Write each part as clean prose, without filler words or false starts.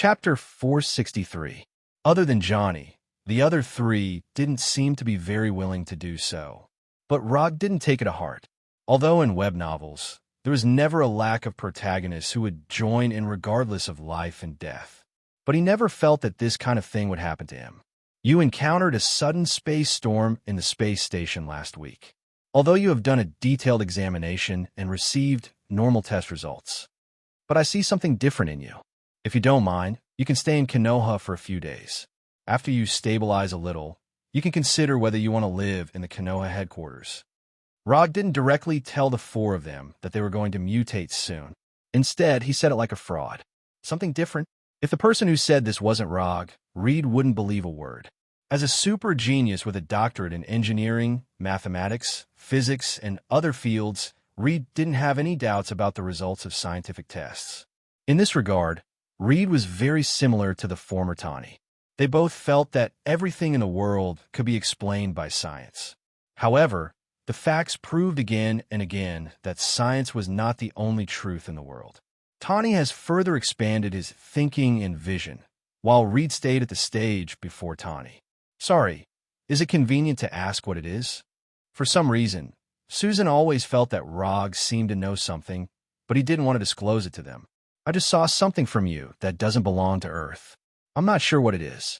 Chapter 463. Other than Johnny, the other three didn't seem to be very willing to do so. But Rog didn't take it to heart. Although in web novels, there was never a lack of protagonists who would join in regardless of life and death. But he never felt that this kind of thing would happen to him. You encountered a sudden space storm in the space station last week. Although you have done a detailed examination and received normal test results. But I see something different in you. If you don't mind, you can stay in Konoha for a few days. After you stabilize a little, you can consider whether you want to live in the Konoha headquarters. Rog didn't directly tell the four of them that they were going to mutate soon. Instead, he said it like a fraud. Something different. If the person who said this wasn't Rog, Reed wouldn't believe a word. As a super genius with a doctorate in engineering, mathematics, physics, and other fields, Reed didn't have any doubts about the results of scientific tests. In this regard, Reed was very similar to the former Tawny. They both felt that everything in the world could be explained by science. However, the facts proved again and again that science was not the only truth in the world. Tawny has further expanded his thinking and vision, while Reed stayed at the stage before Tawny. Sorry, is it convenient to ask what it is? For some reason, Susan always felt that Rog seemed to know something, but he didn't want to disclose it to them. I just saw something from you that doesn't belong to Earth. I'm not sure what it is.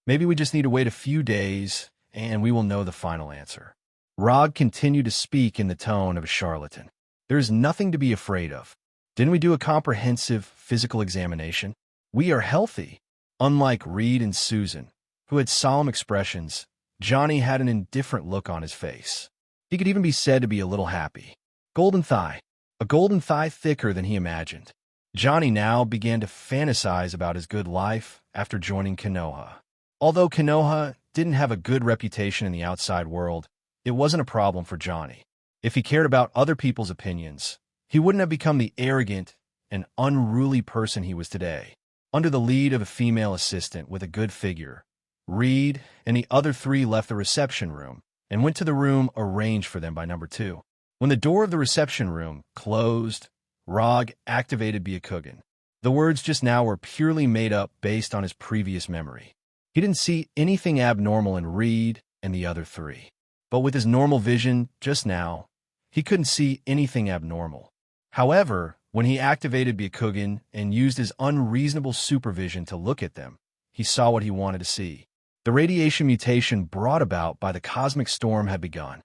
Maybe we just need to wait a few days, and we will know the final answer. Rog continued to speak in the tone of a charlatan. There is nothing to be afraid of. Didn't we do a comprehensive physical examination? We are healthy. Unlike Reed and Susan, who had solemn expressions, Johnny had an indifferent look on his face. He could even be said to be a little happy. Golden thigh. A golden thigh thicker than he imagined. Johnny now began to fantasize about his good life after joining Konoha. Although Konoha didn't have a good reputation in the outside world, it wasn't a problem for Johnny. If he cared about other people's opinions, he wouldn't have become the arrogant and unruly person he was today. Under the lead of a female assistant with a good figure, Reed and the other three left the reception room and went to the room arranged for them by number 2. When the door of the reception room closed, Rog activated Byakugan. The words just now were purely made up based on his previous memory. He didn't see anything abnormal in Reed and the other three. But with his normal vision just now, he couldn't see anything abnormal. However, when he activated Byakugan and used his unreasonable supervision to look at them, he saw what he wanted to see. The radiation mutation brought about by the cosmic storm had begun.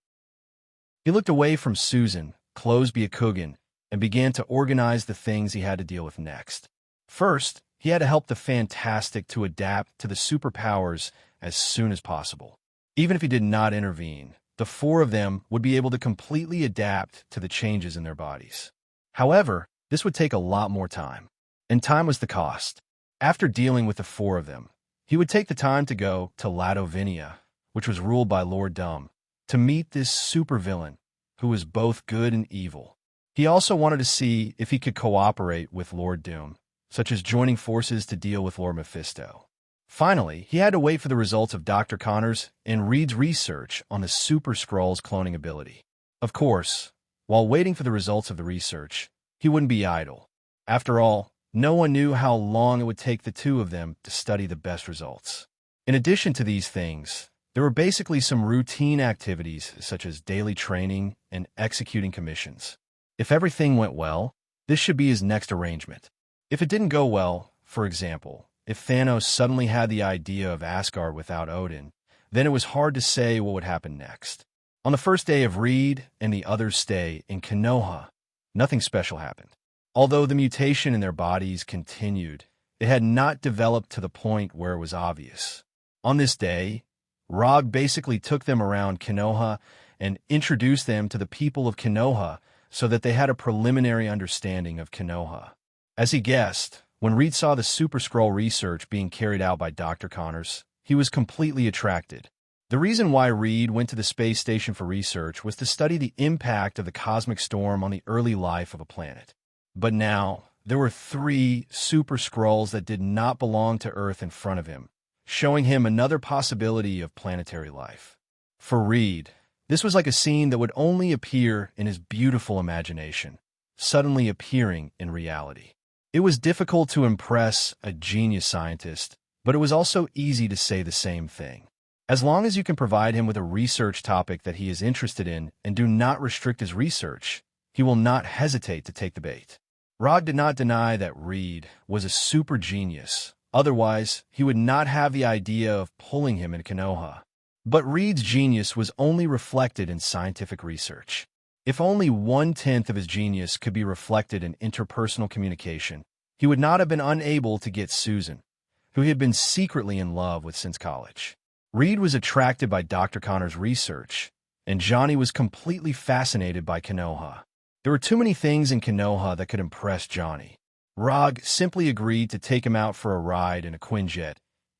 He looked away from Susan, closed Byakugan, and began to organize the things he had to deal with next. First, he had to help the Fantastic to adapt to the superpowers as soon as possible. Even if he did not intervene, the four of them would be able to completely adapt to the changes in their bodies. However, this would take a lot more time, and time was the cost. After dealing with the four of them, he would take the time to go to Ladovinia, which was ruled by Lord Dumb, to meet this supervillain who was both good and evil. He also wanted to see if he could cooperate with Lord Doom, such as joining forces to deal with Lord Mephisto. Finally, he had to wait for the results of Dr. Connors and Reed's research on the Super Skrull's cloning ability. Of course, while waiting for the results of the research, he wouldn't be idle. After all, no one knew how long it would take the two of them to study the best results. In addition to these things, there were basically some routine activities such as daily training and executing commissions. If everything went well, this should be his next arrangement. If it didn't go well, for example, if Thanos suddenly had the idea of Asgard without Odin, then it was hard to say what would happen next. On the first day of Reed and the others' stay in Konoha, nothing special happened. Although the mutation in their bodies continued, it had not developed to the point where it was obvious. On this day, Rog basically took them around Konoha and introduced them to the people of Konoha so that they had a preliminary understanding of Konoha. As he guessed, when Reed saw the Super Skrull research being carried out by Dr. Connors, he was completely attracted. The reason why Reed went to the space station for research was to study the impact of the cosmic storm on the early life of a planet. But now, there were 3 Super Skrulls that did not belong to Earth in front of him, showing him another possibility of planetary life. For Reed, this was like a scene that would only appear in his beautiful imagination, suddenly appearing in reality. It was difficult to impress a genius scientist, but it was also easy to say the same thing. As long as you can provide him with a research topic that he is interested in and do not restrict his research, he will not hesitate to take the bait. Rog did not deny that Reed was a super genius. Otherwise, he would not have the idea of pulling him into Konoha. But Reed's genius was only reflected in scientific research. If only 1/10 of his genius could be reflected in interpersonal communication, he would not have been unable to get Susan, who he had been secretly in love with since college. Reed was attracted by Dr. Connor's research, and Johnny was completely fascinated by Konoha. There were too many things in Konoha that could impress Johnny. Rog simply agreed to take him out for a ride in a Quinjet,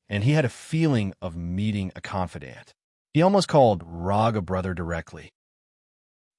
and he had a feeling of meeting a confidant. He almost called Rog a brother directly.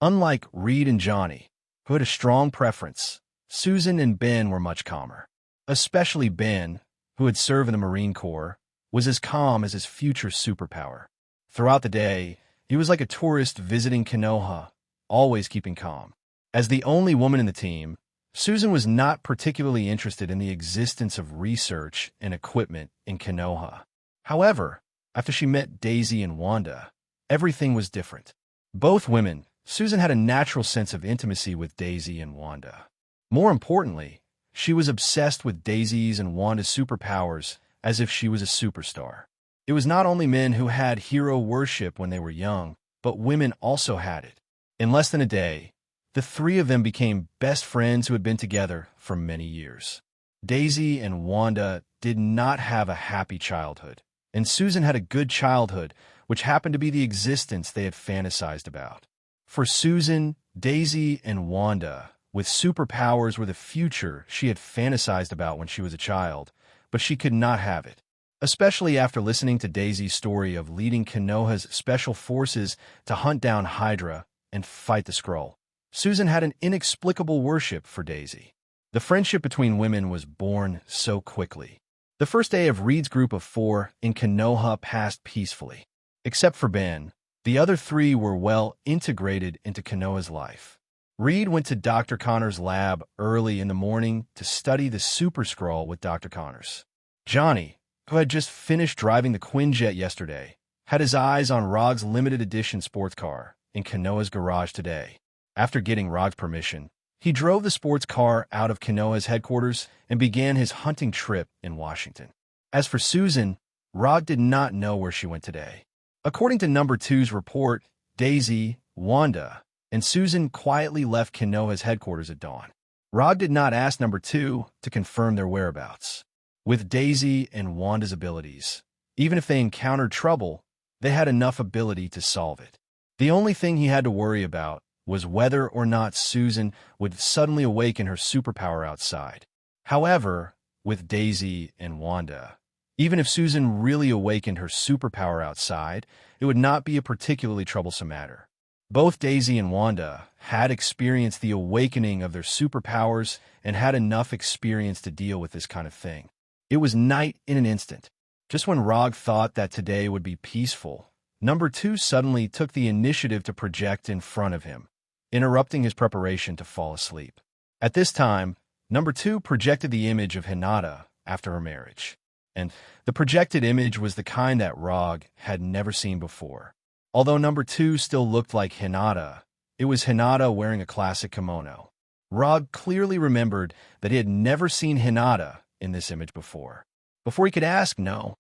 Unlike Reed and Johnny, who had a strong preference, Susan and Ben were much calmer. Especially Ben, who had served in the Marine Corps, was as calm as his future superpower. Throughout the day, he was like a tourist visiting Konoha, always keeping calm. As the only woman in the team, Susan was not particularly interested in the existence of research and equipment in Konoha. However, after she met Daisy and Wanda, everything was different. Both women, Susan had a natural sense of intimacy with Daisy and Wanda. More importantly, she was obsessed with Daisy's and Wanda's superpowers as if she was a superstar. It was not only men who had hero worship when they were young, but women also had it. In less than a day, the three of them became best friends who had been together for many years. Daisy and Wanda did not have a happy childhood, and Susan had a good childhood, which happened to be the existence they had fantasized about. For Susan, Daisy and Wanda, with superpowers, were the future she had fantasized about when she was a child, but she could not have it. Especially after listening to Daisy's story of leading Konoha's special forces to hunt down Hydra and fight the Skrull. Susan had an inexplicable worship for Daisy. The friendship between women was born so quickly. The first day of Reed's group of 4 in Konoha passed peacefully. Except for Ben, the other 3 were well integrated into Konoha's life. Reed went to Dr. Connor's lab early in the morning to study the Super Skrull with Dr. Connors. Johnny, who had just finished driving the Quinjet yesterday, had his eyes on Rog's limited edition sports car in Konoha's garage today. After getting Rog's permission, he drove the sports car out of Konoha's headquarters and began his hunting trip in Washington. As for Susan, Rog did not know where she went today. According to Number 2's report, Daisy, Wanda, and Susan quietly left Konoha's headquarters at dawn. Rog did not ask Number 2 to confirm their whereabouts. With Daisy and Wanda's abilities, even if they encountered trouble, they had enough ability to solve it. The only thing he had to worry about was whether or not Susan would suddenly awaken her superpower outside. However, with Daisy and Wanda, even if Susan really awakened her superpower outside, it would not be a particularly troublesome matter. Both Daisy and Wanda had experienced the awakening of their superpowers and had enough experience to deal with this kind of thing. It was night in an instant. Just when Rog thought that today would be peaceful, Number 2 suddenly took the initiative to project in front of him, interrupting his preparation to fall asleep. At this time, Number 2 projected the image of Hinata after her marriage, and the projected image was the kind that Rog had never seen before. Although Number 2 still looked like Hinata, it was Hinata wearing a classic kimono. Rog clearly remembered that he had never seen Hinata in this image before. Before he could ask, No.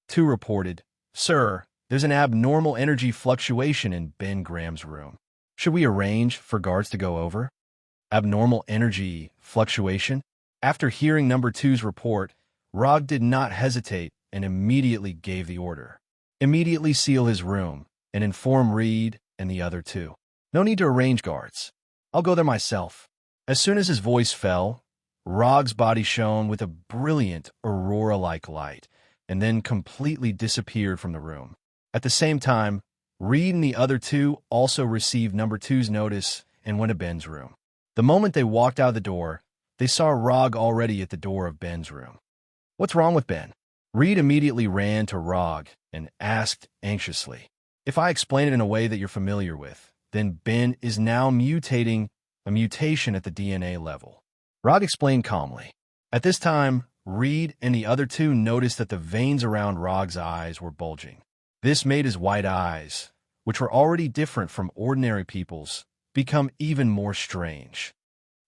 2 reported, "Sir, there's an abnormal energy fluctuation in Ben Graham's room. Should we arrange for guards to go over?" Abnormal energy fluctuation? After hearing Number 2's report, Rog did not hesitate and immediately gave the order. Immediately seal his room and inform Reed and the other 2. No need to arrange guards. I'll go there myself. As soon as his voice fell, Rog's body shone with a brilliant aurora-like light and then completely disappeared from the room. At the same time, Reed and the other 2 also received Number 2's notice and went to Ben's room. The moment they walked out the door, they saw Rog already at the door of Ben's room. "What's wrong with Ben?" Reed immediately ran to Rog and asked anxiously, "If I explain it in a way that you're familiar with, then Ben is now mutating a mutation at the DNA level. Rog explained calmly. At this time, Reed and the other two noticed that the veins around Rog's eyes were bulging. This made his white eyes, which were already different from ordinary people's, become even more strange.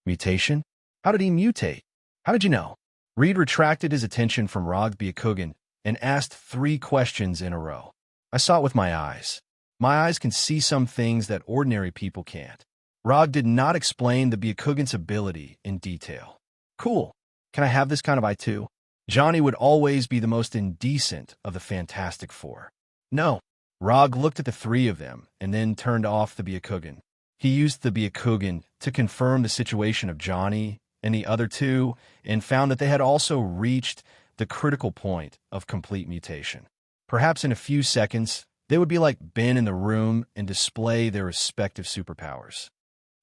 Mutation? How did he mutate? How did you know? Reed retracted his attention from Rog's Byakugan and asked 3 questions in a row. I saw it with my eyes. My eyes can see some things that ordinary people can't. Rog did not explain the Byakugan's ability in detail. Cool. Can I have this kind of eye too? Johnny would always be the most indecent of the Fantastic Four. No. Rog looked at the 3 of them and then turned off the Byakugan. He used the Byakugan to confirm the situation of Johnny and the other 2 and found that they had also reached the critical point of complete mutation. Perhaps in a few seconds, they would be like Ben in the room and display their respective superpowers.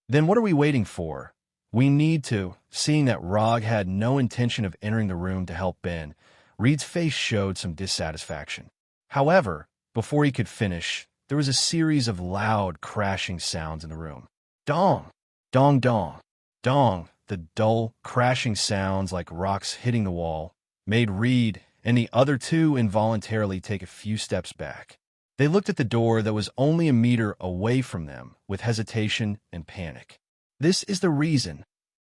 Then what are we waiting for? We need to. Seeing that Rog had no intention of entering the room to help Ben, Reed's face showed some dissatisfaction. However, before he could finish, there was a series of loud, crashing sounds in the room. Dong! Dong dong! Dong! The dull, crashing sounds like rocks hitting the wall made Reed and the other 2 involuntarily take a few steps back. They looked at the door that was only a meter away from them with hesitation and panic. This is the reason.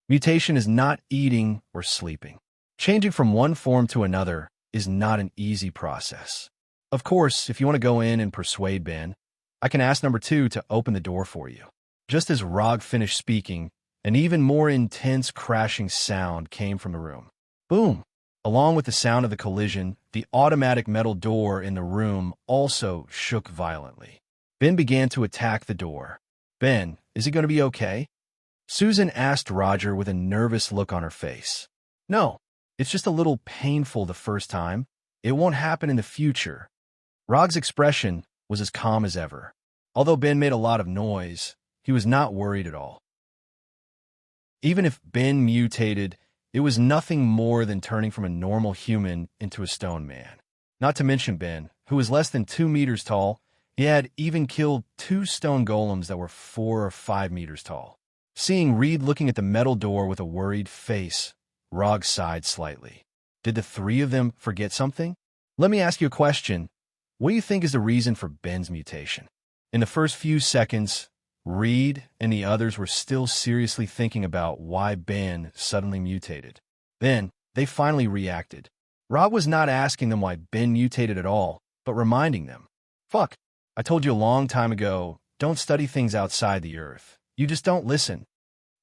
Mutation is not eating or sleeping. Changing from one form to another is not an easy process. Of course, if you want to go in and persuade Ben, I can ask number 2 to open the door for you. Just as Rog finished speaking, an even more intense crashing sound came from the room. Boom! Along with the sound of the collision, the automatic metal door in the room also shook violently. Ben began to attack the door. Ben, is it going to be okay? Susan asked Roger with a nervous look on her face. No, it's just a little painful the first time. It won't happen in the future. Rog's expression was as calm as ever. Although Ben made a lot of noise, he was not worried at all. Even if Ben mutated, it was nothing more than turning from a normal human into a stone man. Not to mention Ben, who was less than 2 meters tall. He had even killed 2 stone golems that were 4 or 5 meters tall. Seeing Reed looking at the metal door with a worried face, Rog sighed slightly. Did the 3 of them forget something? Let me ask you a question. What do you think is the reason for Ben's mutation? In the first few seconds, Reed and the others were still seriously thinking about why Ben suddenly mutated. Then, they finally reacted. Rog was not asking them why Ben mutated at all, but reminding them. Fuck, I told you a long time ago, don't study things outside the Earth. You just don't listen.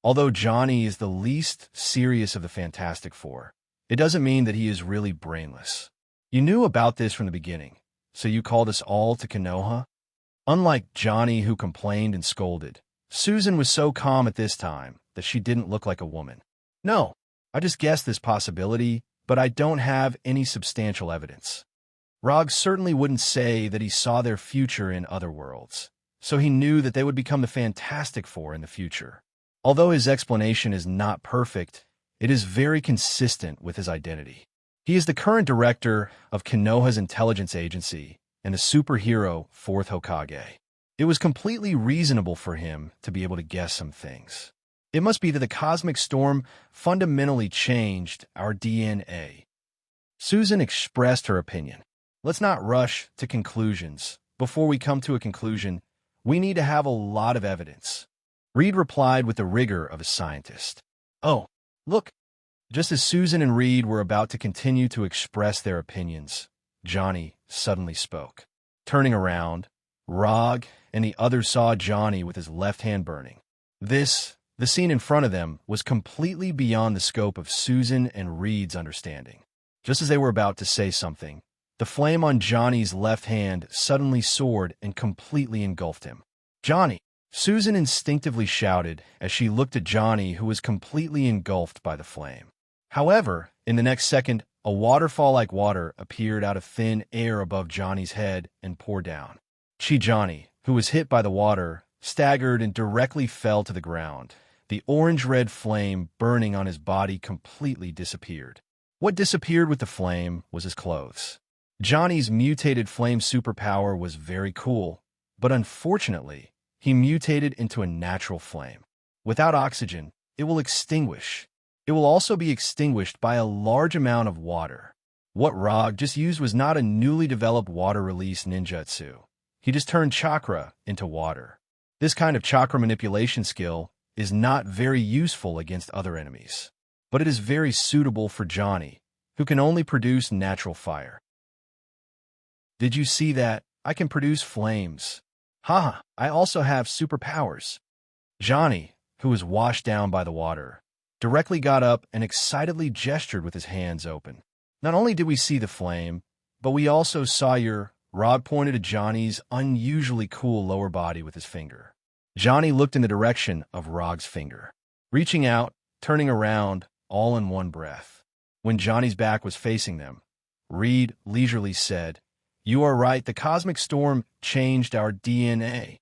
Although Johnny is the least serious of the Fantastic Four, it doesn't mean that he is really brainless. You knew about this from the beginning, so you called us all to Konoha? Unlike Johnny, who complained and scolded, Susan was so calm at this time that she didn't look like a woman. No, I just guessed this possibility, but I don't have any substantial evidence. Rog certainly wouldn't say that he saw their future in other worlds, so he knew that they would become the Fantastic Four in the future. Although his explanation is not perfect, it is very consistent with his identity. He is the current director of Konoha's intelligence agency and the superhero 4th Hokage. It was completely reasonable for him to be able to guess some things. It must be that the cosmic storm fundamentally changed our DNA. Susan expressed her opinion. Let's not rush to conclusions. Before we come to a conclusion, we need to have a lot of evidence. Reed replied with the rigor of a scientist. Oh, look. Just as Susan and Reed were about to continue to express their opinions, Johnny suddenly spoke. Turning around, Rog and the others saw Johnny with his left hand burning. The scene in front of them, was completely beyond the scope of Susan and Reed's understanding. Just as they were about to say something, the flame on Johnny's left hand suddenly soared and completely engulfed him. Johnny! Susan instinctively shouted as she looked at Johnny, who was completely engulfed by the flame. However, in the next second, a waterfall like water appeared out of thin air above Johnny's head and poured down. Johnny, who was hit by the water, staggered and directly fell to the ground. The orange-red flame burning on his body completely disappeared. What disappeared with the flame was his clothes. Johnny's mutated flame superpower was very cool, but unfortunately, he mutated into a natural flame. Without oxygen, it will extinguish. It will also be extinguished by a large amount of water. What Rog just used was not a newly developed water release ninjutsu. He just turned chakra into water. This kind of chakra manipulation skill is not very useful against other enemies, but it is very suitable for Johnny, who can only produce natural fire. Did you see that? I can produce flames. Haha, I also have superpowers. Johnny, who was washed down by the water, directly got up and excitedly gestured with his hands open. Not only did we see the flame, but we also saw your... Rog pointed to Johnny's unusually cool lower body with his finger. Johnny looked in the direction of Rog's finger, reaching out, turning around, all in one breath. When Johnny's back was facing them, Reed leisurely said, "You are right, the cosmic storm changed our DNA."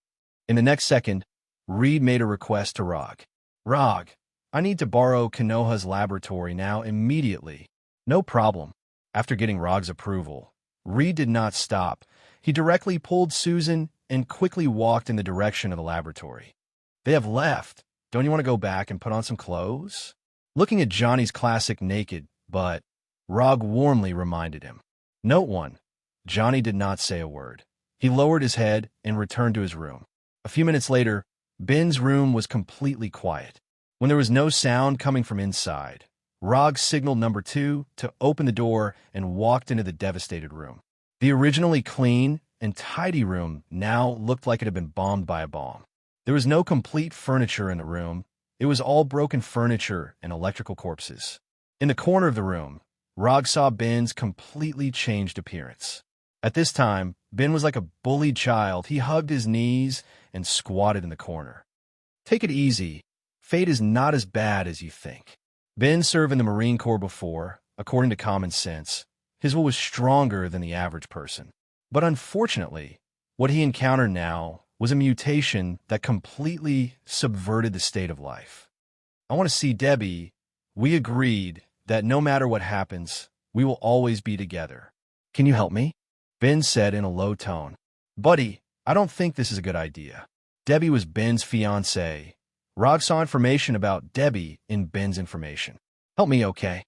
In the next second, Reed made a request to Rog. "Rog, I need to borrow Konoha's laboratory now immediately." "No problem." After getting Rog's approval, Reed did not stop. He directly pulled Susan and quickly walked in the direction of the laboratory. "They have left. Don't you want to go back and put on some clothes?" Looking at Johnny's classic naked butt, Rog warmly reminded him. Note 1. Johnny did not say a word. He lowered his head and returned to his room. A few minutes later, Ben's room was completely quiet. When there was no sound coming from inside, Rog signaled number 2 to open the door and walked into the devastated room. The originally clean and tidy room now looked like it had been bombed by a bomb. There was no complete furniture in the room. It was all broken furniture and electrical corpses. In the corner of the room, Rog saw Ben's completely changed appearance. At this time, Ben was like a bullied child. He hugged his knees and squatted in the corner. "Take it easy. Fate is not as bad as you think." Ben served in the Marine Corps before. According to common sense, his will was stronger than the average person. But unfortunately, what he encountered now was a mutation that completely subverted the state of life. "I want to see Debbie. We agreed that no matter what happens, we will always be together. Can you help me?" Ben said in a low tone. "Buddy, I don't think this is a good idea." Debbie was Ben's fiancée. Rog saw information about Debbie in Ben's information. "Help me, okay?"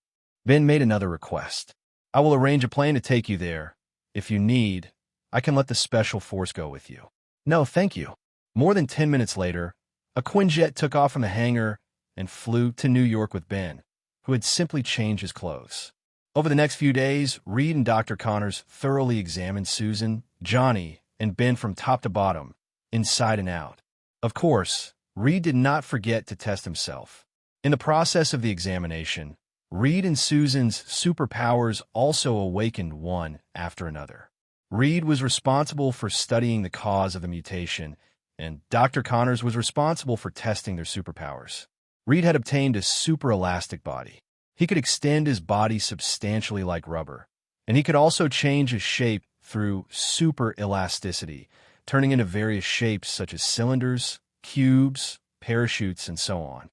Ben made another request. "I will arrange a plane to take you there. If you need, I can let the special force go with you." "No, thank you." More than 10 minutes later, a Quinjet took off from the hangar and flew to New York with Ben, who had simply changed his clothes. Over the next few days, Reed and Dr. Connors thoroughly examined Susan, Johnny, and Ben from top to bottom, inside and out. Of course, Reed did not forget to test himself. In the process of the examination, Reed and Susan's superpowers also awakened one after another. Reed was responsible for studying the cause of the mutation, and Dr. Connors was responsible for testing their superpowers. Reed had obtained a super elastic body. He could extend his body substantially like rubber, and he could also change his shape through super elasticity, turning into various shapes such as cylinders, cubes, parachutes, and so on.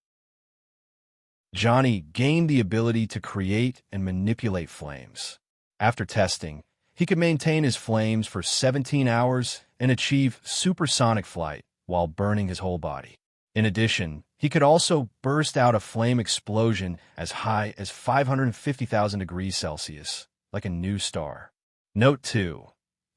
Johnny gained the ability to create and manipulate flames. After testing, he could maintain his flames for 17 hours and achieve supersonic flight while burning his whole body. In addition, he could also burst out a flame explosion as high as 550,000 degrees Celsius, like a new star. Note 2.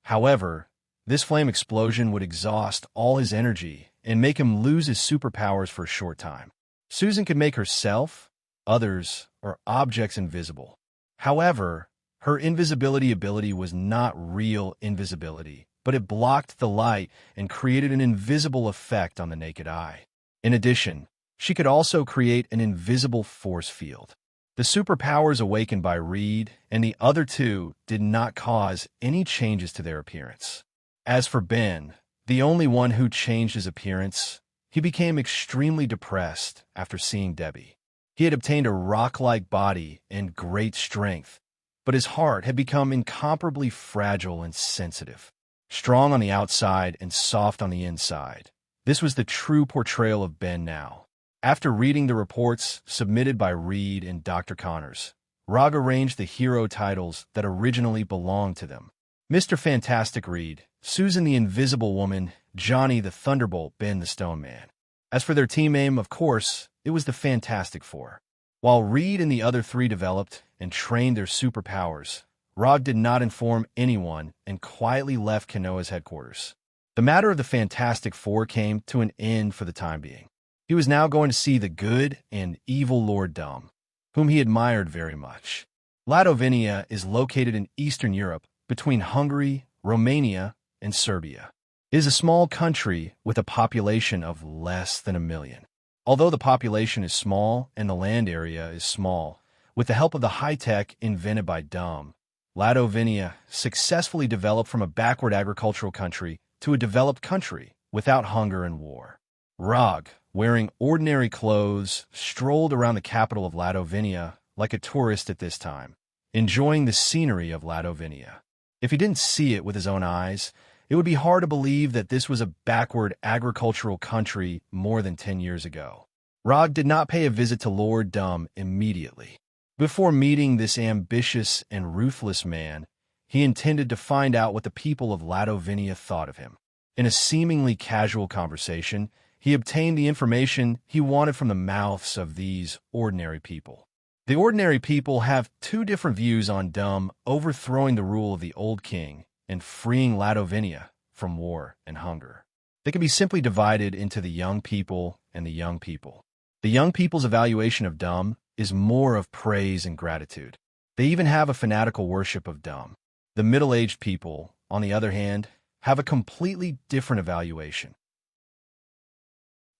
However, this flame explosion would exhaust all his energy and make him lose his superpowers for a short time. Susan could make herself, others, or objects invisible. However, her invisibility ability was not real invisibility, but it blocked the light and created an invisible effect on the naked eye. In addition, she could also create an invisible force field. The superpowers awakened by Reed and the other two did not cause any changes to their appearance. As for Ben, the only one who changed his appearance, he became extremely depressed after seeing Debbie. He had obtained a rock-like body and great strength, but his heart had become incomparably fragile and sensitive. Strong on the outside and soft on the inside. This was the true portrayal of Ben now. After reading the reports submitted by Reed and Dr. Connors, Rog arranged the hero titles that originally belonged to them. Mr. Fantastic Reed, Susan the Invisible Woman, Johnny the Thunderbolt, Ben the Stone Man. As for their team name, of course, it was the Fantastic Four. While Reed and the other three developed and trained their superpowers, Rog did not inform anyone and quietly left Kanoa's headquarters. The matter of the Fantastic Four came to an end for the time being. He was now going to see the good and evil Lord Dumb, whom he admired very much. Ladovinia is located in Eastern Europe between Hungary, Romania, and Serbia. It is a small country with a population of less than 1 million. Although the population is small and the land area is small, with the help of the high-tech invented by Dumb, Ladovinia successfully developed from a backward agricultural country to a developed country without hunger and war. Rog, wearing ordinary clothes, strolled around the capital of Ladovinia like a tourist at this time, enjoying the scenery of Ladovinia. If he didn't see it with his own eyes, it would be hard to believe that this was a backward agricultural country more than 10 years ago. Rog did not pay a visit to Lord Dumb immediately. Before meeting this ambitious and ruthless man, he intended to find out what the people of Ladovinia thought of him. In a seemingly casual conversation, he obtained the information he wanted from the mouths of these ordinary people. The ordinary people have two different views on Dumb overthrowing the rule of the old king and freeing Ladovinia from war and hunger. They can be simply divided into the young people and the young people. The young people's evaluation of Dumb is more of praise and gratitude. They even have a fanatical worship of Dumb. The middle-aged people, on the other hand, have a completely different evaluation.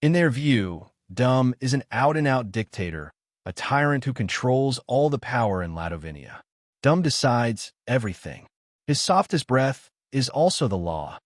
In their view, Dumb is an out-and-out dictator, a tyrant who controls all the power in Ladovinia. Dumb decides everything. His softest breath is also the law.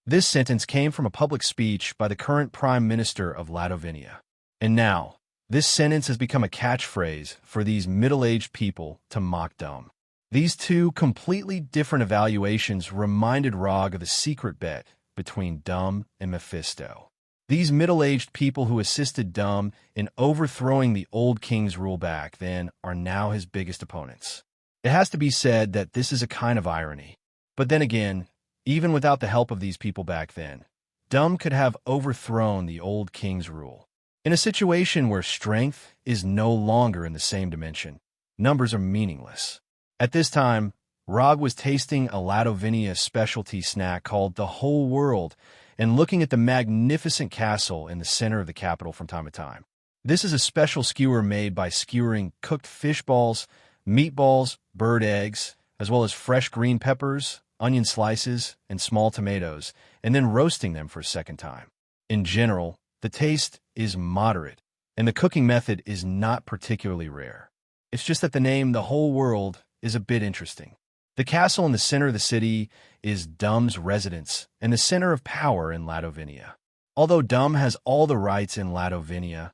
This sentence came from a public speech by the current Prime Minister of Ladovinia. And now, this sentence has become a catchphrase for these middle-aged people to mock Dumb. These two completely different evaluations reminded Rog of the secret bet between Dumb and Mephisto. These middle-aged people who assisted Dumb in overthrowing the old king's rule back then are now his biggest opponents. It has to be said that this is a kind of irony. But then again, even without the help of these people back then, Dumb could have overthrown the old king's rule. In a situation where strength is no longer in the same dimension, numbers are meaningless. At this time, Rog was tasting a Ladovinia specialty snack called the Whole World and looking at the magnificent castle in the center of the capital from time to time. This is a special skewer made by skewering cooked fish balls, meatballs, bird eggs, as well as fresh green peppers, onion slices, and small tomatoes, and then roasting them for a second time. In general, the taste is moderate, and the cooking method is not particularly rare. It's just that the name The Whole World is a bit interesting. The castle in the center of the city is Dumb's residence and the center of power in Ladovinia. Although Dumb has all the rights in Ladovinia,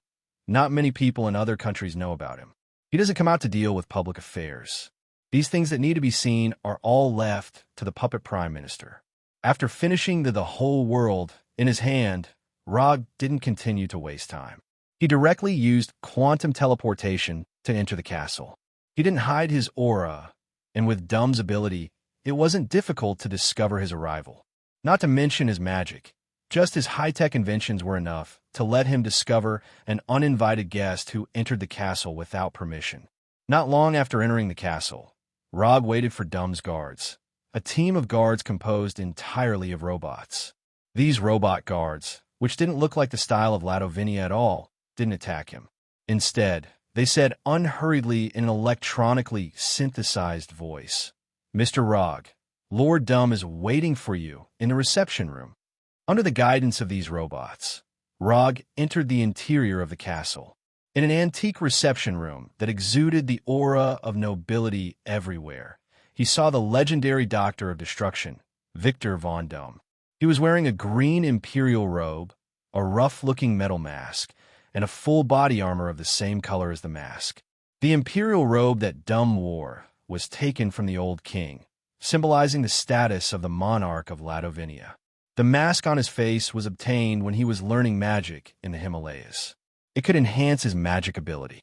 not many people in other countries know about him. He doesn't come out to deal with public affairs. These things that need to be seen are all left to the puppet prime minister. After finishing the Whole World in his hand, Rog didn't continue to waste time. He directly used quantum teleportation to enter the castle. He didn't hide his aura, and with Dumb's ability, it wasn't difficult to discover his arrival. Not to mention his magic. Just his high-tech inventions were enough to let him discover an uninvited guest who entered the castle without permission. Not long after entering the castle, Rog waited for Dumb's guards, a team of guards composed entirely of robots. These robot guards, which didn't look like the style of Ladovinia at all, didn't attack him. Instead, they said unhurriedly in an electronically synthesized voice, "Mr. Rog, Lord Dumb is waiting for you in the reception room." Under the guidance of these robots, Rog entered the interior of the castle. In an antique reception room that exuded the aura of nobility everywhere, he saw the legendary Doctor of Destruction, Victor von Dumb. He was wearing a green imperial robe, a rough-looking metal mask, and a full body armor of the same color as the mask. The imperial robe that Dumb wore was taken from the old king, symbolizing the status of the monarch of Ladovinia. The mask on his face was obtained when he was learning magic in the Himalayas. It could enhance his magic ability.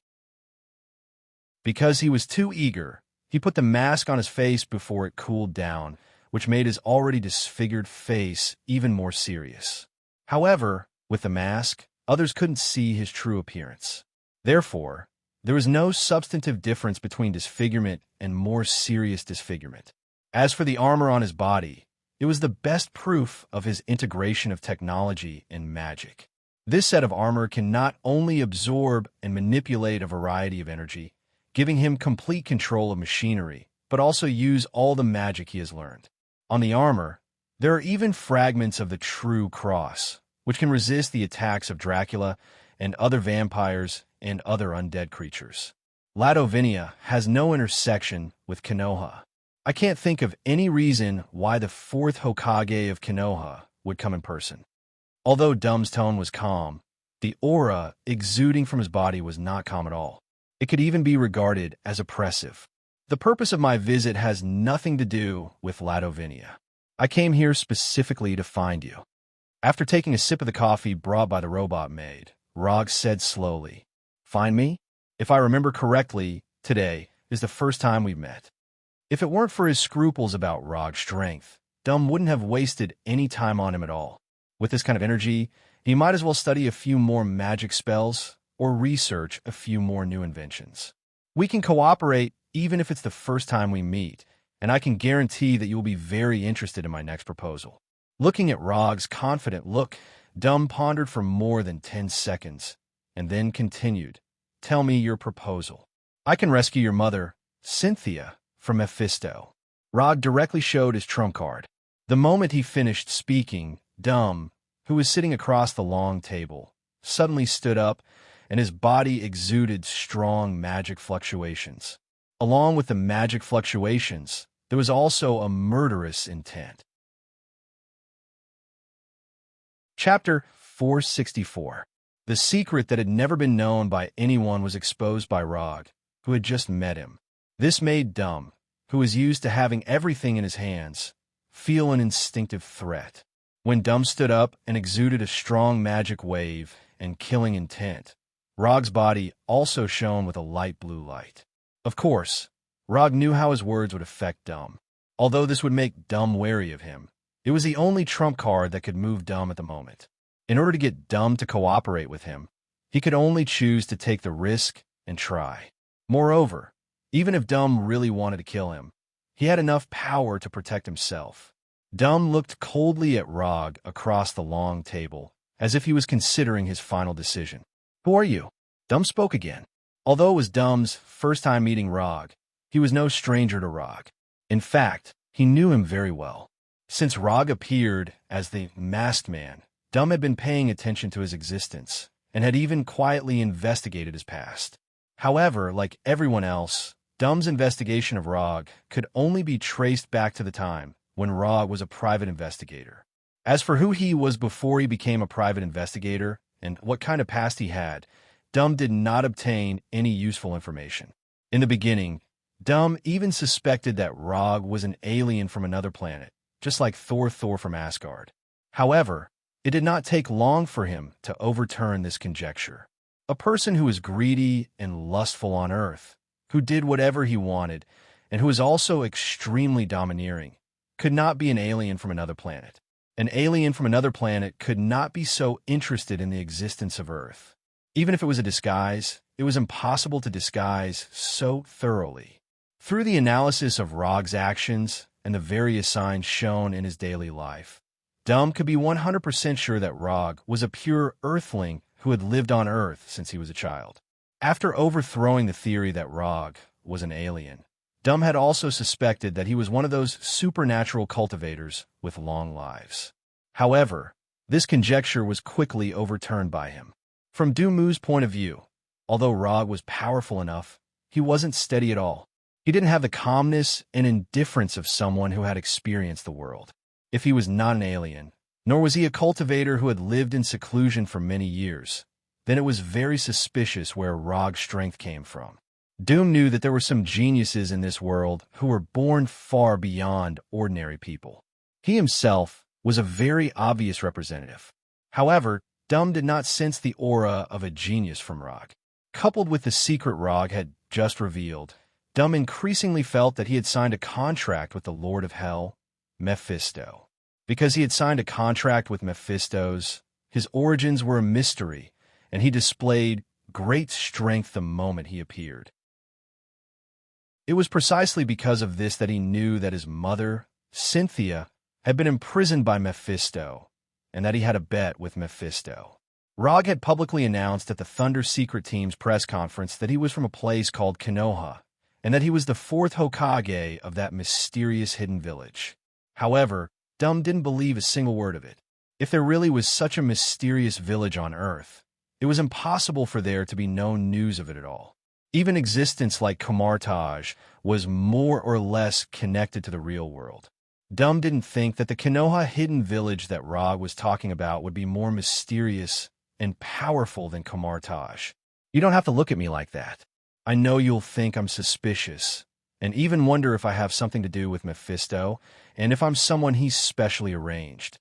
Because he was too eager, he put the mask on his face before it cooled down, which made his already disfigured face even more serious. However, with the mask, others couldn't see his true appearance. Therefore, There was no substantive difference between disfigurement and more serious disfigurement. As for the armor on his body, it was the best proof of his integration of technology and magic. This set of armor can not only absorb and manipulate a variety of energy, giving him complete control of machinery, but also use all the magic he has learned. On the armor, there are even fragments of the true cross, which can resist the attacks of Dracula and other vampires and other undead creatures. Ladovinia has no intersection with Konoha. I can't think of any reason why the fourth Hokage of Konoha would come in person. Although Dum's tone was calm, the aura exuding from his body was not calm at all. It could even be regarded as oppressive. The purpose of my visit has nothing to do with Ladovinia. I came here specifically to find you. After taking a sip of the coffee brought by the robot maid, Rog said slowly, "Find me? If I remember correctly, today is the first time we've met." If it weren't for his scruples about Rog's strength, Dum wouldn't have wasted any time on him at all. With this kind of energy, he might as well study a few more magic spells or research a few more new inventions. We can cooperate even if it's the first time we meet, and I can guarantee that you will be very interested in my next proposal. Looking at Rog's confident look, Dum pondered for more than 10 seconds, and then continued, "Tell me your proposal. I can rescue your mother, Cynthia, from Mephisto." Rog directly showed his trump card. The moment he finished speaking, Dum, who was sitting across the long table, suddenly stood up, and his body exuded strong magic fluctuations. Along with the magic fluctuations, there was also a murderous intent. Chapter 464. The secret that had never been known by anyone was exposed by Rog, who had just met him. This made Dum, who was used to having everything in his hands, feel an instinctive threat. When Dum stood up and exuded a strong magic wave and killing intent, Rog's body also shone with a light blue light. Of course, Rog knew how his words would affect Dum. Although this would make Dum wary of him, it was the only trump card that could move Dum at the moment. In order to get Dum to cooperate with him, he could only choose to take the risk and try. Moreover, even if Dum really wanted to kill him, he had enough power to protect himself. Dum looked coldly at Rog across the long table, as if he was considering his final decision. "Who are you?" Dum spoke again. Although it was Dum's first time meeting Rog, he was no stranger to Rog. In fact, he knew him very well. Since Rog appeared as the masked man, Dum had been paying attention to his existence, and had even quietly investigated his past. However, like everyone else, Dum's investigation of Rog could only be traced back to the time when Rog was a private investigator. As for who he was before he became a private investigator and what kind of past he had, Dum did not obtain any useful information. In the beginning, Dum even suspected that Rog was an alien from another planet, just like Thor from Asgard. However, it did not take long for him to overturn this conjecture. A person who was greedy and lustful on Earth, who did whatever he wanted, and who was also extremely domineering, could not be an alien from another planet. An alien from another planet could not be so interested in the existence of Earth. Even if it was a disguise, it was impossible to disguise so thoroughly. Through the analysis of Rog's actions and the various signs shown in his daily life, Dum could be 100% sure that Rog was a pure Earthling who had lived on Earth since he was a child. After overthrowing the theory that Rog was an alien, Dum had also suspected that he was one of those supernatural cultivators with long lives. However, this conjecture was quickly overturned by him. From Dumu's point of view, although Rog was powerful enough, he wasn't steady at all. He didn't have the calmness and indifference of someone who had experienced the world. If he was not an alien, nor was he a cultivator who had lived in seclusion for many years, then it was very suspicious where Rog's strength came from. Doom knew that there were some geniuses in this world who were born far beyond ordinary people. He himself was a very obvious representative. However, Dum did not sense the aura of a genius from Rog. Coupled with the secret Rog had just revealed, Dum increasingly felt that he had signed a contract with the Lord of Hell, Mephisto. Because he had signed a contract with Mephisto's, his origins were a mystery, and he displayed great strength the moment he appeared. It was precisely because of this that he knew that his mother, Cynthia, had been imprisoned by Mephisto, and that he had a bet with Mephisto. Rog had publicly announced at the Thunder Secret Team's press conference that he was from a place called Konoha, and that he was the fourth Hokage of that mysterious hidden village. However, Dumb didn't believe a single word of it. If there really was such a mysterious village on Earth, it was impossible for there to be no news of it at all. Even existence like Kamartaj was more or less connected to the real world. Dumb didn't think that the Konoha hidden village that Rog was talking about would be more mysterious and powerful than Kamartaj. You don't have to look at me like that. I know you'll think I'm suspicious, and even wonder if I have something to do with Mephisto, and if I'm someone he's specially arranged.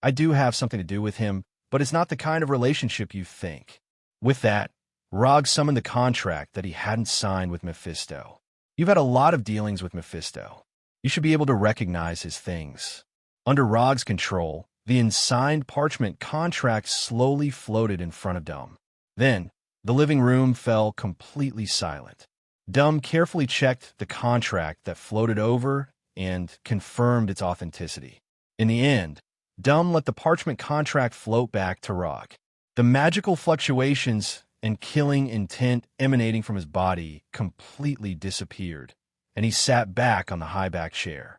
I do have something to do with him, but it's not the kind of relationship you think. With that, Rog summoned the contract that he hadn't signed with Mephisto. You've had a lot of dealings with Mephisto. You should be able to recognize his things. Under Rog's control, the unsigned parchment contract slowly floated in front of Dumb. Then, the living room fell completely silent. Dumb carefully checked the contract that floated over and confirmed its authenticity. In the end, Dumb let the parchment contract float back to Rog. The magical fluctuations and killing intent emanating from his body completely disappeared, and he sat back on the high-back chair.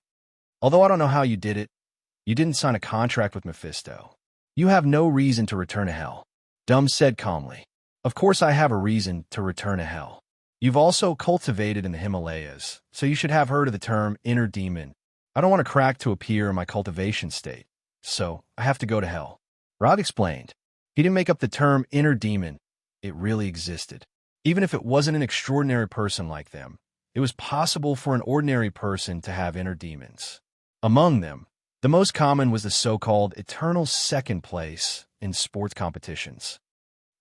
Although I don't know how you did it, you didn't sign a contract with Mephisto. You have no reason to return to hell, Dumb said calmly. Of course I have a reason to return to hell. You've also cultivated in the Himalayas, so you should have heard of the term inner demon. I don't want a crack to appear in my cultivation state, so I have to go to hell. Rog explained. He didn't make up the term inner demon. It really existed. Even if it wasn't an extraordinary person like them, it was possible for an ordinary person to have inner demons. Among them, the most common was the so-called eternal second place in sports competitions.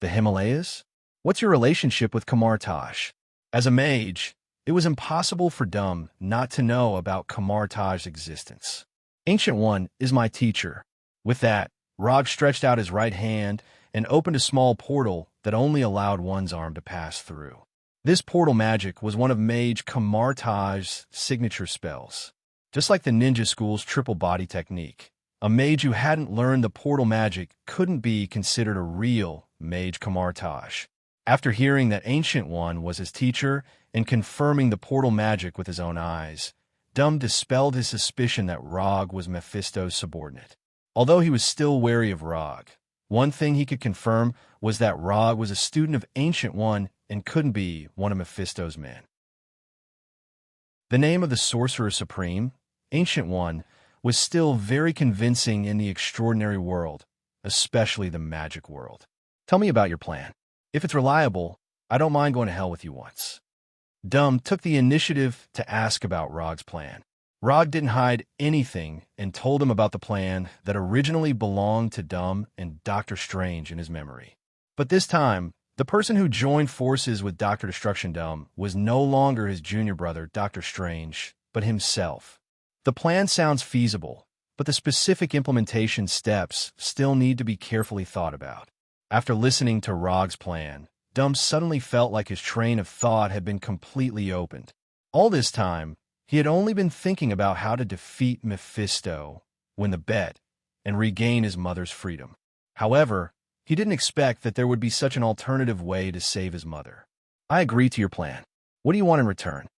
The Himalayas? What's your relationship with Kamartaj? As a mage, it was impossible for Dumb not to know about Kamartaj's existence. Ancient One is my teacher. With that, Rog stretched out his right hand and opened a small portal that only allowed one's arm to pass through. This portal magic was one of Mage Kamartaj's signature spells. Just like the ninja school's triple body technique, a mage who hadn't learned the portal magic couldn't be considered a real Mage Kamartaj. After hearing that Ancient One was his teacher and confirming the portal magic with his own eyes, Dumb dispelled his suspicion that Rog was Mephisto's subordinate. Although he was still wary of Rog, one thing he could confirm was that Rog was a student of Ancient One and couldn't be one of Mephisto's men. The name of the Sorcerer Supreme, Ancient One, was still very convincing in the extraordinary world, especially the magic world. Tell me about your plan. If it's reliable, I don't mind going to hell with you once. Dumb took the initiative to ask about Rog's plan. Rog didn't hide anything and told him about the plan that originally belonged to Dumb and Dr. Strange in his memory. But this time, the person who joined forces with Dr. Destruction Dumb was no longer his junior brother, Dr. Strange, but himself. The plan sounds feasible, but the specific implementation steps still need to be carefully thought about. After listening to Rog's plan, Dumb suddenly felt like his train of thought had been completely opened. All this time, he had only been thinking about how to defeat Mephisto, win the bet, and regain his mother's freedom. However, he didn't expect that there would be such an alternative way to save his mother. I agree to your plan. What do you want in return?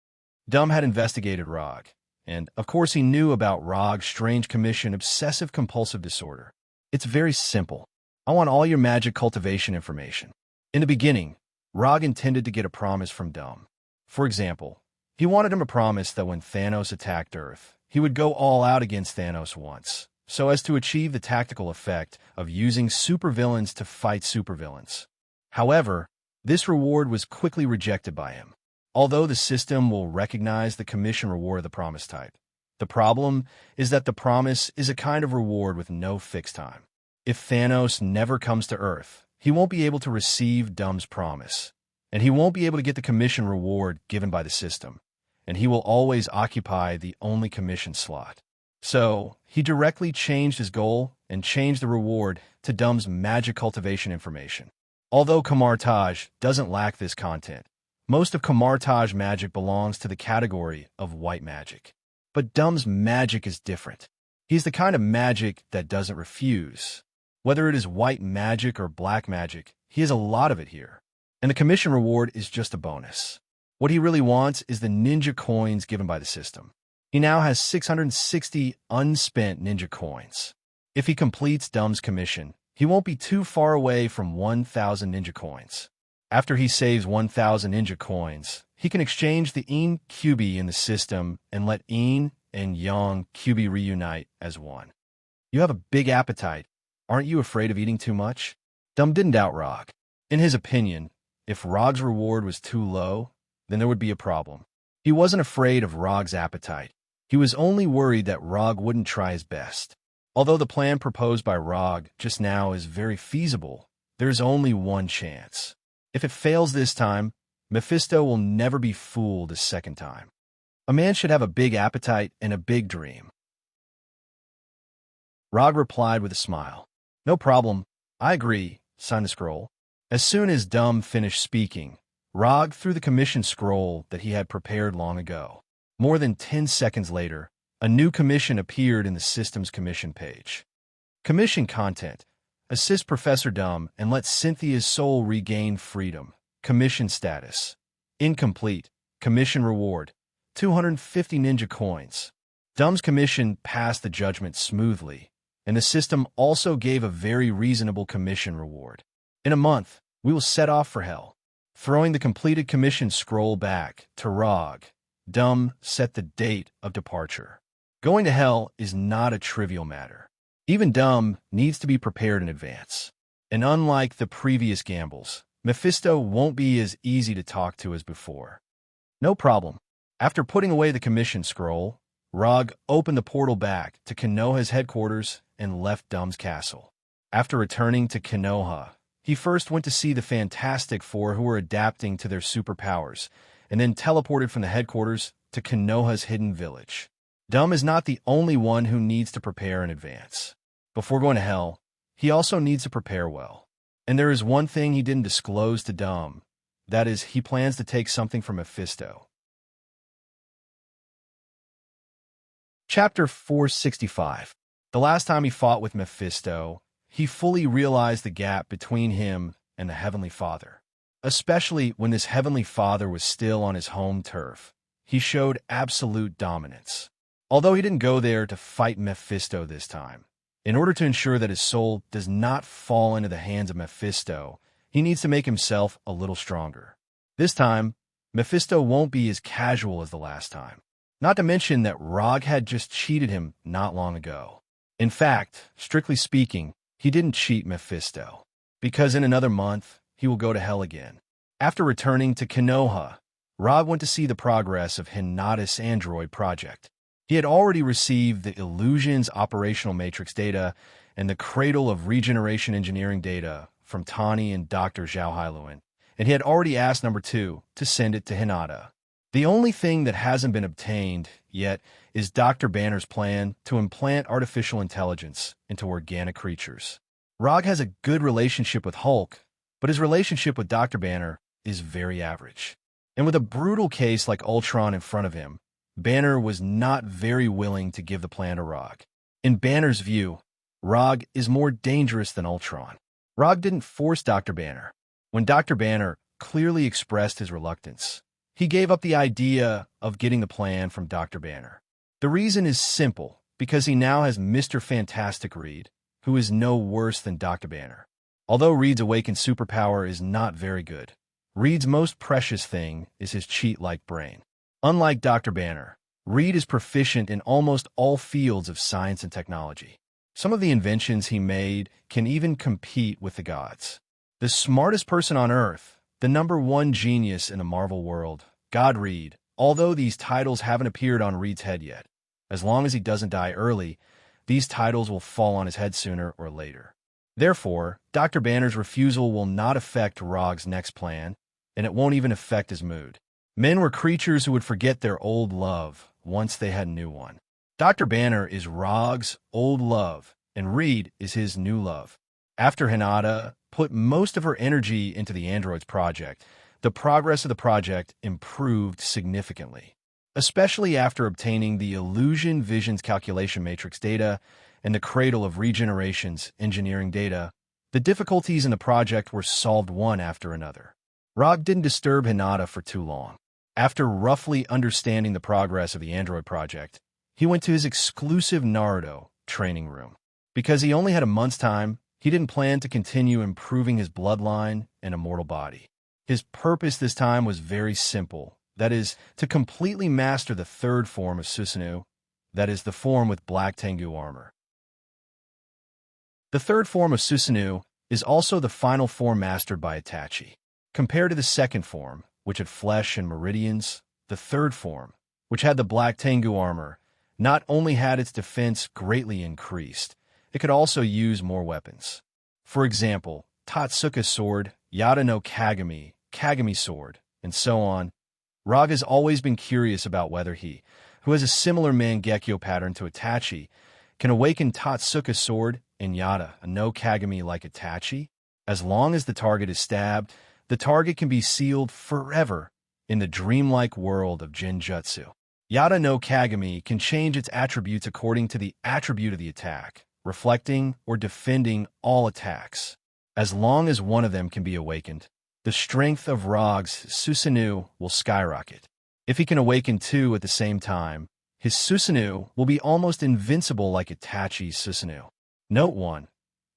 Dumb had investigated Rog, and of course he knew about Rog's strange commission obsessive-compulsive disorder. It's very simple. I want all your magic cultivation information. In the beginning, Rog intended to get a promise from Dumb. For example, he wanted him to promise that when Thanos attacked Earth, he would go all out against Thanos once, so as to achieve the tactical effect of using supervillains to fight supervillains. However, this reward was quickly rejected by him. Although the system will recognize the commission reward of the promise type, the problem is that the promise is a kind of reward with no fixed time. If Thanos never comes to Earth, he won't be able to receive Dumb's promise, and he won't be able to get the commission reward given by the system, and he will always occupy the only commission slot. So, he directly changed his goal and changed the reward to Dumb's magic cultivation information. Although Camartage doesn't lack this content, most of Camartage magic belongs to the category of white magic. But Dumb's magic is different. He's the kind of magic that doesn't refuse. Whether it is white magic or black magic, he has a lot of it here. And the commission reward is just a bonus. What he really wants is the ninja coins given by the system. He now has 660 unspent ninja coins. If he completes Dumb's commission, he won't be too far away from 1,000 ninja coins. After he saves 1,000 ninja coins, he can exchange the Een QB in the system and let Een and Yang QB reunite as one. You have a big appetite. Aren't you afraid of eating too much? Dumb didn't doubt Rog. In his opinion, if Rog's reward was too low, then there would be a problem. He wasn't afraid of Rog's appetite. He was only worried that Rog wouldn't try his best. Although the plan proposed by Rog just now is very feasible, there's only one chance. If it fails this time, Mephisto will never be fooled a second time. A man should have a big appetite and a big dream. Rog replied with a smile. No problem. I agree. Sign the scroll. As soon as Dumb finished speaking, Rog threw the commission scroll that he had prepared long ago. More than 10 seconds later, a new commission appeared in the system's commission page. Commission content. Assist Professor Dumb and let Cynthia's soul regain freedom. Commission status. Incomplete. Commission reward. 250 ninja coins. Dumb's commission passed the judgment smoothly, and the system also gave a very reasonable commission reward. In a month, we will set off for hell. Throwing the completed commission scroll back to Rog, Dumb set the date of departure. Going to hell is not a trivial matter. Even Dumb needs to be prepared in advance. And unlike the previous gambles, Mephisto won't be as easy to talk to as before. No problem. After putting away the commission scroll, Rog opened the portal back to Konoha's headquarters and left Dumb's castle. After returning to Konoha, he first went to see the Fantastic Four who were adapting to their superpowers, and then teleported from the headquarters to Konoha's hidden village. Dumb is not the only one who needs to prepare in advance. Before going to hell, he also needs to prepare well. And there is one thing he didn't disclose to Dumb. That is, he plans to take something from Mephisto. Chapter 465. The last time he fought with Mephisto, he fully realized the gap between him and the Heavenly Father. Especially when this Heavenly Father was still on his home turf, he showed absolute dominance. Although he didn't go there to fight Mephisto this time, in order to ensure that his soul does not fall into the hands of Mephisto, he needs to make himself a little stronger. This time, Mephisto won't be as casual as the last time. Not to mention that Rog had just cheated him not long ago. In fact, strictly speaking, he didn't cheat Mephisto, because in another month, he will go to hell again. After returning to Konoha, Rog went to see the progress of Hinata's android project. He had already received the Illusions operational matrix data and the Cradle of Regeneration engineering data from Tani and Dr. Zhao Hailuan, and he had already asked number 2 to send it to Hinata. The only thing that hasn't been obtained yet is Dr. Banner's plan to implant artificial intelligence into organic creatures. Rog has a good relationship with Hulk, but his relationship with Dr. Banner is very average. And with a brutal case like Ultron in front of him, Banner was not very willing to give the plan to Rog. In Banner's view, Rog is more dangerous than Ultron. Rog didn't force Dr. Banner. When Dr. Banner clearly expressed his reluctance, he gave up the idea of getting the plan from Dr. Banner. The reason is simple, because he now has Mr. Fantastic Reed, who is no worse than Dr. Banner. Although Reed's awakened superpower is not very good, Reed's most precious thing is his cheat-like brain. Unlike Dr. Banner, Reed is proficient in almost all fields of science and technology. Some of the inventions he made can even compete with the gods. The smartest person on Earth, the #1 genius in the Marvel world, God Reed, although these titles haven't appeared on Reed's head yet. As long as he doesn't die early, these titles will fall on his head sooner or later. Therefore, Dr. Banner's refusal will not affect Rog's next plan, and it won't even affect his mood. Men were creatures who would forget their old love once they had a new one. Dr. Banner is Rog's old love, and Reed is his new love. After Hinata put most of her energy into the android's project, the progress of the project improved significantly, especially after obtaining the Illusion Visions calculation matrix data and the Cradle of Regenerations engineering data. The difficulties in the project were solved one after another. Rog didn't disturb Hinata for too long. After roughly understanding the progress of the android project, he went to his exclusive Naruto training room. Because he only had a month's time, he didn't plan to continue improving his bloodline and immortal body. His purpose this time was very simple. That is, to completely master the third form of Susanoo, that is, the form with black Tengu armor. The third form of Susanoo is also the final form mastered by Itachi. Compared to the second form, which had flesh and meridians, the third form, which had the black Tengu armor, not only had its defense greatly increased, it could also use more weapons. For example, Totsuka's sword, Yada no Kagami, Kagami sword, and so on. Rog has always been curious about whether he, who has a similar Mangekyo pattern to Itachi, can awaken Totsuka's sword and Yada no Kagami like Itachi. As long as the target is stabbed, the target can be sealed forever in the dreamlike world of Genjutsu. Yada no Kagami can change its attributes according to the attribute of the attack, reflecting or defending all attacks. As long as one of them can be awakened, the strength of Rog's Susanoo will skyrocket. If he can awaken two at the same time, his Susanoo will be almost invincible like Itachi's Susanoo. Note 1.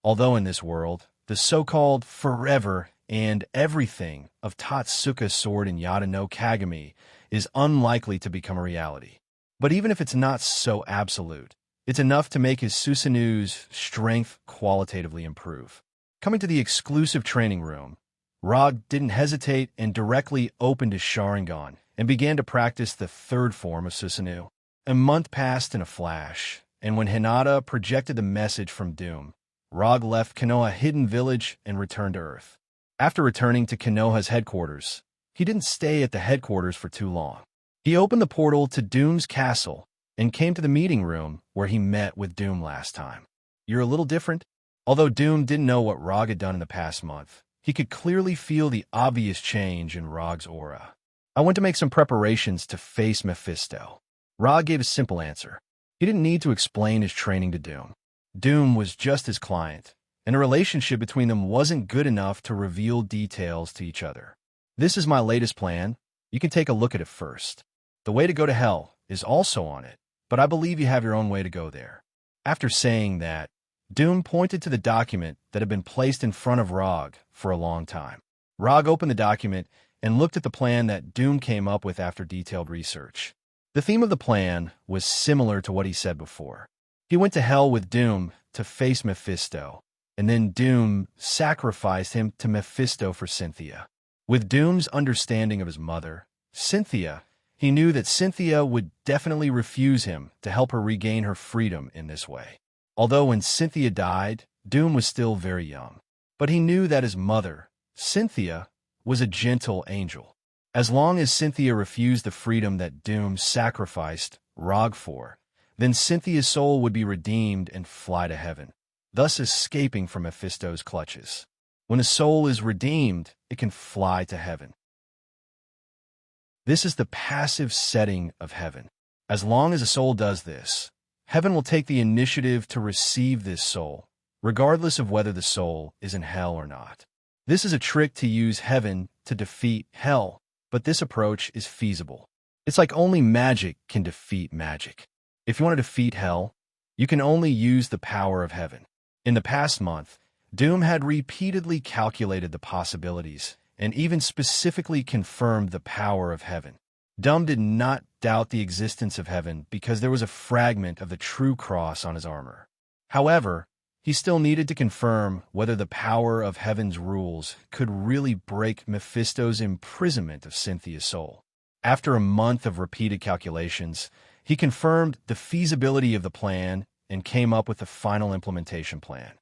Although in this world, the so-called forever and everything of Totsuka's sword and Yada no Kagami is unlikely to become a reality. But even if it's not so absolute, it's enough to make his Susanoo's strength qualitatively improve. Coming to the exclusive training room, Rog didn't hesitate and directly opened his Sharingan and began to practice the third form of Susanoo. A month passed in a flash, and when Hinata projected the message from Doom, Rog left Konoha Hidden Village and returned to Earth. After returning to Konoha's headquarters, he didn't stay at the headquarters for too long. He opened the portal to Doom's castle and came to the meeting room where he met with Doom last time. You're a little different? Although Doom didn't know what Rog had done in the past month, he could clearly feel the obvious change in Rog's aura. I went to make some preparations to face Mephisto. Rog gave a simple answer. He didn't need to explain his training to Doom. Doom was just his client, and a relationship between them wasn't good enough to reveal details to each other. This is my latest plan. You can take a look at it first. The way to go to hell is also on it, but I believe you have your own way to go there. After saying that, Doom pointed to the document that had been placed in front of Rog for a long time. Rog opened the document and looked at the plan that Doom came up with after detailed research. The theme of the plan was similar to what he said before. He went to hell with Doom to face Mephisto, and then Doom sacrificed him to Mephisto for Cynthia. With Doom's understanding of his mother, Cynthia, he knew that Cynthia would definitely refuse him to help her regain her freedom in this way. Although when Cynthia died, Doom was still very young. But he knew that his mother, Cynthia, was a gentle angel. As long as Cynthia refused the freedom that Doom sacrificed Rog for, then Cynthia's soul would be redeemed and fly to heaven, thus escaping from Mephisto's clutches. When a soul is redeemed, it can fly to heaven. This is the passive setting of heaven. As long as a soul does this, heaven will take the initiative to receive this soul, regardless of whether the soul is in hell or not. This is a trick to use heaven to defeat hell, but this approach is feasible. It's like only magic can defeat magic. If you want to defeat hell, you can only use the power of heaven. In the past month, Doom had repeatedly calculated the possibilities and even specifically confirmed the power of heaven. Doom did not doubt the existence of heaven because there was a fragment of the true cross on his armor. However, he still needed to confirm whether the power of heaven's rules could really break Mephisto's imprisonment of Cynthia's soul. After a month of repeated calculations, he confirmed the feasibility of the plan and came up with the final implementation plan.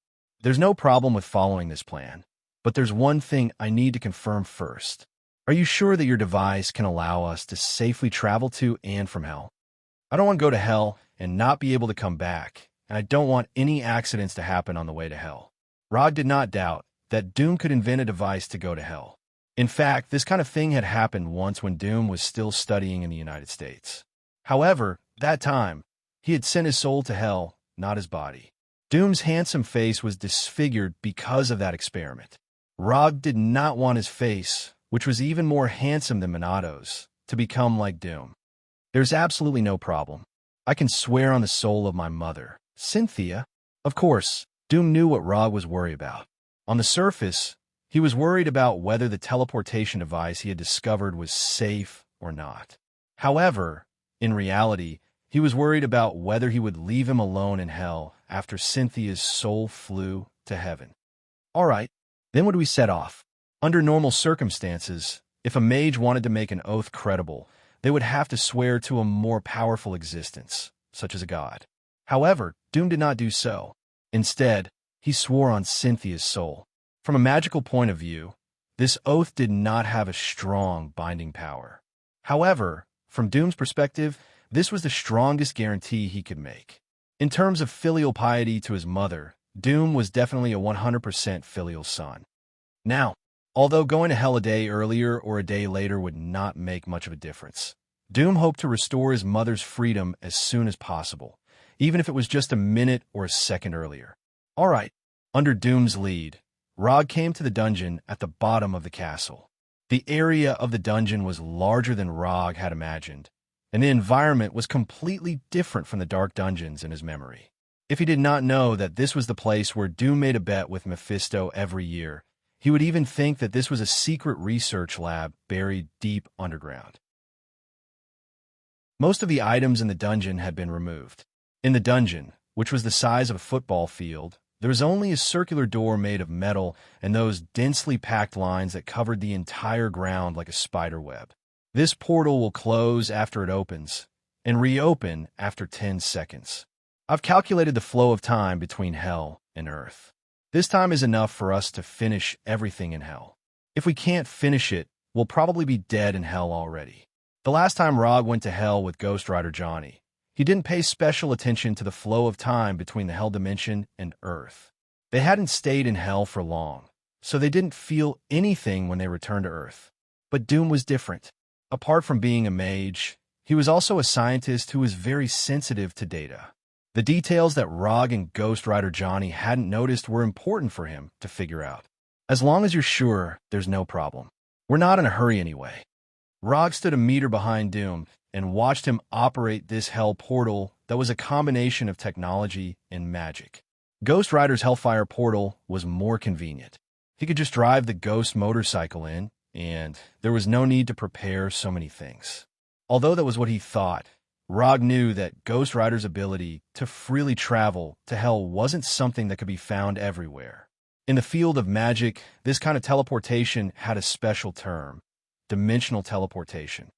There's no problem with following this plan, but there's one thing I need to confirm first. Are you sure that your device can allow us to safely travel to and from hell? I don't want to go to hell and not be able to come back, and I don't want any accidents to happen on the way to hell. Rog did not doubt that Doom could invent a device to go to hell. In fact, this kind of thing had happened once when Doom was still studying in the United States. However, that time, he had sent his soul to hell, not his body. Doom's handsome face was disfigured because of that experiment. Rog did not want his face, which was even more handsome than Minato's, to become like Doom. There's absolutely no problem. I can swear on the soul of my mother, Cynthia. Of course, Doom knew what Rog was worried about. On the surface, he was worried about whether the teleportation device he had discovered was safe or not. However, in reality, he was worried about whether he would leave him alone in hell after Cynthia's soul flew to heaven. All right, then would we set off? Under normal circumstances, if a mage wanted to make an oath credible, they would have to swear to a more powerful existence, such as a god. However, Doom did not do so. Instead, he swore on Cynthia's soul. From a magical point of view, this oath did not have a strong binding power. However, from Doom's perspective, this was the strongest guarantee he could make. In terms of filial piety to his mother, Doom was definitely a 100% filial son. Now, although going to hell a day earlier or a day later would not make much of a difference, Doom hoped to restore his mother's freedom as soon as possible, even if it was just a minute or a second earlier. All right, under Doom's lead, Rog came to the dungeon at the bottom of the castle. The area of the dungeon was larger than Rog had imagined, and the environment was completely different from the dark dungeons in his memory. If he did not know that this was the place where Doom made a bet with Mephisto every year, he would even think that this was a secret research lab buried deep underground. Most of the items in the dungeon had been removed. In the dungeon, which was the size of a football field, there was only a circular door made of metal and those densely packed lines that covered the entire ground like a spider web. This portal will close after it opens and reopen after 10 seconds. I've calculated the flow of time between hell and earth. This time is enough for us to finish everything in hell. If we can't finish it, we'll probably be dead in hell already. The last time Rog went to hell with Ghost Rider Johnny, he didn't pay special attention to the flow of time between the hell dimension and Earth. They hadn't stayed in hell for long, so they didn't feel anything when they returned to Earth. But Doom was different. Apart from being a mage, he was also a scientist who was very sensitive to data. The details that Rog and Ghost Rider Johnny hadn't noticed were important for him to figure out. As long as you're sure, there's no problem. We're not in a hurry anyway. Rog stood a meter behind Doom and watched him operate this hell portal that was a combination of technology and magic. Ghost Rider's Hellfire portal was more convenient. He could just drive the ghost motorcycle in, and there was no need to prepare so many things. Although that was what he thought, Rog knew that Ghost Rider's ability to freely travel to hell wasn't something that could be found everywhere. In the field of magic, this kind of teleportation had a special term: dimensional teleportation.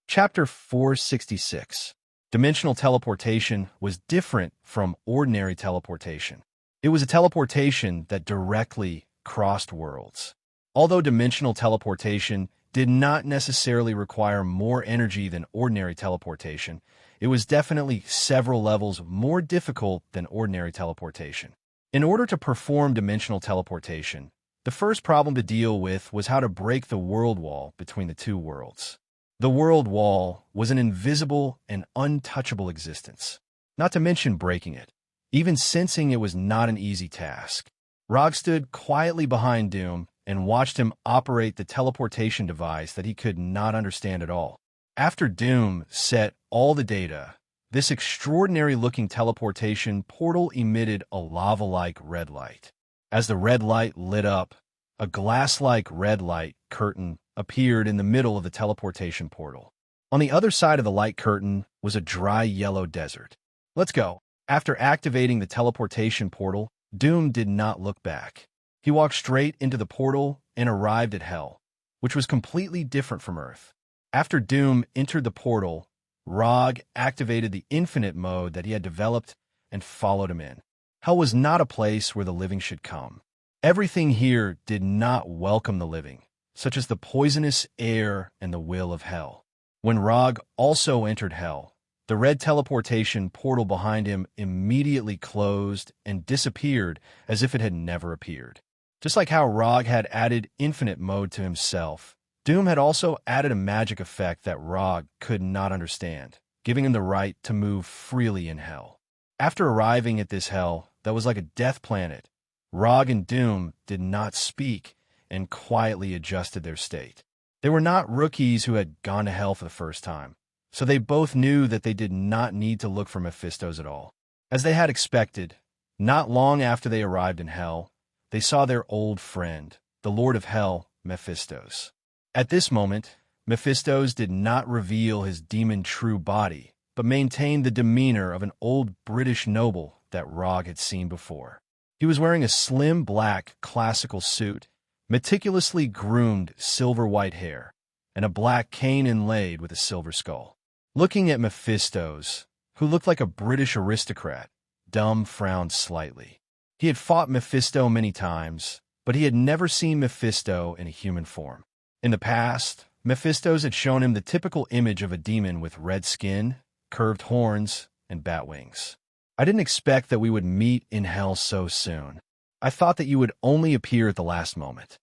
Chapter 466. Dimensional teleportation was different from ordinary teleportation. It was a teleportation that directly crossed worlds. Although dimensional teleportation did not necessarily require more energy than ordinary teleportation, it was definitely several levels more difficult than ordinary teleportation. In order to perform dimensional teleportation, the first problem to deal with was how to break the world wall between the two worlds. The world wall was an invisible and untouchable existence, not to mention breaking it. Even sensing it was not an easy task. Rog stood quietly behind Doom and watched him operate the teleportation device that he could not understand at all. After Doom set all the data, this extraordinary-looking teleportation portal emitted a lava-like red light. As the red light lit up, a glass-like red light curtain appeared in the middle of the teleportation portal. On the other side of the light curtain was a dry yellow desert. Let's go. After activating the teleportation portal, Doom did not look back. He walked straight into the portal and arrived at hell, which was completely different from Earth. After Doom entered the portal, Rog activated the infinite mode that he had developed and followed him in. Hell was not a place where the living should come. Everything here did not welcome the living, such as the poisonous air and the will of hell. When Rog also entered hell, The red teleportation portal behind him immediately closed and disappeared as if it had never appeared. Just like how Rog had added infinite mode to himself, Doom had also added a magic effect that Rog could not understand, giving him the right to move freely in hell. After arriving at this hell that was like a death planet, Rog and Doom did not speak and quietly adjusted their state. They were not rookies who had gone to hell for the first time, so they both knew that they did not need to look for Mephistos at all. As they had expected, not long after they arrived in hell, they saw their old friend, the Lord of Hell, Mephistos. At this moment, Mephistos did not reveal his demon true body, but maintained the demeanor of an old British noble that Rog had seen before. He was wearing a slim black classical suit, meticulously groomed silver-white hair, and a black cane inlaid with a silver skull. Looking at Mephistos, who looked like a British aristocrat, Dum frowned slightly. He had fought Mephisto many times, but he had never seen Mephisto in a human form. In the past, Mephistos had shown him the typical image of a demon with red skin, curved horns, and bat wings. I didn't expect that we would meet in hell so soon. I thought that you would only appear at the last moment.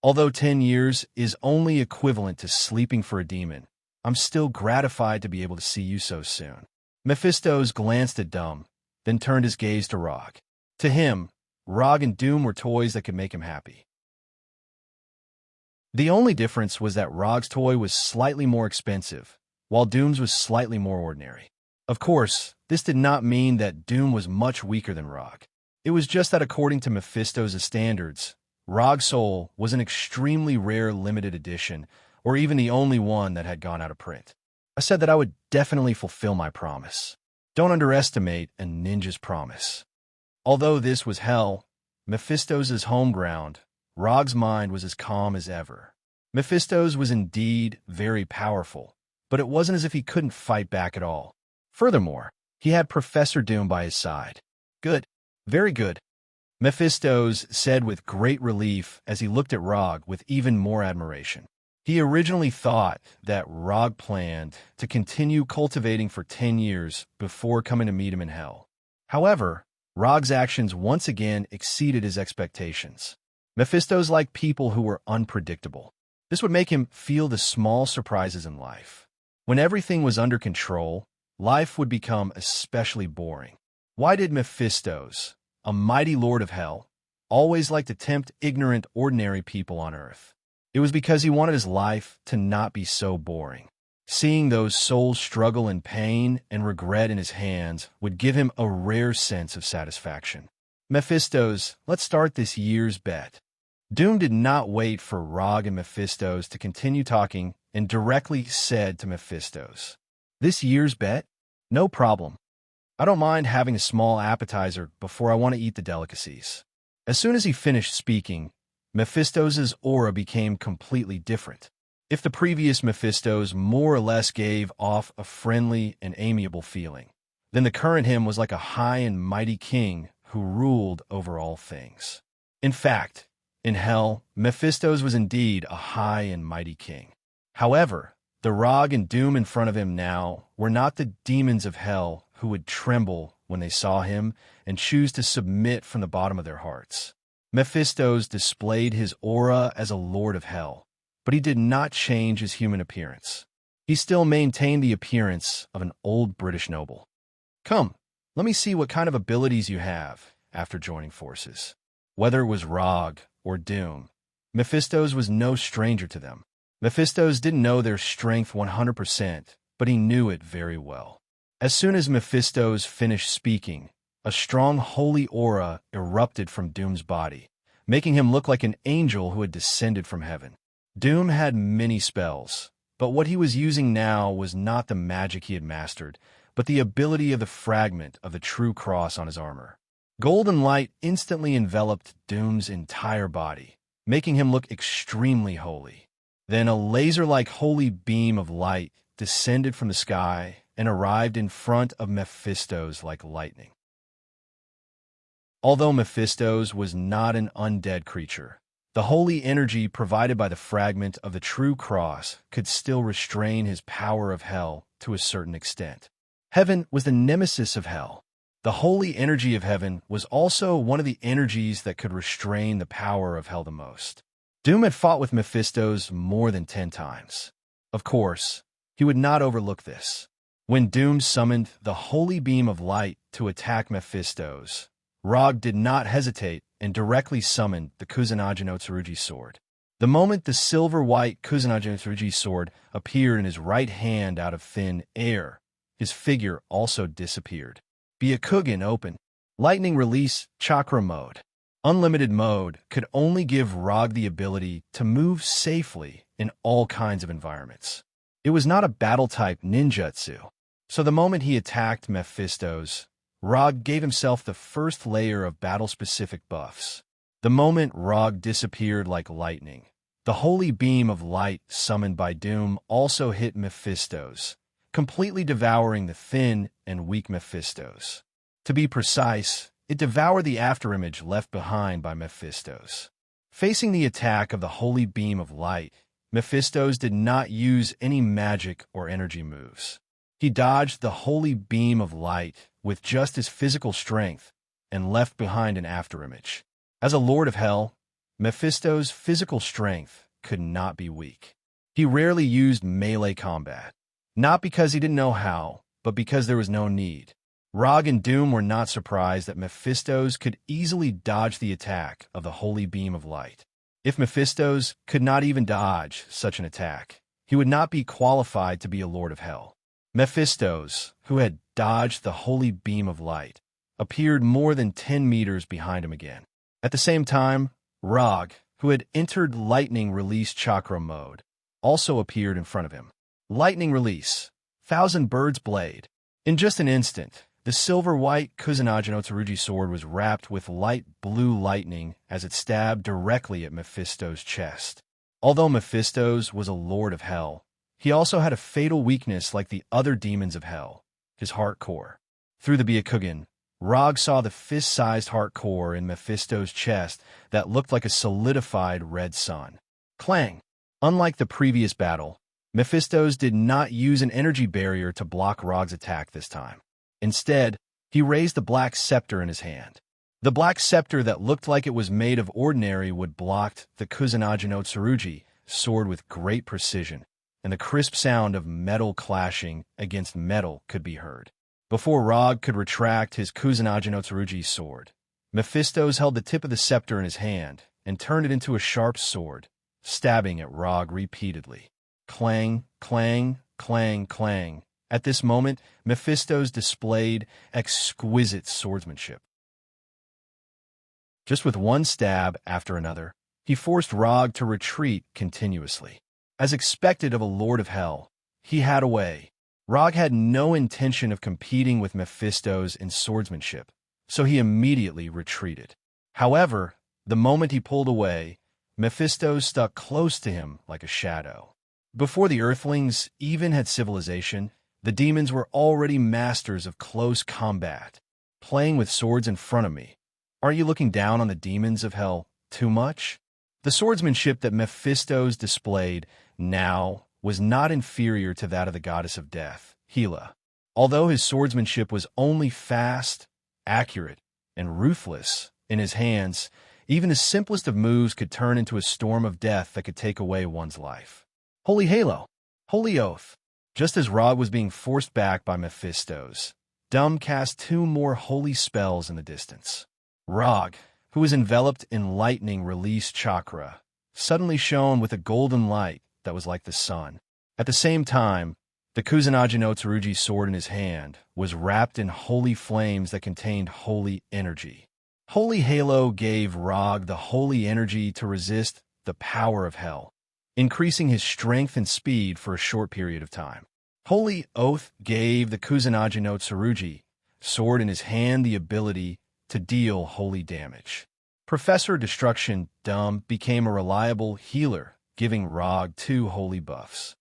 Although 10 years is only equivalent to sleeping for a demon, I'm still gratified to be able to see you so soon. Mephistos glanced at Dum, then turned his gaze to Rog. To him, Rog and Doom were toys that could make him happy. The only difference was that Rog's toy was slightly more expensive, while Doom's was slightly more ordinary. Of course, this did not mean that Doom was much weaker than Rog. It was just that according to Mephistos' standards, Rog's soul was an extremely rare limited edition, or even the only one that had gone out of print. I said that I would definitely fulfill my promise. Don't underestimate a ninja's promise. Although this was hell, Mephistos' home ground, Rog's mind was as calm as ever. Mephistos was indeed very powerful, but it wasn't as if he couldn't fight back at all. Furthermore, he had Professor Doom by his side. Good. Very good. Mephistos said with great relief as he looked at Rog with even more admiration. He originally thought that Rog planned to continue cultivating for 10 years before coming to meet him in hell. However, Rog's actions once again exceeded his expectations. Mephistos liked people who were unpredictable. This would make him feel the small surprises in life. When everything was under control, life would become especially boring. Why did Mephistos, a mighty lord of hell, always like to tempt ignorant, ordinary people on earth? It was because he wanted his life to not be so boring. Seeing those souls struggle in pain and regret in his hands would give him a rare sense of satisfaction. Mephistos, let's start this year's bet. Doom did not wait for Rog and Mephistos to continue talking and directly said to Mephistos, "This year's bet? No problem. I don't mind having a small appetizer before I want to eat the delicacies." As soon as he finished speaking, Mephistos' aura became completely different. If the previous Mephistos more or less gave off a friendly and amiable feeling, then the current him was like a high and mighty king who ruled over all things. In fact, in hell, Mephistos was indeed a high and mighty king. However, the Rog and Doom in front of him now were not the demons of hell who would tremble when they saw him and choose to submit from the bottom of their hearts. Mephistos displayed his aura as a lord of hell, but he did not change his human appearance. He still maintained the appearance of an old British noble. "Come, let me see what kind of abilities you have after joining forces." Whether it was Rog or Doom, Mephistos was no stranger to them. Mephistos didn't know their strength 100%, but he knew it very well. As soon as Mephistos finished speaking, a strong holy aura erupted from Doom's body, making him look like an angel who had descended from heaven. Doom had many spells, but what he was using now was not the magic he had mastered, but the ability of the fragment of the true cross on his armor. Golden light instantly enveloped Doom's entire body, making him look extremely holy. Then a laser-like holy beam of light descended from the sky and arrived in front of Mephistos like lightning. Although Mephistos was not an undead creature, the holy energy provided by the fragment of the true cross could still restrain his power of hell to a certain extent. Heaven was the nemesis of hell. The holy energy of heaven was also one of the energies that could restrain the power of hell the most. Doom had fought with Mephistos more than 10 times. Of course, he would not overlook this. When Doom summoned the holy beam of light to attack Mephistos, Rog did not hesitate and directly summoned the Kusanagi no Tsurugi sword. The moment the silver-white Kusanagi no Tsurugi sword appeared in his right hand out of thin air, his figure also disappeared. Byakugan open. Lightning release chakra mode. Unlimited mode could only give Rog the ability to move safely in all kinds of environments. It was not a battle-type ninjutsu, so the moment he attacked Mephistos, Rog gave himself the first layer of battle-specific buffs. The moment Rog disappeared like lightning, the holy beam of light summoned by Doom also hit Mephistos, completely devouring the thin and weak Mephistos. To be precise, it devoured the afterimage left behind by Mephistos. Facing the attack of the holy beam of light, Mephistos did not use any magic or energy moves. He dodged the holy beam of light with just his physical strength and left behind an afterimage. As a lord of hell, Mephistos' physical strength could not be weak. He rarely used melee combat, not because he didn't know how, but because there was no need. Rog and Doom were not surprised that Mephistos could easily dodge the attack of the holy beam of light. If Mephistos could not even dodge such an attack, he would not be qualified to be a lord of hell. Mephistos, who had dodged the holy beam of light, appeared more than 10 meters behind him again. At the same time, Rog, who had entered lightning release chakra mode, also appeared in front of him. Lightning release. Thousand Birds Blade. In just an instant, the silver-white Kusanagi no Tsurugi sword was wrapped with light blue lightning as it stabbed directly at Mephistos' chest. Although Mephistos was a lord of hell, he also had a fatal weakness like the other demons of hell, his heart core. Through the Byakugan, Rog saw the fist-sized heart core in Mephistos' chest that looked like a solidified red sun. Clang! Unlike the previous battle, Mephistos did not use an energy barrier to block Rog's attack this time. Instead, he raised the black scepter in his hand. The black scepter that looked like it was made of ordinary wood blocked the Kusanagi no Tsurugi sword with great precision, and the crisp sound of metal clashing against metal could be heard. Before Rog could retract his Kusanagi no Tsurugi sword, Mephistos held the tip of the scepter in his hand and turned it into a sharp sword, stabbing at Rog repeatedly. Clang, clang, clang, clang. At this moment, Mephistos displayed exquisite swordsmanship. Just with one stab after another, he forced Rog to retreat continuously. As expected of a lord of hell, he had a way. Rog had no intention of competing with Mephistos in swordsmanship, so he immediately retreated. However, the moment he pulled away, Mephistos stuck close to him like a shadow. Before the Earthlings even had civilization, the demons were already masters of close combat, playing with swords in front of me. Aren't you looking down on the demons of hell too much? The swordsmanship that Mephistos displayed now was not inferior to that of the goddess of death, Hela. Although his swordsmanship was only fast, accurate, and ruthless in his hands, even the simplest of moves could turn into a storm of death that could take away one's life. Holy Halo! Holy Oath! Just as Rog was being forced back by Mephistos, Doom cast 2 more holy spells in the distance. Rog, who was enveloped in lightning release chakra, suddenly shone with a golden light that was like the sun. At the same time, the Kusanagi no Tsurugi sword in his hand was wrapped in holy flames that contained holy energy. Holy Halo gave Rog the holy energy to resist the power of hell, increasing his strength and speed for a short period of time. Holy Oath gave the Kusanagi no Tsurugi sword in his hand the ability to deal holy damage. Professor Destruction Doom became a reliable healer, giving Rog 2 holy buffs.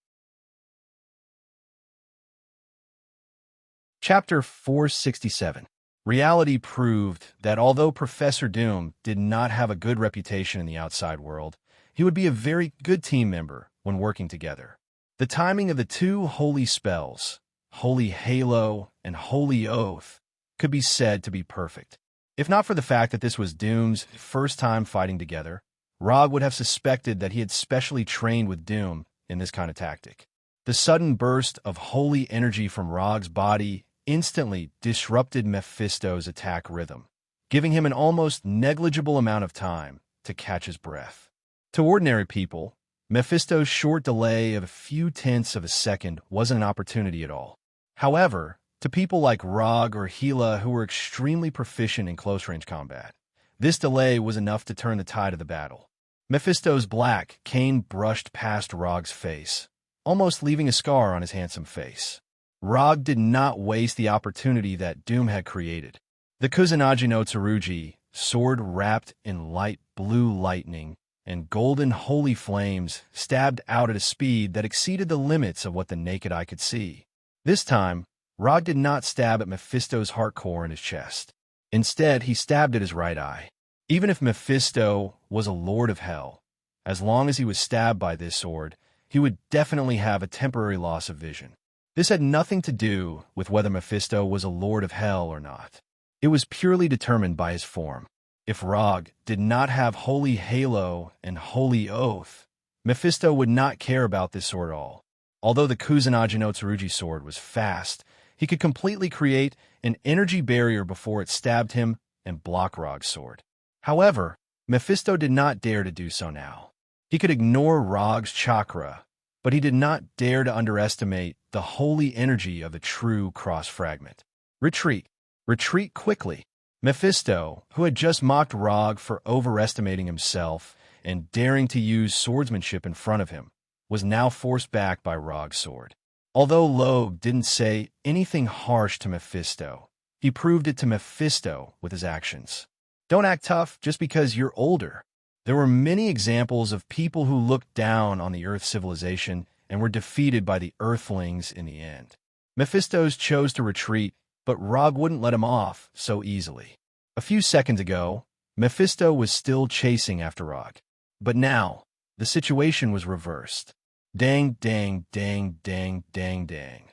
Chapter 467. Reality proved that although Professor Doom did not have a good reputation in the outside world, he would be a very good team member when working together. The timing of the 2 holy spells, holy halo, and holy oath could be said to be perfect. If not for the fact that this was Doom's first time fighting together, Rog would have suspected that he had specially trained with Doom in this kind of tactic. The sudden burst of holy energy from Rog's body instantly disrupted Mephisto's attack rhythm, giving him an almost negligible amount of time to catch his breath. To ordinary people, Mephisto's short delay of a few tenths of a second wasn't an opportunity at all. However, to people like Rog or Hela who were extremely proficient in close-range combat, this delay was enough to turn the tide of the battle. Mephisto's black cane brushed past Rog's face, almost leaving a scar on his handsome face. Rog did not waste the opportunity that Doom had created. The Kusanagi no Tsurugi, sword wrapped in light blue lightning and golden holy flames, stabbed out at a speed that exceeded the limits of what the naked eye could see. This time, Rog did not stab at Mephisto's heart core in his chest. Instead, he stabbed at his right eye. Even if Mephisto was a lord of hell, as long as he was stabbed by this sword, he would definitely have a temporary loss of vision. This had nothing to do with whether Mephisto was a lord of hell or not. It was purely determined by his form. If Rog did not have holy halo and holy oath, Mephisto would not care about this sword at all. Although the Kusanagi no Tsurugi sword was fast, he could completely create an energy barrier before it stabbed him and block Rog's sword. However, Mephisto did not dare to do so now. He could ignore Rog's chakra, but he did not dare to underestimate the holy energy of the true cross fragment. Retreat. Retreat quickly. Mephisto, who had just mocked Rog for overestimating himself and daring to use swordsmanship in front of him, was now forced back by Rog's sword. Although Loeb didn't say anything harsh to Mephisto, he proved it to Mephisto with his actions. Don't act tough just because you're older. There were many examples of people who looked down on the Earth civilization and were defeated by the Earthlings in the end. Mephisto chose to retreat, but Rog wouldn't let him off so easily. A few seconds ago, Mephisto was still chasing after Rog. But now, the situation was reversed. Dang, dang, dang, dang, dang, dang.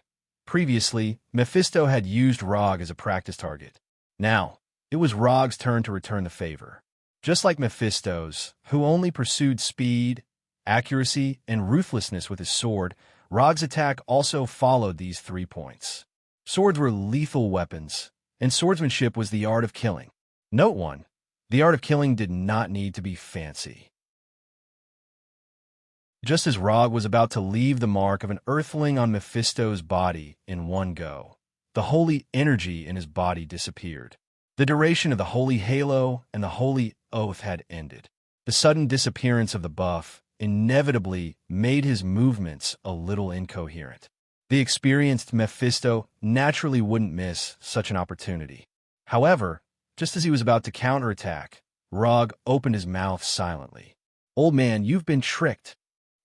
Previously, Mephisto had used Rog as a practice target. Now, it was Rog's turn to return the favor. Just like Mephisto's, who only pursued speed, accuracy, and ruthlessness with his sword, Rog's attack also followed these 3 points. Swords were lethal weapons, and swordsmanship was the art of killing. Note 1. The art of killing did not need to be fancy. Just as Rog was about to leave the mark of an earthling on Mephisto's body in one go, the holy energy in his body disappeared. The duration of the holy halo and the holy oath had ended. The sudden disappearance of the buff inevitably made his movements a little incoherent. The experienced Mephisto naturally wouldn't miss such an opportunity. However, just as he was about to counterattack, Rog opened his mouth silently. "Old man, you've been tricked."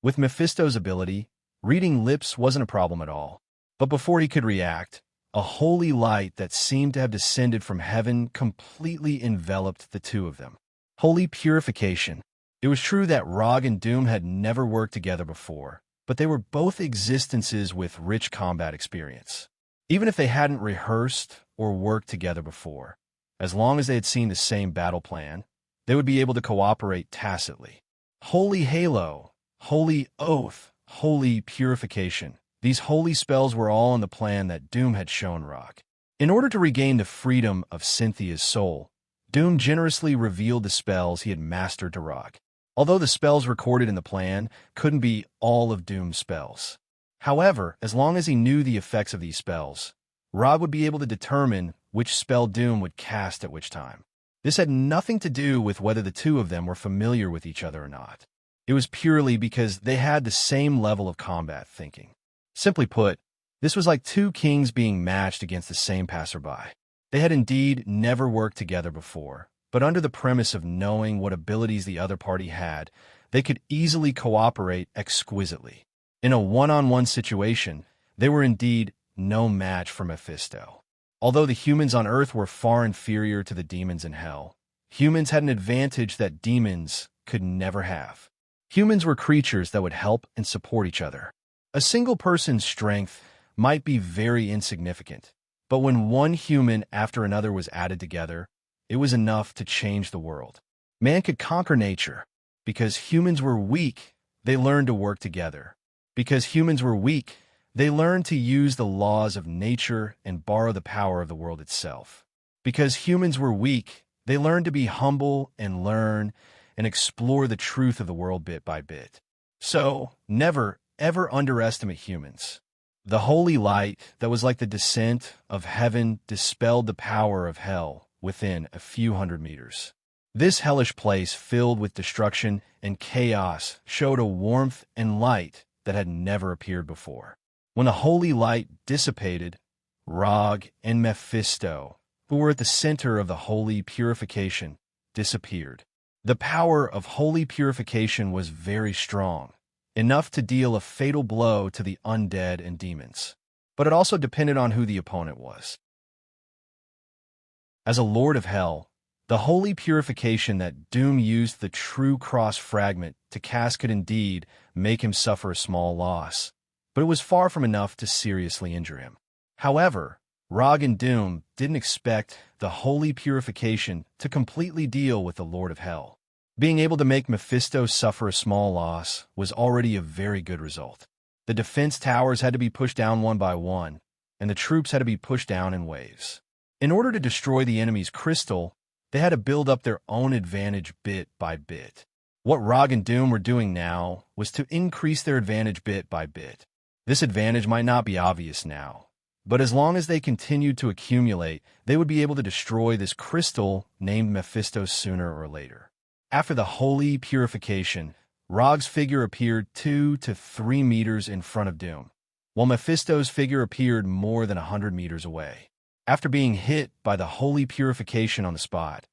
With Mephisto's ability, reading lips wasn't a problem at all. But before he could react, a holy light that seemed to have descended from heaven completely enveloped the two of them. Holy purification. It was true that Rog and Doom had never worked together before, but they were both existences with rich combat experience. Even if they hadn't rehearsed or worked together before, as long as they had seen the same battle plan, they would be able to cooperate tacitly. Holy halo. Holy oath, holy purification. These holy spells were all in the plan that Doom had shown Rog. In order to regain the freedom of Cynthia's soul, Doom generously revealed the spells he had mastered to Rog. Although the spells recorded in the plan couldn't be all of Doom's spells. However, as long as he knew the effects of these spells, Rog would be able to determine which spell Doom would cast at which time. This had nothing to do with whether the two of them were familiar with each other or not. It was purely because they had the same level of combat thinking. Simply put, this was like two kings being matched against the same passerby. They had indeed never worked together before, but under the premise of knowing what abilities the other party had, they could easily cooperate exquisitely. In a one-on-one situation, they were indeed no match for Mephisto. Although the humans on Earth were far inferior to the demons in Hell, humans had an advantage that demons could never have. Humans were creatures that would help and support each other. A single person's strength might be very insignificant, but when one human after another was added together, it was enough to change the world. Man could conquer nature. Because humans were weak, they learned to work together. Because humans were weak, they learned to use the laws of nature and borrow the power of the world itself. Because humans were weak, they learned to be humble and learn and explore the truth of the world bit by bit. So, never, ever underestimate humans. The holy light that was like the descent of heaven dispelled the power of hell within a few hundred meters. This hellish place filled with destruction and chaos showed a warmth and light that had never appeared before. When the holy light dissipated, Rog and Mephisto, who were at the center of the holy purification, disappeared. The power of holy purification was very strong, enough to deal a fatal blow to the undead and demons. But it also depended on who the opponent was. As a lord of hell, the holy purification that Doom used the true cross fragment to cast could indeed make him suffer a small loss, but it was far from enough to seriously injure him. However, Rog and Doom didn't expect the holy purification to completely deal with the Lord of Hell. Being able to make Mephisto suffer a small loss was already a very good result. The defense towers had to be pushed down one by one, and the troops had to be pushed down in waves. In order to destroy the enemy's crystal, they had to build up their own advantage bit by bit. What Rog and Doom were doing now was to increase their advantage bit by bit. This advantage might not be obvious now, but as long as they continued to accumulate, they would be able to destroy this crystal named Mephisto sooner or later. After the holy purification, Rog's figure appeared 2 to 3 meters in front of Doom, while Mephisto's figure appeared more than 100 meters away. After being hit by the holy purification on the spot,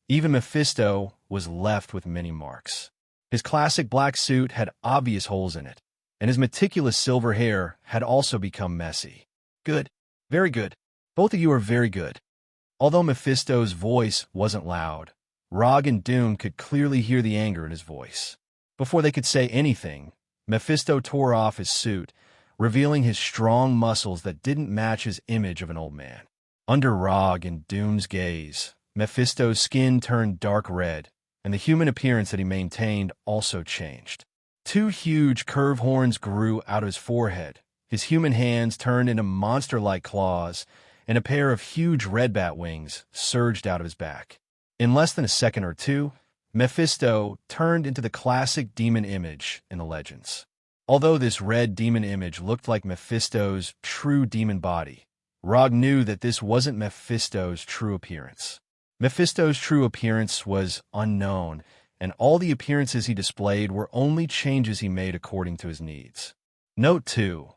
even Mephisto was left with many marks. His classic black suit had obvious holes in it, and his meticulous silver hair had also become messy. Good. Very good. Both of you are very good. Although Mephisto's voice wasn't loud, Rog and Doom could clearly hear the anger in his voice. Before they could say anything, Mephisto tore off his suit, revealing his strong muscles that didn't match his image of an old man. Under Rog and Doom's gaze, Mephisto's skin turned dark red, and the human appearance that he maintained also changed. 2 huge curved horns grew out of his forehead, his human hands turned into monster-like claws, and a pair of huge red bat wings surged out of his back. In less than a second or two, Mephisto turned into the classic demon image in the legends. Although this red demon image looked like Mephisto's true demon body, Rog knew that this wasn't Mephisto's true appearance. Mephisto's true appearance was unknown, and all the appearances he displayed were only changes he made according to his needs. Note 2.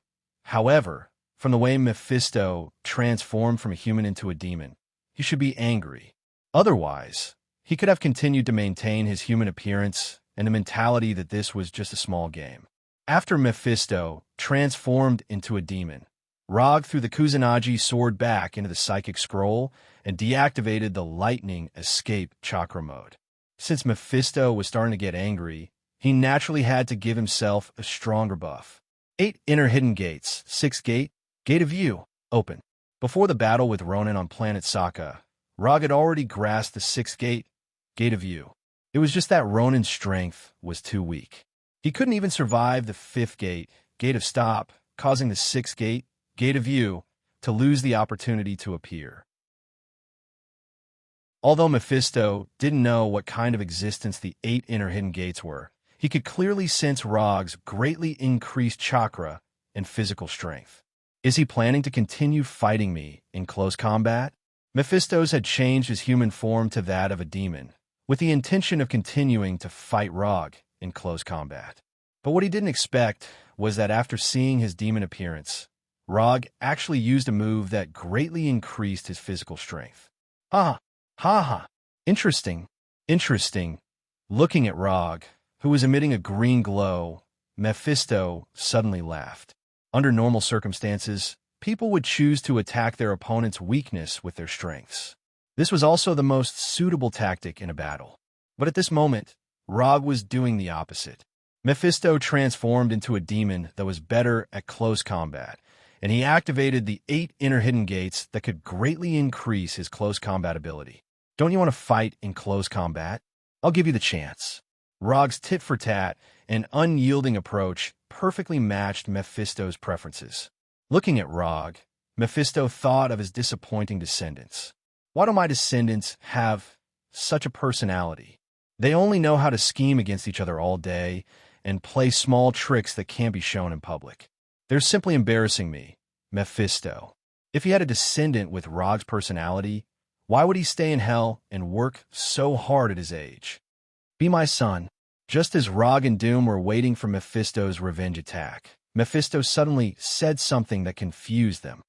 However, from the way Mephisto transformed from a human into a demon, he should be angry. Otherwise, he could have continued to maintain his human appearance and a mentality that this was just a small game. After Mephisto transformed into a demon, Rog threw the Kusanagi sword back into the psychic scroll and deactivated the lightning escape chakra mode. Since Mephisto was starting to get angry, he naturally had to give himself a stronger buff. 8 inner hidden gates. 6th gate, Gate of View, open. Before the battle with Ronan on planet Sokka, Rog had already grasped the 6th gate, Gate of View. It was just that Ronan's strength was too weak. He couldn't even survive the 5th gate, Gate of Stop, causing the 6th gate, Gate of View, to lose the opportunity to appear. Although Mephisto didn't know what kind of existence the 8 inner hidden gates were, he could clearly sense Rog's greatly increased chakra and physical strength. Is he planning to continue fighting me in close combat? Mephisto's had changed his human form to that of a demon, with the intention of continuing to fight Rog in close combat. But what he didn't expect was that after seeing his demon appearance, Rog actually used a move that greatly increased his physical strength. Ha ha. Interesting. Looking at Rog, who was emitting a green glow, Mephisto suddenly laughed. Under normal circumstances, people would choose to attack their opponent's weakness with their strengths. This was also the most suitable tactic in a battle. But at this moment, Rog was doing the opposite. Mephisto transformed into a demon that was better at close combat, and he activated the 8 inner hidden gates that could greatly increase his close combat ability. Don't you want to fight in close combat? I'll give you the chance. Rog's tit-for-tat and unyielding approach perfectly matched Mephisto's preferences. Looking at Rog, Mephisto thought of his disappointing descendants. Why do my descendants have such a personality? They only know how to scheme against each other all day and play small tricks that can't be shown in public. They're simply embarrassing me, Mephisto. If he had a descendant with Rog's personality, why would he stay in hell and work so hard at his age? Be my son. Just as Rog and Doom were waiting for Mephisto's revenge attack, Mephisto suddenly said something that confused them.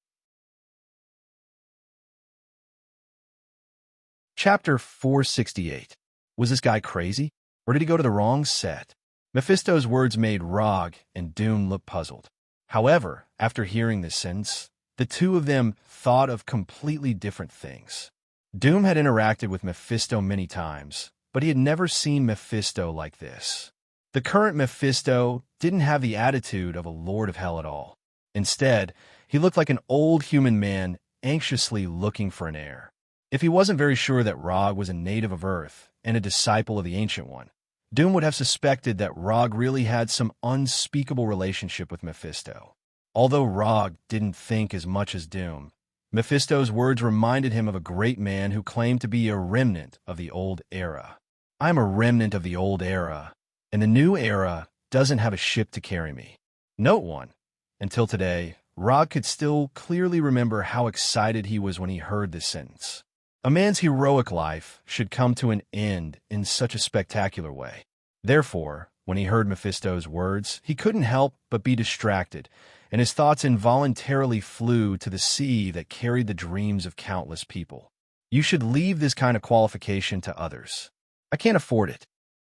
Chapter 468. Was this guy crazy? Or did he go to the wrong set? Mephisto's words made Rog and Doom look puzzled. However, after hearing this sentence, the two of them thought of completely different things. Doom had interacted with Mephisto many times, but he had never seen Mephisto like this. The current Mephisto didn't have the attitude of a lord of hell at all. Instead, he looked like an old human man anxiously looking for an heir. If he wasn't very sure that Rog was a native of Earth and a disciple of the Ancient One, Doom would have suspected that Rog really had some unspeakable relationship with Mephisto. Although Rog didn't think as much as Doom, Mephisto's words reminded him of a great man who claimed to be a remnant of the old era. I'm a remnant of the old era, and the new era doesn't have a ship to carry me. Note one. Until today, Rog could still clearly remember how excited he was when he heard this sentence. A man's heroic life should come to an end in such a spectacular way. Therefore, when he heard Mephisto's words, he couldn't help but be distracted, and his thoughts involuntarily flew to the sea that carried the dreams of countless people. You should leave this kind of qualification to others. I can't afford it.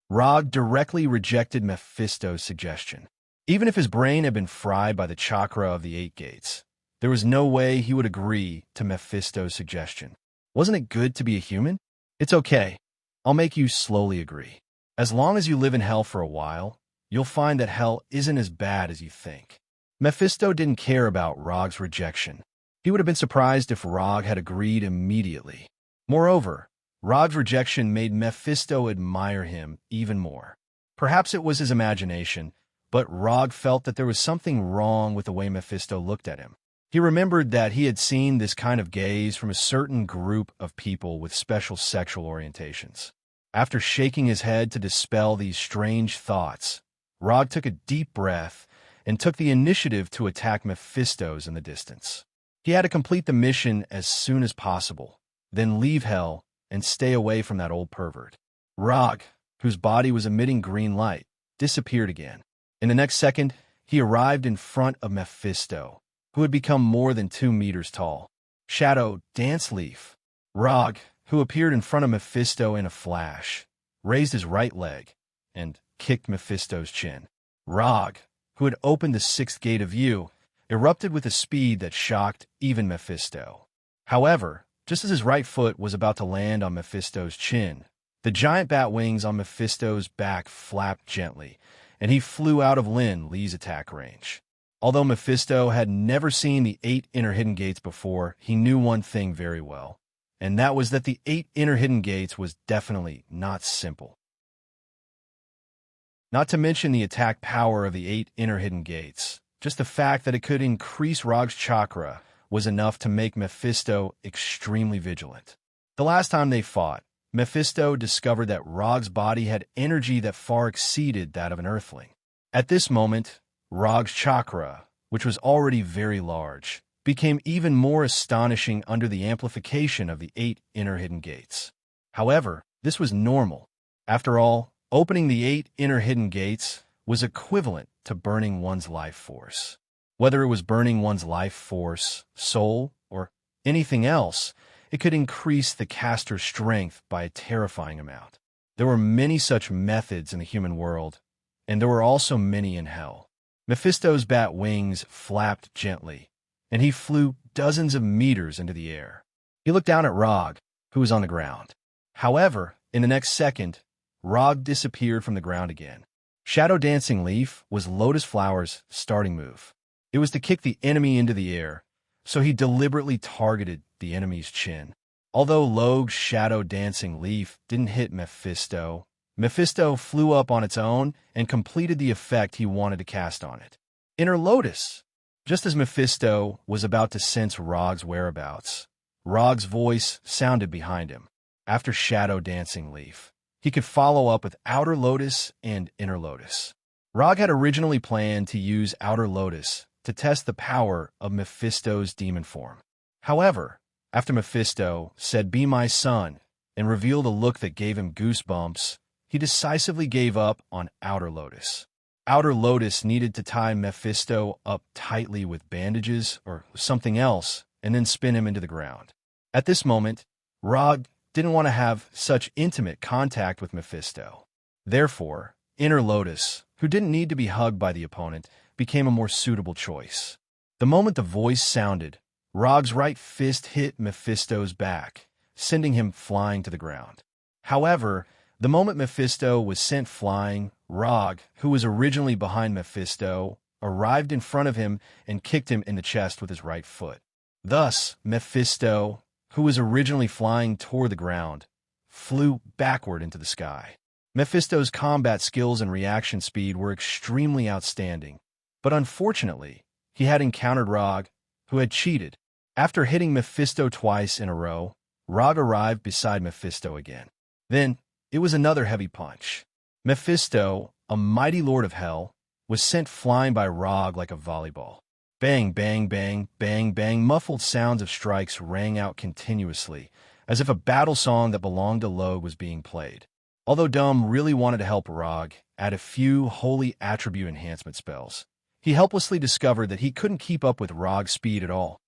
Rog directly rejected Mephisto's suggestion. Even if his brain had been fried by the chakra of the 8 gates, there was no way he would agree to Mephisto's suggestion. Wasn't it good to be a human? It's okay. I'll make you slowly agree. As long as you live in hell for a while, you'll find that hell isn't as bad as you think. Mephisto didn't care about Rog's rejection. He would have been surprised if Rog had agreed immediately. Moreover, Rog's rejection made Mephisto admire him even more. Perhaps it was his imagination, but Rog felt that there was something wrong with the way Mephisto looked at him. He remembered that he had seen this kind of gaze from a certain group of people with special sexual orientations. After shaking his head to dispel these strange thoughts, Rog took a deep breath and took the initiative to attack Mephisto's in the distance. He had to complete the mission as soon as possible, then leave hell and stay away from that old pervert. Rog, whose body was emitting green light, disappeared again. In the next second, he arrived in front of Mephisto, who had become more than 2 meters tall. Shadow Dance Leaf. Rog, who appeared in front of Mephisto in a flash, raised his right leg and kicked Mephisto's chin. Rog, who had opened the 6th gate of view, erupted with a speed that shocked even Mephisto. However, just as his right foot was about to land on Mephisto's chin, the giant bat wings on Mephisto's back flapped gently, and he flew out of Lin Li's attack range. Although Mephisto had never seen the 8 inner hidden gates before, he knew one thing very well, and that was that the 8 inner hidden gates was definitely not simple. Not to mention the attack power of the 8 inner hidden gates, just the fact that it could increase Rog's chakra was enough to make Mephisto extremely vigilant. The last time they fought, Mephisto discovered that Rog's body had energy that far exceeded that of an earthling. At this moment, Rog's chakra, which was already very large, became even more astonishing under the amplification of the 8 inner hidden gates. However, this was normal. After all, opening the 8 inner hidden gates was equivalent to burning one's life force. Whether it was burning one's life force, soul, or anything else, it could increase the caster's strength by a terrifying amount. There were many such methods in the human world, and there were also many in hell. Mephisto's bat wings flapped gently, and he flew dozens of meters into the air. He looked down at Rog, who was on the ground. However, in the next second, Rog disappeared from the ground again. Shadow Dancing Leaf was Lotus Flower's starting move. It was to kick the enemy into the air, so he deliberately targeted the enemy's chin. Although Logue's shadow dancing leaf didn't hit Mephisto, Mephisto flew up on its own and completed the effect he wanted to cast on it. Inner Lotus! Just as Mephisto was about to sense Rog's whereabouts, Rog's voice sounded behind him. After Shadow Dancing Leaf, he could follow up with Outer Lotus and Inner Lotus. Rog had originally planned to use Outer Lotus to test the power of Mephisto's demon form. However, after Mephisto said, "Be my son," and revealed a look that gave him goosebumps, he decisively gave up on Outer Lotus. Outer Lotus needed to tie Mephisto up tightly with bandages or something else and then spin him into the ground. At this moment, Rog didn't want to have such intimate contact with Mephisto. Therefore, Inner Lotus, who didn't need to be hugged by the opponent, became a more suitable choice. The moment the voice sounded, Rog's right fist hit Mephisto's back, sending him flying to the ground. However, the moment Mephisto was sent flying, Rog, who was originally behind Mephisto, arrived in front of him and kicked him in the chest with his right foot. Thus, Mephisto, who was originally flying toward the ground, flew backward into the sky. Mephisto's combat skills and reaction speed were extremely outstanding, but unfortunately, he had encountered Rog, who had cheated. After hitting Mephisto twice in a row, Rog arrived beside Mephisto again. Then, it was another heavy punch. Mephisto, a mighty lord of hell, was sent flying by Rog like a volleyball. Bang, bang, bang, bang, bang, muffled sounds of strikes rang out continuously, as if a battle song that belonged to Logue was being played. Although Dumb really wanted to help Rog add a few holy attribute enhancement spells, he helplessly discovered that he couldn't keep up with Rog's speed at all.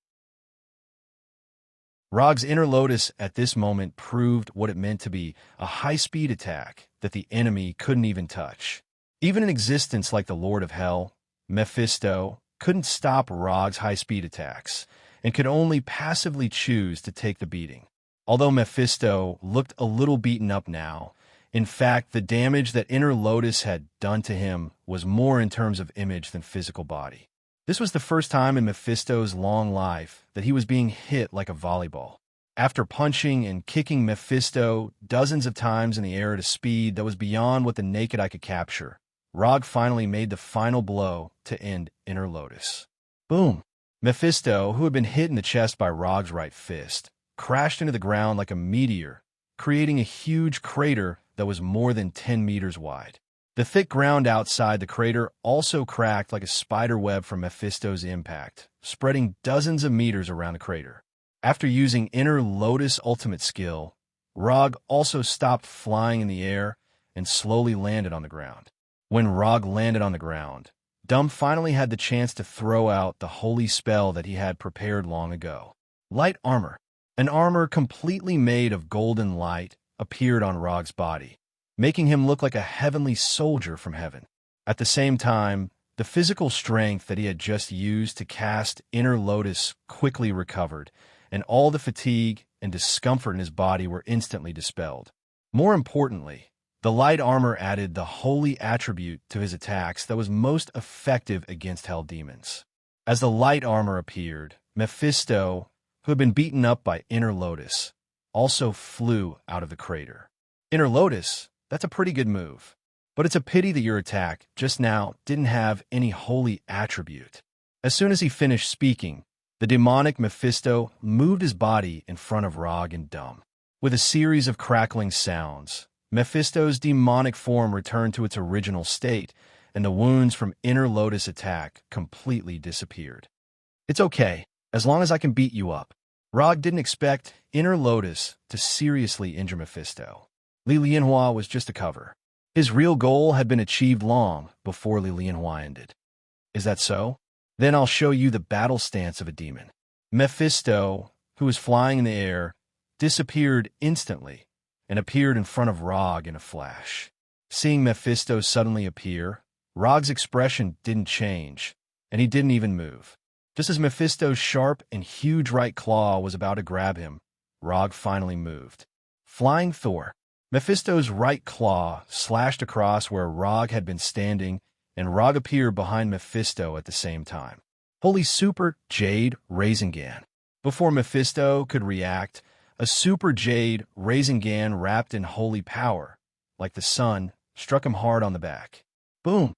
Rog's Inner Lotus at this moment proved what it meant to be a high-speed attack that the enemy couldn't even touch. Even in existence like the Lord of Hell, Mephisto couldn't stop Rog's high-speed attacks and could only passively choose to take the beating. Although Mephisto looked a little beaten up now, in fact, the damage that Inner Lotus had done to him was more in terms of image than physical body. This was the first time in Mephisto's long life that he was being hit like a volleyball. After punching and kicking Mephisto dozens of times in the air at a speed that was beyond what the naked eye could capture, Rog finally made the final blow to end Inner Lotus. Boom! Mephisto, who had been hit in the chest by Rog's right fist, crashed into the ground like a meteor, creating a huge crater that was more than 10 meters wide. The thick ground outside the crater also cracked like a spider web from Mephisto's impact, spreading dozens of meters around the crater. After using Inner Lotus ultimate skill, Rog also stopped flying in the air and slowly landed on the ground. When Rog landed on the ground, Dumb finally had the chance to throw out the holy spell that he had prepared long ago. Light Armor. An armor completely made of golden light appeared on Rog's body, making him look like a heavenly soldier from heaven. At the same time, the physical strength that he had just used to cast Inner Lotus quickly recovered, and all the fatigue and discomfort in his body were instantly dispelled. More importantly, the light armor added the holy attribute to his attacks that was most effective against hell demons. As the light armor appeared, Mephisto, who had been beaten up by Inner Lotus, also flew out of the crater. Inner Lotus, that's a pretty good move, but it's a pity that your attack just now didn't have any holy attribute. As soon as he finished speaking, the demonic Mephisto moved his body in front of Rog and Dumb. With a series of crackling sounds, Mephisto's demonic form returned to its original state, and the wounds from Inner Lotus' attack completely disappeared. It's okay, as long as I can beat you up. Rog didn't expect Inner Lotus to seriously injure Mephisto. Li Lianhua was just a cover. His real goal had been achieved long before Li Lianhua ended. Is that so? Then I'll show you the battle stance of a demon. Mephisto, who was flying in the air, disappeared instantly and appeared in front of Rog in a flash. Seeing Mephisto suddenly appear, Rog's expression didn't change, and he didn't even move. Just as Mephisto's sharp and huge right claw was about to grab him, Rog finally moved. Flying Thor. Mephisto's right claw slashed across where Rog had been standing, and Rog appeared behind Mephisto at the same time. Holy Super Jade Rasengan. Before Mephisto could react, a Super Jade Rasengan wrapped in holy power, like the sun, struck him hard on the back. Boom!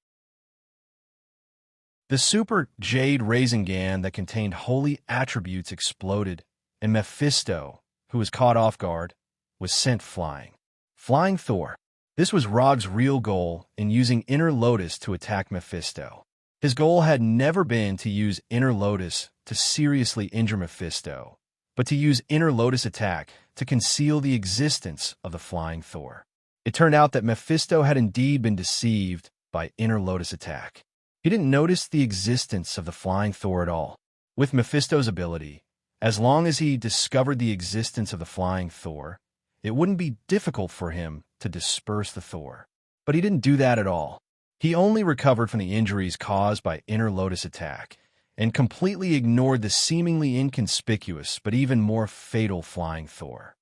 The Super Jade Rasengan that contained holy attributes exploded, and Mephisto, who was caught off guard, was sent flying. Flying Thor. This was Rog's real goal in using Inner Lotus to attack Mephisto. His goal had never been to use Inner Lotus to seriously injure Mephisto, but to use Inner Lotus attack to conceal the existence of the Flying Thor. It turned out that Mephisto had indeed been deceived by Inner Lotus attack. He didn't notice the existence of the Flying Thor at all. With Mephisto's ability, as long as he discovered the existence of the Flying Thor, it wouldn't be difficult for him to disperse the Thor. But he didn't do that at all. He only recovered from the injuries caused by Inner Lotus attack and completely ignored the seemingly inconspicuous but even more fatal Flying Thor.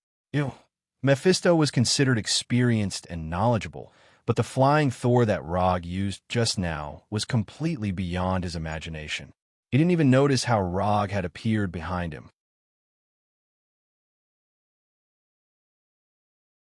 Mephisto was considered experienced and knowledgeable, but the Flying Thor that Rog used just now was completely beyond his imagination. He didn't even notice how Rog had appeared behind him.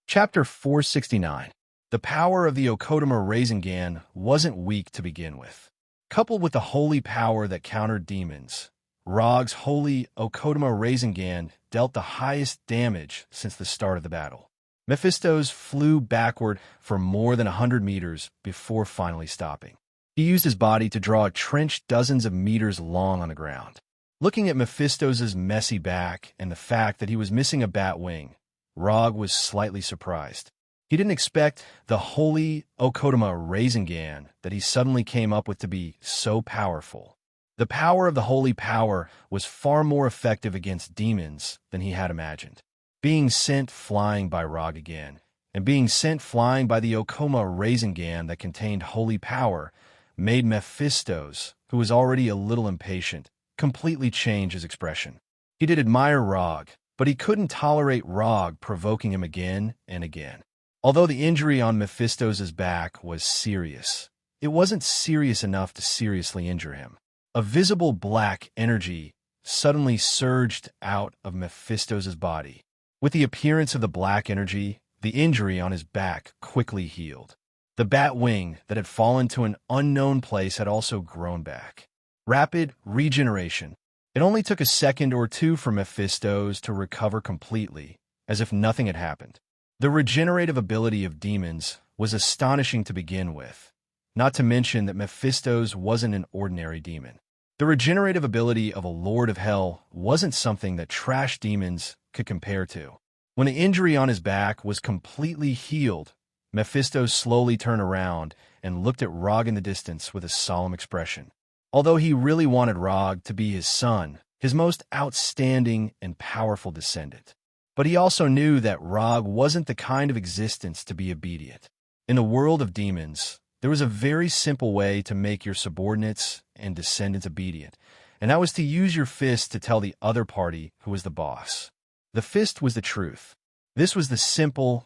Chapter 469. The power of the Okodama Rasengan wasn't weak to begin with. Coupled with the holy power that countered demons, Rog's holy Okodama Rasengan dealt the highest damage since the start of the battle. Mephisto's flew backward for more than 100 meters before finally stopping. He used his body to draw a trench dozens of meters long on the ground. Looking at Mephisto's messy back and the fact that he was missing a bat wing, Rog was slightly surprised. He didn't expect the holy Okodama Rasengan that he suddenly came up with to be so powerful. The power of the holy power was far more effective against demons than he had imagined. Being sent flying by Rog again, and being sent flying by the Okodama Rasengan that contained holy power, made Mephisto's, who was already a little impatient, completely change his expression. He did admire Rog, but he couldn't tolerate Rog provoking him again and again. Although the injury on Mephisto's back was serious, it wasn't serious enough to seriously injure him. A visible black energy suddenly surged out of Mephisto's body. With the appearance of the black energy, the injury on his back quickly healed. The bat wing that had fallen to an unknown place had also grown back. Rapid regeneration. It only took a second or two for Mephisto's to recover completely, as if nothing had happened. The regenerative ability of demons was astonishing to begin with, not to mention that Mephisto's wasn't an ordinary demon. The regenerative ability of a Lord of Hell wasn't something that trash demons could compare to. When the injury on his back was completely healed, Mephisto slowly turned around and looked at Rog in the distance with a solemn expression. Although he really wanted Rog to be his son, his most outstanding and powerful descendant. But he also knew that Rog wasn't the kind of existence to be obedient. In the world of demons, there was a very simple way to make your subordinates and descendants obedient, and that was to use your fist to tell the other party who was the boss. The fist was the truth. This was the simple,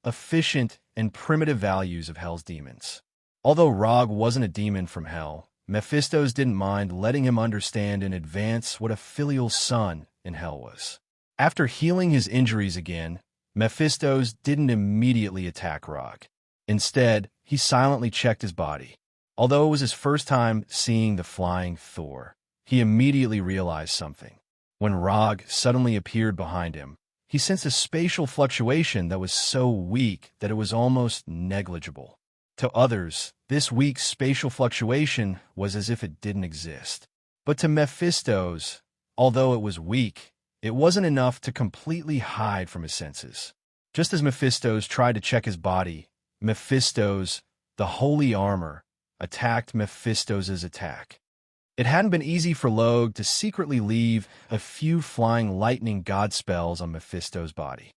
efficient, and primitive values of Hell's demons. Although Rog wasn't a demon from Hell, Mephisto's didn't mind letting him understand in advance what a filial son in Hell was. After healing his injuries again, Mephisto's didn't immediately attack Rog. Instead, he silently checked his body. Although it was his first time seeing the Flying Thor, he immediately realized something. When Rog suddenly appeared behind him, he sensed a spatial fluctuation that was so weak that it was almost negligible. To others, this weak spatial fluctuation was as if it didn't exist. But to Mephisto's, although it was weak, it wasn't enough to completely hide from his senses. Just as Mephisto's tried to check his body, Mephisto's, the holy armor, attacked Mephisto's attack. It hadn't been easy for Log to secretly leave a few flying lightning god spells on Mephisto's body.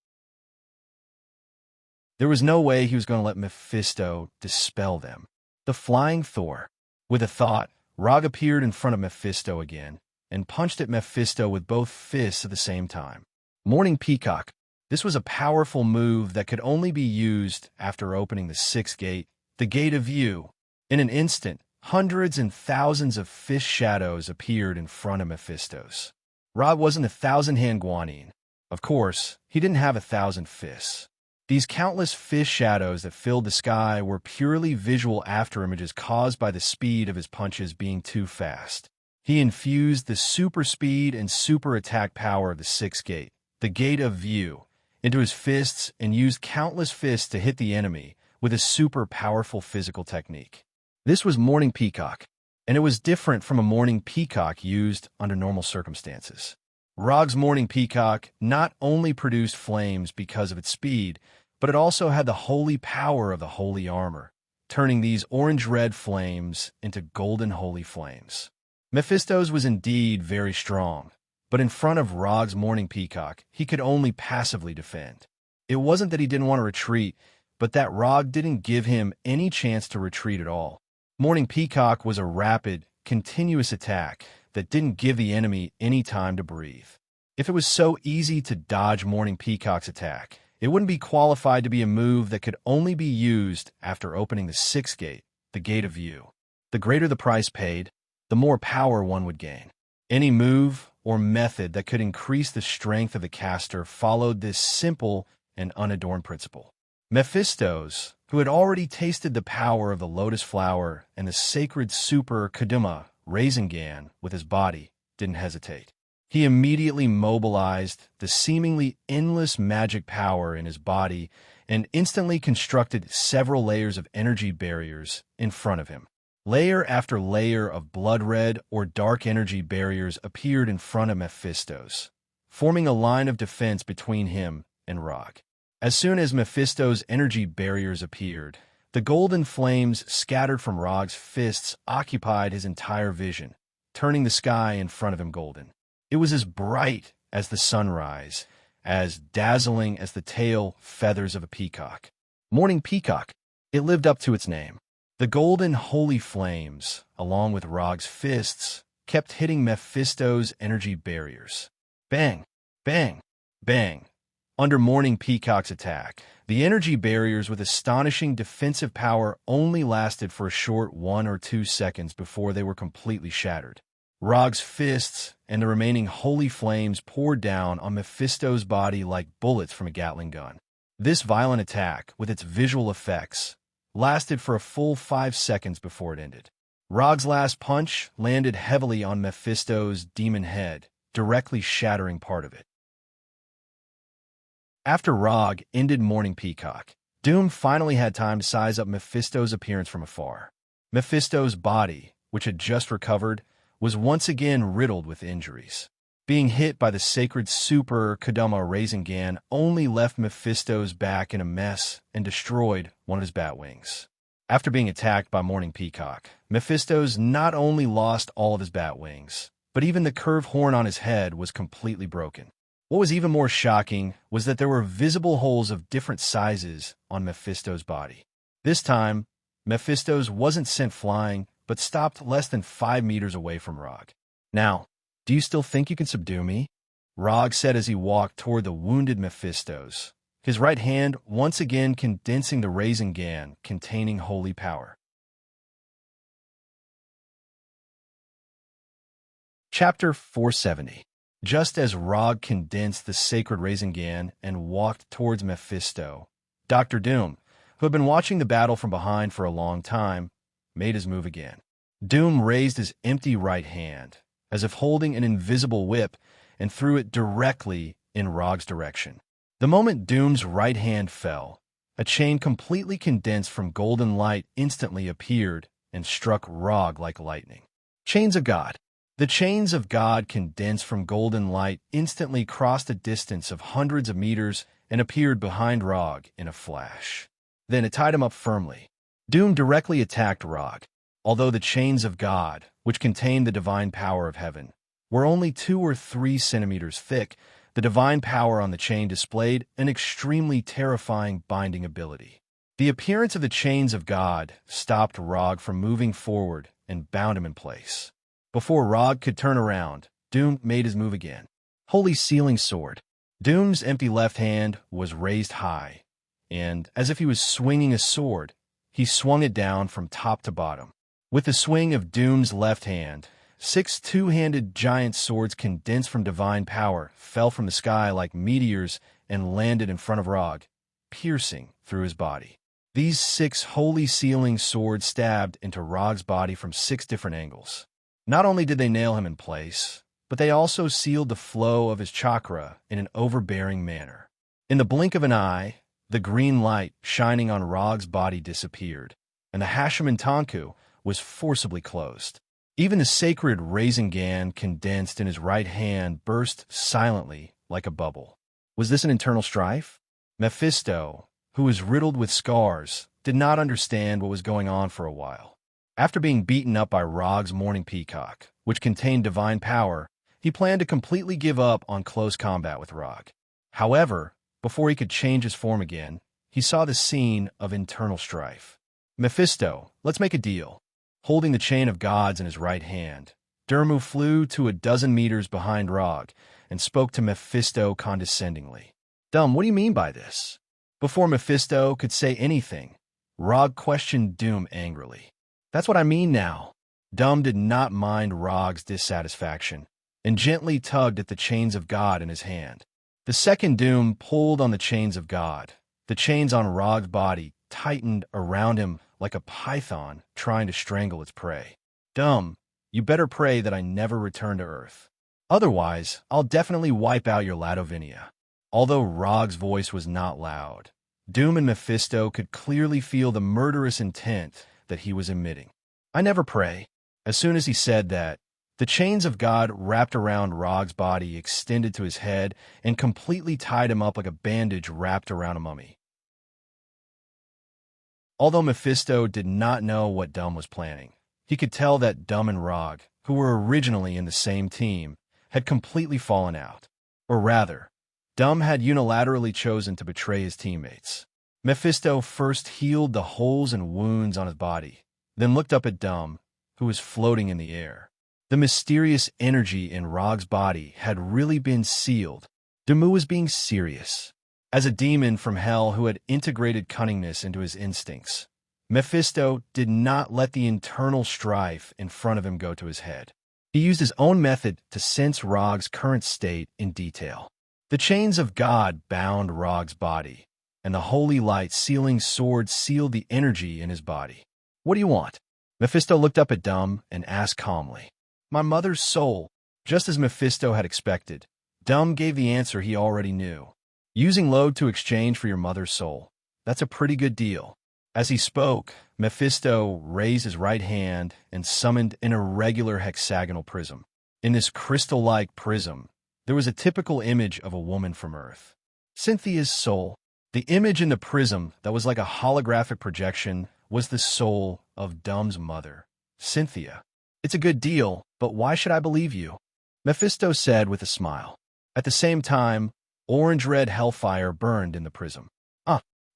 There was no way he was going to let Mephisto dispel them. The Flying Thor. With a thought, Rog appeared in front of Mephisto again and punched at Mephisto with both fists at the same time. Morning Peacock. This was a powerful move that could only be used after opening the sixth gate, the Gate of View. In an instant, hundreds and thousands of fist shadows appeared in front of Mephistos. Rog wasn't a thousand-hand Guanine. Of course, he didn't have 1,000 fists. These countless fist shadows that filled the sky were purely visual afterimages caused by the speed of his punches being too fast. He infused the super speed and super attack power of the sixth gate, the gate of view, into his fists and used countless fists to hit the enemy with a super powerful physical technique. This was Morning Peacock, and it was different from a Morning Peacock used under normal circumstances. Rog's Morning Peacock not only produced flames because of its speed, but it also had the holy power of the holy armor, turning these orange-red flames into golden holy flames. Mephistos was indeed very strong, but in front of Rog's Morning Peacock, he could only passively defend. It wasn't that he didn't want to retreat, but that Rog didn't give him any chance to retreat at all. Morning Peacock was a rapid, continuous attack that didn't give the enemy any time to breathe. If it was so easy to dodge Morning Peacock's attack, it wouldn't be qualified to be a move that could only be used after opening the sixth gate, the gate of view. The greater the price paid, the more power one would gain. Any move or method that could increase the strength of the caster followed this simple and unadorned principle. Mephistos, who had already tasted the power of the lotus flower and the sacred super kaduma Rasengan with his body, didn't hesitate. He immediately mobilized the seemingly endless magic power in his body and instantly constructed several layers of energy barriers in front of him. Layer after layer of blood-red or dark energy barriers appeared in front of Mephistos, forming a line of defense between him and Rog. As soon as Mephistos' energy barriers appeared, the golden flames scattered from Rog's fists occupied his entire vision, turning the sky in front of him golden. It was as bright as the sunrise, as dazzling as the tail feathers of a peacock. Morning Peacock, it lived up to its name. The golden holy flames, along with Rog's fists, kept hitting Mephistos' energy barriers. Bang, bang, bang. Under Morning Peacock's attack, the energy barriers with astonishing defensive power only lasted for a short 1 or 2 seconds before they were completely shattered. Rog's fists and the remaining holy flames poured down on Mephistos' body like bullets from a Gatling gun. This violent attack, with its visual effects, lasted for a full 5 seconds before it ended. Rog's last punch landed heavily on Mephistos' demon head, directly shattering part of it. After Rog ended Morning Peacock, Doom finally had time to size up Mephistos' appearance from afar. Mephistos' body, which had just recovered, was once again riddled with injuries. Being hit by the sacred super Kadama Rasengan only left Mephistos' back in a mess and destroyed one of his bat wings. After being attacked by Morning Peacock, Mephistos not only lost all of his bat wings, but even the curved horn on his head was completely broken. What was even more shocking was that there were visible holes of different sizes on Mephistos' body. This time, Mephistos wasn't sent flying, but stopped less than 5 meters away from Rog. "Now, do you still think you can subdue me?" Rog said as he walked toward the wounded Mephistos, his right hand once again condensing the Rasengan containing holy power. Chapter 470. Just as Rog condensed the sacred Rasengan and walked towards Mephisto, Dr. Doom, who had been watching the battle from behind for a long time, made his move again. Doom raised his empty right hand, as if holding an invisible whip, and threw it directly in Rog's direction. The moment Doom's right hand fell, a chain completely condensed from golden light instantly appeared and struck Rog like lightning. Chains of God. The chains of God condensed from golden light instantly crossed a distance of hundreds of meters and appeared behind Rog in a flash. Then it tied him up firmly. Doom directly attacked Rog, although the chains of God, which contained the divine power of heaven, were only 2 or 3 centimeters thick. The divine power on the chain displayed an extremely terrifying binding ability. The appearance of the chains of God stopped Rog from moving forward and bound him in place. Before Rog could turn around, Doom made his move again. Holy Sealing Sword. Doom's empty left hand was raised high, and, as if he was swinging a sword, he swung it down from top to bottom. With the swing of Doom's left hand, 6 two-handed giant swords condensed from divine power fell from the sky like meteors and landed in front of Rog, piercing through his body. These 6 holy sealing swords stabbed into Rog's body from 6 different angles. Not only did they nail him in place, but they also sealed the flow of his chakra in an overbearing manner. In the blink of an eye, the green light shining on Rog's body disappeared, and the Hashiman Tanku was forcibly closed. Even the sacred Rasengan condensed in his right hand burst silently like a bubble. Was this an internal strife? Mephisto, who was riddled with scars, did not understand what was going on for a while. After being beaten up by Rog's Morning Peacock, which contained divine power, he planned to completely give up on close combat with Rog. However, before he could change his form again, he saw the scene of internal strife. Mephisto, let's make a deal. Holding the chain of gods in his right hand, Dermu flew to 12 meters behind Rog and spoke to Mephisto condescendingly. What do you mean by this? Before Mephisto could say anything, Rog questioned Doom angrily. That's what I mean now. Did not mind Rog's dissatisfaction and gently tugged at the chains of God in his hand. The second Doom pulled on the chains of God. The chains on Rog's body tightened around him like a python trying to strangle its prey. You better pray that I never return to Earth. Otherwise, I'll definitely wipe out your Ladovinia. Although Rog's voice was not loud, Doom and Mephisto could clearly feel the murderous intent that he was emitting. I never pray. As soon as he said that, the chains of God wrapped around Rog's body, extended to his head, and completely tied him up like a bandage wrapped around a mummy. Although Mephisto did not know what was planning, he could tell that and Rog, who were originally in the same team, had completely fallen out. Or rather, had unilaterally chosen to betray his teammates. Mephisto first healed the holes and wounds on his body, then looked up at who was floating in the air. The mysterious energy in Rog's body had really been sealed. Damu was being serious. As a demon from hell who had integrated cunningness into his instincts, Mephisto did not let the internal strife in front of him go to his head. He used his own method to sense Rog's current state in detail. The chains of God bound Rog's body, and the holy light sealing sword sealed the energy in his body. What do you want? Mephisto looked up at and asked calmly. My mother's soul. Just as Mephisto had expected, gave the answer he already knew. Using load to exchange for your mother's soul. That's a pretty good deal. As he spoke, Mephisto raised his right hand and summoned an irregular hexagonal prism. In this crystal-like prism, there was a typical image of a woman from Earth. Cynthia's soul. The image in the prism that was like a holographic projection was the soul of Dum's mother, Cynthia. It's a good deal, but why should I believe you? Mephisto said with a smile. At the same time, orange-red hellfire burned in the prism.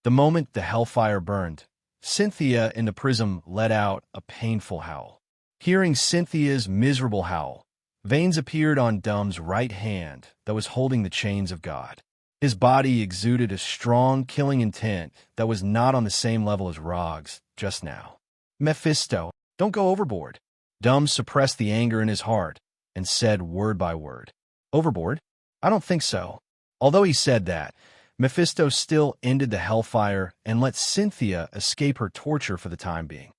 The moment the hellfire burned, Cynthia in the prism let out a painful howl. Hearing Cynthia's miserable howl, veins appeared on Dum's right hand that was holding the chains of God. His body exuded a strong, killing intent that was not on the same level as Rog's just now. Mephisto, don't go overboard. Suppressed the anger in his heart and said word by word. Overboard? I don't think so. Although he said that, Mephisto still ended the hellfire and let Cynthia escape her torture for the time being.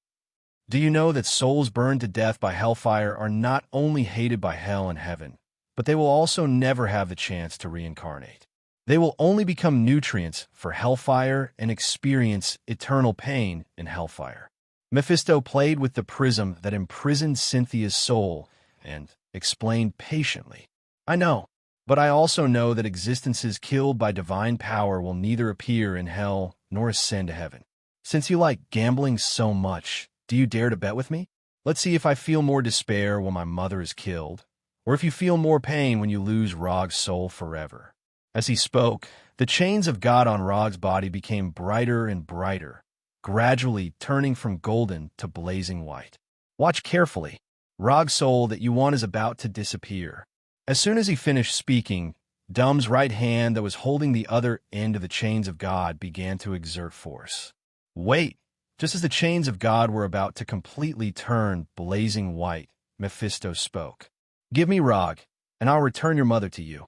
Do you know that souls burned to death by hellfire are not only hated by hell and heaven, but they will also never have the chance to reincarnate? They will only become nutrients for hellfire and experience eternal pain in hellfire. Mephisto played with the prism that imprisoned Cynthia's soul and explained patiently. I know. But I also know that existences killed by divine power will neither appear in hell nor ascend to heaven. Since you like gambling so much, do you dare to bet with me? Let's see if I feel more despair when my mother is killed, or if you feel more pain when you lose Rog's soul forever. As he spoke, the chains of God on Rog's body became brighter and brighter, gradually turning from golden to blazing white. Watch carefully. Rog's soul that you want is about to disappear. As soon as he finished speaking, Dum's right hand that was holding the other end of the chains of God began to exert force. Wait, Just as the chains of God were about to completely turn blazing white, Mephisto spoke. "Give me Rog, and I'll return your mother to you."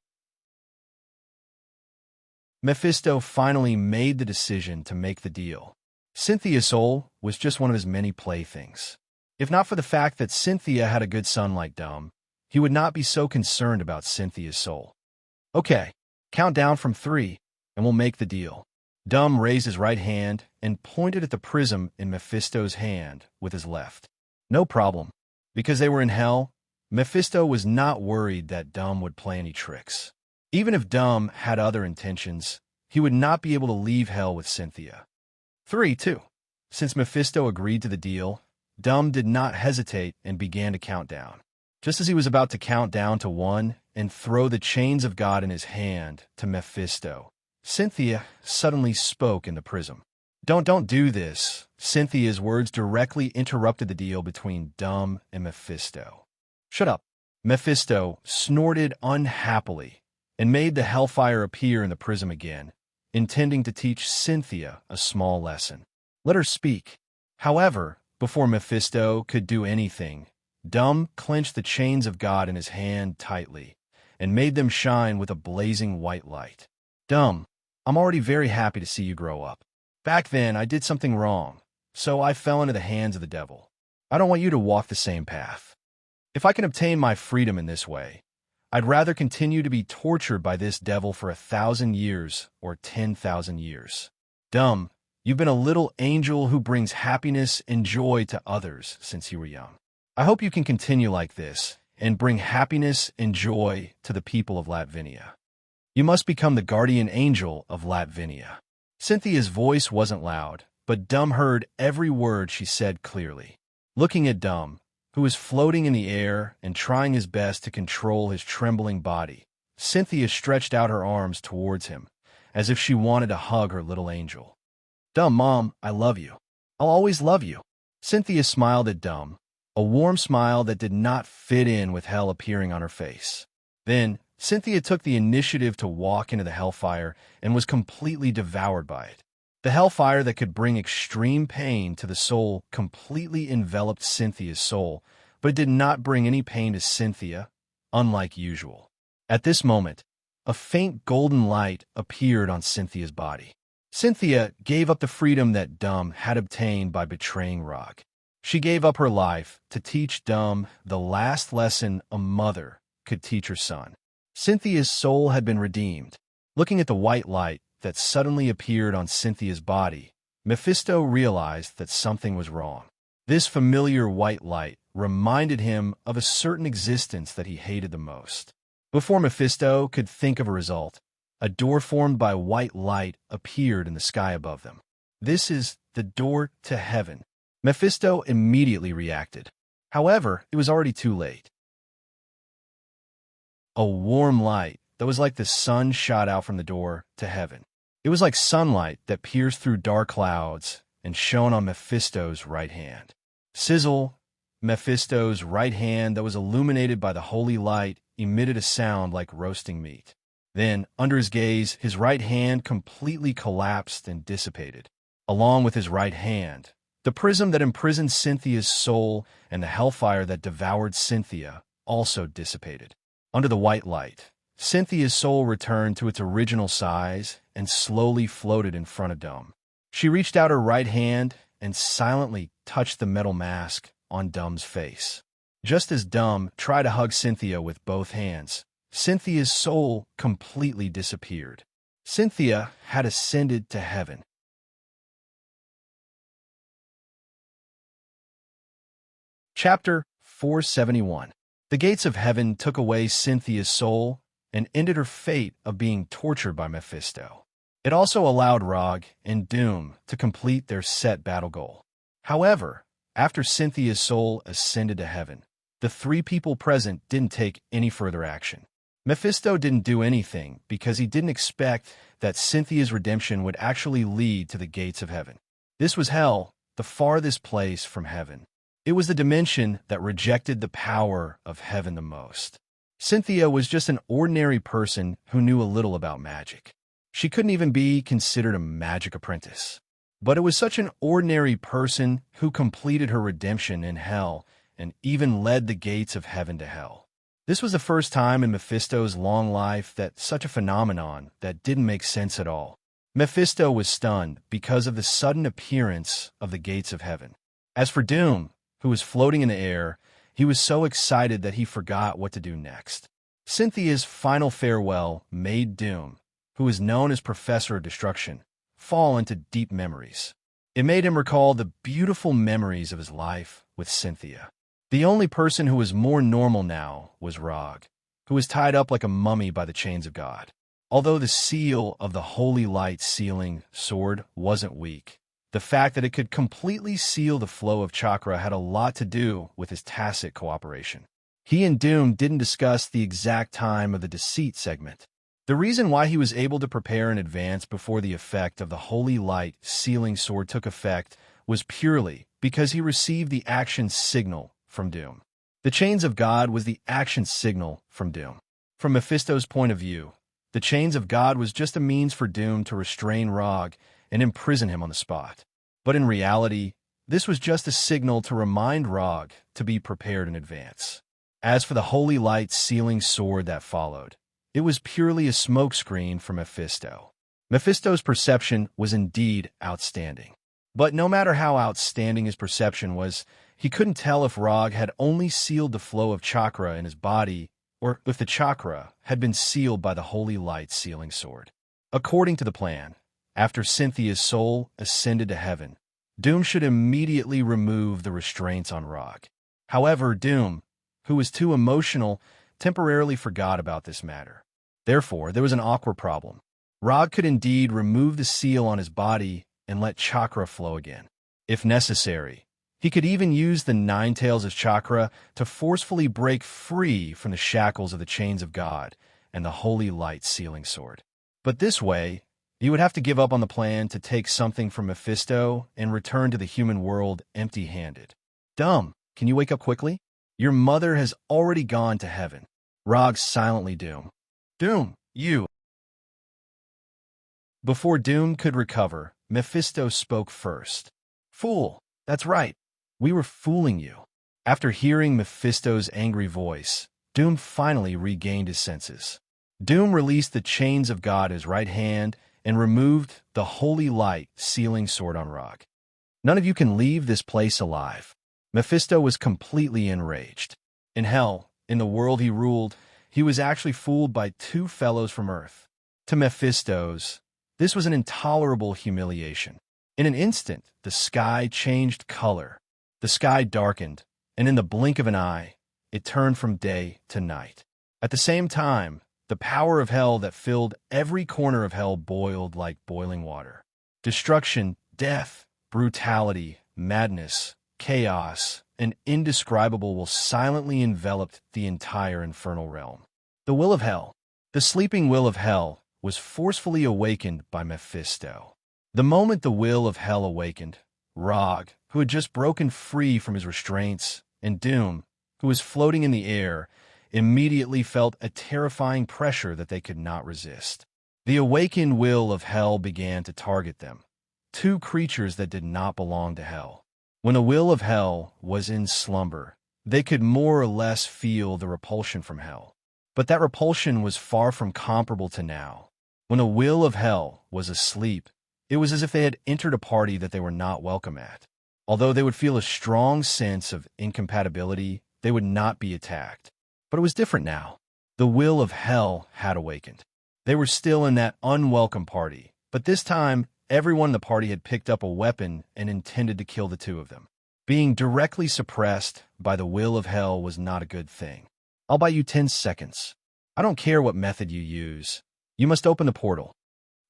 Mephisto finally made the decision to make the deal. Cynthia's soul was just one of his many playthings. If not for the fact that Cynthia had a good son like Dumb, he would not be so concerned about Cynthia's soul. "Okay, count down from 3, and we'll make the deal." Dumb raised his right hand and pointed at the prism in Mephisto's hand with his left. No problem. Because they were in hell, Mephisto was not worried that Dumb would play any tricks. Even if Dumb had other intentions, he would not be able to leave hell with Cynthia. 3, too. Since Mephisto agreed to the deal, Dumb did not hesitate and began to count down. Just as he was about to count down to 1 and throw the chains of God in his hand to Mephisto, Cynthia suddenly spoke in the prism. Don't do this." Cynthia's words directly interrupted the deal between Dumb and Mephisto. "Shut up." Mephisto snorted unhappily and made the hellfire appear in the prism again, intending to teach Cynthia a small lesson. Let her speak. However, before Mephisto could do anything, Dumb clenched the chains of God in his hand tightly and made them shine with a blazing white light. "Dumb, I'm already very happy to see you grow up. Back then, I did something wrong, so I fell into the hands of the devil. I don't want you to walk the same path. If I can obtain my freedom in this way, I'd rather continue to be tortured by this devil for 1,000 years or 10,000 years. Dumb, you've been a little angel who brings happiness and joy to others since you were young. I hope you can continue like this and bring happiness and joy to the people of Latvinia. You must become the guardian angel of Latvinia." Cynthia's voice wasn't loud, but Dumb heard every word she said clearly. Looking at Dumb, who was floating in the air and trying his best to control his trembling body, Cynthia stretched out her arms towards him, as if she wanted to hug her little angel. "Dumb, Mom, I love you. I'll always love you." Cynthia smiled at Dumb, a warm smile that did not fit in with hell appearing on her face. Then, Cynthia took the initiative to walk into the hellfire and was completely devoured by it. The hellfire that could bring extreme pain to the soul completely enveloped Cynthia's soul, but it did not bring any pain to Cynthia, unlike usual. At this moment, a faint golden light appeared on Cynthia's body. Cynthia gave up the freedom that Dumb had obtained by betraying Rog. She gave up her life to teach Dumb the last lesson a mother could teach her son. Cynthia's soul had been redeemed. Looking at the white light that suddenly appeared on Cynthia's body, Mephisto realized that something was wrong. This familiar white light reminded him of a certain existence that he hated the most. Before Mephisto could think of a result, a door formed by white light appeared in the sky above them. "This is the door to heaven." Mephisto immediately reacted. However, it was already too late. A warm light that was like the sun shot out from the door to heaven. It was like sunlight that pierced through dark clouds and shone on Mephisto's right hand. Sizzle! Mephisto's right hand that was illuminated by the holy light emitted a sound like roasting meat. Then, under his gaze, his right hand completely collapsed and dissipated. Along with his right hand, the prism that imprisoned Cynthia's soul and the hellfire that devoured Cynthia also dissipated. Under the white light, Cynthia's soul returned to its original size and slowly floated in front of Dumb. She reached out her right hand and silently touched the metal mask on Dumb's face. Just as Dumb tried to hug Cynthia with both hands, Cynthia's soul completely disappeared. Cynthia had ascended to heaven. Chapter 471. The gates of heaven took away Cynthia's soul and ended her fate of being tortured by Mephisto. It also allowed Rog and Doom to complete their set battle goal. However, after Cynthia's soul ascended to heaven, the 3 people present didn't take any further action. Mephisto didn't do anything because he didn't expect that Cynthia's redemption would actually lead to the gates of heaven. This was hell, the farthest place from heaven. It was the dimension that rejected the power of heaven the most. Cynthia was just an ordinary person who knew a little about magic. She couldn't even be considered a magic apprentice. But it was such an ordinary person who completed her redemption in hell and even led the gates of heaven to hell. This was the first time in Mephisto's long life that such a phenomenon that didn't make sense at all. Mephisto was stunned because of the sudden appearance of the gates of heaven. As for Doom, who was floating in the air, he was so excited that he forgot what to do next. Cynthia's final farewell made Doom, who is known as Professor of Destruction, fall into deep memories. It made him recall the beautiful memories of his life with Cynthia. The only person who was more normal now was Rog, who was tied up like a mummy by the chains of God. Although the seal of the Holy Light sealing sword wasn't weak, the fact that it could completely seal the flow of chakra had a lot to do with his tacit cooperation. He and Doom didn't discuss the exact time of the deceit segment. The reason why he was able to prepare in advance before the effect of the Holy Light sealing sword took effect was purely because he received the action signal from Doom. The chains of God was the action signal from Doom. From Mephisto's point of view, the chains of God was just a means for Doom to restrain Rog and imprison him on the spot. But in reality, this was just a signal to remind Rog to be prepared in advance. As for the Holy Light sealing sword that followed, it was purely a smokescreen for Mephisto. Mephisto's perception was indeed outstanding. But no matter how outstanding his perception was, he couldn't tell if Rog had only sealed the flow of chakra in his body or if the chakra had been sealed by the Holy Light sealing sword. According to the plan, after Cynthia's soul ascended to heaven, Doom should immediately remove the restraints on Rog. However, Doom, who was too emotional, temporarily forgot about this matter. Therefore, there was an awkward problem. Rog could indeed remove the seal on his body and let chakra flow again. If necessary, he could even use the nine tails of chakra to forcefully break free from the shackles of the chains of God and the Holy Light sealing sword. But this way, he would have to give up on the plan to take something from Mephisto and return to the human world empty-handed. Dumb, can you wake up quickly? Your mother has already gone to heaven. Rog silently Doom. Doom, you. Before Doom could recover, Mephisto spoke first. Fool, that's right. We were fooling you. After hearing Mephisto's angry voice, Doom finally regained his senses. Doom released the chains of God in his right hand and removed the Holy Light sealing sword on Rog. None of you can leave this place alive. Mephisto was completely enraged. In hell, in the world he ruled, he was actually fooled by two fellows from Earth. To Mephisto's, this was an intolerable humiliation. In an instant, the sky changed color. The sky darkened, and in the blink of an eye, it turned from day to night. At the same time, the power of hell that filled every corner of hell boiled like boiling water. Destruction, death, brutality, madness, chaos, and indescribable will silently enveloped the entire infernal realm. The will of hell. The sleeping will of hell was forcefully awakened by Mephisto. The moment the will of hell awakened, Rog, who had just broken free from his restraints, and Doom, who was floating in the air, immediately felt a terrifying pressure that they could not resist. The awakened will of hell began to target them, two creatures that did not belong to hell. When the will of hell was in slumber, they could more or less feel the repulsion from hell. But that repulsion was far from comparable to now. When the will of hell was asleep, it was as if they had entered a party that they were not welcome at. Although they would feel a strong sense of incompatibility, they would not be attacked. But it was different now. The will of hell had awakened. They were still in that unwelcome party, but this time, everyone in the party had picked up a weapon and intended to kill the two of them. Being directly suppressed by the will of hell was not a good thing. I'll buy you 10 seconds. I don't care what method you use. You must open the portal.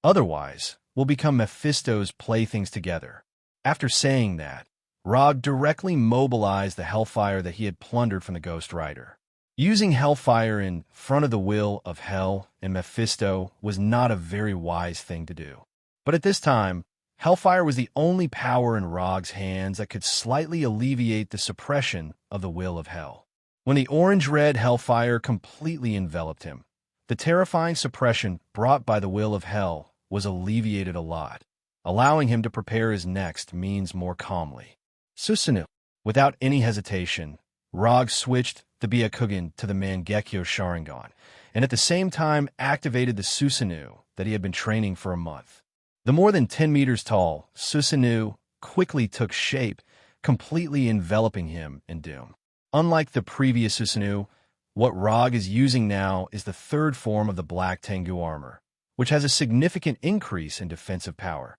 Otherwise, we'll become Mephisto's playthings together. After saying that, Rog directly mobilized the hellfire that he had plundered from the Ghost Rider. Using hellfire in front of the will of hell and Mephisto was not a very wise thing to do. But at this time, hellfire was the only power in Rog's hands that could slightly alleviate the suppression of the will of hell. When the orange-red hellfire completely enveloped him, the terrifying suppression brought by the will of hell was alleviated a lot. allowing him to prepare his next means more calmly. Susanoo. Without any hesitation, Rog switched the Byakugan to the Mangekyo Sharingan, and at the same time activated the Susanoo that he had been training for a month. The more than 10 meters tall Susanoo quickly took shape, completely enveloping him in doom. Unlike the previous Susanoo, what Rog is using now is the third form of the Black Tengu armor, which has a significant increase in defensive power.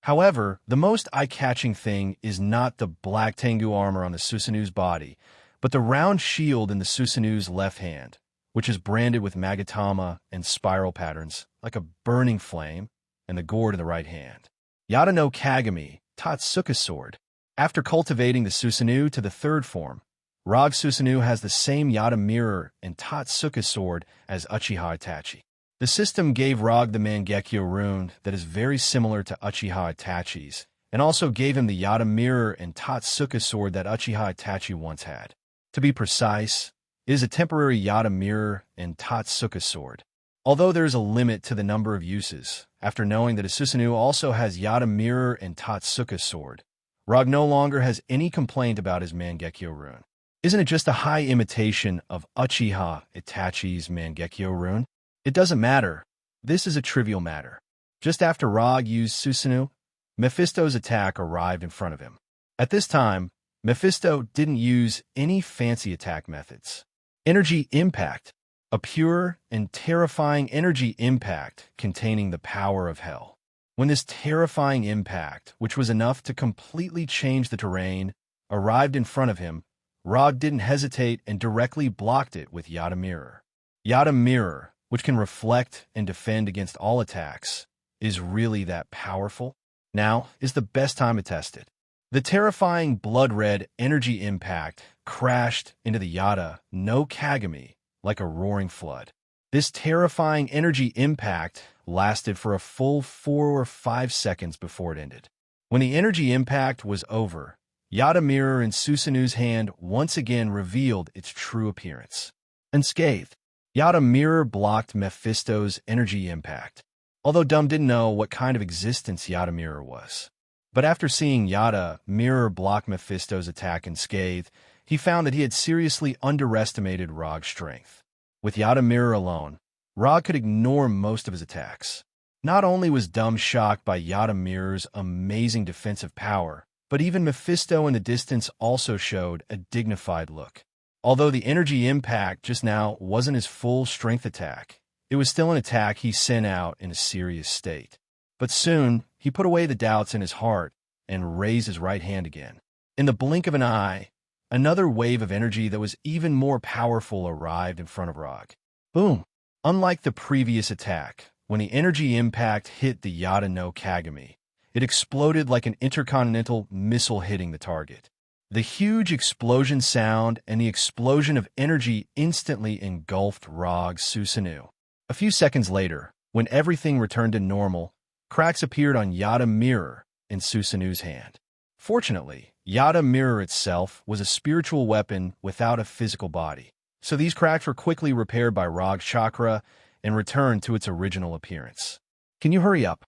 However, the most eye-catching thing is not the Black Tengu armor on the Susanoo's body, but the round shield in the Susanoo's left hand, which is branded with Magatama and spiral patterns, like a burning flame, and the gourd in the right hand. Yada no Kagami, Tatsuka sword. After cultivating the Susanoo to the third form, Rog Susanoo has the same Yada mirror and Tatsuka sword as Uchiha Itachi. The system gave Rog the Mangekyo rune that is very similar to Uchiha Itachi's, and also gave him the Yada mirror and Tatsuka sword that Uchiha Itachi once had. To be precise, it is a temporary Yada mirror and Tatsuka sword. Although there is a limit to the number of uses, after knowing that a Susanoo also has Yada mirror and Tatsuka sword, Rog no longer has any complaint about his Mangekyo rune. Isn't it just a high imitation of Uchiha Itachi's Mangekyo rune? It doesn't matter. This is a trivial matter. Just after Rog used Susanoo, Mephisto's attack arrived in front of him. At this time, Mephisto didn't use any fancy attack methods. Energy impact, a pure and terrifying energy impact containing the power of hell. When this terrifying impact, which was enough to completely change the terrain, arrived in front of him, Rog didn't hesitate and directly blocked it with Yada Mirror. Yada Mirror, which can reflect and defend against all attacks, is really that powerful? Now is the best time to test it. The terrifying blood-red energy impact crashed into the Yada no Kagami like a roaring flood. This terrifying energy impact lasted for a full 4 or 5 seconds before it ended. When the energy impact was over, Yada Mirror in Susanoo's hand once again revealed its true appearance. Unscathed, Yada Mirror blocked Mephisto's energy impact, although Dumb didn't know what kind of existence Yada Mirror was. But after seeing Yada Mirror block Mephisto's attack unscathed, he found that he had seriously underestimated Rog's strength. With Yada Mirror alone, Rog could ignore most of his attacks. Not only was Dumb shocked by Yada Mirror's amazing defensive power, but even Mephisto in the distance also showed a dignified look. Although the energy impact just now wasn't his full strength attack, it was still an attack he sent out in a serious state. But soon, he put away the doubts in his heart and raised his right hand again. In the blink of an eye, another wave of energy that was even more powerful arrived in front of Rog. Boom! Unlike the previous attack, when the energy impact hit the Yada no Kagami, it exploded like an intercontinental missile hitting the target. The huge explosion sound and the explosion of energy instantly engulfed Rog's Susanoo. A few seconds later, when everything returned to normal, cracks appeared on Yada Mirror in Susanoo's hand. Fortunately, Yada Mirror itself was a spiritual weapon without a physical body, so these cracks were quickly repaired by Rog's chakra and returned to its original appearance. Can you hurry up?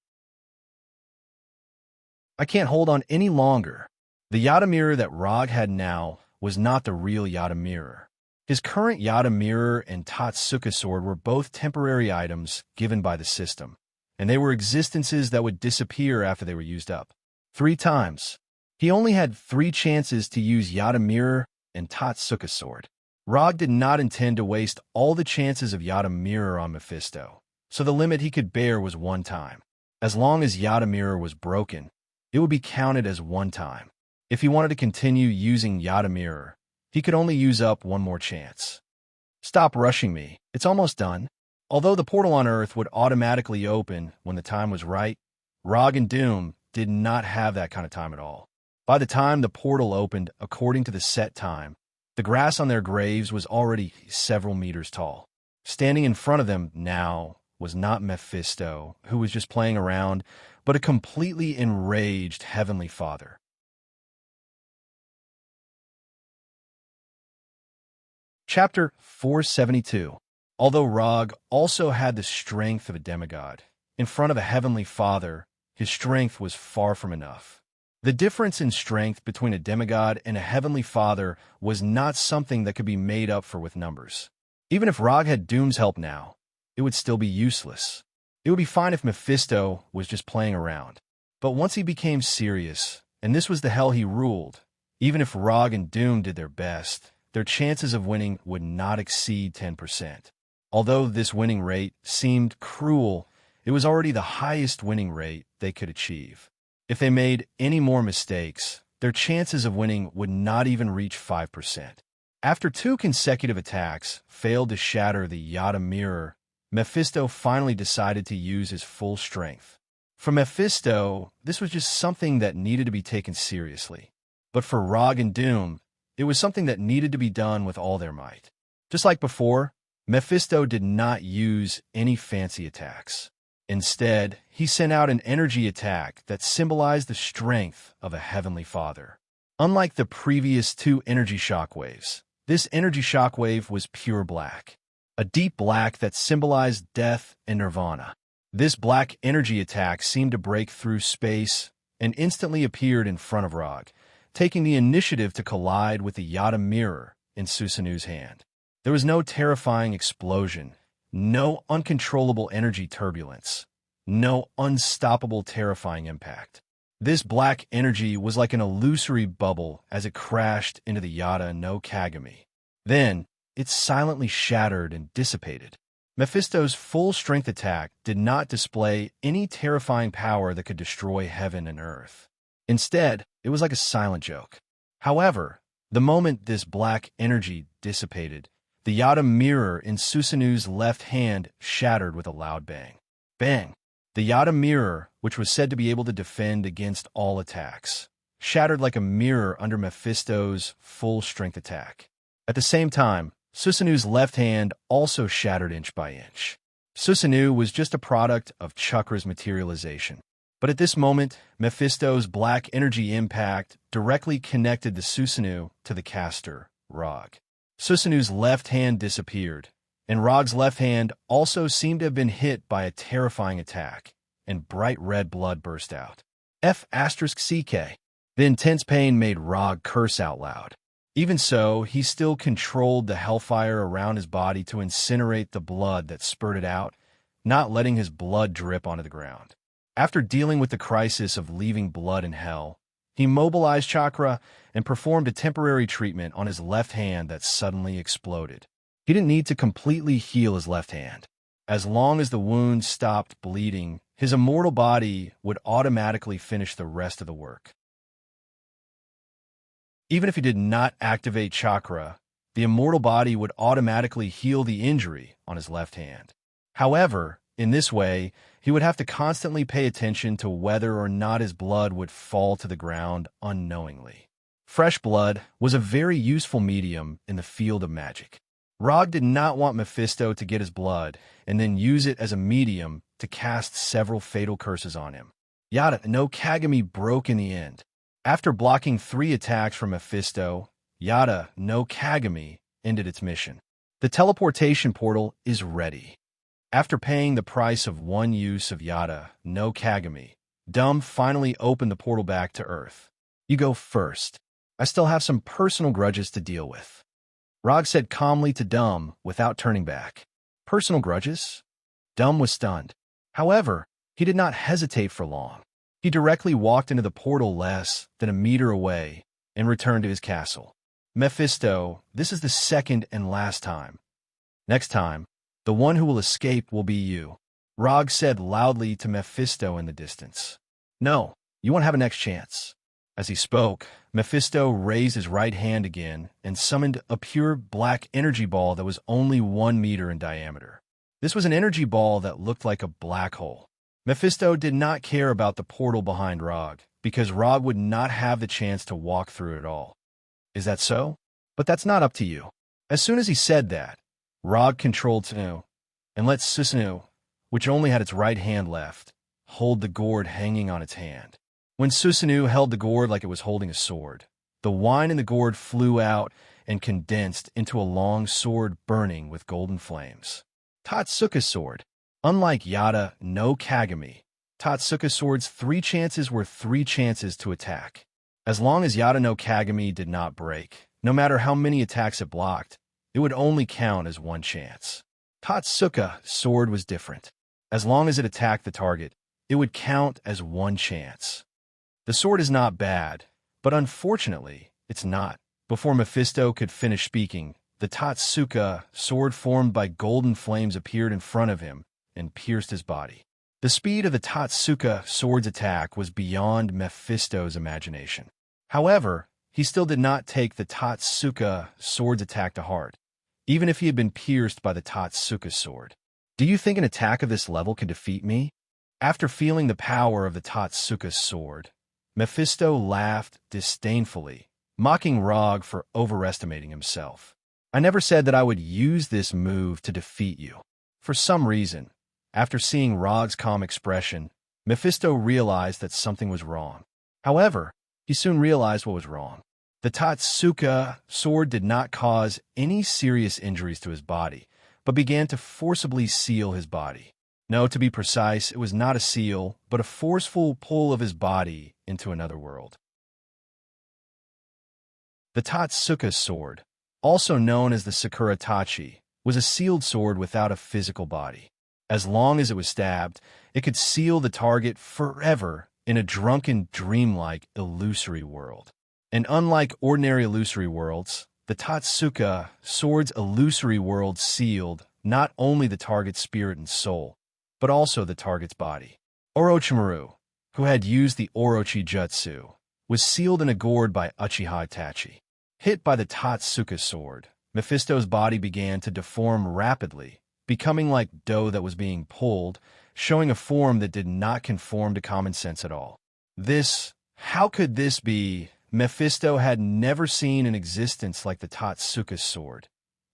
I can't hold on any longer. The Yada Mirror that Rog had now was not the real Yada Mirror. His current Yada Mirror and Tatsuka sword were both temporary items given by the system, and they were existences that would disappear after they were used up. 3 times. He only had 3 chances to use Yada Mirror and Tatsuka sword. Rog did not intend to waste all the chances of Yada Mirror on Mephisto, so the limit he could bear was 1 time. As long as Yada Mirror was broken, it would be counted as 1 time. If he wanted to continue using Yada Mirror, he could only use up 1 more chance. Stop rushing me. It's almost done. Although the portal on Earth would automatically open when the time was right, Rog and Doom did not have that kind of time at all. By the time the portal opened according to the set time, the grass on their graves was already several meters tall. Standing in front of them now was not Mephisto, who was just playing around, but a completely enraged Heavenly Father. Chapter 472. Although Rog also had the strength of a demigod, in front of a heavenly father, his strength was far from enough. The difference in strength between a demigod and a heavenly father was not something that could be made up for with numbers. Even if Rog had Doom's help now, it would still be useless. It would be fine if Mephisto was just playing around. But once he became serious, and this was the hell he ruled, even if Rog and Doom did their best, their chances of winning would not exceed 10%. Although this winning rate seemed cruel, it was already the highest winning rate they could achieve. If they made any more mistakes, their chances of winning would not even reach 5%. After 2 consecutive attacks failed to shatter the Yada mirror, Mephisto finally decided to use his full strength. For Mephisto, this was just something that needed to be taken seriously. But for Rog and Doom, it was something that needed to be done with all their might. Just like before, Mephisto did not use any fancy attacks. Instead, he sent out an energy attack that symbolized the strength of a heavenly father. Unlike the previous 2 energy shockwaves, this energy shockwave was pure black, a deep black that symbolized death and nirvana. This black energy attack seemed to break through space and instantly appeared in front of Rog, taking the initiative to collide with the Yada mirror in Susanu's hand. There was no terrifying explosion, no uncontrollable energy turbulence, no unstoppable terrifying impact. This black energy was like an illusory bubble as it crashed into the Yada no Kagami. Then, it silently shattered and dissipated. Mephisto's full-strength attack did not display any terrifying power that could destroy heaven and earth. Instead, it was like a silent joke. However, the moment this black energy dissipated, the Yada mirror in Susanu's left hand shattered with a loud bang. Bang! The Yada mirror, which was said to be able to defend against all attacks, shattered like a mirror under Mephisto's full-strength attack. At the same time, Susanu's left hand also shattered inch by inch. Susanu was just a product of Chakra's materialization. But at this moment, Mephisto's black energy impact directly connected the Susanu to the caster, Rog. Susanu's left hand disappeared, and Rog's left hand also seemed to have been hit by a terrifying attack, and bright red blood burst out. F***CK. The intense pain made Rog curse out loud. Even so, he still controlled the hellfire around his body to incinerate the blood that spurted out, not letting his blood drip onto the ground. After dealing with the crisis of leaving blood in hell, he mobilized Chakra and performed a temporary treatment on his left hand that suddenly exploded. He didn't need to completely heal his left hand. As long as the wound stopped bleeding, his immortal body would automatically finish the rest of the work. Even if he did not activate Chakra, the immortal body would automatically heal the injury on his left hand. However, in this way, he would have to constantly pay attention to whether or not his blood would fall to the ground unknowingly. Fresh blood was a very useful medium in the field of magic. Rog did not want Mephisto to get his blood and then use it as a medium to cast several fatal curses on him. Yada no Kagami broke in the end. After blocking 3 attacks from Mephisto, Yada no Kagami ended its mission. The teleportation portal is ready. After paying the price of 1 use of Yada no Kagami, Dumb finally opened the portal back to Earth. You go first. I still have some personal grudges to deal with. Rog said calmly to Dumb without turning back. Personal grudges? Dumb was stunned. However, he did not hesitate for long. He directly walked into the portal less than a meter away and returned to his castle. Mephisto, this is the second and last time. Next time, the one who will escape will be you. Rog said loudly to Mephisto in the distance. No, you won't have a next chance. As he spoke, Mephisto raised his right hand again and summoned a pure black energy ball that was only 1 meter in diameter. This was an energy ball that looked like a black hole. Mephisto did not care about the portal behind Rog, because Rog would not have the chance to walk through it at all. Is that so? But that's not up to you. As soon as he said that, Rog controlled Susanu and let Susanu, which only had its right hand left, hold the gourd hanging on its hand. When Susanu held the gourd like it was holding a sword, the wine in the gourd flew out and condensed into a long sword burning with golden flames. Tatsuka's sword. Unlike Yada no Kagami, Tatsuka Sword's 3 chances were 3 chances to attack. As long as Yada no Kagami did not break, no matter how many attacks it blocked, it would only count as 1 chance. Tatsuka Sword was different. As long as it attacked the target, it would count as 1 chance. The sword is not bad, but unfortunately, it's not. Before Mephisto could finish speaking, the Tatsuka Sword formed by golden flames appeared in front of him and pierced his body. The speed of the Tatsuka Sword's attack was beyond Mephisto's imagination. However, he still did not take the Tatsuka Sword's attack to heart, even if he had been pierced by the Tatsuka Sword. Do you think an attack of this level can defeat me? After feeling the power of the Tatsuka Sword, Mephisto laughed disdainfully, mocking Rog for overestimating himself. I never said that I would use this move to defeat you. For some reason, after seeing Rog's calm expression, Mephisto realized that something was wrong. However, he soon realized what was wrong. The Tatsuka Sword did not cause any serious injuries to his body, but began to forcibly seal his body. No, to be precise, it was not a seal, but a forceful pull of his body into another world. The Tatsuka Sword, also known as the Sakura Tachi, was a sealed sword without a physical body. As long as it was stabbed, it could seal the target forever in a drunken, dreamlike, illusory world. And unlike ordinary illusory worlds, the Tatsuka Sword's illusory world sealed not only the target's spirit and soul, but also the target's body. Orochimaru, who had used the Orochi Jutsu, was sealed in a gourd by Uchiha Itachi. Hit by the Tatsuka Sword, Mephisto's body began to deform rapidly, becoming like dough that was being pulled, showing a form that did not conform to common sense at all. How could this be? Mephisto had never seen an existence like the Tatsuka Sword,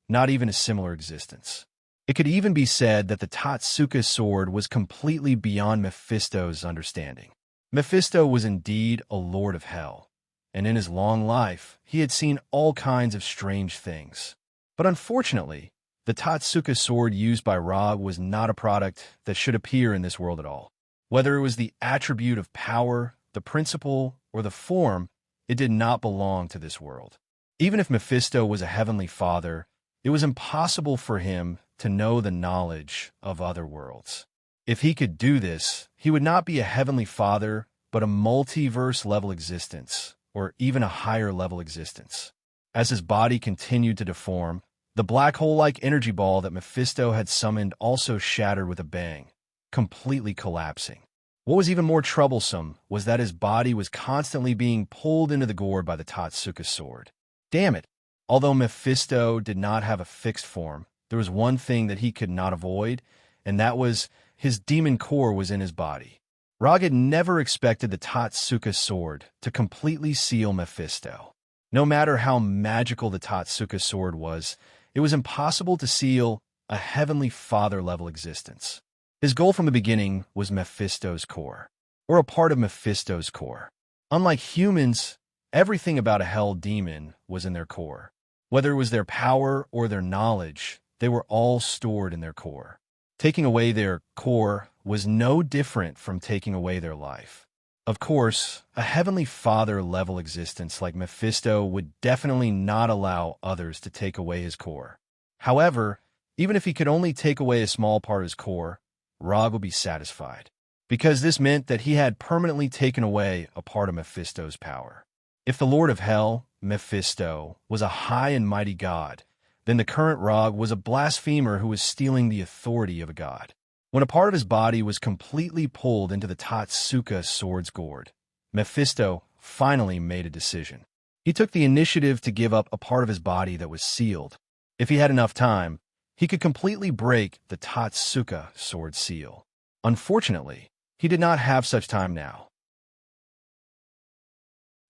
not even a similar existence. It could even be said that the Tatsuka Sword was completely beyond Mephisto's understanding. Mephisto was indeed a lord of hell, and in his long life, he had seen all kinds of strange things. But unfortunately, the Tatsuka Sword used by Rog was not a product that should appear in this world at all. Whether it was the attribute of power, the principle, or the form, it did not belong to this world. Even if Mephisto was a heavenly father, it was impossible for him to know the knowledge of other worlds. If he could do this, he would not be a heavenly father, but a multiverse-level existence, or even a higher-level existence. As his body continued to deform, the black hole-like energy ball that Mephisto had summoned also shattered with a bang, completely collapsing. What was even more troublesome was that his body was constantly being pulled into the gourd by the Tatsuka Sword. Damn it! Although Mephisto did not have a fixed form, there was one thing that he could not avoid, and that was his demon core was in his body. Rog had never expected the Tatsuka Sword to completely seal Mephisto. No matter how magical the Tatsuka Sword was, it was impossible to seal a heavenly father-level existence. His goal from the beginning was Mephisto's core, or a part of Mephisto's core. Unlike humans, everything about a hell demon was in their core. Whether it was their power or their knowledge, they were all stored in their core. Taking away their core was no different from taking away their life. Of course, a heavenly father-level existence like Mephisto would definitely not allow others to take away his core. However, even if he could only take away a small part of his core, Rog would be satisfied, because this meant that he had permanently taken away a part of Mephisto's power. If the Lord of Hell, Mephisto, was a high and mighty god, then the current Rog was a blasphemer who was stealing the authority of a god. When a part of his body was completely pulled into the Tatsuka Sword's gourd, Mephisto finally made a decision. He took the initiative to give up a part of his body that was sealed. If he had enough time, he could completely break the Tatsuka Sword seal. Unfortunately, he did not have such time now.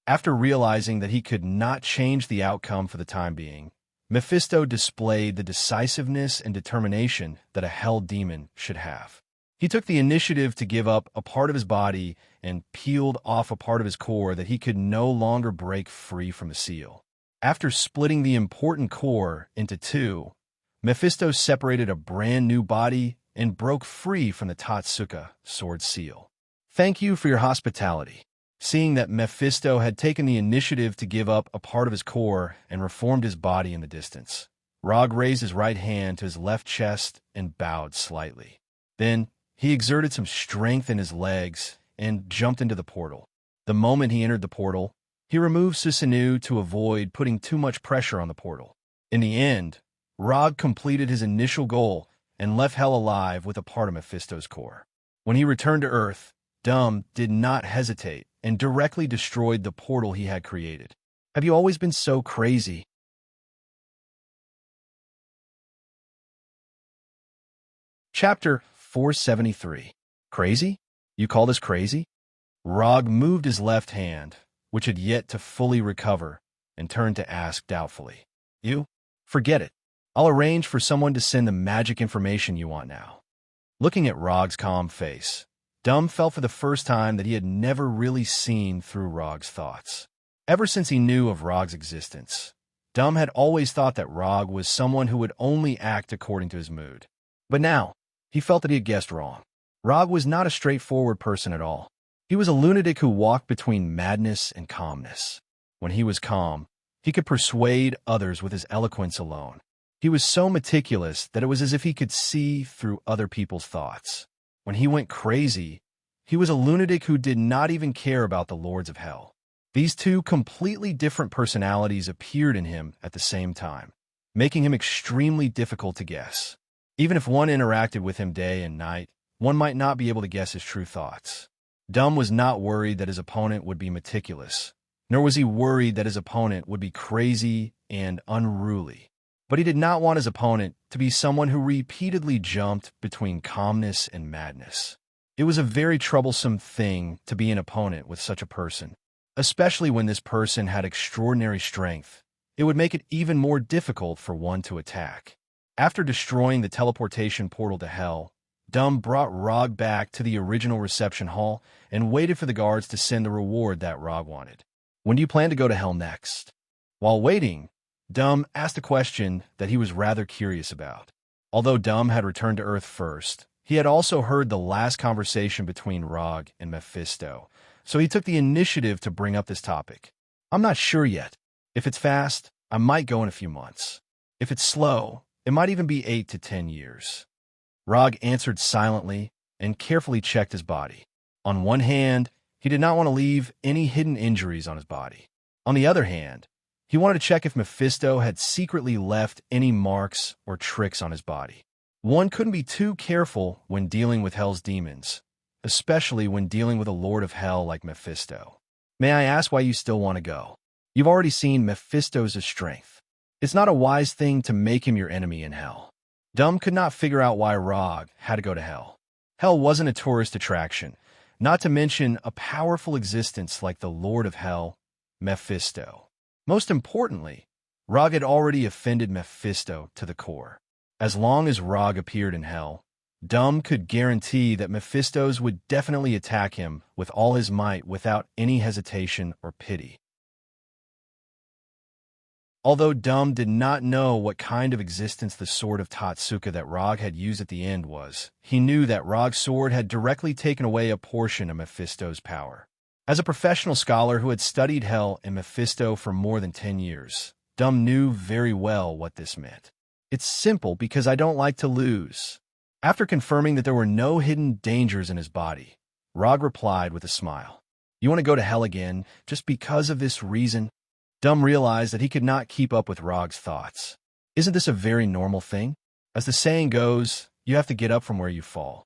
After realizing that he could not change the outcome for the time being, Mephisto displayed the decisiveness and determination that a hell demon should have. He took the initiative to give up a part of his body and peeled off a part of his core that he could no longer break free from the seal. After splitting the important core into two, Mephisto separated a brand new body and broke free from the Tatsuka sword seal. Thank you for your hospitality. Seeing that Mephisto had taken the initiative to give up a part of his core and reformed his body in the distance, Rog raised his right hand to his left chest and bowed slightly. Then, he exerted some strength in his legs and jumped into the portal. The moment he entered the portal, he removed Susanoo to avoid putting too much pressure on the portal. In the end, Rog completed his initial goal and left Hell alive with a part of Mephisto's core. When he returned to Earth, Dumb did not hesitate and directly destroyed the portal he had created. Have you always been so crazy? Chapter 473. Crazy? You call this crazy? Rog moved his left hand, which had yet to fully recover, and turned to ask doubtfully. You? Forget it. I'll arrange for someone to send the magic information you want now. Looking at Rog's calm face, Dumb felt for the first time that he had never really seen through Rog's thoughts. Ever since he knew of Rog's existence, Dumb had always thought that Rog was someone who would only act according to his mood. But now, he felt that he had guessed wrong. Rog was not a straightforward person at all. He was a lunatic who walked between madness and calmness. When he was calm, he could persuade others with his eloquence alone. He was so meticulous that it was as if he could see through other people's thoughts. When he went crazy, he was a lunatic who did not even care about the lords of hell. These two completely different personalities appeared in him at the same time, making him extremely difficult to guess. Even if one interacted with him day and night, one might not be able to guess his true thoughts. Dumb was not worried that his opponent would be meticulous, nor was he worried that his opponent would be crazy and unruly. But he did not want his opponent to be someone who repeatedly jumped between calmness and madness. It was a very troublesome thing to be an opponent with such a person, especially when this person had extraordinary strength. It would make it even more difficult for one to attack. After destroying the teleportation portal to Hell, Dumb brought Rog back to the original reception hall and waited for the guards to send the reward that Rog wanted. When do you plan to go to Hell next? While waiting, Dumb asked a question that he was rather curious about. Although Dumb had returned to Earth first, he had also heard the last conversation between Rog and Mephisto, so he took the initiative to bring up this topic. I'm not sure yet. If it's fast, I might go in a few months. If it's slow, it might even be 8 to 10 years. Rog answered silently and carefully checked his body. On one hand, he did not want to leave any hidden injuries on his body. On the other hand, he wanted to check if Mephisto had secretly left any marks or tricks on his body. One couldn't be too careful when dealing with Hell's demons, especially when dealing with a lord of Hell like Mephisto. May I ask why you still want to go? You've already seen Mephisto's strength. It's not a wise thing to make him your enemy in Hell. Dumb could not figure out why Rog had to go to Hell. Hell wasn't a tourist attraction, not to mention a powerful existence like the Lord of Hell, Mephisto. Most importantly, Rog had already offended Mephisto to the core. As long as Rog appeared in Hell, Dumb could guarantee that Mephisto's would definitely attack him with all his might without any hesitation or pity. Although Dumb did not know what kind of existence the sword of Tatsuka that Rog had used at the end was, he knew that Rog's sword had directly taken away a portion of Mephisto's power. As a professional scholar who had studied Hell and Mephisto for more than 10 years, Dumb knew very well what this meant. It's simple because I don't like to lose. After confirming that there were no hidden dangers in his body, Rog replied with a smile. You want to go to Hell again just because of this reason? Dumb realized that he could not keep up with Rog's thoughts. Isn't this a very normal thing? As the saying goes, you have to get up from where you fall.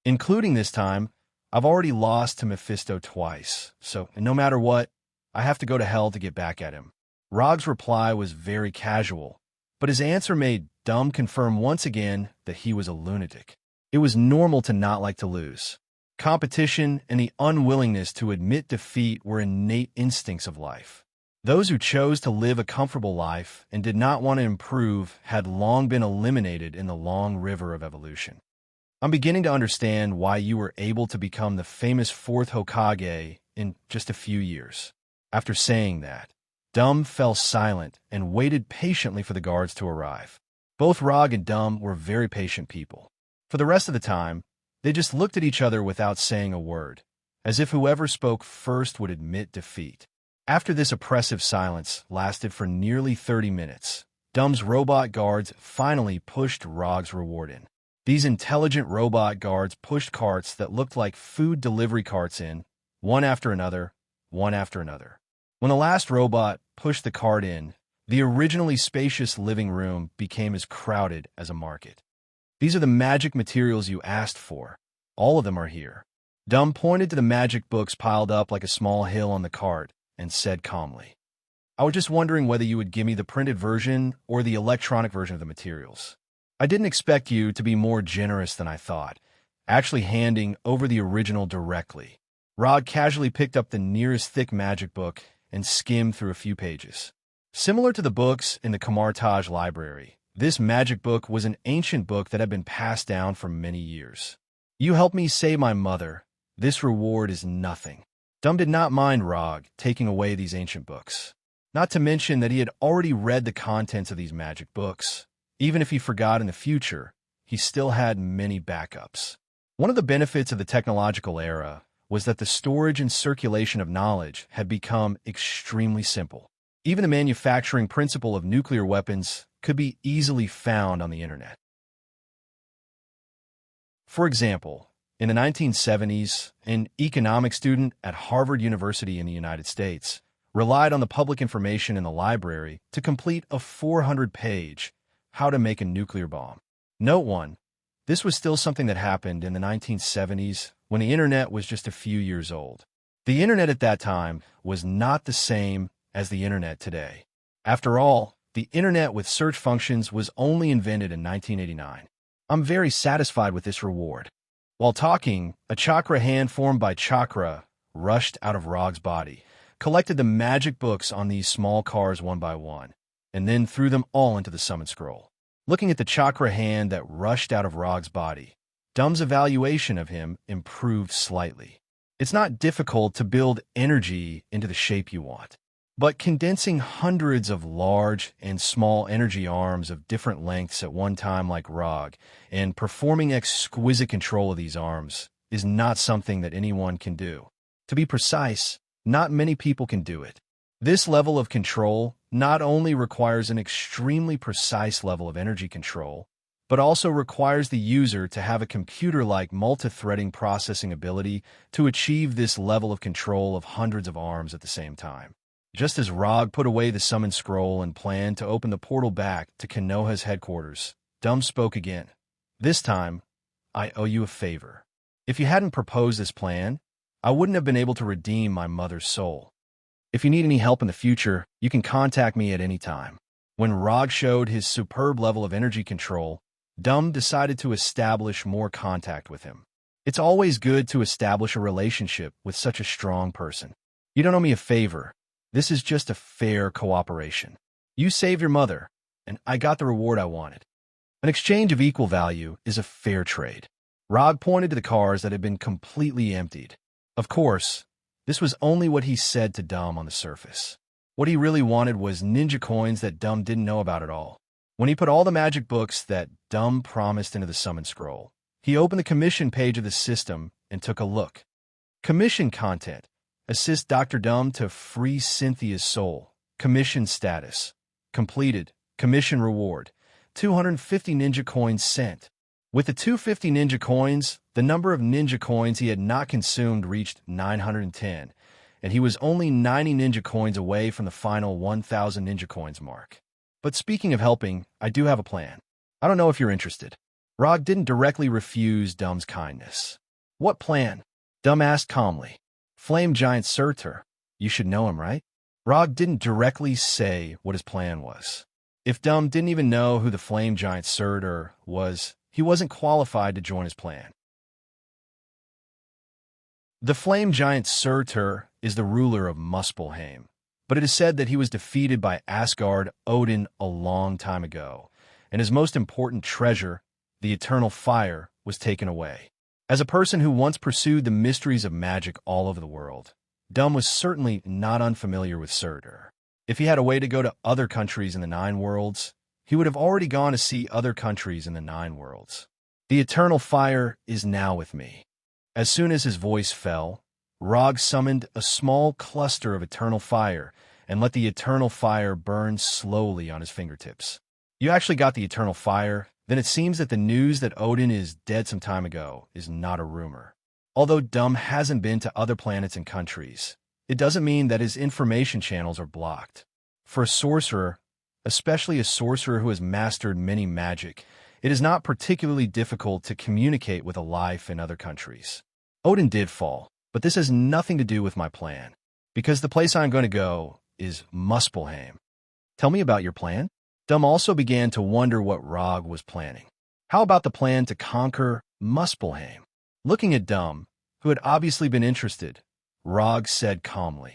Including this time, I've already lost to Mephisto twice, so no matter what, I have to go to Hell to get back at him. Rog's reply was very casual, but his answer made Dumb confirm once again that he was a lunatic. It was normal to not like to lose. Competition and the unwillingness to admit defeat were innate instincts of life. Those who chose to live a comfortable life and did not want to improve had long been eliminated in the long river of evolution. I'm beginning to understand why you were able to become the famous fourth Hokage in just a few years. After saying that, Dumb fell silent and waited patiently for the guards to arrive. Both Rog and Dumb were very patient people. For the rest of the time, they just looked at each other without saying a word, as if whoever spoke first would admit defeat. After this oppressive silence lasted for nearly 30 minutes, Dumb's robot guards finally pushed Rog's reward in. These intelligent robot guards pushed carts that looked like food delivery carts in, one after another, one after another. When the last robot pushed the cart in, the originally spacious living room became as crowded as a market. These are the magic materials you asked for. All of them are here. Dumb pointed to the magic books piled up like a small hill on the cart and said calmly, "I was just wondering whether you would give me the printed version or the electronic version of the materials. I didn't expect you to be more generous than I thought, actually handing over the original directly." Rod casually picked up the nearest thick magic book and skimmed through a few pages. Similar to the books in the Kamartaj library, this magic book was an ancient book that had been passed down for many years. "You helped me save my mother. This reward is nothing." Dumb did not mind Rog taking away these ancient books. Not to mention that he had already read the contents of these magic books. Even if he forgot in the future, he still had many backups. One of the benefits of the technological era was that the storage and circulation of knowledge had become extremely simple. Even the manufacturing principle of nuclear weapons could be easily found on the internet. For example, in the 1970s, an economics student at Harvard University in the United States relied on the public information in the library to complete a 400-page How to Make a Nuclear Bomb. Note 1. This was still something that happened in the 1970s when the internet was just a few years old. The internet at that time was not the same as the internet today. After all, the internet with search functions was only invented in 1989. I'm very satisfied with this reward. While talking, a chakra hand formed by chakra rushed out of Rog's body, collected the magic books on these small cars one by one, and then threw them all into the summon scroll. Looking at the chakra hand that rushed out of Rog's body, Dumb's evaluation of him improved slightly. It's not difficult to build energy into the shape you want, but condensing hundreds of large and small energy arms of different lengths at one time like Rog and performing exquisite control of these arms is not something that anyone can do. To be precise, not many people can do it. This level of control not only requires an extremely precise level of energy control, but also requires the user to have a computer-like multi-threading processing ability to achieve this level of control of hundreds of arms at the same time. Just as Rog put away the summon scroll and planned to open the portal back to Konoha's headquarters, Dumb spoke again. "This time, I owe you a favor. If you hadn't proposed this plan, I wouldn't have been able to redeem my mother's soul. If you need any help in the future, you can contact me at any time." When Rog showed his superb level of energy control, Dumb decided to establish more contact with him. It's always good to establish a relationship with such a strong person. "You don't owe me a favor. This is just a fair cooperation. You saved your mother, and I got the reward I wanted. An exchange of equal value is a fair trade." Rog pointed to the cars that had been completely emptied. Of course, this was only what he said to Dumb on the surface. What he really wanted was ninja coins that Dumb didn't know about at all. When he put all the magic books that Dumb promised into the summon scroll, he opened the commission page of the system and took a look. Commission content. Assist Dr. Dumb to free Cynthia's soul. Commission status. Completed. Commission reward. 250 ninja coins sent. With the 250 ninja coins, the number of ninja coins he had not consumed reached 910, and he was only 90 ninja coins away from the final 1,000 ninja coins mark. But speaking of helping, I do have a plan. I don't know if you're interested. Rog didn't directly refuse Dumb's kindness. "What plan?" Dumb asked calmly. "Flame Giant Surtur. You should know him, right?" Rog didn't directly say what his plan was. If Dumb didn't even know who the Flame Giant Surtur was, he wasn't qualified to join his plan. The Flame Giant Surtur is the ruler of Muspelheim, but it is said that he was defeated by Asgard Odin a long time ago, and his most important treasure, the eternal fire, was taken away. As a person who once pursued the mysteries of magic all over the world, Dumb was certainly not unfamiliar with Surtur. If he had a way to go to other countries in the Nine Worlds, he would have already gone to see other countries in the Nine Worlds. The eternal fire is now with me. As soon as his voice fell, Rog summoned a small cluster of eternal fire and let the eternal fire burn slowly on his fingertips. You actually got the eternal fire? Then it seems that the news that Odin is dead some time ago is not a rumor. Although Dum hasn't been to other planets and countries, it doesn't mean that his information channels are blocked. For a sorcerer, especially a sorcerer who has mastered many magic, it is not particularly difficult to communicate with a life in other countries. Odin did fall, but this has nothing to do with my plan, because the place I'm going to go is Muspelheim. Tell me about your plan? Dum also began to wonder what Rog was planning. How about the plan to conquer Muspelheim? Looking at Dum, who had obviously been interested, Rog said calmly.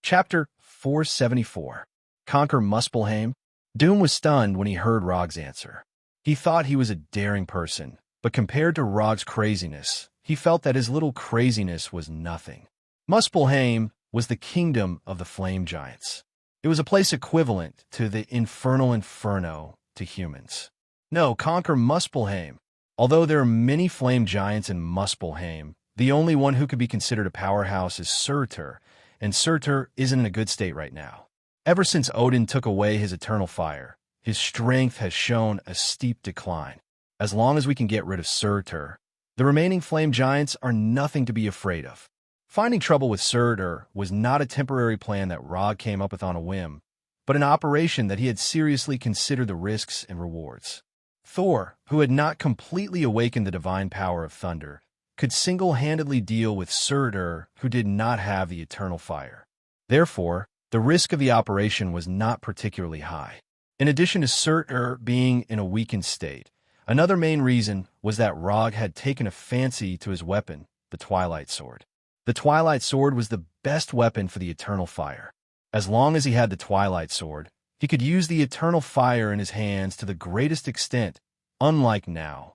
Chapter 474. Conquer Muspelheim? Doom was stunned when he heard Rog's answer. He thought he was a daring person, but compared to Rog's craziness, he felt that his little craziness was nothing. Muspelheim was the kingdom of the flame giants. It was a place equivalent to the infernal inferno to humans. No, conquer Muspelheim. Although there are many flame giants in Muspelheim, the only one who could be considered a powerhouse is Surtur, and Surtur isn't in a good state right now. Ever since Odin took away his eternal fire, his strength has shown a steep decline. As long as we can get rid of Surtur, the remaining flame giants are nothing to be afraid of. Finding trouble with Surtur was not a temporary plan that Rog came up with on a whim, but an operation that he had seriously considered the risks and rewards. Thor, who had not completely awakened the divine power of thunder, could single-handedly deal with Surtur, who did not have the eternal fire. Therefore, the risk of the operation was not particularly high. In addition to Surtur being in a weakened state, another main reason was that Rog had taken a fancy to his weapon, the Twilight Sword. The Twilight Sword was the best weapon for the eternal fire. As long as he had the Twilight Sword, he could use the eternal fire in his hands to the greatest extent, unlike now,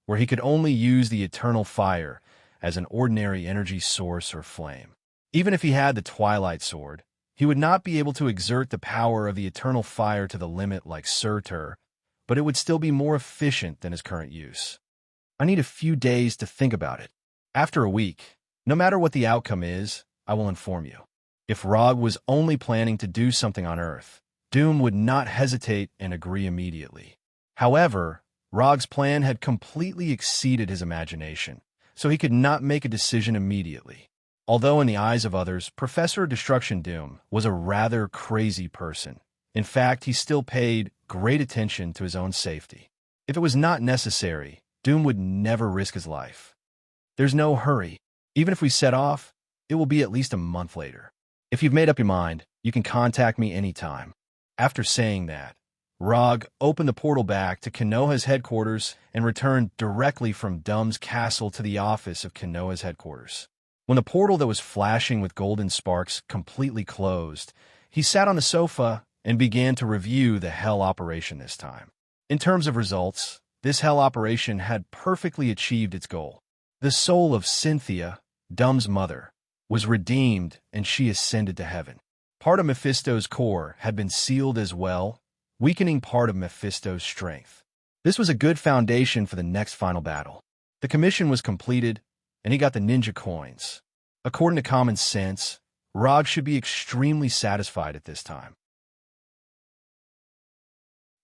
where he could only use the eternal fire as an ordinary energy source or flame. Even if he had the Twilight Sword, he would not be able to exert the power of the eternal fire to the limit like Surtur, but it would still be more efficient than his current use. I need a few days to think about it. After a week, no matter what the outcome is, I will inform you. If Rog was only planning to do something on Earth, Doom would not hesitate and agree immediately. However, Rog's plan had completely exceeded his imagination, so he could not make a decision immediately. Although in the eyes of others, Professor Destruction Doom was a rather crazy person. In fact, he still paid great attention to his own safety. If it was not necessary, Doom would never risk his life. There's no hurry. Even if we set off, it will be at least a month later. If you've made up your mind, you can contact me anytime. After saying that, Rog opened the portal back to Konoha's headquarters and returned directly from Dum's castle to the office of Konoha's headquarters. When the portal that was flashing with golden sparks completely closed, he sat on the sofa and began to review the Hell operation this time. In terms of results, this Hell operation had perfectly achieved its goal. The soul of Cynthia, Dum's mother, was redeemed and she ascended to heaven. Part of Mephisto's core had been sealed as well, weakening part of Mephisto's strength. This was a good foundation for the next final battle. The commission was completed, and he got the ninja coins. According to common sense, Rog should be extremely satisfied at this time.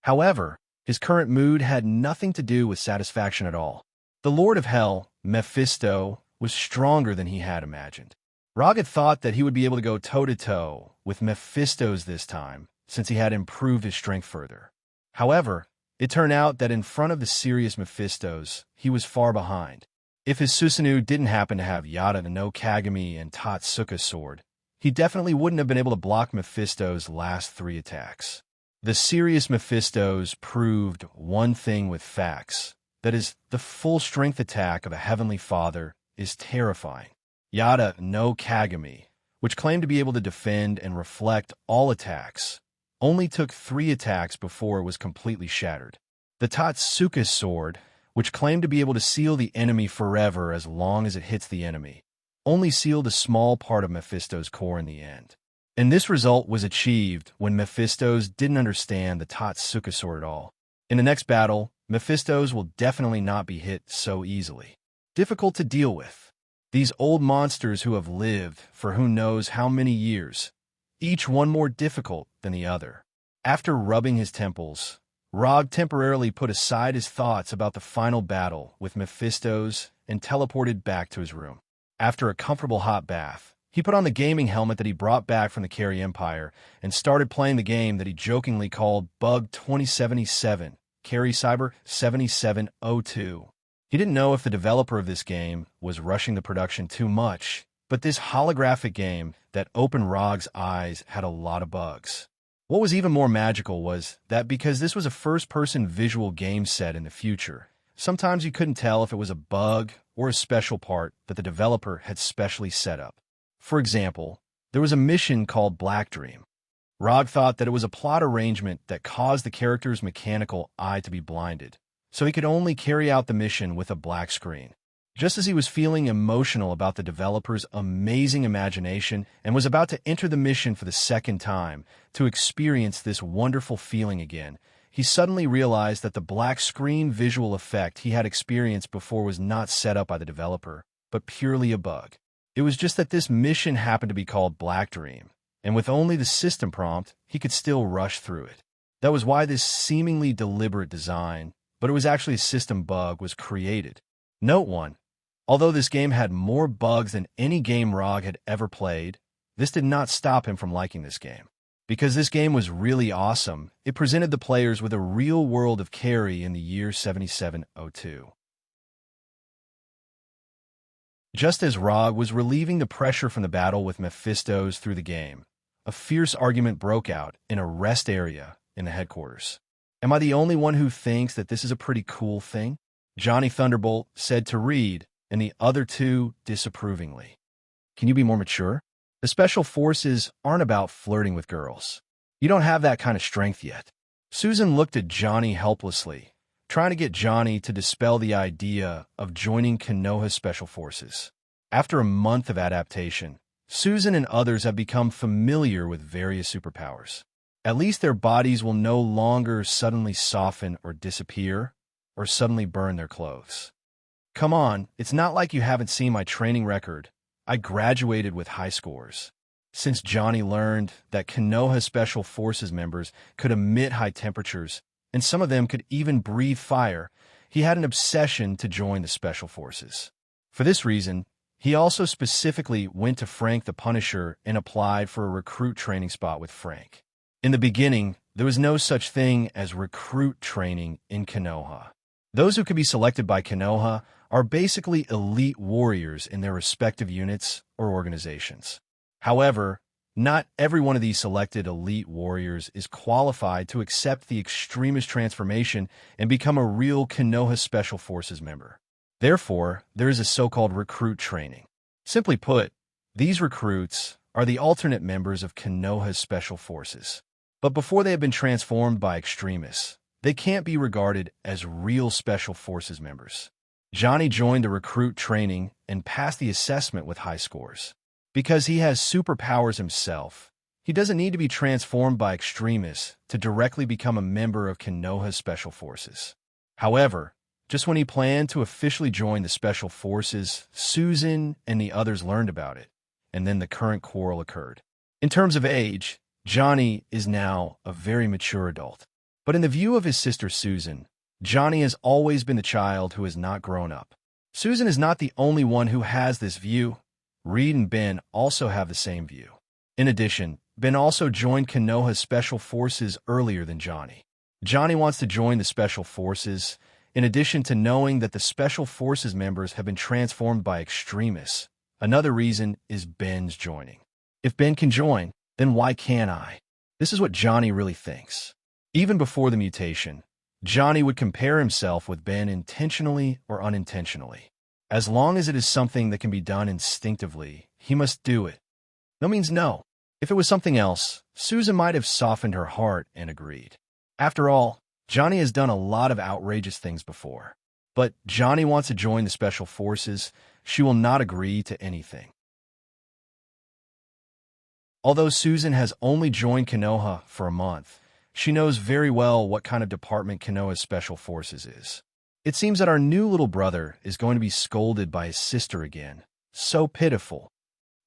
However, his current mood had nothing to do with satisfaction at all. The Lord of Hell, Mephisto, was stronger than he had imagined. Rog had thought that he would be able to go toe-to-toe with Mephisto's this time, since he had improved his strength further. However, it turned out that in front of the serious Mephistos, he was far behind. If his Susanoo didn't happen to have Yada no Kagami and Tatsuka's sword, he definitely wouldn't have been able to block Mephisto's last 3 attacks. The serious Mephistos proved one thing with facts, that is, the full strength attack of a Heavenly Father is terrifying. Yada no Kagami, which claimed to be able to defend and reflect all attacks, only took 3 attacks before it was completely shattered. The Tatsuka's sword, which claimed to be able to seal the enemy forever as long as it hits the enemy, only sealed a small part of Mephisto's core in the end. And this result was achieved when Mephistos didn't understand the Totsuka sword at all. In the next battle, Mephistos will definitely not be hit so easily. Difficult to deal with. These old monsters who have lived for who knows how many years, each one more difficult than the other. After rubbing his temples, Rog temporarily put aside his thoughts about the final battle with Mephistos and teleported back to his room. After a comfortable hot bath, he put on the gaming helmet that he brought back from the Carry Empire and started playing the game that he jokingly called Bug 2077, Carry Cyber 7702. He didn't know if the developer of this game was rushing the production too much, but this holographic game that opened Rog's eyes had a lot of bugs. What was even more magical was that because this was a first-person visual game set in the future, sometimes you couldn't tell if it was a bug or a special part that the developer had specially set up. For example, there was a mission called Black Dream. Rog thought that it was a plot arrangement that caused the character's mechanical eye to be blinded, so he could only carry out the mission with a black screen. Just as he was feeling emotional about the developer's amazing imagination and was about to enter the mission for the second time to experience this wonderful feeling again, he suddenly realized that the black screen visual effect he had experienced before was not set up by the developer, but purely a bug. It was just that this mission happened to be called Black Dream, and with only the system prompt, he could still rush through it. That was why this seemingly deliberate design, but it was actually a system bug, was created. Note 1. Although this game had more bugs than any game Rog had ever played, this did not stop him from liking this game. Because this game was really awesome, it presented the players with a real world of Carry in the year 7702. Just as Rog was relieving the pressure from the battle with Mephistos through the game, a fierce argument broke out in a rest area in the headquarters. Am I the only one who thinks that this is a pretty cool thing? Johnny Thunderbolt said to Reed, and the other two disapprovingly. Can you be more mature? The Special Forces aren't about flirting with girls. You don't have that kind of strength yet. Susan looked at Johnny helplessly, trying to get Johnny to dispel the idea of joining Konoha's Special Forces. After a month of adaptation, Susan and others have become familiar with various superpowers. At least their bodies will no longer suddenly soften or disappear, or suddenly burn their clothes. Come on, it's not like you haven't seen my training record. I graduated with high scores. Since Johnny learned that Konoha Special Forces members could emit high temperatures, and some of them could even breathe fire, he had an obsession to join the Special Forces. For this reason, he also specifically went to Frank the Punisher and applied for a recruit training spot with Frank. In the beginning, there was no such thing as recruit training in Konoha. Those who could be selected by Konoha are basically elite warriors in their respective units or organizations. However, not every one of these selected elite warriors is qualified to accept the extremist transformation and become a real Konoha Special Forces member. Therefore, there is a so-called recruit training. Simply put, these recruits are the alternate members of Konoha's Special Forces. But before they have been transformed by extremists, they can't be regarded as real Special Forces members. Johnny joined the recruit training and passed the assessment with high scores. Because he has superpowers himself, he doesn't need to be transformed by extremists to directly become a member of Konoha's Special Forces. However, just when he planned to officially join the Special Forces, Susan and the others learned about it, and then the current quarrel occurred. In terms of age, Johnny is now a very mature adult. But in the view of his sister Susan, Johnny has always been the child who has not grown up. Susan is not the only one who has this view. Reed and Ben also have the same view. In addition, Ben also joined Konoha's Special Forces earlier than Johnny. Johnny wants to join the Special Forces, in addition to knowing that the Special Forces members have been transformed by extremists. Another reason is Ben's joining. If Ben can join, then why can't I? This is what Johnny really thinks. Even before the mutation, Johnny would compare himself with Ben intentionally or unintentionally. As long as it is something that can be done instinctively, he must do it. No means no. If it was something else, Susan might have softened her heart and agreed. After all, Johnny has done a lot of outrageous things before. But Johnny wants to join the Special Forces. She will not agree to anything. Although Susan has only joined Konoha for a month, she knows very well what kind of department Konoha's Special Forces is. It seems that our new little brother is going to be scolded by his sister again. So pitiful.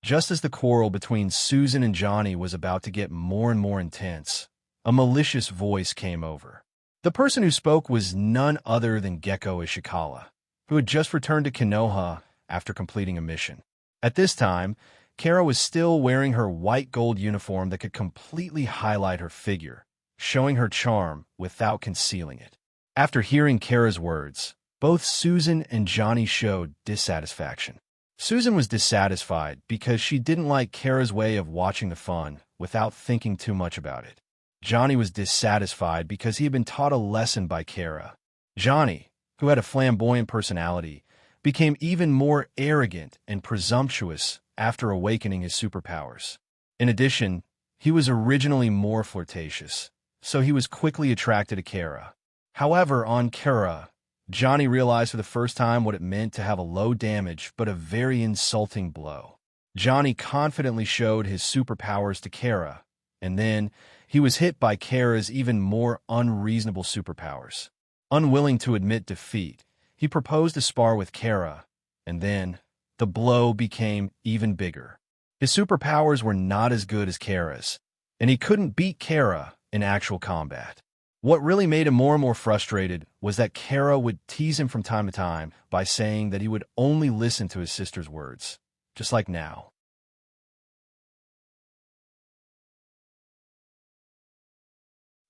Just as the quarrel between Susan and Johnny was about to get more and more intense, a malicious voice came over. The person who spoke was none other than Gecko Ishikawa, who had just returned to Konoha after completing a mission. At this time, Kara was still wearing her white gold uniform that could completely highlight her figure, showing her charm without concealing it. After hearing Kara's words, both Susan and Johnny showed dissatisfaction. Susan was dissatisfied because she didn't like Kara's way of watching the fun without thinking too much about it. Johnny was dissatisfied because he had been taught a lesson by Kara. Johnny, who had a flamboyant personality, became even more arrogant and presumptuous after awakening his superpowers. In addition, he was originally more flirtatious, so he was quickly attracted to Kara. However, on Kara, Johnny realized for the first time what it meant to have a low damage but a very insulting blow. Johnny confidently showed his superpowers to Kara, and then he was hit by Kara's even more unreasonable superpowers. Unwilling to admit defeat, he proposed to spar with Kara, and then the blow became even bigger. His superpowers were not as good as Kara's, and he couldn't beat Kara in actual combat. What really made him more and more frustrated was that Kara would tease him from time to time by saying that he would only listen to his sister's words, just like now.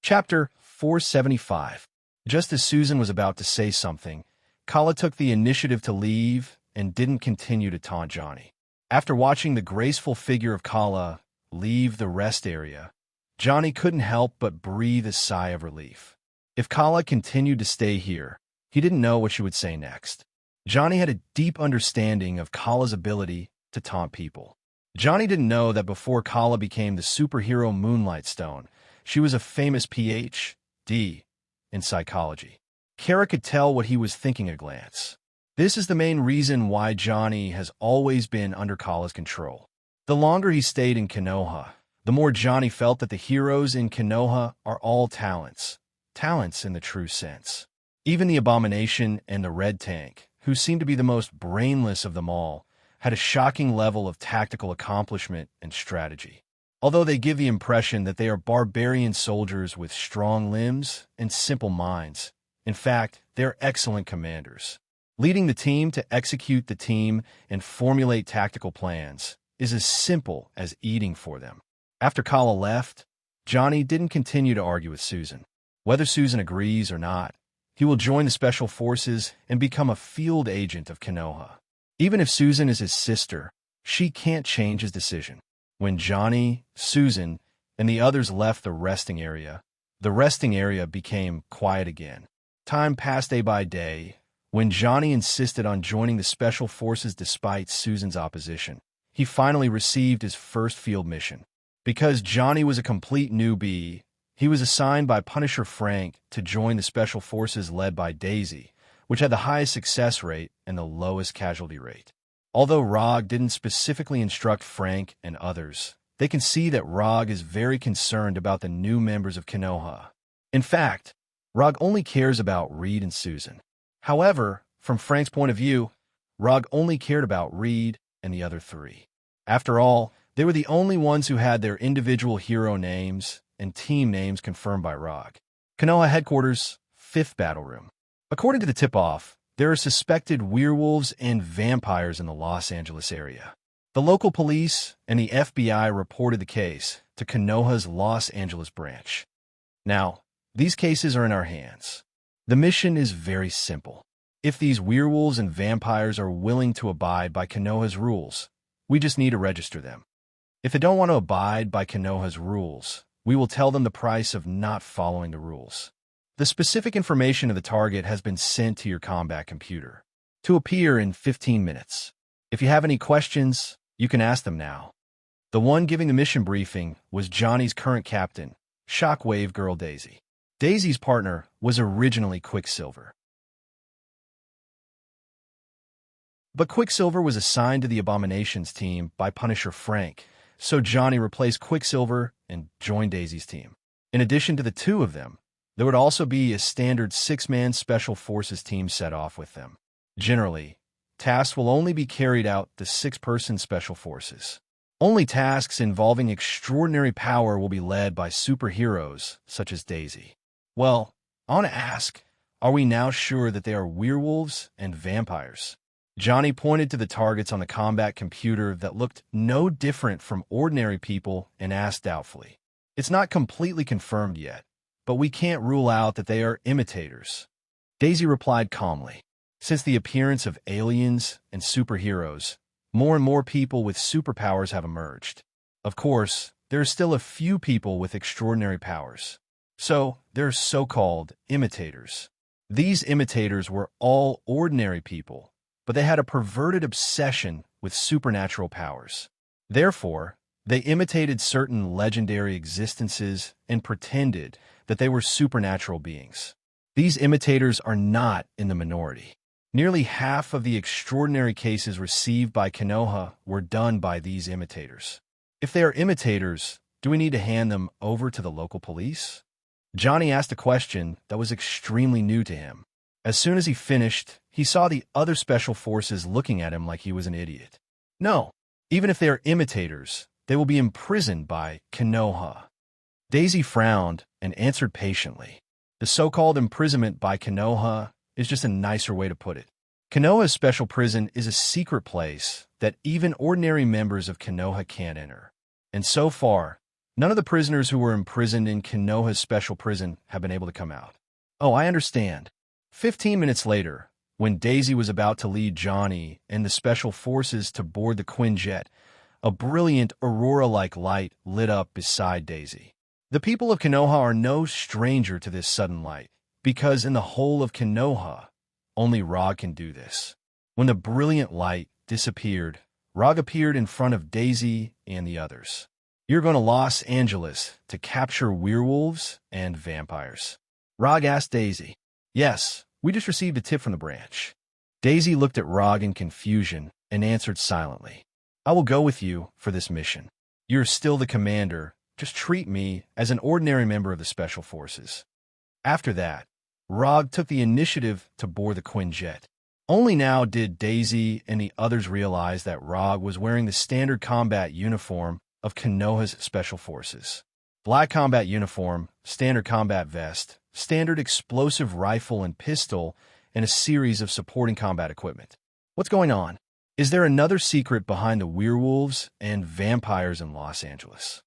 Chapter 475. Just as Susan was about to say something, Kala took the initiative to leave and didn't continue to taunt Johnny. After watching the graceful figure of Kala leave the rest area, Johnny couldn't help but breathe a sigh of relief. If Kala continued to stay here, he didn't know what she would say next. Johnny had a deep understanding of Kala's ability to taunt people. Johnny didn't know that before Kala became the superhero Moonlight Stone, she was a famous Ph.D. in psychology. Kara could tell what he was thinking at a glance. This is the main reason why Johnny has always been under Kala's control. The longer he stayed in Konoha, the more Johnny felt that the heroes in Konoha are all talents. Talents in the true sense. Even the Abomination and the Red Tank, who seemed to be the most brainless of them all, had a shocking level of tactical accomplishment and strategy. Although they give the impression that they are barbarian soldiers with strong limbs and simple minds, in fact, they are excellent commanders. Leading the team to execute the team and formulate tactical plans is as simple as eating for them. After Kala left, Johnny didn't continue to argue with Susan. Whether Susan agrees or not, he will join the Special Forces and become a field agent of Konoha. Even if Susan is his sister, she can't change his decision. When Johnny, Susan, and the others left the resting area became quiet again. Time passed day by day. When Johnny insisted on joining the Special Forces despite Susan's opposition, he finally received his first field mission. Because Johnny was a complete newbie, he was assigned by Punisher Frank to join the Special Forces led by Daisy, which had the highest success rate and the lowest casualty rate. Although Rog didn't specifically instruct Frank and others, they can see that Rog is very concerned about the new members of Konoha. In fact, Rog only cares about Reed and Susan. However, from Frank's point of view, Rog only cared about Reed and the other three. After all, they were the only ones who had their individual hero names and team names confirmed by Rog. Konoha Headquarters, 5th Battle Room. According to the tip-off, there are suspected werewolves and vampires in the Los Angeles area. The local police and the FBI reported the case to Konoha's Los Angeles branch. Now, these cases are in our hands. The mission is very simple. If these werewolves and vampires are willing to abide by Konoha's rules, we just need to register them. If they don't want to abide by Konoha's rules, we will tell them the price of not following the rules. The specific information of the target has been sent to your combat computer to appear in 15 minutes. If you have any questions, you can ask them now. The one giving the mission briefing was Johnny's current captain, Shockwave Girl Daisy. Daisy's partner was originally Quicksilver. But Quicksilver was assigned to the Abominations team by Punisher Frank, So Johnny replaced Quicksilver and joined Daisy's team. In addition to the two of them, there would also be a standard 6-man Special Forces team set off with them. Generally, tasks will only be carried out the 6-person Special Forces. Only tasks involving extraordinary power will be led by superheroes such as Daisy. Well, I want to ask, are we now sure that they are werewolves and vampires? Johnny pointed to the targets on the combat computer that looked no different from ordinary people and asked doubtfully. It's not completely confirmed yet, but we can't rule out that they are imitators. Daisy replied calmly. Since the appearance of aliens and superheroes, more and more people with superpowers have emerged. Of course, there are still a few people with extraordinary powers. So, they're so-called imitators. These imitators were all ordinary people, but they had a perverted obsession with supernatural powers. Therefore, they imitated certain legendary existences and pretended that they were supernatural beings. These imitators are not in the minority. Nearly half of the extraordinary cases received by Konoha were done by these imitators. If they are imitators, do we need to hand them over to the local police? Johnny asked a question that was extremely new to him. As soon as he finished, he saw the other Special Forces looking at him like he was an idiot. No, even if they are imitators, they will be imprisoned by Konoha. Daisy frowned and answered patiently. The so-called imprisonment by Konoha is just a nicer way to put it. Konoha's special prison is a secret place that even ordinary members of Konoha can't enter. And so far, none of the prisoners who were imprisoned in Konoha's special prison have been able to come out. Oh, I understand. 15 minutes later, when Daisy was about to lead Johnny and the Special Forces to board the Quinjet, a brilliant aurora-like light lit up beside Daisy. The people of Konoha are no stranger to this sudden light, because in the whole of Konoha, only Rog can do this. When the brilliant light disappeared, Rog appeared in front of Daisy and the others. You're going to Los Angeles to capture werewolves and vampires. Rog asked Daisy. Yes, we just received a tip from the branch. Daisy looked at Rog in confusion and answered silently. I will go with you for this mission. You're still the commander. Just treat me as an ordinary member of the Special Forces. After that, Rog took the initiative to board the Quinjet. Only now did Daisy and the others realize that Rog was wearing the standard combat uniform of Konoha's Special Forces. Black combat uniform, standard combat vest, standard explosive rifle and pistol, and a series of supporting combat equipment. What's going on? Is there another secret behind the werewolves and vampires in Los Angeles?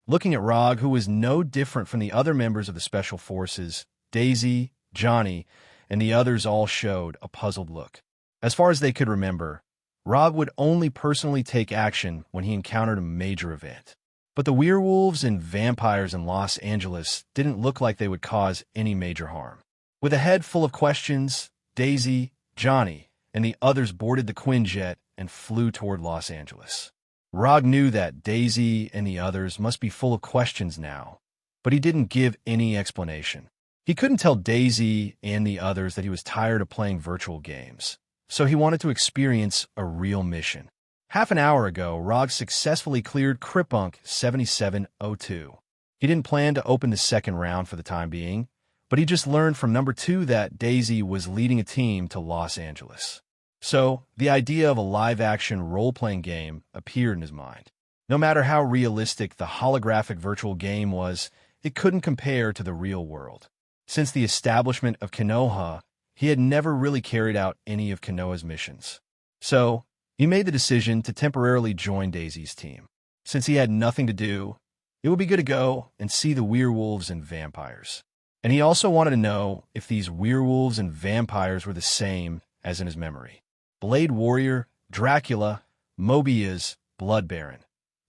Looking at Rog, who was no different from the other members of the Special Forces, Daisy, Johnny, and the others all showed a puzzled look. As far as they could remember, Rog would only personally take action when he encountered a major event. But the werewolves and vampires in Los Angeles didn't look like they would cause any major harm. With a head full of questions, Daisy, Johnny, and the others boarded the Quinjet and flew toward Los Angeles. Rog knew that Daisy and the others must be full of questions now, but he didn't give any explanation. He couldn't tell Daisy and the others that he was tired of playing virtual games, so he wanted to experience a real mission. Half an hour ago, Rog successfully cleared Cripunk 7702. He didn't plan to open the second round for the time being, but he just learned from number 2 that Daisy was leading a team to Los Angeles. So, the idea of a live-action role-playing game appeared in his mind. No matter how realistic the holographic virtual game was, it couldn't compare to the real world. Since the establishment of Konoha, he had never really carried out any of Konoha's missions. So, he made the decision to temporarily join Daisy's team. Since he had nothing to do, it would be good to go and see the werewolves and vampires. And he also wanted to know if these werewolves and vampires were the same as in his memory. Blade Warrior, Dracula, Mobius, Blood Baron.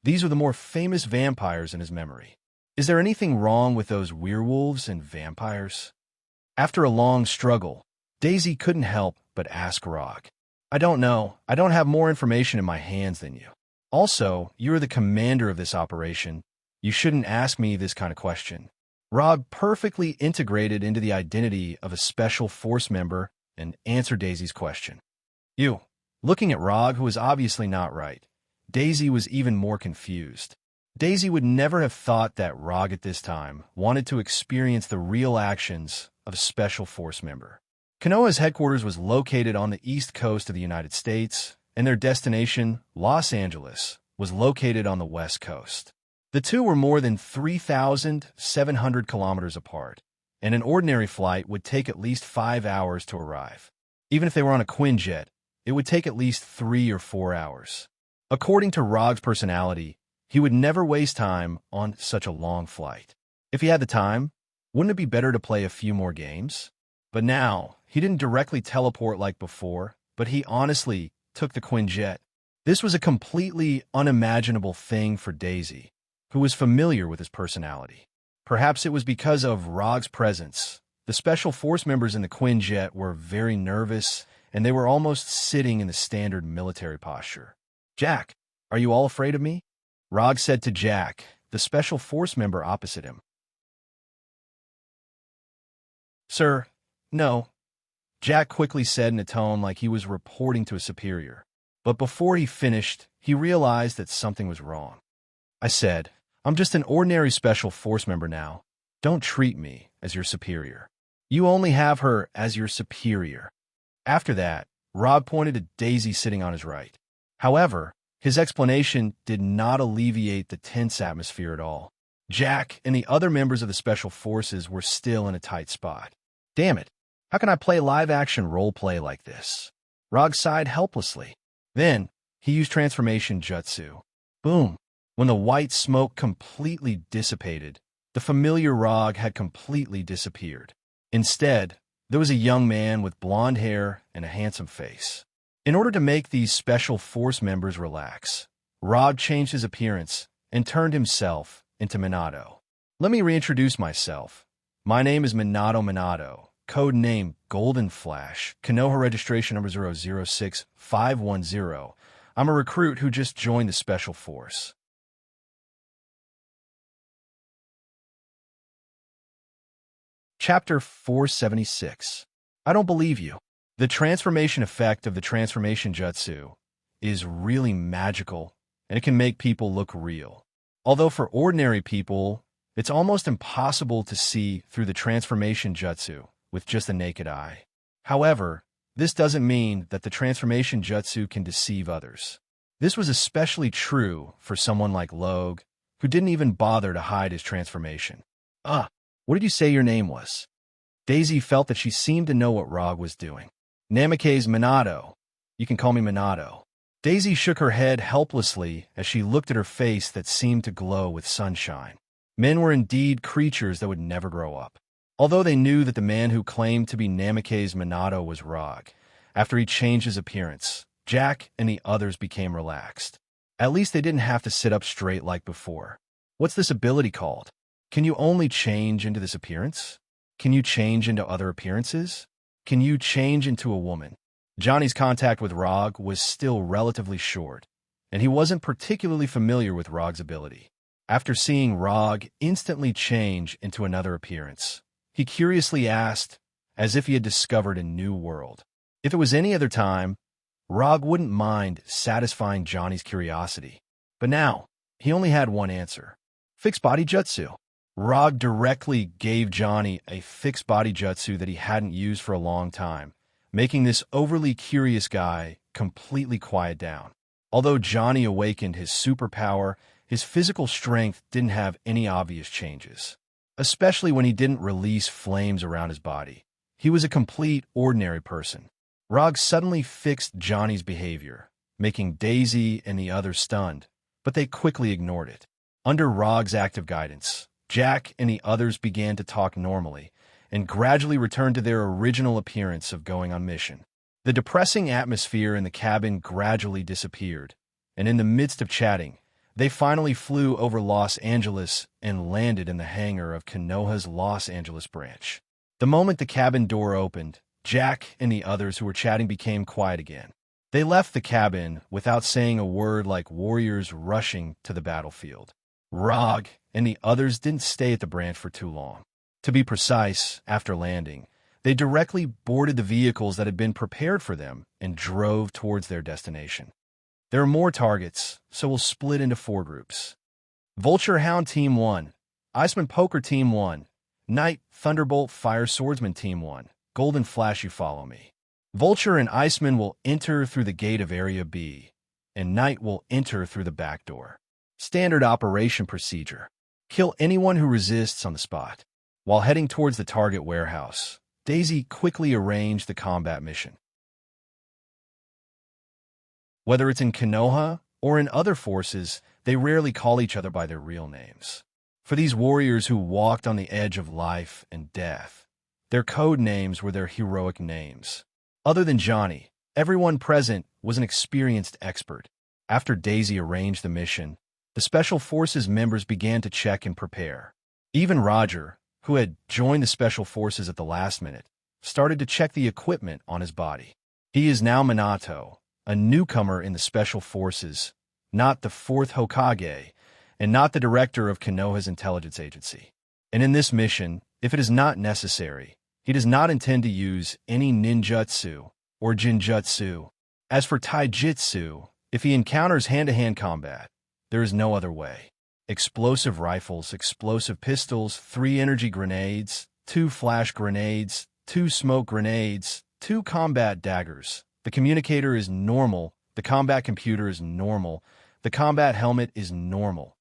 These were the more famous vampires in his memory. Is there anything wrong with those werewolves and vampires? After a long struggle, Daisy couldn't help but ask Rog. I don't know. I don't have more information in my hands than you. Also, you're the commander of this operation. You shouldn't ask me this kind of question. Rog perfectly integrated into the identity of a special force member and answered Daisy's question. You. Looking at Rog, who was obviously not right, Daisy was even more confused. Daisy would never have thought that Rog at this time wanted to experience the real actions of a Special Force member. Konoha's headquarters was located on the east coast of the United States, and their destination, Los Angeles, was located on the west coast. The two were more than 3,700 kilometers apart, and an ordinary flight would take at least 5 hours to arrive. Even if they were on a Quinjet, it would take at least 3 or 4 hours. According to Rog's personality, he would never waste time on such a long flight. If he had the time, wouldn't it be better to play a few more games? But now, he didn't directly teleport like before, but he honestly took the Quinjet. This was a completely unimaginable thing for Daisy, who was familiar with his personality. Perhaps it was because of Rog's presence. The Special Force members in the Quinjet were very nervous, and they were almost sitting in the standard military posture. "Jack, are you all afraid of me?" Rog said to Jack, the Special Force member opposite him. "Sir, no," Jack quickly said in a tone like he was reporting to a superior. But before he finished, he realized that something was wrong. "I said, I'm just an ordinary Special Force member now. Don't treat me as your superior. You only have her as your superior." After that, Rog pointed to Daisy sitting on his right. However, his explanation did not alleviate the tense atmosphere at all. Jack and the other members of the Special Forces were still in a tight spot. "Damn it, how can I play live-action roleplay like this?" Rog sighed helplessly. Then, he used transformation jutsu. Boom! When the white smoke completely dissipated, the familiar Rog had completely disappeared. Instead, there was a young man with blonde hair and a handsome face. In order to make these Special Force members relax, Rog changed his appearance and turned himself into Minato. "Let me reintroduce myself. My name is Minato, code name Golden Flash, Konoha registration number 006510. I'm a recruit who just joined the Special Force." Chapter 476. I don't believe you. The transformation effect of the transformation jutsu is really magical, and it can make people look real. Although for ordinary people, it's almost impossible to see through the transformation jutsu with just the naked eye. However, this doesn't mean that the transformation jutsu can deceive others. This was especially true for someone like Logue, who didn't even bother to hide his transformation. What did you say your name was?" Daisy felt that she seemed to know what Rog was doing. "Namikaze Minato. You can call me Minato." Daisy shook her head helplessly as she looked at her face that seemed to glow with sunshine. Men were indeed creatures that would never grow up. Although they knew that the man who claimed to be Namikaze Minato was Rog, after he changed his appearance, Jack and the others became relaxed. At least they didn't have to sit up straight like before. "What's this ability called? Can you only change into this appearance? Can you change into other appearances? Can you change into a woman?" Johnny's contact with Rog was still relatively short, and he wasn't particularly familiar with Rog's ability. After seeing Rog instantly change into another appearance, he curiously asked, as if he had discovered a new world. If it was any other time, Rog wouldn't mind satisfying Johnny's curiosity. But now, he only had one answer. Fixed body jutsu. Rog directly gave Johnny a fixed body jutsu that he hadn't used for a long time, making this overly curious guy completely quiet down. Although Johnny awakened his superpower, his physical strength didn't have any obvious changes, especially when he didn't release flames around his body. He was a complete, ordinary person. Rog suddenly fixed Johnny's behavior, making Daisy and the others stunned, but they quickly ignored it. Under Rog's active guidance, Jack and the others began to talk normally, and gradually returned to their original appearance of going on mission. The depressing atmosphere in the cabin gradually disappeared, and in the midst of chatting, they finally flew over Los Angeles and landed in the hangar of Konoha's Los Angeles branch. The moment the cabin door opened, Jack and the others who were chatting became quiet again. They left the cabin without saying a word, like warriors rushing to the battlefield. Rog and the others didn't stay at the branch for too long. To be precise, after landing, they directly boarded the vehicles that had been prepared for them and drove towards their destination. There are more targets, so we'll split into 4 groups. Vulture Hound Team 1, Iceman Poker Team 1, Knight Thunderbolt Fire Swordsman Team 1, Golden Flash You Follow Me. Vulture and Iceman will enter through the gate of Area B, and Knight will enter through the back door. Standard operation procedure. Kill anyone who resists on the spot. While heading towards the target warehouse, Daisy quickly arranged the combat mission. Whether it's in Konoha or in other forces, they rarely call each other by their real names. For these warriors who walked on the edge of life and death, their code names were their heroic names. Other than Johnny, everyone present was an experienced expert. After Daisy arranged the mission, the Special Forces members began to check and prepare. Even Roger, who had joined the Special Forces at the last minute, started to check the equipment on his body. He is now Minato, a newcomer in the Special Forces, not the 4th Hokage, and not the director of Konoha's intelligence agency. And in this mission, if it is not necessary, he does not intend to use any ninjutsu or jinjutsu. As for taijutsu, if he encounters hand-to-hand combat, there is no other way. Explosive rifles, explosive pistols, 3 energy grenades, 2 flash grenades, 2 smoke grenades, 2 combat daggers. The communicator is normal. The combat computer is normal. The combat helmet is normal.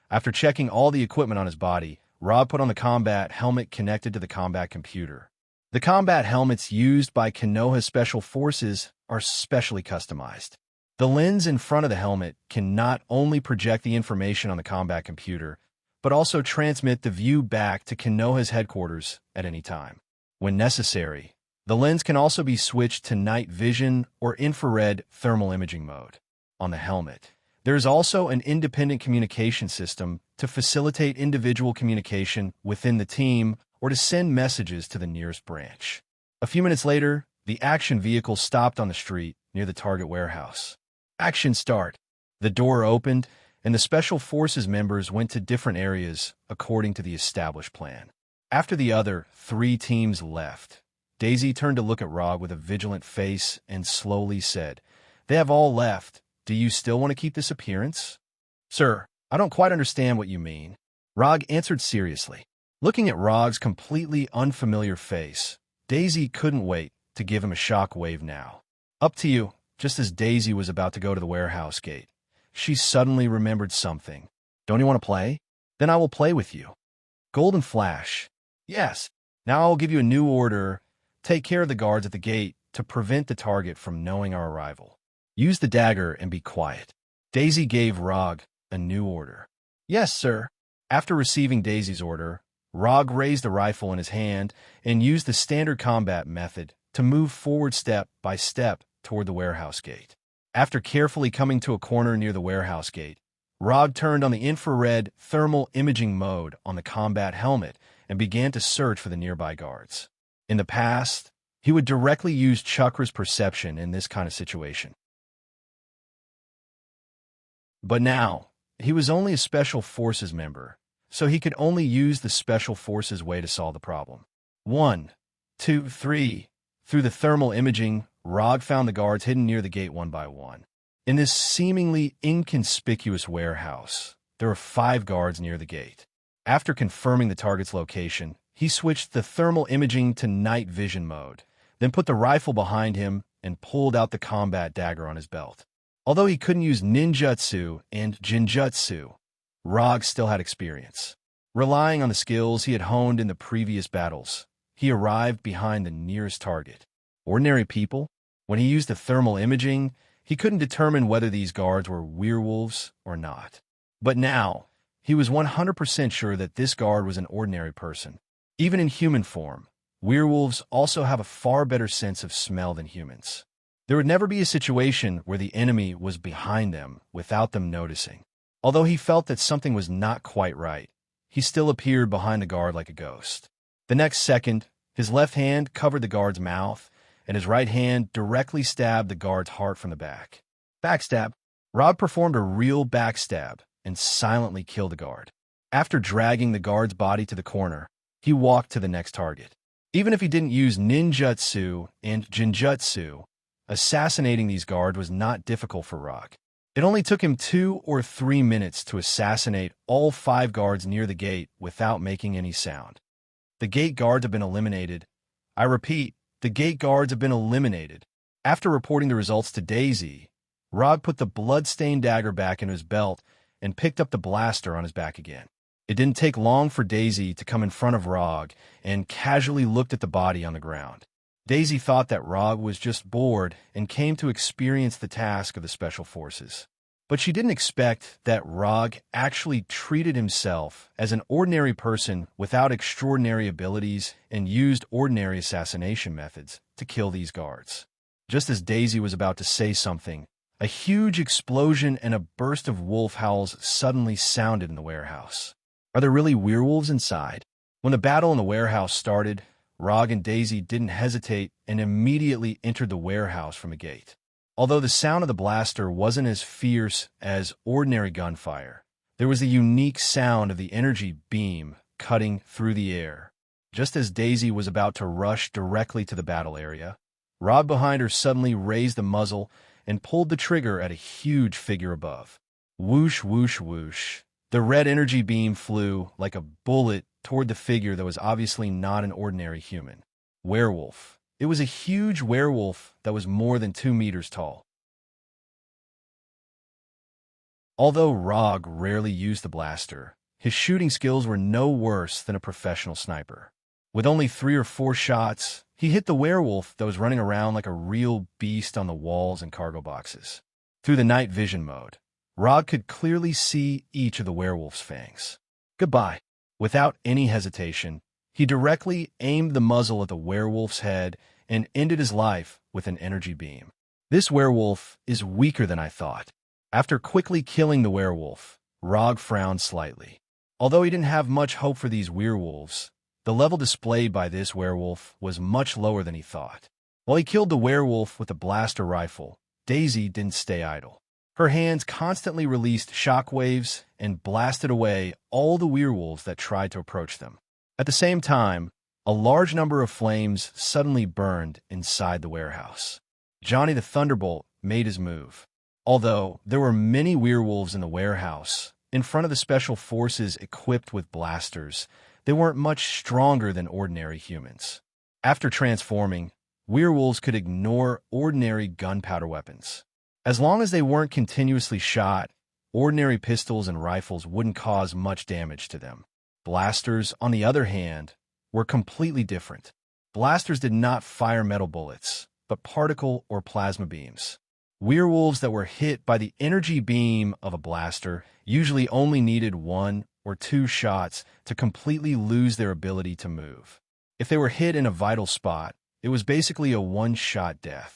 After checking all the equipment on his body, Rob put on the combat helmet connected to the combat computer. The combat helmets used by Konoha Special Forces are specially customized. The lens in front of the helmet can not only project the information on the combat computer, but also transmit the view back to Konoha's headquarters at any time. When necessary, the lens can also be switched to night vision or infrared thermal imaging mode. On the helmet, there is also an independent communication system to facilitate individual communication within the team or to send messages to the nearest branch. A few minutes later, the action vehicle stopped on the street near the target warehouse. Action start. The door opened, and the Special Forces members went to different areas according to the established plan. After the other 3 teams left, Daisy turned to look at Rog with a vigilant face and slowly said, "They have all left. Do you still want to keep this appearance?" "Sir, I don't quite understand what you mean," Rog answered seriously. Looking at Rog's completely unfamiliar face, Daisy couldn't wait to give him a shock wave now. "Up to you." Just as Daisy was about to go to the warehouse gate, she suddenly remembered something. "Don't you want to play? Then I will play with you." Golden Flash. "Yes. Now I will give you a new order. Take care of the guards at the gate to prevent the target from knowing our arrival. Use the dagger and be quiet." Daisy gave Rog a new order. "Yes, sir." After receiving Daisy's order, Rog raised the rifle in his hand and used the standard combat method to move forward step by step toward the warehouse gate. After carefully coming to a corner near the warehouse gate, Rog turned on the infrared thermal imaging mode on the combat helmet and began to search for the nearby guards. In the past, he would directly use Chakra's perception in this kind of situation. But now, he was only a Special Forces member, so he could only use the Special Forces way to solve the problem. 1, 2, 3. Through the thermal imaging, Rog found the guards hidden near the gate one by one. In this seemingly inconspicuous warehouse, there were 5 guards near the gate. After confirming the target's location, he switched the thermal imaging to night vision mode, then put the rifle behind him and pulled out the combat dagger on his belt. Although he couldn't use ninjutsu and jinjutsu, Rog still had experience. Relying on the skills he had honed in the previous battles, he arrived behind the nearest target. Ordinary people? When he used the thermal imaging, he couldn't determine whether these guards were werewolves or not. But now, he was 100% sure that this guard was an ordinary person. Even in human form, werewolves also have a far better sense of smell than humans. There would never be a situation where the enemy was behind them without them noticing. Although he felt that something was not quite right, he still appeared behind the guard like a ghost. The next second, his left hand covered the guard's mouth, and his right hand directly stabbed the guard's heart from the back. Backstab. Rob performed a real backstab and silently killed the guard. After dragging the guard's body to the corner, he walked to the next target. Even if he didn't use ninjutsu and jinjutsu, assassinating these guards was not difficult for Rock. It only took him 2 or 3 minutes to assassinate all 5 guards near the gate without making any sound. The gate guards have been eliminated. I repeat, the gate guards have been eliminated. After reporting the results to Daisy, Rog put the blood-stained dagger back in his belt and picked up the blaster on his back again. It didn't take long for Daisy to come in front of Rog and casually looked at the body on the ground. Daisy thought that Rog was just bored and came to experience the task of the Special Forces. But she didn't expect that Rog actually treated himself as an ordinary person without extraordinary abilities and used ordinary assassination methods to kill these guards. Just as Daisy was about to say something, a huge explosion and a burst of wolf howls suddenly sounded in the warehouse. Are there really werewolves inside? When the battle in the warehouse started, Rog and Daisy didn't hesitate and immediately entered the warehouse from a gate. Although the sound of the blaster wasn't as fierce as ordinary gunfire, there was the unique sound of the energy beam cutting through the air. Just as Daisy was about to rush directly to the battle area, Rog behind her suddenly raised the muzzle and pulled the trigger at a huge figure above. Whoosh, whoosh, whoosh. The red energy beam flew like a bullet toward the figure that was obviously not an ordinary human. Werewolf. It was a huge werewolf that was more than 2 meters tall. Although Rog rarely used the blaster, his shooting skills were no worse than a professional sniper. With only 3 or 4 shots, he hit the werewolf that was running around like a real beast on the walls and cargo boxes. Through the night vision mode, Rog could clearly see each of the werewolf's fangs. Goodbye. Without any hesitation, he directly aimed the muzzle at the werewolf's head and ended his life with an energy beam. This werewolf is weaker than I thought. After quickly killing the werewolf, Rog frowned slightly. Although he didn't have much hope for these werewolves, the level displayed by this werewolf was much lower than he thought. While he killed the werewolf with a blaster rifle, Daisy didn't stay idle. Her hands constantly released shockwaves and blasted away all the werewolves that tried to approach them. At the same time, a large number of flames suddenly burned inside the warehouse. Johnny the Thunderbolt made his move. Although there were many werewolves in the warehouse, in front of the special forces equipped with blasters, they weren't much stronger than ordinary humans. After transforming, werewolves could ignore ordinary gunpowder weapons. As long as they weren't continuously shot, ordinary pistols and rifles wouldn't cause much damage to them. Blasters, on the other hand, were completely different. Blasters did not fire metal bullets, but particle or plasma beams. Werewolves that were hit by the energy beam of a blaster usually only needed 1 or 2 shots to completely lose their ability to move. If they were hit in a vital spot, it was basically a one-shot death.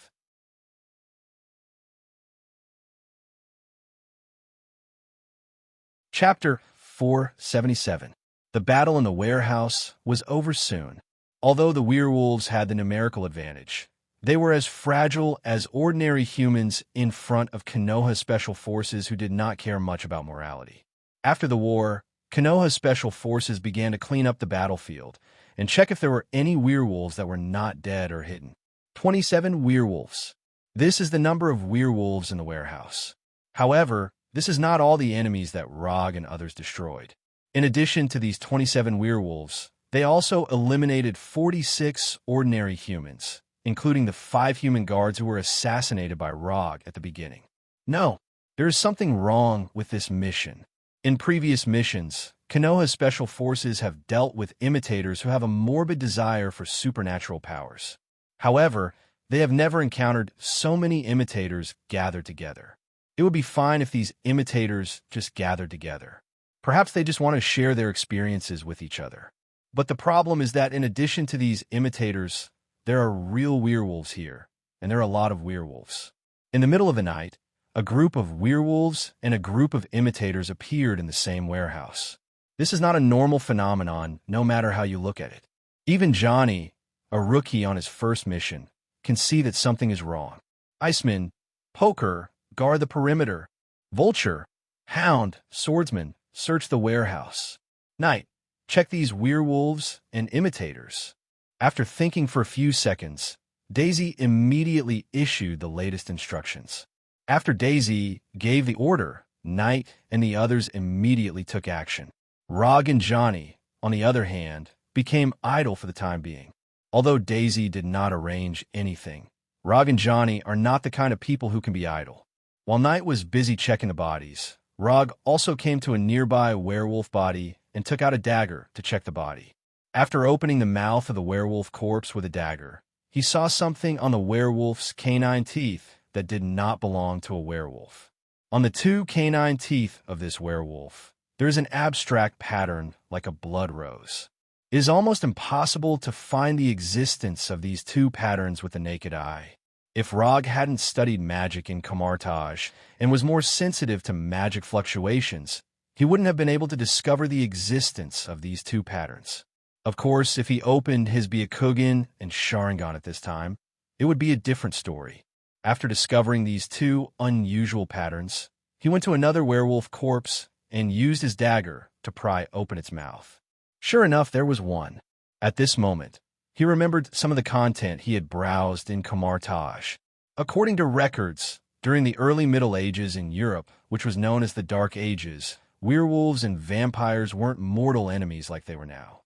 Chapter 477. The battle in the warehouse was over soon. Although the werewolves had the numerical advantage, they were as fragile as ordinary humans in front of Konoha's special forces who did not care much about morality. After the war, Konoha's special forces began to clean up the battlefield and check if there were any werewolves that were not dead or hidden. 27 werewolves. This is the number of werewolves in the warehouse. However, this is not all the enemies that Rog and others destroyed. In addition to these 27 werewolves, they also eliminated 46 ordinary humans, including the 5 human guards who were assassinated by Rog at the beginning. No, there is something wrong with this mission. In previous missions, Konoha's special forces have dealt with imitators who have a morbid desire for supernatural powers. However, they have never encountered so many imitators gathered together. It would be fine if these imitators just gathered together. Perhaps they just want to share their experiences with each other. But the problem is that in addition to these imitators, there are real werewolves here, and there are a lot of werewolves. In the middle of the night, a group of werewolves and a group of imitators appeared in the same warehouse. This is not a normal phenomenon, no matter how you look at it. Even Johnny, a rookie on his first mission, can see that something is wrong. Iceman, Poker, guard the perimeter. Vulture, Hound, Swordsman, search the warehouse. Knight, check these werewolves and imitators. After thinking for a few seconds, Daisy immediately issued the latest instructions. After Daisy gave the order, Knight and the others immediately took action. Rog and Johnny, on the other hand, became idle for the time being. Although Daisy did not arrange anything, Rog and Johnny are not the kind of people who can be idle. While Knight was busy checking the bodies, Rog also came to a nearby werewolf body and took out a dagger to check the body. After opening the mouth of the werewolf corpse with a dagger, he saw something on the werewolf's canine teeth that did not belong to a werewolf. On the two canine teeth of this werewolf, there is an abstract pattern like a blood rose. It is almost impossible to find the existence of these two patterns with the naked eye. If Rog hadn't studied magic in Camartage and was more sensitive to magic fluctuations, he wouldn't have been able to discover the existence of these two patterns. Of course, if he opened his Byakugan and Sharingan at this time, it would be a different story. After discovering these two unusual patterns, he went to another werewolf corpse and used his dagger to pry open its mouth. Sure enough, there was one. At this moment, he remembered some of the content he had browsed in Camartage. According to records, during the early Middle Ages in Europe, which was known as the Dark Ages, werewolves and vampires weren't mortal enemies like they were now.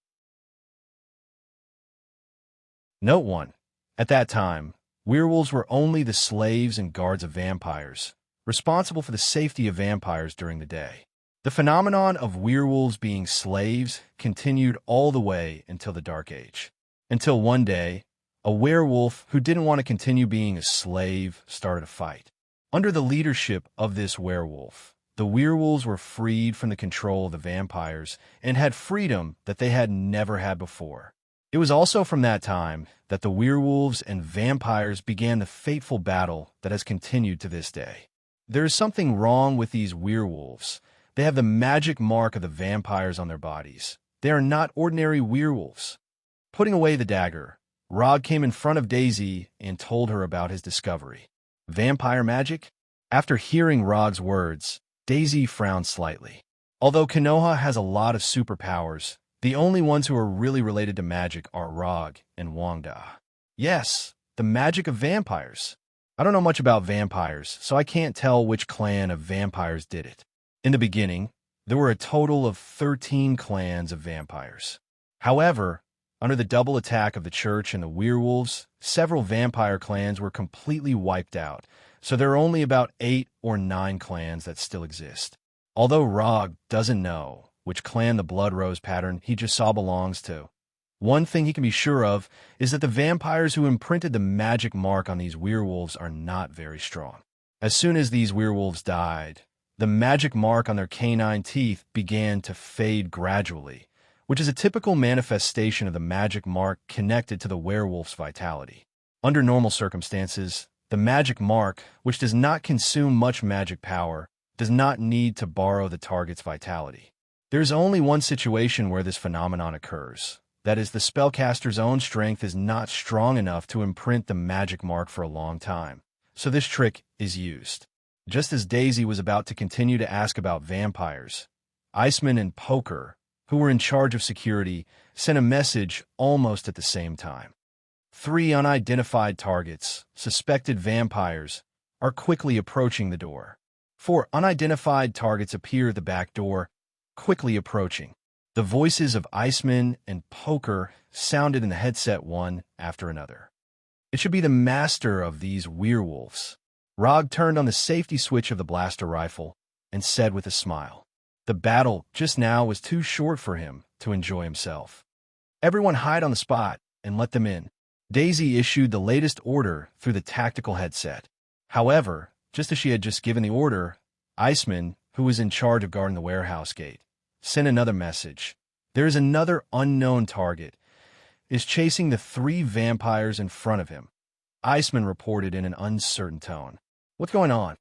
Note 1. At that time, werewolves were only the slaves and guards of vampires, responsible for the safety of vampires during the day. The phenomenon of werewolves being slaves continued all the way until the Dark Age. Until one day, a werewolf who didn't want to continue being a slave started a fight. Under the leadership of this werewolf, the werewolves were freed from the control of the vampires and had freedom that they had never had before. It was also from that time that the werewolves and vampires began the fateful battle that has continued to this day. There is something wrong with these werewolves. They have the magic mark of the vampires on their bodies. They are not ordinary werewolves. Putting away the dagger, Rog came in front of Daisy and told her about his discovery. Vampire magic? After hearing Rog's words, Daisy frowned slightly. Although Konoha has a lot of superpowers, the only ones who are really related to magic are Rog and Wangda. Yes, the magic of vampires. I don't know much about vampires, so I can't tell which clan of vampires did it. In the beginning, there were a total of 13 clans of vampires. However, under the double attack of the church and the werewolves, several vampire clans were completely wiped out, so there are only about 8 or 9 clans that still exist. Although Rog doesn't know which clan the Blood Rose pattern he just saw belongs to, one thing he can be sure of is that the vampires who imprinted the magic mark on these werewolves are not very strong. As soon as these werewolves died, the magic mark on their canine teeth began to fade gradually, which is a typical manifestation of the magic mark connected to the werewolf's vitality. Under normal circumstances, the magic mark, which does not consume much magic power, does not need to borrow the target's vitality. There is only one situation where this phenomenon occurs. That is, the spellcaster's own strength is not strong enough to imprint the magic mark for a long time, so this trick is used. Just as Daisy was about to continue to ask about vampires, Iceman and Poker, who were in charge of security, sent a message almost at the same time. 3 unidentified targets, suspected vampires, are quickly approaching the door. 4 unidentified targets appear at the back door, quickly approaching. The voices of Iceman and Poker sounded in the headset one after another. It should be the master of these werewolves. Rog turned on the safety switch of the blaster rifle and said with a smile, the battle just now was too short for him to enjoy himself. Everyone hide on the spot and let them in. Daisy issued the latest order through the tactical headset. However, just as she had just given the order, Iceman, who was in charge of guarding the warehouse gate, sent another message. There is another unknown target, is chasing the 3 vampires in front of him. Iceman reported in an uncertain tone. What's going on?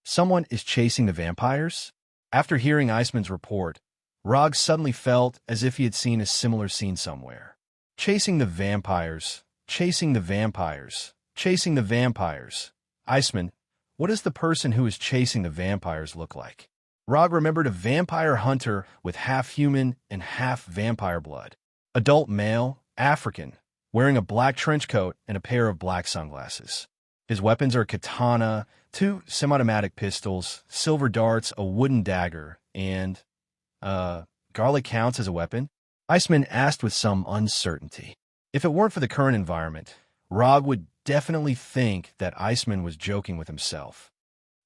Someone is chasing the vampires? After hearing Iceman's report, Rog suddenly felt as if he had seen a similar scene somewhere. Chasing the vampires, chasing the vampires, chasing the vampires. Iceman, what does the person who is chasing the vampires look like? Rog remembered a vampire hunter with half human and half vampire blood. Adult male, African, wearing a black trench coat and a pair of black sunglasses. His weapons are a katana, two semi-automatic pistols, silver darts, a wooden dagger, and, garlic counts as a weapon? Iceman asked with some uncertainty. If it weren't for the current environment, Rog would definitely think that Iceman was joking with himself.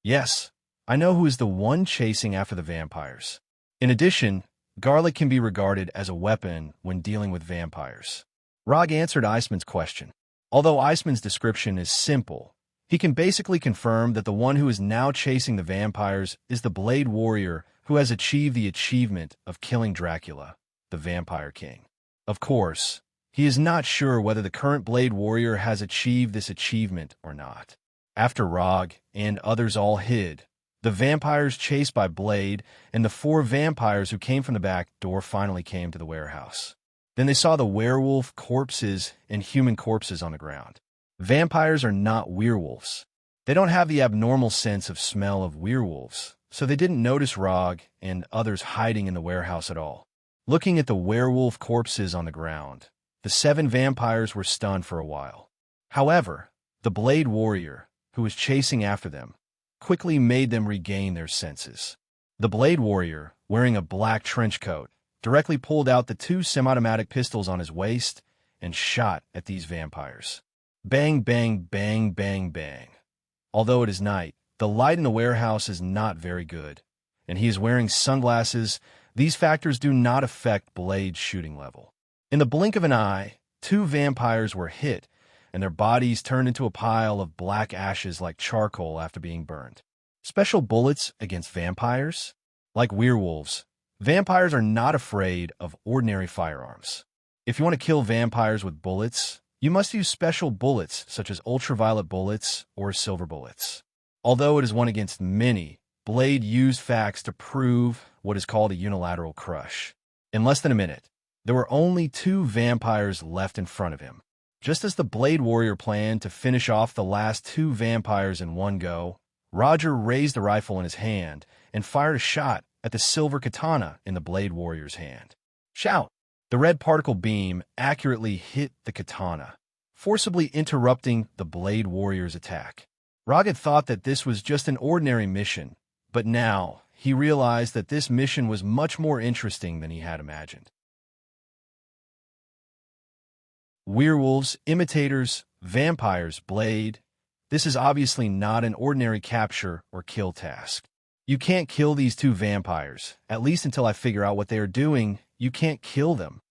Yes, I know who is the one chasing after the vampires. In addition, garlic can be regarded as a weapon when dealing with vampires. Rog answered Iceman's question. Although Iceman's description is simple, he can basically confirm that the one who is now chasing the vampires is the Blade Warrior who has achieved the achievement of killing Dracula, the Vampire King. Of course, he is not sure whether the current Blade Warrior has achieved this achievement or not. After Rog and others all hid, the vampires chased by Blade and the 4 vampires who came from the back door finally came to the warehouse. Then they saw the werewolf corpses and human corpses on the ground. Vampires are not werewolves. They don't have the abnormal sense of smell of werewolves, so they didn't notice Rog and others hiding in the warehouse at all. Looking at the werewolf corpses on the ground, the 7 vampires were stunned for a while. However, the Blade Warrior, who was chasing after them, quickly made them regain their senses. The Blade Warrior, wearing a black trench coat, directly pulled out the 2 semi-automatic pistols on his waist and shot at these vampires. Bang, bang, bang, bang, bang. Although it is night, the light in the warehouse is not very good, and he is wearing sunglasses. These factors do not affect Blade's shooting level. In the blink of an eye, 2 vampires were hit, and their bodies turned into a pile of black ashes like charcoal after being burned. Special bullets against vampires? Like werewolves, vampires are not afraid of ordinary firearms. If you want to kill vampires with bullets, you must use special bullets such as ultraviolet bullets or silver bullets. Although it is one against many, Blade used facts to prove what is called a unilateral crush. In less than a minute, there were only 2 vampires left in front of him. Just as the Blade Warrior planned to finish off the last 2 vampires in one go, Roger raised the rifle in his hand and fired a shot at the silver katana in the Blade Warrior's hand. Shout! The red particle beam accurately hit the katana, forcibly interrupting the Blade Warrior's attack. Rog had thought that this was just an ordinary mission, but now he realized that this mission was much more interesting than he had imagined. Werewolves, imitators, vampires, Blade. This is obviously not an ordinary capture or kill task. You can't kill these 2 vampires, at least until I figure out what they are doing. You can't kill them.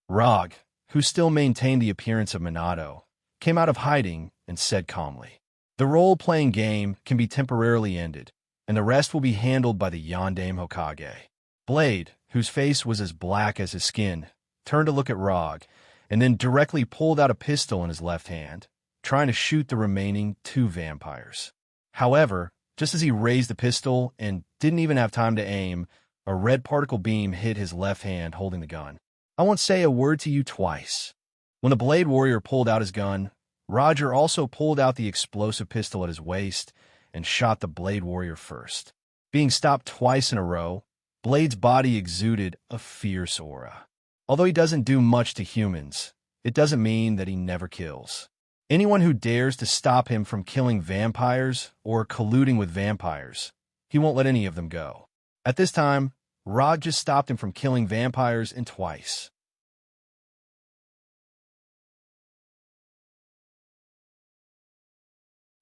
Rog, who still maintained the appearance of Minato, came out of hiding and said calmly, "The role-playing game can be temporarily ended, and the rest will be handled by the Yondaime Hokage." Blade, whose face was as black as his skin, turned to look at Rog, and then directly pulled out a pistol in his left hand, trying to shoot the remaining 2 vampires. However, just as he raised the pistol and didn't even have time to aim, a red particle beam hit his left hand holding the gun. I won't say a word to you twice. When the Blade Warrior pulled out his gun, Roger also pulled out the explosive pistol at his waist and shot the Blade Warrior first. Being stopped twice in a row, Blade's body exuded a fierce aura. Although he doesn't do much to humans, it doesn't mean that he never kills. Anyone who dares to stop him from killing vampires or colluding with vampires, he won't let any of them go. At this time, Rog just stopped him from killing vampires and twice.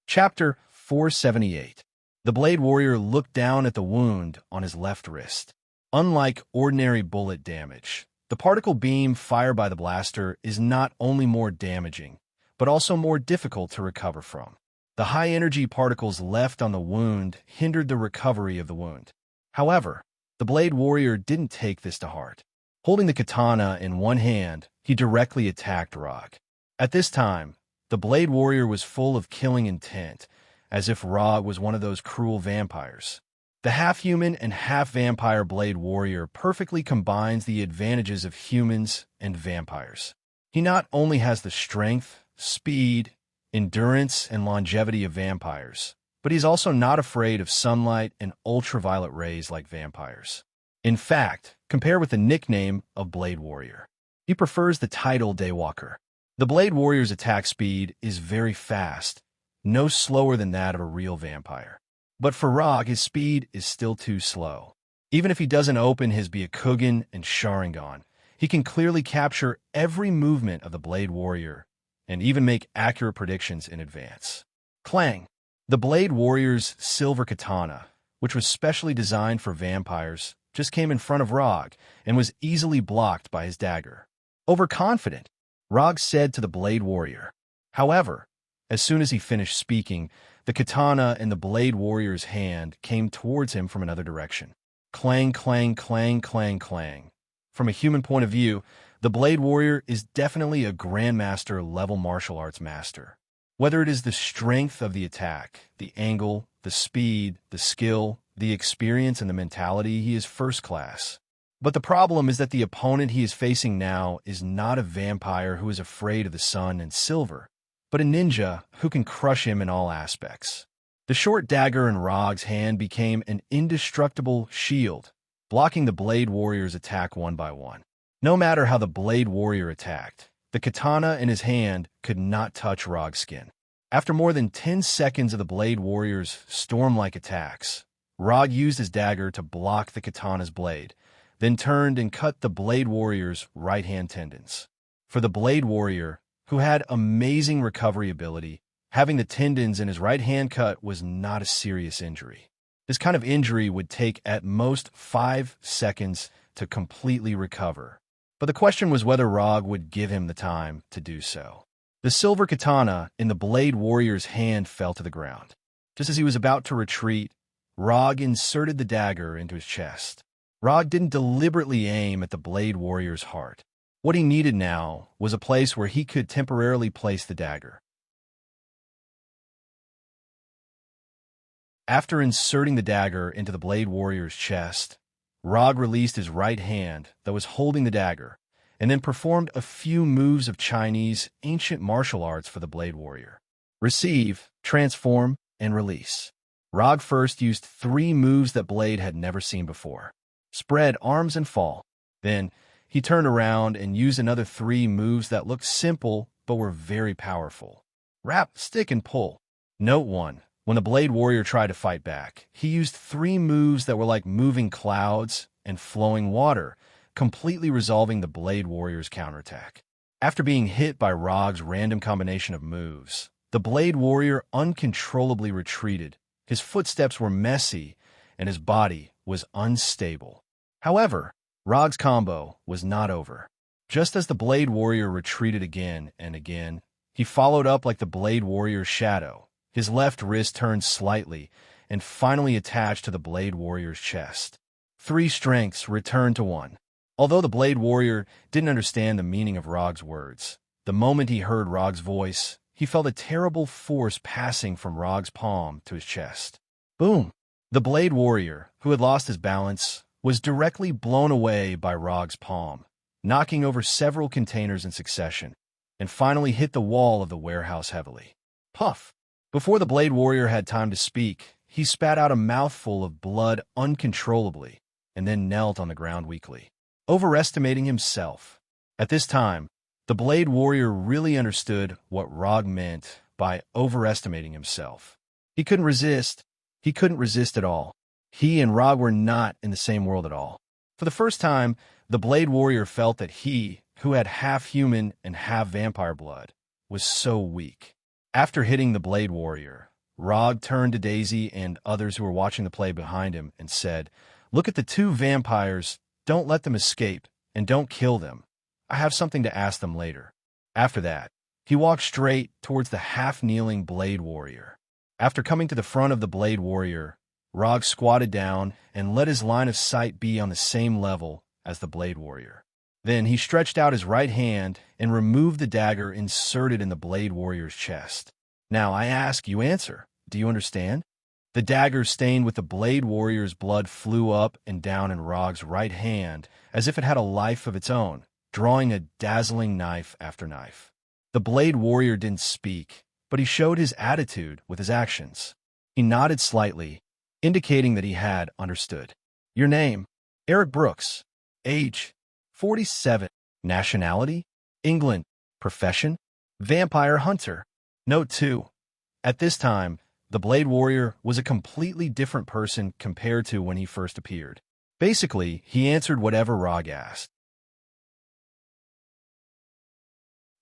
Chapter 478. The Blade Warrior looked down at the wound on his left wrist. Unlike ordinary bullet damage, the particle beam fired by the blaster is not only more damaging, but also more difficult to recover from. The high-energy particles left on the wound hindered the recovery of the wound. However, the Blade Warrior didn't take this to heart. Holding the katana in one hand, he directly attacked Rog. At this time, the Blade Warrior was full of killing intent, as if Rog was one of those cruel vampires. The half-human and half-vampire Blade Warrior perfectly combines the advantages of humans and vampires. He not only has the strength, speed, endurance, and longevity of vampires, but he's also not afraid of sunlight and ultraviolet rays like vampires. In fact, compare with the nickname of Blade Warrior. He prefers the title Daywalker. The Blade Warrior's attack speed is very fast, no slower than that of a real vampire. But for Rog, his speed is still too slow. Even if he doesn't open his Byakugan and Sharingan, he can clearly capture every movement of the Blade Warrior and even make accurate predictions in advance. Clang! The Blade Warrior's silver katana, which was specially designed for vampires, just came in front of Rog and was easily blocked by his dagger. Overconfident, Rog said to the Blade Warrior. However, as soon as he finished speaking, the katana in the Blade Warrior's hand came towards him from another direction. Clang, clang, clang, clang, clang. From a human point of view, the Blade Warrior is definitely a Grandmaster-level martial arts master. Whether it is the strength of the attack, the angle, the speed, the skill, the experience, and the mentality, he is first class. But the problem is that the opponent he is facing now is not a vampire who is afraid of the sun and silver, but a ninja who can crush him in all aspects. The short dagger in Rog's hand became an indestructible shield, blocking the Blade Warrior's attack one by one. No matter how the Blade Warrior attacked, the katana in his hand could not touch Rog's skin. After more than 10 seconds of the Blade Warrior's storm-like attacks, Rog used his dagger to block the katana's blade, then turned and cut the Blade Warrior's right-hand tendons. For the Blade Warrior, who had amazing recovery ability, having the tendons in his right hand cut was not a serious injury. This kind of injury would take at most 5 seconds to completely recover. But the question was whether Rog would give him the time to do so. The silver katana in the Blade Warrior's hand fell to the ground. Just as he was about to retreat, Rog inserted the dagger into his chest. Rog didn't deliberately aim at the Blade Warrior's heart. What he needed now was a place where he could temporarily place the dagger. After inserting the dagger into the Blade Warrior's chest, Rog released his right hand that was holding the dagger, and then performed a few moves of Chinese ancient martial arts for the Blade Warrior. Receive, transform, and release. Rog first used 3 moves that Blade had never seen before. Spread arms and fall. Then, he turned around and used another 3 moves that looked simple but were very powerful. Wrap, stick, and pull. Note 1. When the Blade Warrior tried to fight back, he used 3 moves that were like moving clouds and flowing water, completely resolving the Blade Warrior's counterattack. After being hit by Rog's random combination of moves, the Blade Warrior uncontrollably retreated. His footsteps were messy, and his body was unstable. However, Rog's combo was not over. Just as the Blade Warrior retreated again and again, he followed up like the Blade Warrior's shadow. His left wrist turned slightly and finally attached to the Blade Warrior's chest. 3 strengths returned to 1. Although the Blade Warrior didn't understand the meaning of Rog's words, the moment he heard Rog's voice, he felt a terrible force passing from Rog's palm to his chest. Boom! The Blade Warrior, who had lost his balance, was directly blown away by Rog's palm, knocking over several containers in succession, and finally hit the wall of the warehouse heavily. Puff! Before the Blade Warrior had time to speak, he spat out a mouthful of blood uncontrollably, and then knelt on the ground weakly, overestimating himself. At this time, the Blade Warrior really understood what Rog meant by overestimating himself. He couldn't resist. He couldn't resist at all. He and Rog were not in the same world at all. For the first time, the Blade Warrior felt that he, who had half human and half vampire blood, was so weak. After hitting the Blade Warrior, Rog turned to Daisy and others who were watching the play behind him and said, "Look at the 2 vampires. Don't let them escape, and don't kill them. I have something to ask them later." After that, he walked straight towards the half-kneeling Blade Warrior. After coming to the front of the Blade Warrior, Rog squatted down and let his line of sight be on the same level as the Blade Warrior. Then he stretched out his right hand and removed the dagger inserted in the Blade Warrior's chest. "Now I ask, you answer. Do you understand?" The dagger stained with the Blade Warrior's blood flew up and down in Rog's right hand as if it had a life of its own, drawing a dazzling knife after knife. The Blade Warrior didn't speak, but he showed his attitude with his actions. He nodded slightly, indicating that he had understood. "Your name?" "Eric Brooks." "Age?" 47. "Nationality?" "England." "Profession?" "Vampire hunter." Note 2. At this time, the Blade Warrior was a completely different person compared to when he first appeared. Basically, he answered whatever Rog asked.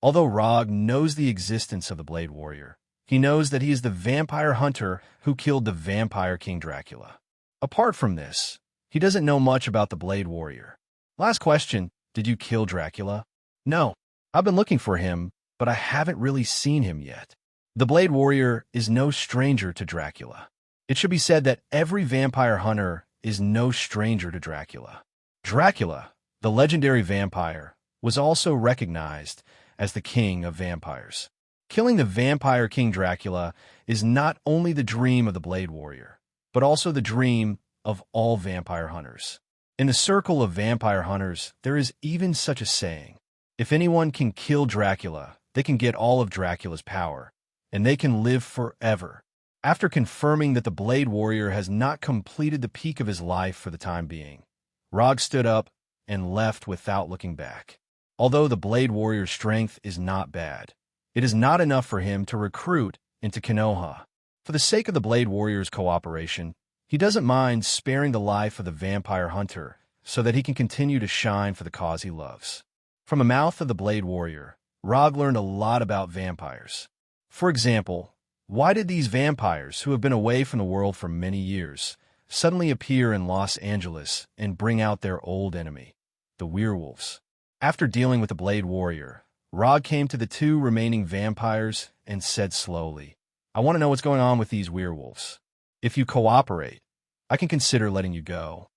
Although Rog knows the existence of the Blade Warrior, he knows that he is the vampire hunter who killed the vampire King Dracula. Apart from this, he doesn't know much about the Blade Warrior. Last question, did you kill Dracula? No, I've been looking for him, but I haven't really seen him yet. The Blade Warrior is no stranger to Dracula. It should be said that every vampire hunter is no stranger to Dracula. Dracula, the legendary vampire, was also recognized as the king of vampires. Killing the vampire King Dracula is not only the dream of the Blade Warrior, but also the dream of all vampire hunters. In the circle of vampire hunters, there is even such a saying: if anyone can kill Dracula, they can get all of Dracula's power, and they can live forever. After confirming that the Blade Warrior has not completed the peak of his life for the time being, Rog stood up and left without looking back. Although the Blade Warrior's strength is not bad, it is not enough for him to recruit into Konoha. For the sake of the Blade Warrior's cooperation, he doesn't mind sparing the life of the vampire hunter so that he can continue to shine for the cause he loves. From the mouth of the Blade Warrior, Rog learned a lot about vampires. For example, why did these vampires, who have been away from the world for many years, suddenly appear in Los Angeles and bring out their old enemy, the werewolves? After dealing with the Blade Warrior, Rog came to the two remaining vampires and said slowly, I want to know what's going on with these werewolves. If you cooperate, I can consider letting you go.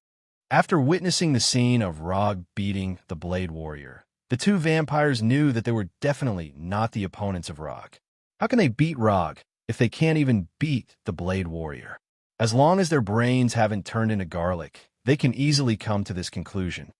After witnessing the scene of Rog beating the Blade Warrior, the two vampires knew that they were definitely not the opponents of Rog. How can they beat Rog if they can't even beat the Blade Warrior? As long as their brains haven't turned into garlic, they can easily come to this conclusion.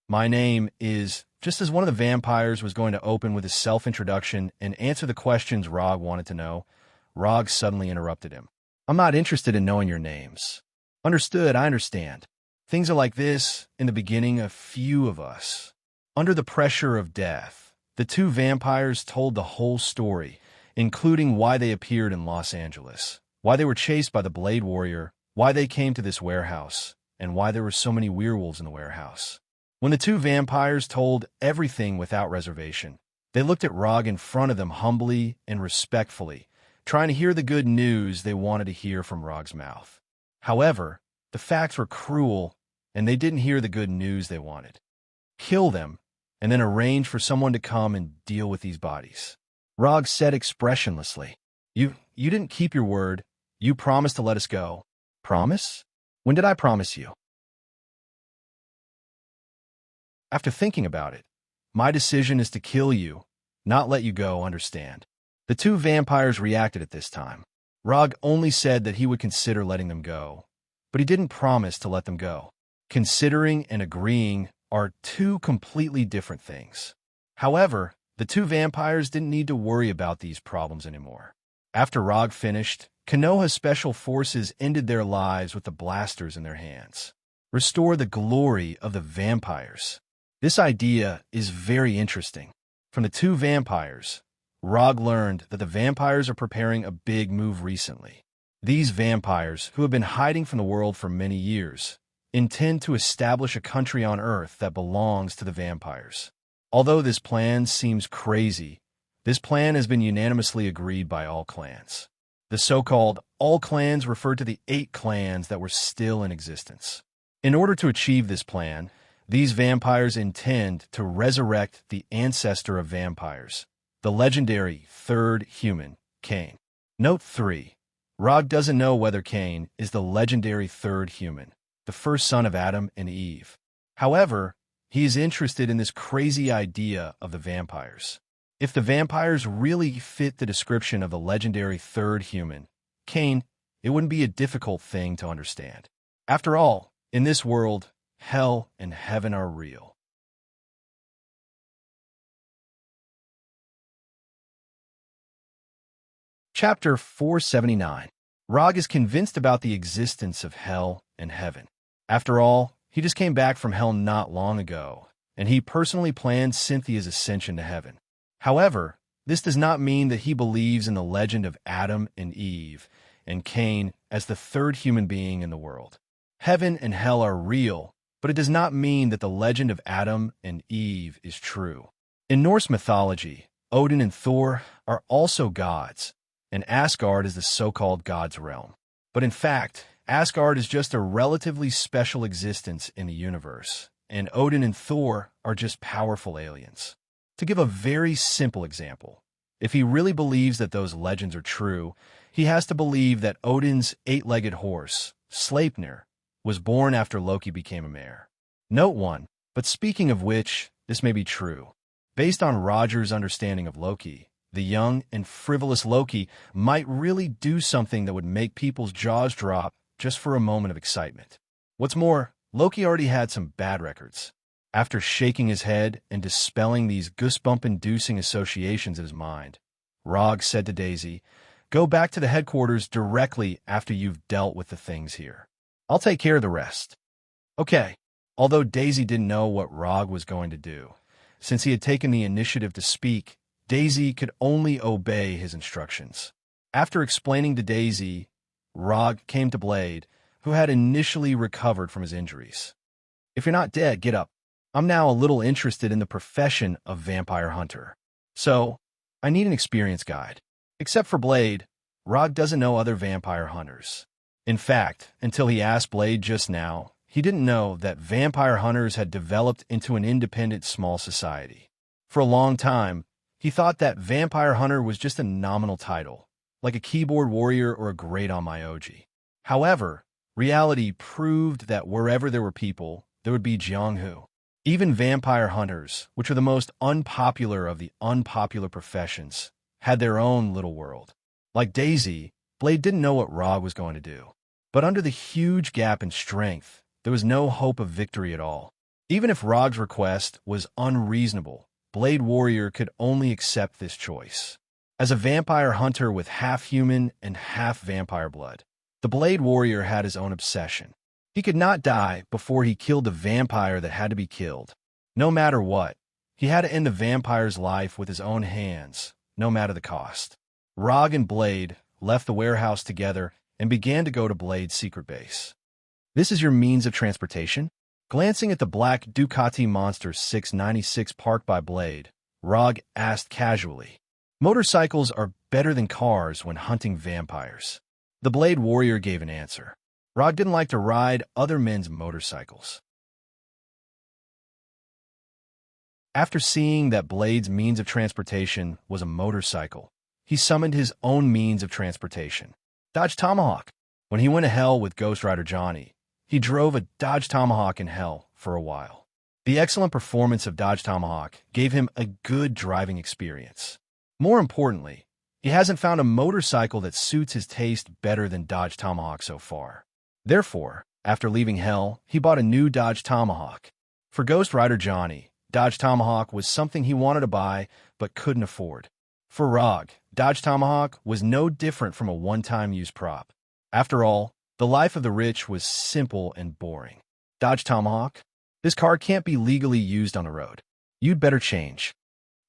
My name is, just as one of the vampires was going to open with his self-introduction and answer the questions Rog wanted to know, Rog suddenly interrupted him. I'm not interested in knowing your names. Understood, I understand. Things are like this in the beginning of few of us. Under the pressure of death, the two vampires told the whole story, including why they appeared in Los Angeles, why they were chased by the Blade Warrior, why they came to this warehouse, and why there were so many werewolves in the warehouse. When the two vampires told everything without reservation, they looked at Rog in front of them humbly and respectfully, trying to hear the good news they wanted to hear from Rog's mouth. However, the facts were cruel, and they didn't hear the good news they wanted. Kill them, and then arrange for someone to come and deal with these bodies. Rog said expressionlessly, You didn't keep your word. You promised to let us go. Promise? When did I promise you? After thinking about it, my decision is to kill you, not let you go, understand? The two vampires reacted at this time. Rog only said that he would consider letting them go, but he didn't promise to let them go. Considering and agreeing are two completely different things. However, the two vampires didn't need to worry about these problems anymore. After Rog finished, Konoha's special forces ended their lives with the blasters in their hands. Restore the glory of the vampires. This idea is very interesting. From the two vampires, Rog learned that the vampires are preparing a big move recently. These vampires, who have been hiding from the world for many years, intend to establish a country on Earth that belongs to the vampires. Although this plan seems crazy, this plan has been unanimously agreed by all clans. The so-called all clans refer to the 8 clans that were still in existence. In order to achieve this plan, these vampires intend to resurrect the ancestor of vampires, the legendary third human, Cain. Note 3. Rog doesn't know whether Cain is the legendary third human, the first son of Adam and Eve. However, he is interested in this crazy idea of the vampires. If the vampires really fit the description of the legendary third human, Cain, it wouldn't be a difficult thing to understand. After all, in this world, hell and heaven are real. Chapter 479. Rog is convinced about the existence of hell and heaven. After all, he just came back from hell not long ago, and he personally planned Cynthia's ascension to heaven. However, This does not mean that he believes in the legend of Adam and Eve and Cain as the third human being in the world. Heaven and hell are real, but it does not mean that the legend of Adam and Eve is true. In Norse mythology, Odin and Thor are also gods, and Asgard is the so-called god's realm. But in fact, Asgard is just a relatively special existence in the universe, and Odin and Thor are just powerful aliens. To give a very simple example, if he really believes that those legends are true, he has to believe that Odin's eight-legged horse, Sleipnir, was born after Loki became a mare. Note 1, but speaking of which, this may be true. Based on Roger's understanding of Loki, the young and frivolous Loki might really do something that would make people's jaws drop just for a moment of excitement. What's more, Loki already had some bad records. After shaking his head and dispelling these goosebump-inducing associations in his mind, Rog said to Daisy, "Go back to the headquarters directly after you've dealt with the things here. I'll take care of the rest." Okay, although Daisy didn't know what Rog was going to do, since he had taken the initiative to speak, Daisy could only obey his instructions. After explaining to Daisy, Rog came to Blade, who had initially recovered from his injuries. "If you're not dead, get up. I'm now a little interested in the profession of vampire hunter. So, I need an experienced guide." Except for Blade, Rog doesn't know other vampire hunters. In fact, until he asked Blade just now, he didn't know that vampire hunters had developed into an independent small society. For a long time, he thought that vampire hunter was just a nominal title, like a keyboard warrior or a great on Myoji. However, reality proved that wherever there were people, there would be Jianghu. Even vampire hunters, which are the most unpopular of the unpopular professions, had their own little world. Like Daisy, Blade didn't know what Rog was going to do. But under the huge gap in strength, there was no hope of victory at all. Even if Rog's request was unreasonable, Blade Warrior could only accept this choice. As a vampire hunter with half human and half vampire blood, the Blade Warrior had his own obsession. He could not die before he killed the vampire that had to be killed. No matter what, he had to end the vampire's life with his own hands, no matter the cost. Rog and Blade left the warehouse together and began to go to Blade's secret base. "This is your means of transportation?" Glancing at the black Ducati Monster 696 parked by Blade, Rog asked casually. "Motorcycles are better than cars when hunting vampires." The Blade Warrior gave an answer. Rog didn't like to ride other men's motorcycles. After seeing that Blade's means of transportation was a motorcycle, he summoned his own means of transportation, Dodge Tomahawk. When he went to hell with Ghost Rider Johnny, he drove a Dodge Tomahawk in hell for a while. The excellent performance of Dodge Tomahawk gave him a good driving experience. More importantly, he hasn't found a motorcycle that suits his taste better than Dodge Tomahawk so far. Therefore, after leaving hell, he bought a new Dodge Tomahawk. For Ghost Rider Johnny, Dodge Tomahawk was something he wanted to buy but couldn't afford. For Rog, Dodge Tomahawk was no different from a one-time use prop. After all, the life of the rich was simple and boring. "Dodge Tomahawk? This car can't be legally used on the road. You'd better change."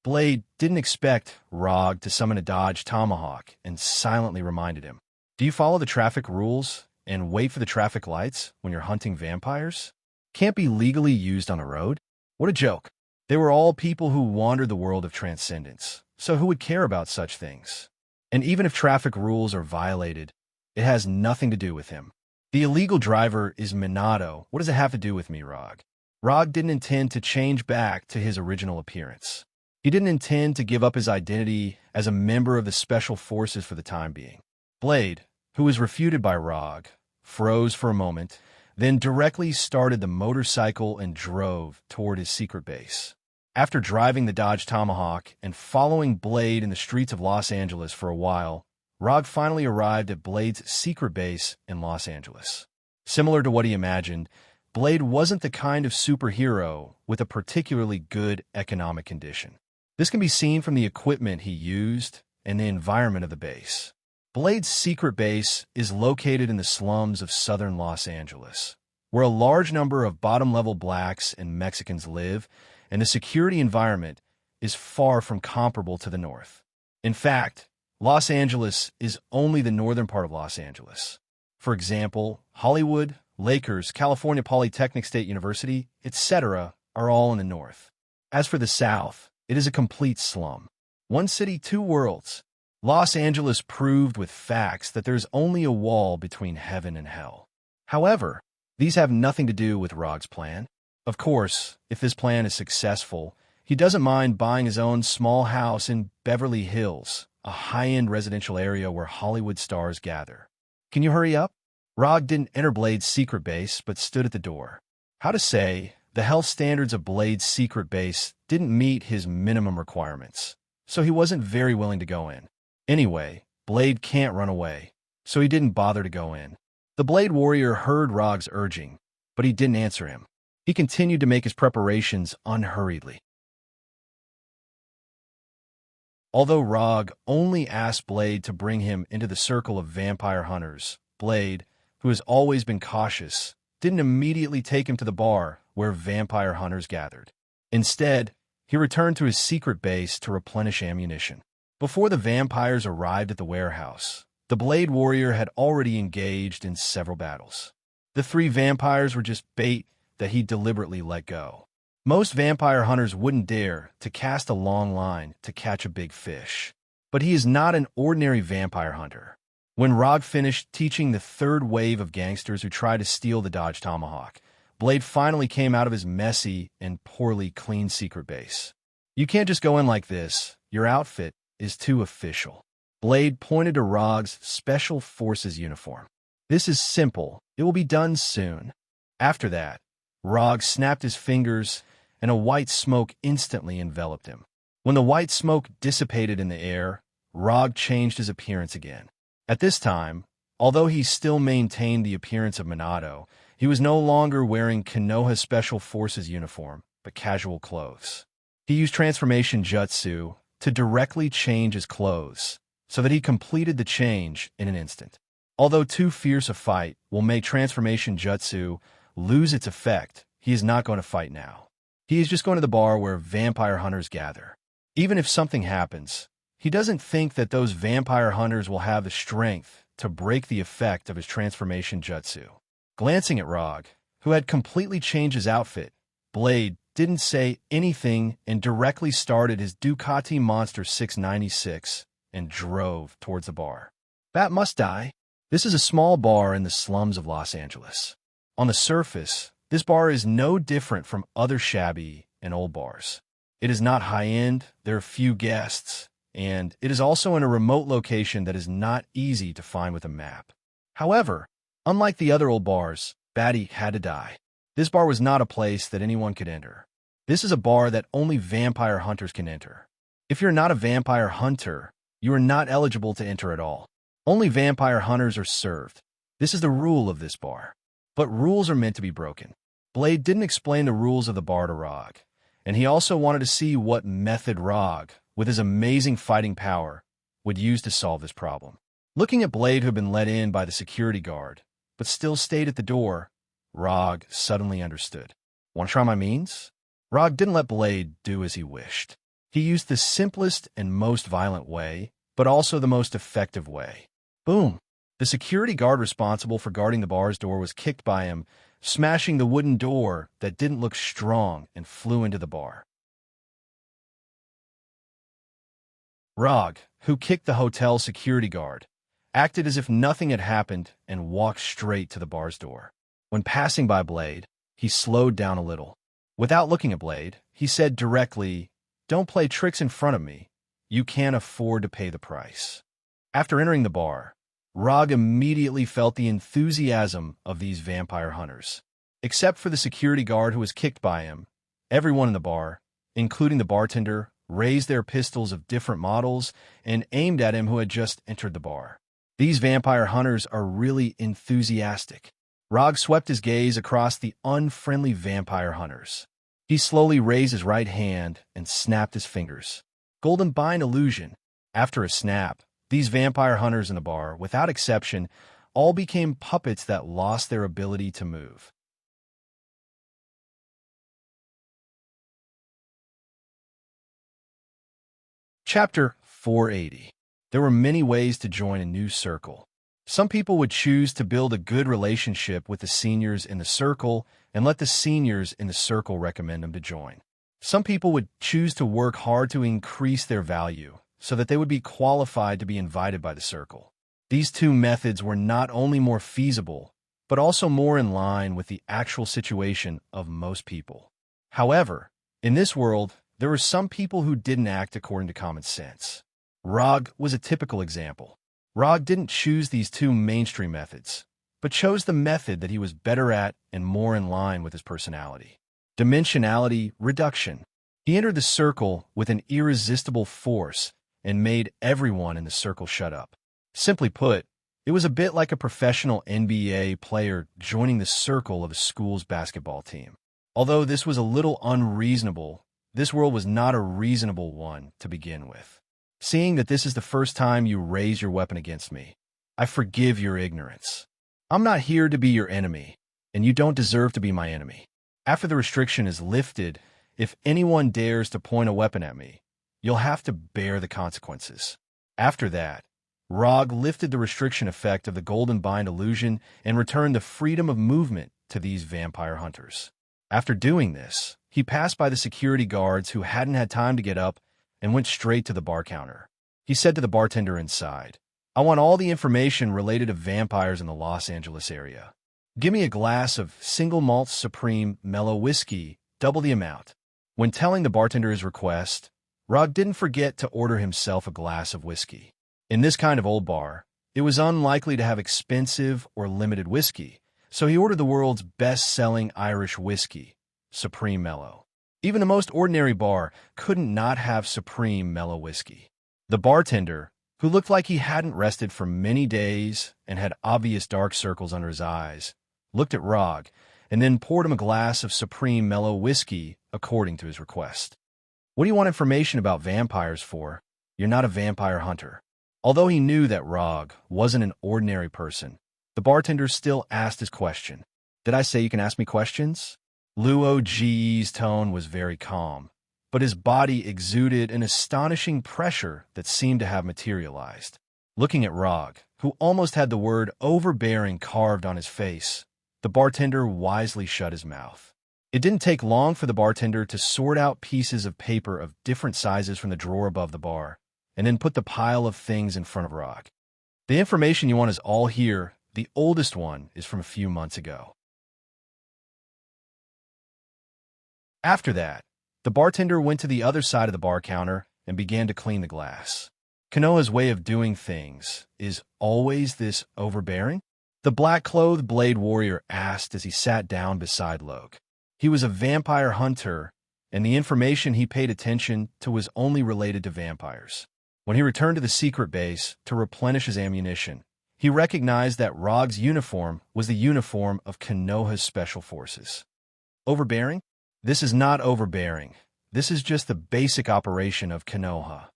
Blade didn't expect Rog to summon a Dodge Tomahawk and silently reminded him, "Do you follow the traffic rules and wait for the traffic lights when you're hunting vampires? Can't be legally used on the road?" What a joke. They were all people who wandered the world of transcendence, so who would care about such things? And even if traffic rules are violated, it has nothing to do with him. The illegal driver is Minato. What does it have to do with me, Rog? Rog didn't intend to change back to his original appearance. He didn't intend to give up his identity as a member of the Special Forces for the time being. Blade, who was refuted by Rog, froze for a moment, then directly started the motorcycle and drove toward his secret base. After driving the Dodge Tomahawk and following Blade in the streets of Los Angeles for a while, Rog finally arrived at Blade's secret base in Los Angeles. Similar to what he imagined, Blade wasn't the kind of superhero with a particularly good economic condition. This can be seen from the equipment he used and the environment of the base. Blade's secret base is located in the slums of southern Los Angeles, where a large number of bottom-level blacks and Mexicans live, and the security environment is far from comparable to the north. In fact, Los Angeles is only the northern part of Los Angeles. For example, Hollywood, Lakers, California Polytechnic State University, etc. are all in the north. As for the south, it is a complete slum. One city, two worlds. Los Angeles proved with facts that there's only a wall between heaven and hell. However, these have nothing to do with Rog's plan. Of course, if this plan is successful, he doesn't mind buying his own small house in Beverly Hills, a high-end residential area where Hollywood stars gather. Can you hurry up? Rog didn't enter Blade's secret base, but stood at the door. How to say, the health standards of Blade's secret base didn't meet his minimum requirements, so he wasn't very willing to go in. Anyway, Blade can't run away, so he didn't bother to go in. The Blade Warrior heard Rog's urging, but he didn't answer him. He continued to make his preparations unhurriedly. Although Rog only asked Blade to bring him into the circle of vampire hunters, Blade, who has always been cautious, didn't immediately take him to the bar where vampire hunters gathered. Instead, he returned to his secret base to replenish ammunition. Before the vampires arrived at the warehouse, the Blade Warrior had already engaged in several battles. The three vampires were just bait that he deliberately let go. Most vampire hunters wouldn't dare to cast a long line to catch a big fish. But he is not an ordinary vampire hunter. When Rog finished teaching the third wave of gangsters who tried to steal the Dodge Tomahawk, Blade finally came out of his messy and poorly cleaned secret base. You can't just go in like this. Your outfit is too official. Blade pointed to Rog's Special Forces uniform. This is simple. It will be done soon. After that, Rog snapped his fingers and a white smoke instantly enveloped him. When the white smoke dissipated in the air, Rog changed his appearance again. At this time, although he still maintained the appearance of Minato, he was no longer wearing Konoha's Special Forces uniform, but casual clothes. He used transformation jutsu to directly change his clothes, so that he completed the change in an instant. Although too fierce a fight will make transformation jutsu lose its effect, he is not going to fight now. He is just going to the bar where vampire hunters gather. Even if something happens, he doesn't think that those vampire hunters will have the strength to break the effect of his transformation jutsu. Glancing at Rog, who had completely changed his outfit, Blade didn't say anything and directly started his Ducati Monster 696 and drove towards the bar. Bat must die. This is a small bar in the slums of Los Angeles. On the surface, this bar is no different from other shabby and old bars. It is not high-end, there are few guests, and it is also in a remote location that is not easy to find with a map. However, unlike the other old bars, Batty had to die. This bar was not a place that anyone could enter. This is a bar that only vampire hunters can enter. If you're not a vampire hunter, you are not eligible to enter at all. Only vampire hunters are served. This is the rule of this bar. But rules are meant to be broken. Blade didn't explain the rules of the bar to Rog, and he also wanted to see what method Rog, with his amazing fighting power, would use to solve this problem. Looking at Blade, who had been let in by the security guard, but still stayed at the door, Rog suddenly understood. Want to try my means? Rog didn't let Blade do as he wished. He used the simplest and most violent way, but also the most effective way. Boom! The security guard responsible for guarding the bar's door was kicked by him, smashing the wooden door that didn't look strong and flew into the bar. Rog, who kicked the hotel security guard, acted as if nothing had happened and walked straight to the bar's door. When passing by Blade, he slowed down a little. Without looking at Blade, he said directly, "Don't play tricks in front of me. You can't afford to pay the price." After entering the bar, Rog immediately felt the enthusiasm of these vampire hunters. Except for the security guard who was kicked by him, everyone in the bar, including the bartender, raised their pistols of different models and aimed at him who had just entered the bar. These vampire hunters are really enthusiastic. Rog swept his gaze across the unfriendly vampire hunters. He slowly raised his right hand and snapped his fingers. Golden Bind illusion. After a snap, these vampire hunters in the bar, without exception, all became puppets that lost their ability to move. Chapter 480. There were many ways to join a new circle. Some people would choose to build a good relationship with the seniors in the circle and let the seniors in the circle recommend them to join. Some people would choose to work hard to increase their value so that they would be qualified to be invited by the circle. These two methods were not only more feasible, but also more in line with the actual situation of most people. However, in this world, there were some people who didn't act according to common sense. Rog was a typical example. Rog didn't choose these two mainstream methods, but chose the method that he was better at and more in line with his personality. Dimensionality reduction. He entered the circle with an irresistible force and made everyone in the circle shut up. Simply put, it was a bit like a professional NBA player joining the circle of a school's basketball team. Although this was a little unreasonable, this world was not a reasonable one to begin with. Seeing that this is the first time you raise your weapon against me, I forgive your ignorance. I'm not here to be your enemy, and you don't deserve to be my enemy. After the restriction is lifted, if anyone dares to point a weapon at me, you'll have to bear the consequences. After that, Rog lifted the restriction effect of the Golden Bind illusion and returned the freedom of movement to these vampire hunters. After doing this, he passed by the security guards who hadn't had time to get up and went straight to the bar counter. He said to the bartender inside, "I want all the information related to vampires in the Los Angeles area. Give me a glass of single malt supreme mellow whiskey, double the amount." When telling the bartender his request, Rog didn't forget to order himself a glass of whiskey. In this kind of old bar, it was unlikely to have expensive or limited whiskey, so he ordered the world's best-selling Irish whiskey, Supreme Mellow. Even the most ordinary bar couldn't not have Supreme Mellow whiskey. The bartender, who looked like he hadn't rested for many days and had obvious dark circles under his eyes, looked at Rog and then poured him a glass of Supreme Mellow whiskey according to his request. "What do you want information about vampires for? You're not a vampire hunter." Although he knew that Rog wasn't an ordinary person, the bartender still asked his question. "Did I say you can ask me questions?" Luo Ji's tone was very calm, but his body exuded an astonishing pressure that seemed to have materialized. Looking at Rog, who almost had the word overbearing carved on his face, the bartender wisely shut his mouth. It didn't take long for the bartender to sort out pieces of paper of different sizes from the drawer above the bar, and then put the pile of things in front of Rog. "The information you want is all here. The oldest one is from a few months ago." After that, the bartender went to the other side of the bar counter and began to clean the glass. Kanoa's way of doing things is always this overbearing? The black-clothed blade warrior asked as he sat down beside Loke. He was a vampire hunter, and the information he paid attention to was only related to vampires. When he returned to the secret base to replenish his ammunition, he recognized that Rog's uniform was the uniform of Konoha's special forces. Overbearing? This is not overbearing. This is just the basic operation of Konoha.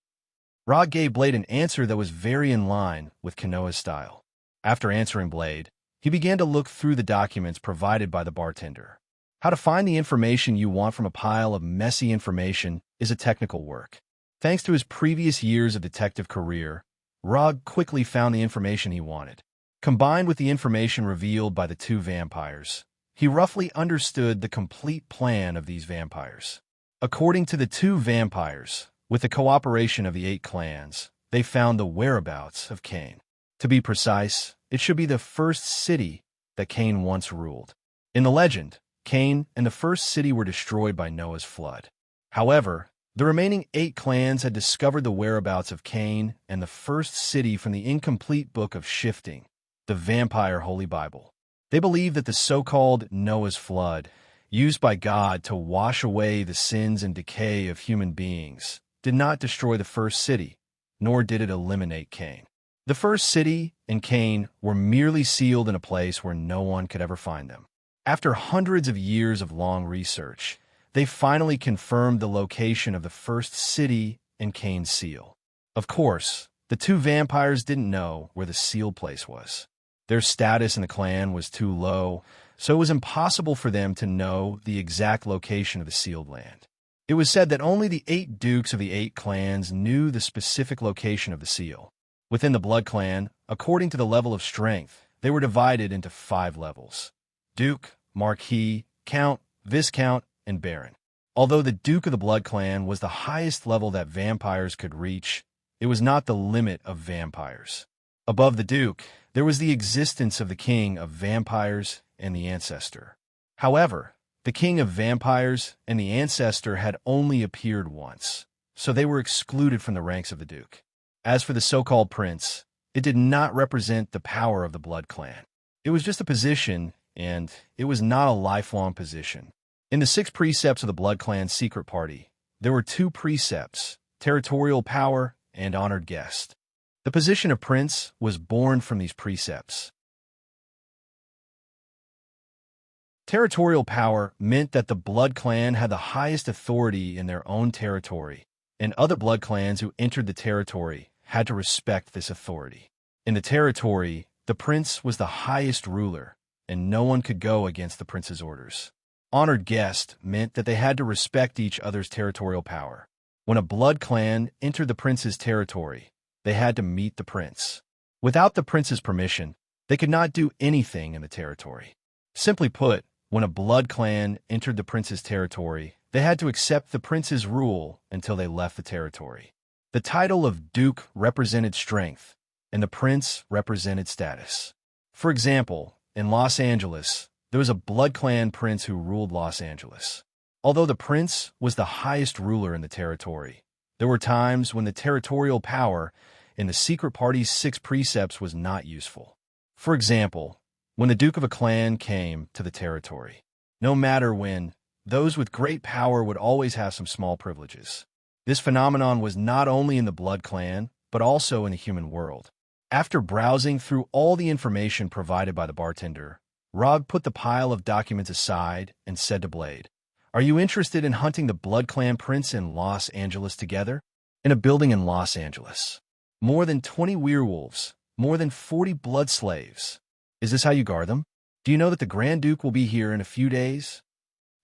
Rog gave Blade an answer that was very in line with Konoha's style. After answering Blade, he began to look through the documents provided by the bartender. How to find the information you want from a pile of messy information is a technical work. Thanks to his previous years of detective career, Rog quickly found the information he wanted. Combined with the information revealed by the two vampires, he roughly understood the complete plan of these vampires. According to the two vampires, with the cooperation of the 8 clans, they found the whereabouts of Cain. To be precise, it should be the first city that Cain once ruled. In the legend, Cain and the first city were destroyed by Noah's flood. However, the remaining 8 clans had discovered the whereabouts of Cain and the first city from the incomplete Book of Shifting, the Vampire Holy Bible. They believed that the so-called Noah's flood, used by God to wash away the sins and decay of human beings, did not destroy the first city, nor did it eliminate Cain. The first city and Cain were merely sealed in a place where no one could ever find them. After hundreds of years of long research, they finally confirmed the location of the first city and Cain's seal. Of course, the two vampires didn't know where the sealed place was. Their status in the clan was too low, so it was impossible for them to know the exact location of the sealed land. It was said that only the 8 dukes of the 8 clans knew the specific location of the seal. Within the Blood Clan, according to the level of strength, they were divided into 5 levels: Duke, Marquis, Count, Viscount, and Baron. Although the Duke of the Blood Clan was the highest level that vampires could reach, it was not the limit of vampires. Above the Duke, there was the existence of the King of Vampires and the Ancestor. However, the King of Vampires and the Ancestor had only appeared once, so they were excluded from the ranks of the Duke. As for the so-called Prince, it did not represent the power of the Blood Clan. It was just a position, and it was not a lifelong position. In the 6 precepts of the Blood Clan's secret party, there were 2 precepts: territorial power and honored guest. The position of Prince was born from these precepts. Territorial power meant that the Blood Clan had the highest authority in their own territory, and other Blood Clans who entered the territory had to respect this authority. In the territory, the Prince was the highest ruler, and no one could go against the Prince's orders. Honored guest meant that they had to respect each other's territorial power. When a Blood Clan entered the Prince's territory, they had to meet the Prince. Without the Prince's permission, they could not do anything in the territory. Simply put, when a Blood Clan entered the Prince's territory, they had to accept the Prince's rule until they left the territory. The title of Duke represented strength, and the Prince represented status. For example, in Los Angeles, there was a Blood Clan prince who ruled Los Angeles. Although the prince was the highest ruler in the territory, there were times when the territorial power in the secret party's 6 precepts was not useful. For example, when the Duke of a clan came to the territory, no matter when, those with great power would always have some small privileges. This phenomenon was not only in the Blood Clan, but also in the human world. After browsing through all the information provided by the bartender, Rog put the pile of documents aside and said to Blade, "Are you interested in hunting the Blood Clan prince in Los Angeles together?" In a building in Los Angeles. More than 20 werewolves, more than 40 blood slaves. Is this how you guard them? Do you know that the Grand Duke will be here in a few days?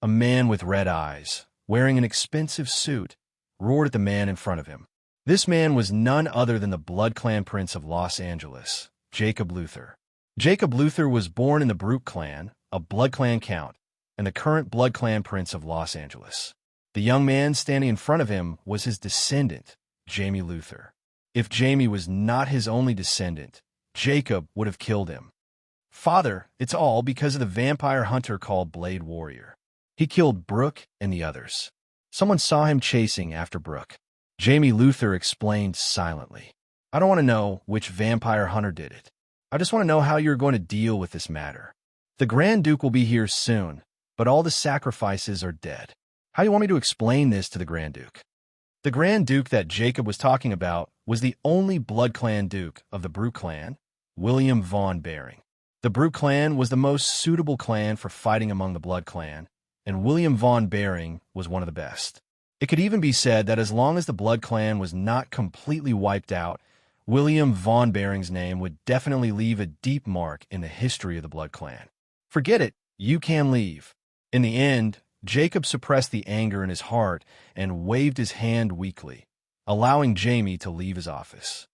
A man with red eyes, wearing an expensive suit, roared at the man in front of him. This man was none other than the Blood Clan prince of Los Angeles, Jacob Luther. Jacob Luther was born in the Brute clan, a Blood Clan count, and the current Blood Clan prince of Los Angeles. The young man standing in front of him was his descendant, Jamie Luther. If Jamie was not his only descendant, Jacob would have killed him. "Father, it's all because of the vampire hunter called Blade Warrior. He killed Brooke and the others. Someone saw him chasing after Brooke." Jamie Luther explained silently. "I don't want to know which vampire hunter did it. I just want to know how you're going to deal with this matter. The Grand Duke will be here soon, but all the sacrifices are dead. How do you want me to explain this to the Grand Duke?" The Grand Duke that Jacob was talking about was the only Blood Clan Duke of the Brute clan, William von Behring. The Brute clan was the most suitable clan for fighting among the Blood clan, and William von Behring was one of the best. It could even be said that as long as the Blood clan was not completely wiped out, William von Behring's name would definitely leave a deep mark in the history of the Blood Clan. "Forget it, you can leave." In the end, Jacob suppressed the anger in his heart and waved his hand weakly, allowing Jamie to leave his office.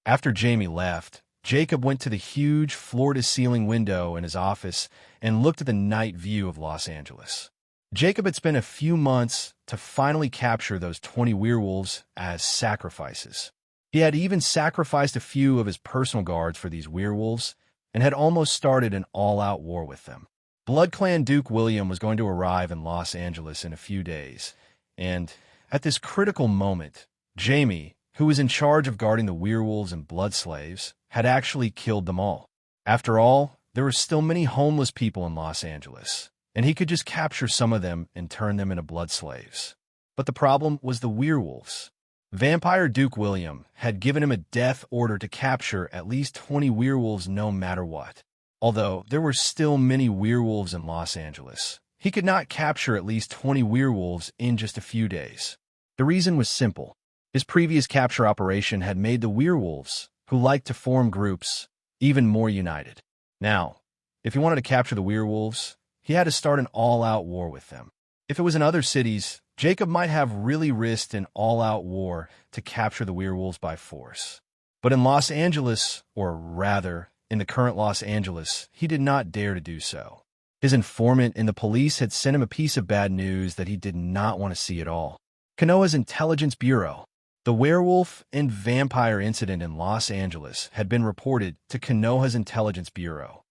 After Jamie left, Jacob went to the huge floor-to-ceiling window in his office and looked at the night view of Los Angeles. Jacob had spent a few months to finally capture those 20 werewolves as sacrifices. He had even sacrificed a few of his personal guards for these werewolves and had almost started an all-out war with them. Blood Clan Duke William was going to arrive in Los Angeles in a few days, and at this critical moment, Jamie, who was in charge of guarding the werewolves and blood slaves, had actually killed them all. After all, there were still many homeless people in Los Angeles, and he could just capture some of them and turn them into blood slaves. But the problem was the werewolves. Vampire Duke William had given him a death order to capture at least 20 werewolves no matter what. Although there were still many werewolves in Los Angeles, he could not capture at least 20 werewolves in just a few days. The reason was simple. His previous capture operation had made the werewolves, who liked to form groups, even more united. Now, if he wanted to capture the werewolves, he had to start an all-out war with them. If it was in other cities, Jacob might have really risked an all-out war to capture the werewolves by force. But in Los Angeles, or rather, in the current Los Angeles, he did not dare to do so. His informant in the police had sent him a piece of bad news that he did not want to see at all. Kanoa's Intelligence Bureau. The werewolf and vampire incident in Los Angeles had been reported to Kanoa's Intelligence Bureau.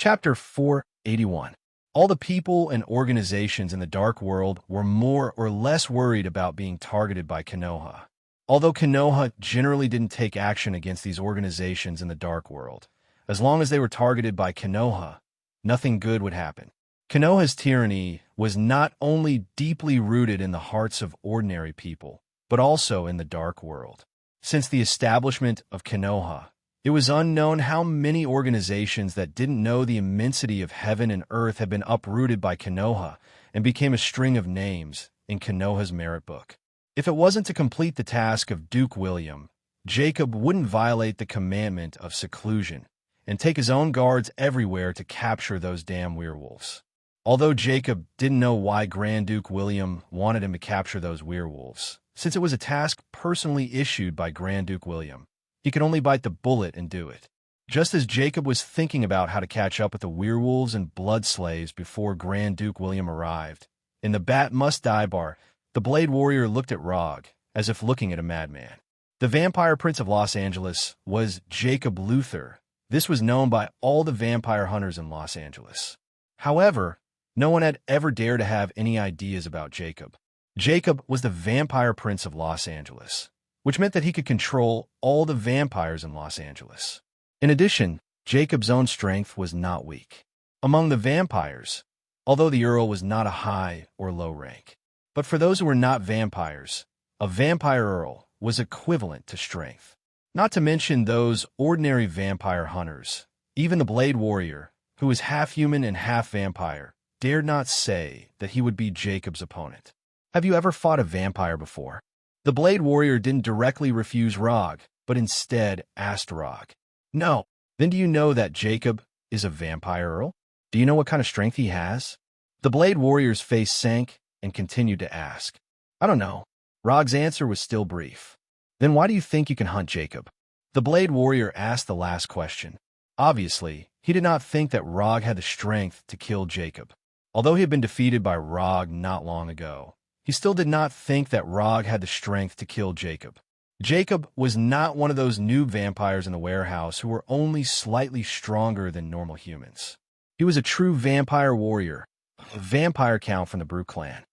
Chapter 481. All the people and organizations in the dark world were more or less worried about being targeted by Kanoa. Although Kanoa generally didn't take action against these organizations in the dark world, as long as they were targeted by Kanoa, nothing good would happen. Kanoa's tyranny was not only deeply rooted in the hearts of ordinary people, but also in the dark world. Since the establishment of Kanoa, it was unknown how many organizations that didn't know the immensity of heaven and earth had been uprooted by Kanoa and became a string of names in Kanoa's merit book. If it wasn't to complete the task of Duke William, Jacob wouldn't violate the commandment of seclusion and take his own guards everywhere to capture those damn werewolves. Although Jacob didn't know why Grand Duke William wanted him to capture those werewolves, since it was a task personally issued by Grand Duke William, he could only bite the bullet and do it. Just as Jacob was thinking about how to catch up with the werewolves and blood slaves before Grand Duke William arrived, in the Bat Must Die bar, the Blade Warrior looked at Rog, as if looking at a madman. The Vampire Prince of Los Angeles was Jacob Luther. This was known by all the vampire hunters in Los Angeles. However, no one had ever dared to have any ideas about Jacob. Jacob was the Vampire Prince of Los Angeles, which meant that he could control all the vampires in Los Angeles. In addition, Jacob's own strength was not weak. Among the vampires, although the Earl was not a high or low rank, but for those who were not vampires, a vampire Earl was equivalent to strength. Not to mention those ordinary vampire hunters, even the Blade Warrior, who was half human and half vampire, dared not say that he would be Jacob's opponent. Have you ever fought a vampire before? The Blade Warrior didn't directly refuse Rog, but instead asked Rog. No. Then do you know that Jacob is a vampire Earl? Do you know what kind of strength he has? The Blade Warrior's face sank and continued to ask. I don't know. Rog's answer was still brief. Then why do you think you can hunt Jacob? The Blade Warrior asked the last question. Obviously, he did not think that Rog had the strength to kill Jacob. Although he had been defeated by Rog not long ago, he still did not think that Rog had the strength to kill Jacob. Jacob was not one of those new vampires in the warehouse who were only slightly stronger than normal humans. He was a true vampire warrior, a vampire count from the Brew clan.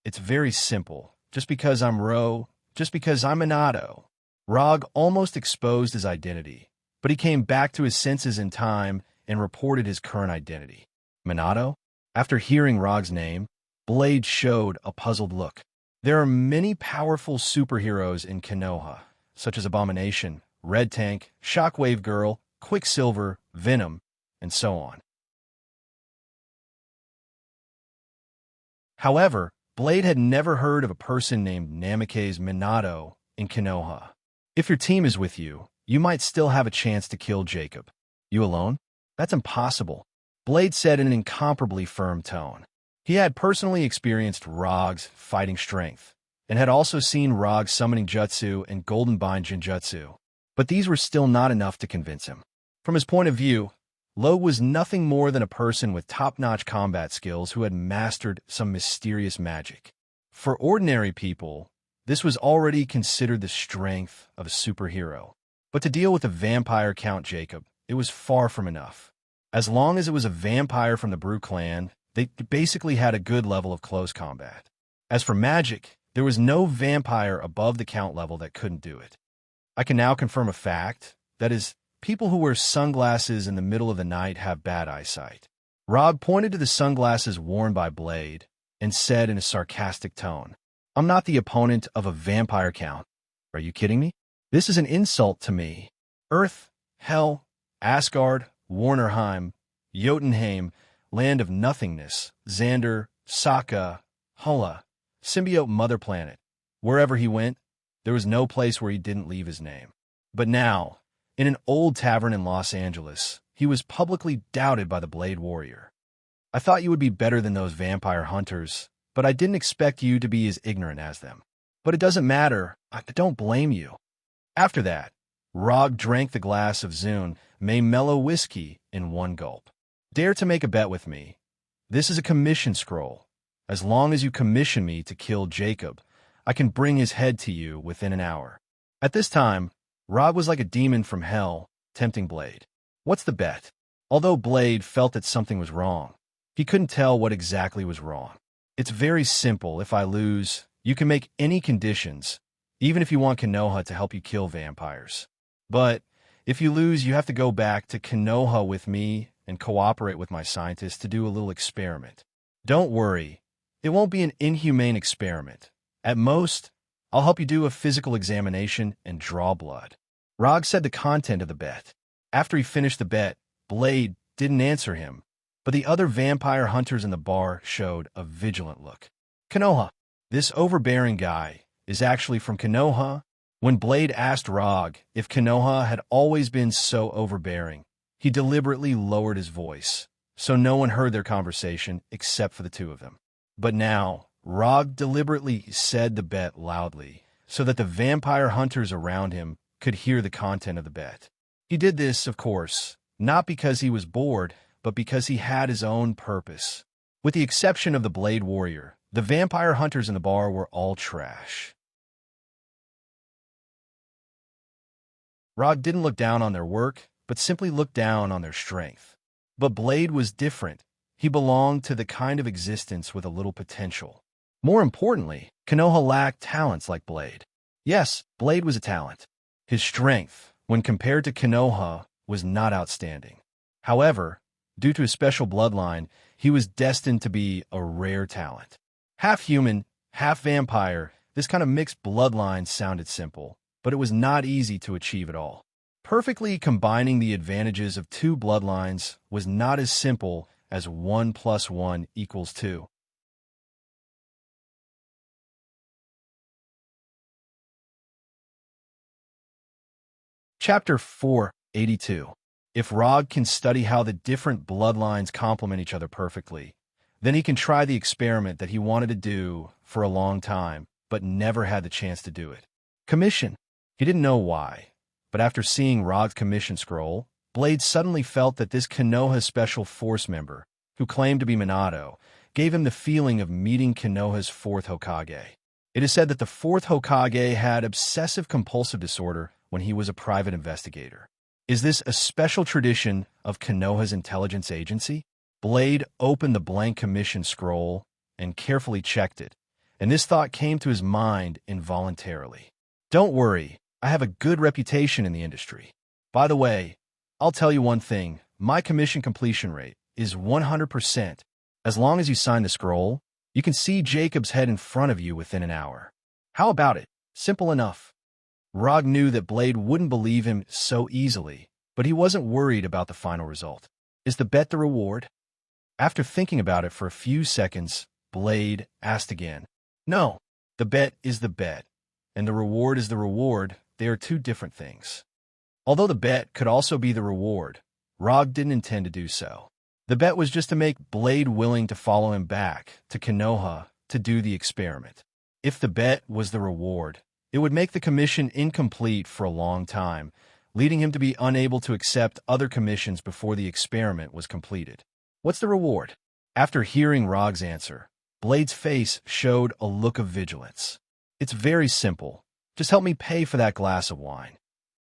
It's very simple. Just because I'm Minato. Rog almost exposed his identity, but he came back to his senses in time and reported his current identity. Minato? After hearing Rog's name, Blade showed a puzzled look. There are many powerful superheroes in Konoha, such as Abomination, Red Tank, Shockwave Girl, Quicksilver, Venom, and so on. However, Blade had never heard of a person named Namikaze Minato in Konoha. If your team is with you, you might still have a chance to kill Jacob. You alone? That's impossible, Blade said in an incomparably firm tone. He had personally experienced Rog's fighting strength, and had also seen Rog's summoning jutsu and Golden Bind Jinjutsu, but these were still not enough to convince him. From his point of view, Logue was nothing more than a person with top-notch combat skills who had mastered some mysterious magic. For ordinary people, this was already considered the strength of a superhero. But to deal with the vampire Count Jacob, it was far from enough. As long as it was a vampire from the Brew clan, they basically had a good level of close combat. As for magic, there was no vampire above the Count level that couldn't do it. I can now confirm a fact, that is, people who wear sunglasses in the middle of the night have bad eyesight. Rob pointed to the sunglasses worn by Blade and said in a sarcastic tone, I'm not the opponent of a vampire Count. Are you kidding me? This is an insult to me. Earth, Hell, Asgard, Warnerheim, Jotunheim, Land of Nothingness, Xander, Sokka, Hula, Symbiote Mother Planet. Wherever he went, there was no place where he didn't leave his name. But now, in an old tavern in Los Angeles, he was publicly doubted by the Blade Warrior. I thought you would be better than those vampire hunters, but I didn't expect you to be as ignorant as them. But it doesn't matter. I don't blame you. After that, Rog drank the glass of Zune May mellow whiskey in one gulp. Dare to make a bet with me. This is a commission scroll. As long as you commission me to kill Jacob, I can bring his head to you within an hour. At this time, Rog was like a demon from hell, tempting Blade. What's the bet? Although Blade felt that something was wrong, he couldn't tell what exactly was wrong. It's very simple. If I lose, you can make any conditions, even if you want Konoha to help you kill vampires. But if you lose, you have to go back to Konoha with me and cooperate with my scientists to do a little experiment. Don't worry, it won't be an inhumane experiment. At most, I'll help you do a physical examination and draw blood. Rog said the content of the bet. After he finished the bet, Blade didn't answer him, but the other vampire hunters in the bar showed a vigilant look. Konoha, this overbearing guy, is actually from Konoha. When Blade asked Rog if Konoha had always been so overbearing, he deliberately lowered his voice, so no one heard their conversation except for the two of them. But now, Rog deliberately said the bet loudly, so that the vampire hunters around him could hear the content of the bet. He did this, of course, not because he was bored, but because he had his own purpose. With the exception of the Blade Warrior, the vampire hunters in the bar were all trash. Rog didn't look down on their work, but simply looked down on their strength. But Blade was different. He belonged to the kind of existence with a little potential. More importantly, Konoha lacked talents like Blade. Yes, Blade was a talent. His strength, when compared to Konoha, was not outstanding. However, due to his special bloodline, he was destined to be a rare talent. Half human, half vampire, this kind of mixed bloodline sounded simple, but it was not easy to achieve it all. Perfectly combining the advantages of two bloodlines was not as simple as 1 + 1 = 2. Chapter 482. If Rog can study how the different bloodlines complement each other perfectly, then he can try the experiment that he wanted to do for a long time, but never had the chance to do it. Commission. He didn't know why, but after seeing Rog's commission scroll, Blade suddenly felt that this Konoha Special Force member, who claimed to be Minato, gave him the feeling of meeting Konoha's fourth Hokage. It is said that the fourth Hokage had obsessive-compulsive disorder when he was a private investigator. Is this a special tradition of Konoha's intelligence agency? Blade opened the blank commission scroll and carefully checked it, and this thought came to his mind involuntarily. Don't worry, I have a good reputation in the industry. By the way, I'll tell you one thing, my commission completion rate is 100%. As long as you sign the scroll, you can see Jacob's head in front of you within an hour. How about it? Simple enough. Rog knew that Blade wouldn't believe him so easily, but he wasn't worried about the final result. Is the bet the reward? After thinking about it for a few seconds, Blade asked again. No, the bet is the bet, and the reward is the reward. They are two different things. Although the bet could also be the reward, Rog didn't intend to do so. The bet was just to make Blade willing to follow him back to Konoha to do the experiment. If the bet was the reward, it would make the commission incomplete for a long time, leading him to be unable to accept other commissions before the experiment was completed. What's the reward? After hearing Rog's answer, Blade's face showed a look of vigilance. It's very simple. Just help me pay for that glass of wine.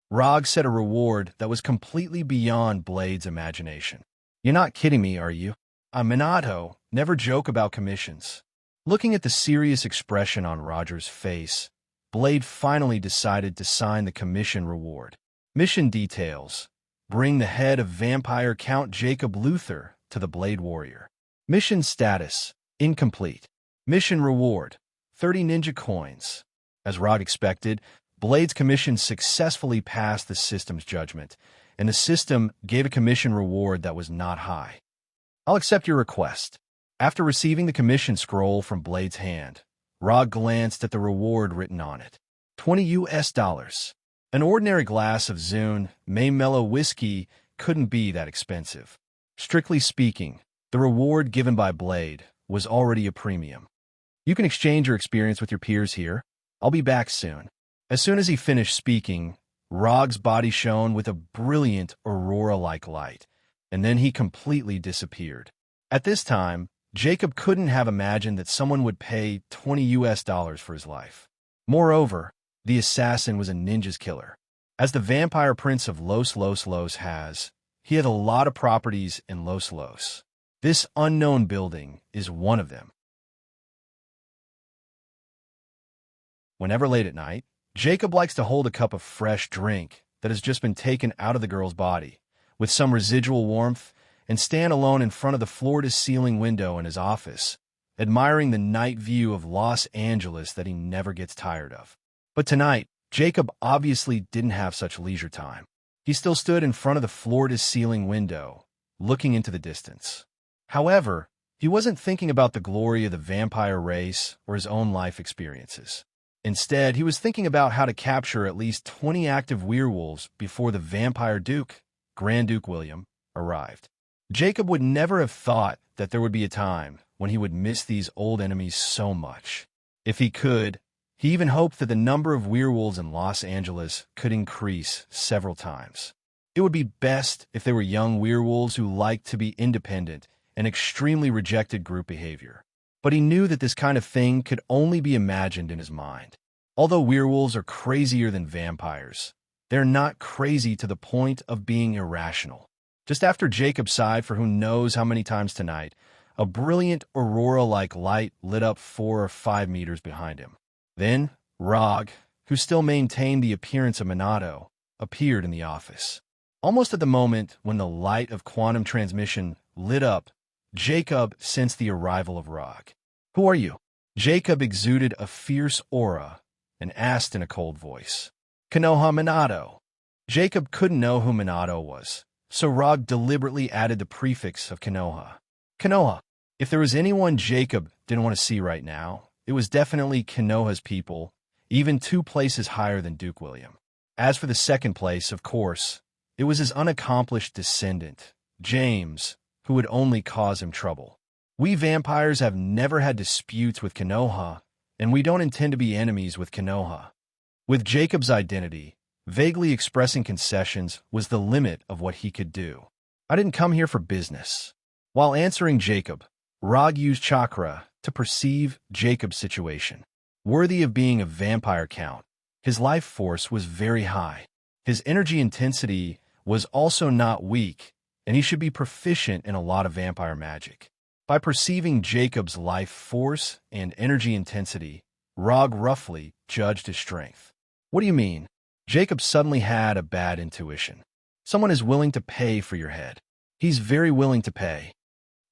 Rog set a reward that was completely beyond Blade's imagination. You're not kidding me, are you? Minato, never joke about commissions. Looking at the serious expression on Roger's face, Blade finally decided to sign the commission reward. Mission details. Bring the head of vampire Count Jacob Luther to the Blade Warrior. Mission status. Incomplete. Mission reward. 30 ninja coins. As Rog expected, Blade's commission successfully passed the system's judgment, and the system gave a commission reward that was not high. I'll accept your request. After receiving the commission scroll from Blade's hand, Rog glanced at the reward written on it. $20. An ordinary glass of Zune May Mellow whiskey couldn't be that expensive. Strictly speaking, the reward given by Blade was already a premium. You can exchange your experience with your peers here. I'll be back soon. As soon as he finished speaking, Rog's body shone with a brilliant aurora-like light, and then he completely disappeared. At this time, Jacob couldn't have imagined that someone would pay $20 for his life. Moreover, the assassin was a ninja's killer. As the vampire prince of Los Los Los has, he had a lot of properties in Los Los. This unknown building is one of them. Whenever late at night, Jacob likes to hold a cup of fresh drink that has just been taken out of the girl's body, with some residual warmth, and stand alone in front of the floor-to-ceiling window in his office, admiring the night view of Los Angeles that he never gets tired of. But tonight, Jacob obviously didn't have such leisure time. He still stood in front of the floor-to-ceiling window, looking into the distance. However, he wasn't thinking about the glory of the vampire race or his own life experiences. Instead, he was thinking about how to capture at least 20 active werewolves before the vampire Duke, Grand Duke William, arrived. Jacob would never have thought that there would be a time when he would miss these old enemies so much. If he could, he even hoped that the number of werewolves in Los Angeles could increase several times. It would be best if they were young werewolves who liked to be independent and extremely rejected group behavior. But he knew that this kind of thing could only be imagined in his mind. Although werewolves are crazier than vampires, they're not crazy to the point of being irrational. Just after Jacob sighed for who knows how many times tonight, a brilliant aurora-like light lit up 4 or 5 meters behind him. Then, Rog, who still maintained the appearance of Minato, appeared in the office. Almost at the moment when the light of quantum transmission lit up, Jacob sensed the arrival of Rog. "Who are you?" Jacob exuded a fierce aura and asked in a cold voice. "Konoha Minato." Jacob couldn't know who Minato was, so Rog deliberately added the prefix of Konoha. Konoha. If there was anyone Jacob didn't want to see right now, it was definitely Konoha's people, even 2 places higher than Duke William. As for the second place, of course, it was his unaccomplished descendant, James, who would only cause him trouble. We vampires have never had disputes with Konoha, and we don't intend to be enemies with Konoha. With Jacob's identity, vaguely expressing concessions was the limit of what he could do. "I didn't come here for business." While answering Jacob, Rog used chakra to perceive Jacob's situation. Worthy of being a vampire count, his life force was very high. His energy intensity was also not weak, and he should be proficient in a lot of vampire magic. By perceiving Jacob's life force and energy intensity, Rog roughly judged his strength. "What do you mean?" Jacob suddenly had a bad intuition. "Someone is willing to pay for your head. He's very willing to pay."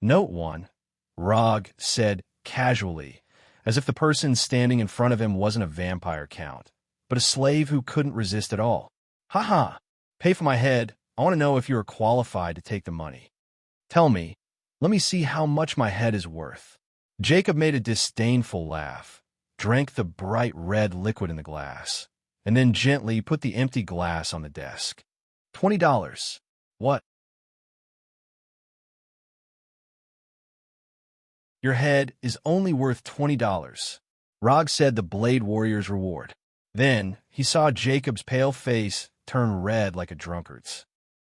Note 1. Rog said casually, as if the person standing in front of him wasn't a vampire count, but a slave who couldn't resist at all. "Ha! Pay for my head. I want to know if you are qualified to take the money. Tell me. Let me see how much my head is worth." Jacob made a disdainful laugh, drank the bright red liquid in the glass, and then gently put the empty glass on the desk. $20. What? Your head is only worth $20. Rog said the Blade Warrior's reward. Then he saw Jacob's pale face turn red like a drunkard's.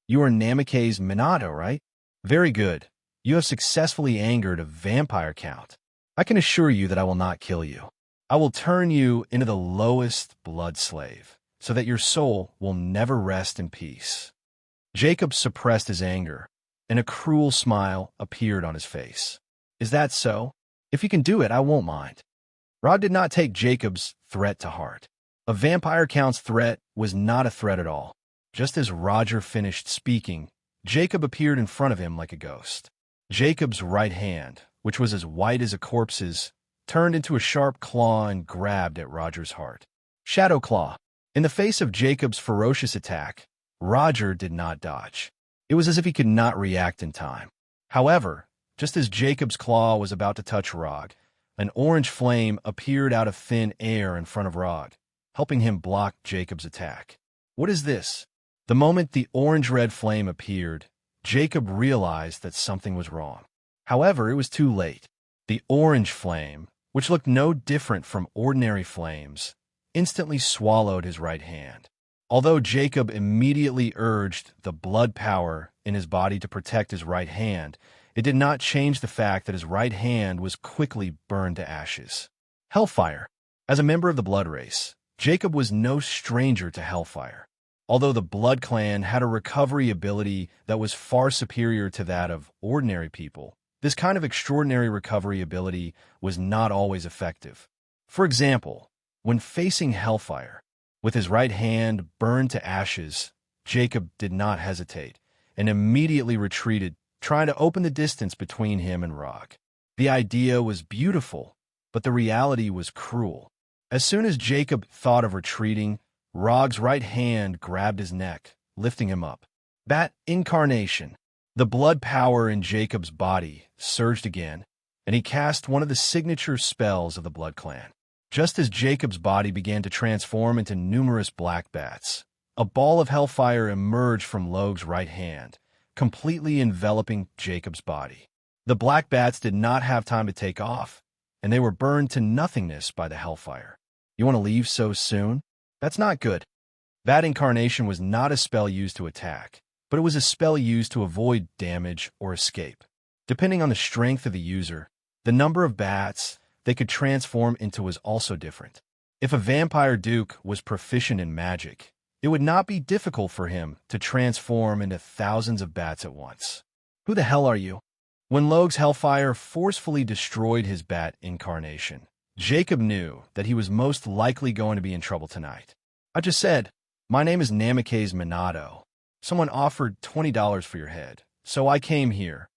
"You are Namikaze's Minato, right? Very good. You have successfully angered a vampire count. I can assure you that I will not kill you. I will turn you into the lowest blood slave, so that your soul will never rest in peace." Jacob suppressed his anger, and a cruel smile appeared on his face. "Is that so? If you can do it, I won't mind." Rod did not take Jacob's threat to heart. A vampire count's threat was not a threat at all. Just as Roger finished speaking, Jacob appeared in front of him like a ghost. Jacob's right hand, which was as white as a corpse's, turned into a sharp claw and grabbed at Roger's heart. Shadow Claw. In the face of Jacob's ferocious attack, Roger did not dodge. It was as if he could not react in time. However, just as Jacob's claw was about to touch Rog, an orange flame appeared out of thin air in front of Rog, helping him block Jacob's attack. What is this? The moment the orange-red flame appeared, Jacob realized that something was wrong. However, it was too late. The orange flame, which looked no different from ordinary flames, instantly swallowed his right hand. Although Jacob immediately urged the blood power in his body to protect his right hand, it did not change the fact that his right hand was quickly burned to ashes. Hellfire. As a member of the blood race, Jacob was no stranger to hellfire. Although the Blood Clan had a recovery ability that was far superior to that of ordinary people, this kind of extraordinary recovery ability was not always effective. For example, when facing hellfire, with his right hand burned to ashes, Jacob did not hesitate and immediately retreated, trying to open the distance between him and Rog. The idea was beautiful, but the reality was cruel. As soon as Jacob thought of retreating, Rog's right hand grabbed his neck, lifting him up. Bat incarnation. The blood power in Jacob's body surged again, and he cast one of the signature spells of the Blood Clan. Just as Jacob's body began to transform into numerous black bats, a ball of hellfire emerged from Logue's right hand, completely enveloping Jacob's body. The black bats did not have time to take off, and they were burned to nothingness by the hellfire. You want to leave so soon? That's not good. Bat incarnation was not a spell used to attack, but it was a spell used to avoid damage or escape. Depending on the strength of the user, the number of bats they could transform into was also different. If a vampire duke was proficient in magic, it would not be difficult for him to transform into thousands of bats at once. Who the hell are you? When Logue's hellfire forcefully destroyed his bat incarnation, Jacob knew that he was most likely going to be in trouble tonight. I just said, my name is Namikaze Minato. Someone offered $20 for your head, so I came here.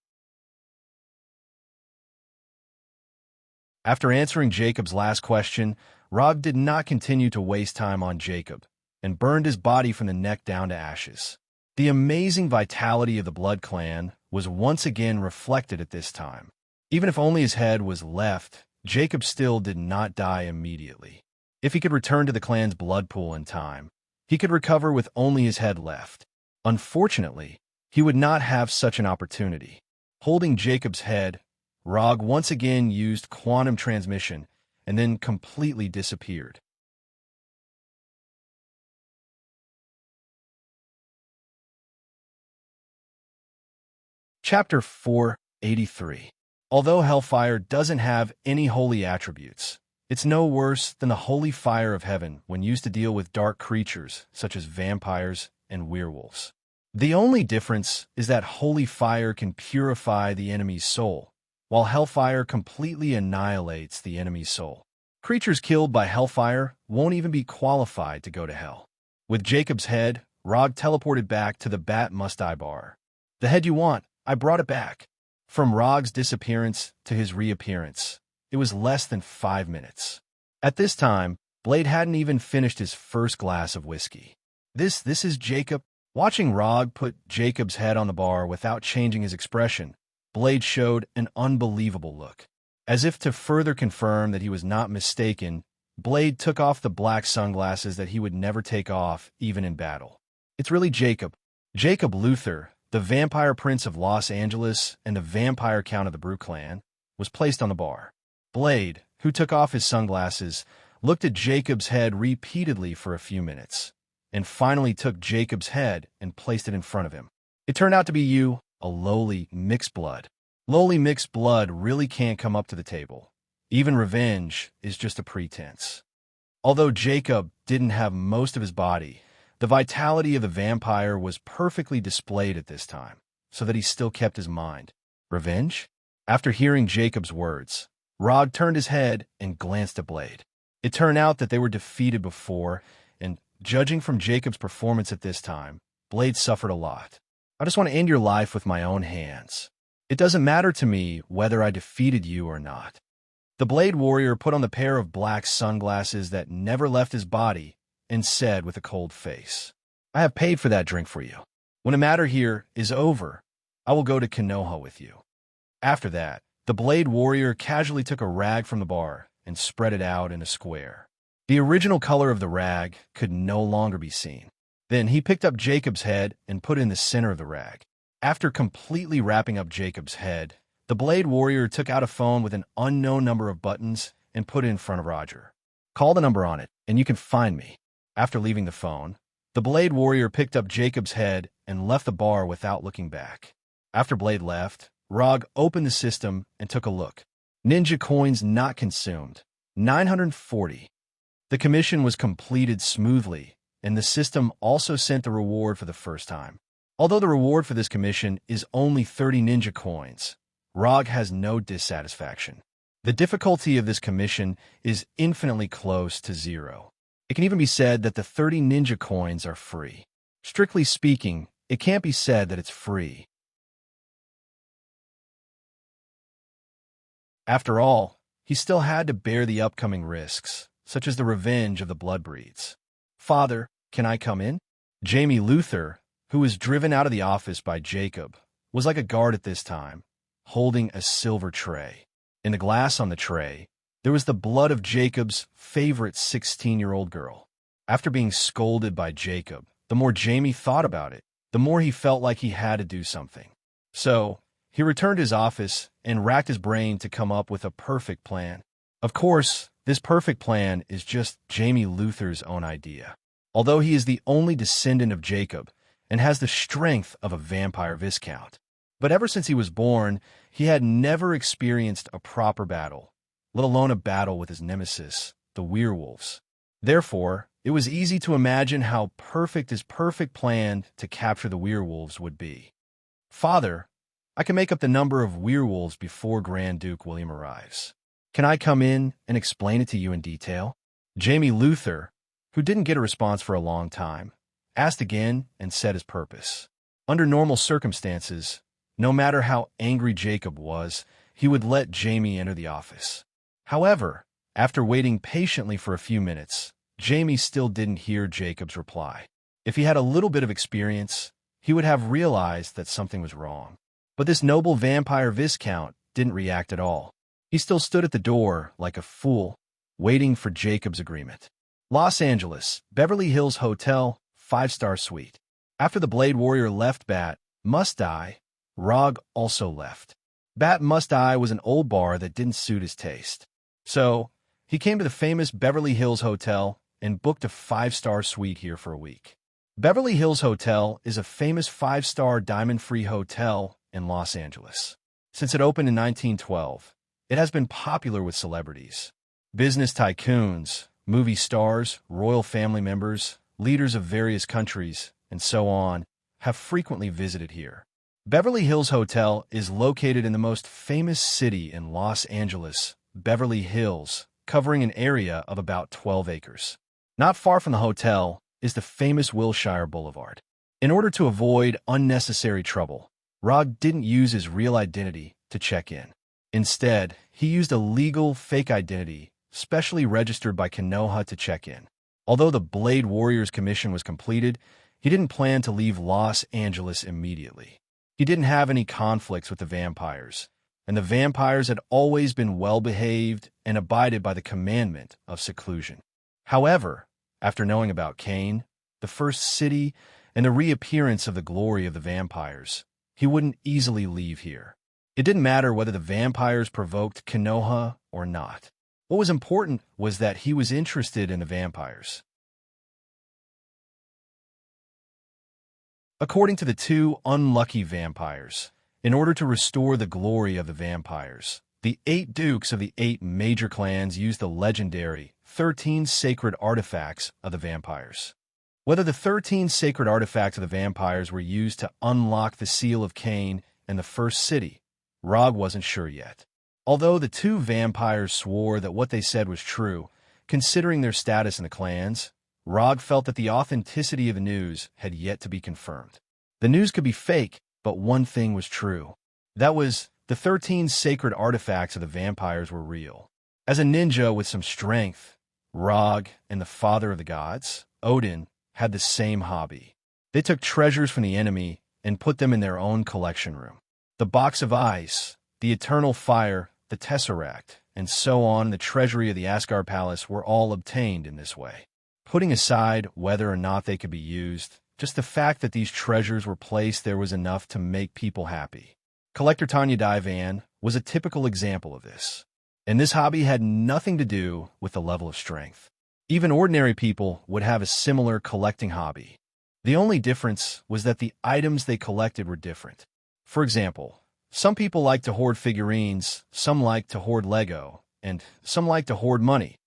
After answering Jacob's last question, Rog did not continue to waste time on Jacob and burned his body from the neck down to ashes. The amazing vitality of the Blood Clan was once again reflected at this time. Even if only his head was left, Jacob still did not die immediately. If he could return to the clan's blood pool in time, he could recover with only his head left. Unfortunately, he would not have such an opportunity. Holding Jacob's head, Rog once again used quantum transmission and then completely disappeared. Chapter 483. Although hellfire doesn't have any holy attributes, it's no worse than the holy fire of heaven when used to deal with dark creatures such as vampires and werewolves. The only difference is that holy fire can purify the enemy's soul, while hellfire completely annihilates the enemy's soul. Creatures killed by hellfire won't even be qualified to go to hell. With Jacob's head, Rog teleported back to the Bat Must-I bar. The head you want, I brought it back. From Rog's disappearance to his reappearance, it was less than 5 minutes. At this time, Blade hadn't even finished his first glass of whiskey. This is Jacob. Watching Rog put Jacob's head on the bar without changing his expression, Blade showed an unbelievable look. As if to further confirm that he was not mistaken, Blade took off the black sunglasses that he would never take off, even in battle. It's really Jacob. Jacob Luther, the vampire prince of Los Angeles and the vampire count of the Brew Clan, was placed on the bar. Blade, who took off his sunglasses, looked at Jacob's head repeatedly for a few minutes, and finally took Jacob's head and placed it in front of him. It turned out to be you, a lowly mixed blood. Lowly mixed blood really can't come up to the table. Even revenge is just a pretense. Although Jacob didn't have most of his body, the vitality of the vampire was perfectly displayed at this time, so that he still kept his mind. Revenge? After hearing Jacob's words, Rog turned his head and glanced at Blade. It turned out that they were defeated before, and judging from Jacob's performance at this time, Blade suffered a lot. I just want to end your life with my own hands. It doesn't matter to me whether I defeated you or not. The Blade Warrior put on the pair of black sunglasses that never left his body and said with a cold face, I have paid for that drink for you. When the matter here is over, I will go to Konoha with you. After that, the Blade Warrior casually took a rag from the bar and spread it out in a square. The original color of the rag could no longer be seen. Then he picked up Jacob's head and put it in the center of the rag. After completely wrapping up Jacob's head, the Blade Warrior took out a phone with an unknown number of buttons and put it in front of Roger. "Call the number on it, and you can find me." After leaving the phone, the Blade Warrior picked up Jacob's head and left the bar without looking back. After Blade left, Rog opened the system and took a look. Ninja coins not consumed, 940. The commission was completed smoothly, and the system also sent the reward for the first time. Although the reward for this commission is only 30 ninja coins, Rog has no dissatisfaction. The difficulty of this commission is infinitely close to 0. It can even be said that the 30 ninja coins are free. Strictly speaking, it can't be said that it's free. After all, he still had to bear the upcoming risks, such as the revenge of the Bloodbreeds. "Father, can I come in?" Jamie Luther, who was driven out of the office by Jacob, was like a guard at this time, holding a silver tray. In the glass on the tray, there was the blood of Jacob's favorite 16-year-old girl. After being scolded by Jacob, the more Jamie thought about it, the more he felt like he had to do something. So, he returned to his office and racked his brain to come up with a perfect plan. Of course, this perfect plan is just Jamie Luther's own idea. Although he is the only descendant of Jacob and has the strength of a vampire viscount. But ever since he was born, he had never experienced a proper battle, let alone a battle with his nemesis, the werewolves. Therefore, it was easy to imagine how perfect his perfect plan to capture the werewolves would be. "Father, I can make up the number of werewolves before Grand Duke William arrives. Can I come in and explain it to you in detail?" Jamie Luther, who didn't get a response for a long time, asked again and said his purpose. Under normal circumstances, no matter how angry Jacob was, he would let Jamie enter the office. However, after waiting patiently for a few minutes, Jamie still didn't hear Jacob's reply. If he had a little bit of experience, he would have realized that something was wrong. But this noble vampire viscount didn't react at all. He still stood at the door like a fool, waiting for Jacob's agreement. Los Angeles, Beverly Hills Hotel, 5-star suite. After the Blade Warrior left Bat Must Die, Rog also left. Bat Must Die was an old bar that didn't suit his taste. So, he came to the famous Beverly Hills Hotel and booked a 5-star suite here for a week. Beverly Hills Hotel is a famous 5-star diamond-free hotel in Los Angeles. Since it opened in 1912, it has been popular with celebrities. Business tycoons, movie stars, royal family members, leaders of various countries, and so on, have frequently visited here. Beverly Hills Hotel is located in the most famous city in Los Angeles, Beverly Hills, covering an area of about 12 acres. Not far from the hotel is the famous Wilshire Boulevard. In order to avoid unnecessary trouble, Rog didn't use his real identity to check in. Instead, he used a legal fake identity, specially registered by Konoha to check in. Although the Blade Warrior's commission was completed, he didn't plan to leave Los Angeles immediately. He didn't have any conflicts with the vampires, and the vampires had always been well-behaved and abided by the commandment of seclusion. However, after knowing about Kane, the first city, and the reappearance of the glory of the vampires, he wouldn't easily leave here. It didn't matter whether the vampires provoked Konoha or not. What was important was that he was interested in the vampires. According to the two unlucky vampires, in order to restore the glory of the vampires, the 8 dukes of the 8 major clans used the legendary 13 sacred artifacts of the vampires. Whether the 13 sacred artifacts of the vampires were used to unlock the seal of Cain and the first city, Rog wasn't sure yet. Although the 2 vampires swore that what they said was true, considering their status in the clans, Rog felt that the authenticity of the news had yet to be confirmed. The news could be fake, but one thing was true. That was, the 13 sacred artifacts of the vampires were real. As a ninja with some strength, Rog and the father of the gods, Odin, had the same hobby. They took treasures from the enemy and put them in their own collection room. The box of ice, the eternal fire, the tesseract, and so on in the treasury of the Asgard Palace were all obtained in this way. Putting aside whether or not they could be used, just the fact that these treasures were placed there was enough to make people happy. Collector Tanya Divan was a typical example of this. And this hobby had nothing to do with the level of strength. Even ordinary people would have a similar collecting hobby. The only difference was that the items they collected were different. For example, some people like to hoard figurines, some like to hoard Lego, and some like to hoard money.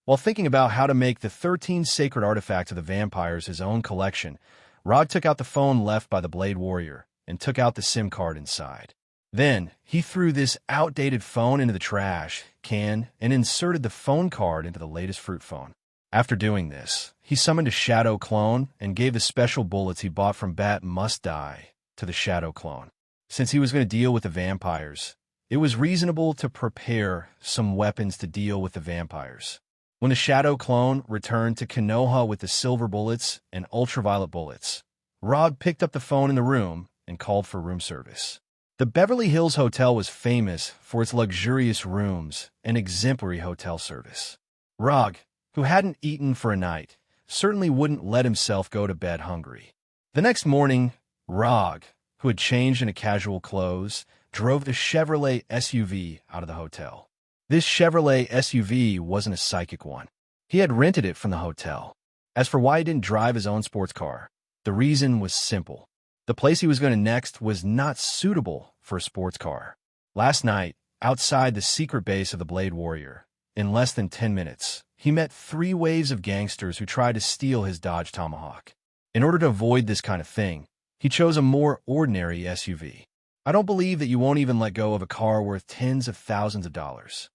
While thinking about how to make the 13 sacred artifacts of the vampires his own collection, Rog took out the phone left by the Blade Warrior and took out the SIM card inside. Then, he threw this outdated phone into the trash can and inserted the phone card into the latest fruit phone. After doing this, he summoned a shadow clone and gave the special bullets he bought from Bat Must Die to the shadow clone. Since he was going to deal with the vampires, it was reasonable to prepare some weapons to deal with the vampires. When the shadow clone returned to Konoha with the silver bullets and ultraviolet bullets, Rog picked up the phone in the room and called for room service. The Beverly Hills Hotel was famous for its luxurious rooms and exemplary hotel service. Rog, who hadn't eaten for a night, certainly wouldn't let himself go to bed hungry. The next morning, Rog, who had changed into casual clothes, drove the Chevrolet SUV out of the hotel. This Chevrolet SUV wasn't a psychic one. He had rented it from the hotel. As for why he didn't drive his own sports car, the reason was simple. The place he was going to next was not suitable for a sports car. Last night, outside the secret base of the Blade Warrior, in less than 10 minutes, he met 3 waves of gangsters who tried to steal his Dodge Tomahawk. In order to avoid this kind of thing, he chose a more ordinary SUV. I don't believe that you won't even let go of a car worth tens of thousands of dollars.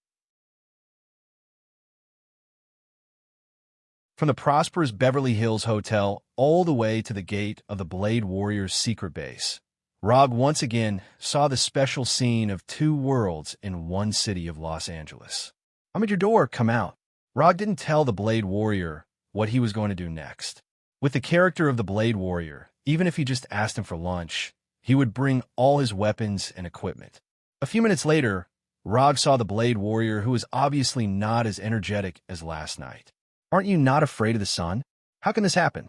From the prosperous Beverly Hills Hotel all the way to the gate of the Blade Warrior's secret base, Rog once again saw the special scene of 2 worlds in one city of Los Angeles. "I'm at your door, come out." Rog didn't tell the Blade Warrior what he was going to do next. With the character of the Blade Warrior, even if he just asked him for lunch, he would bring all his weapons and equipment. A few minutes later, Rog saw the Blade Warrior, who was obviously not as energetic as last night. "Aren't you not afraid of the sun? How can this happen?"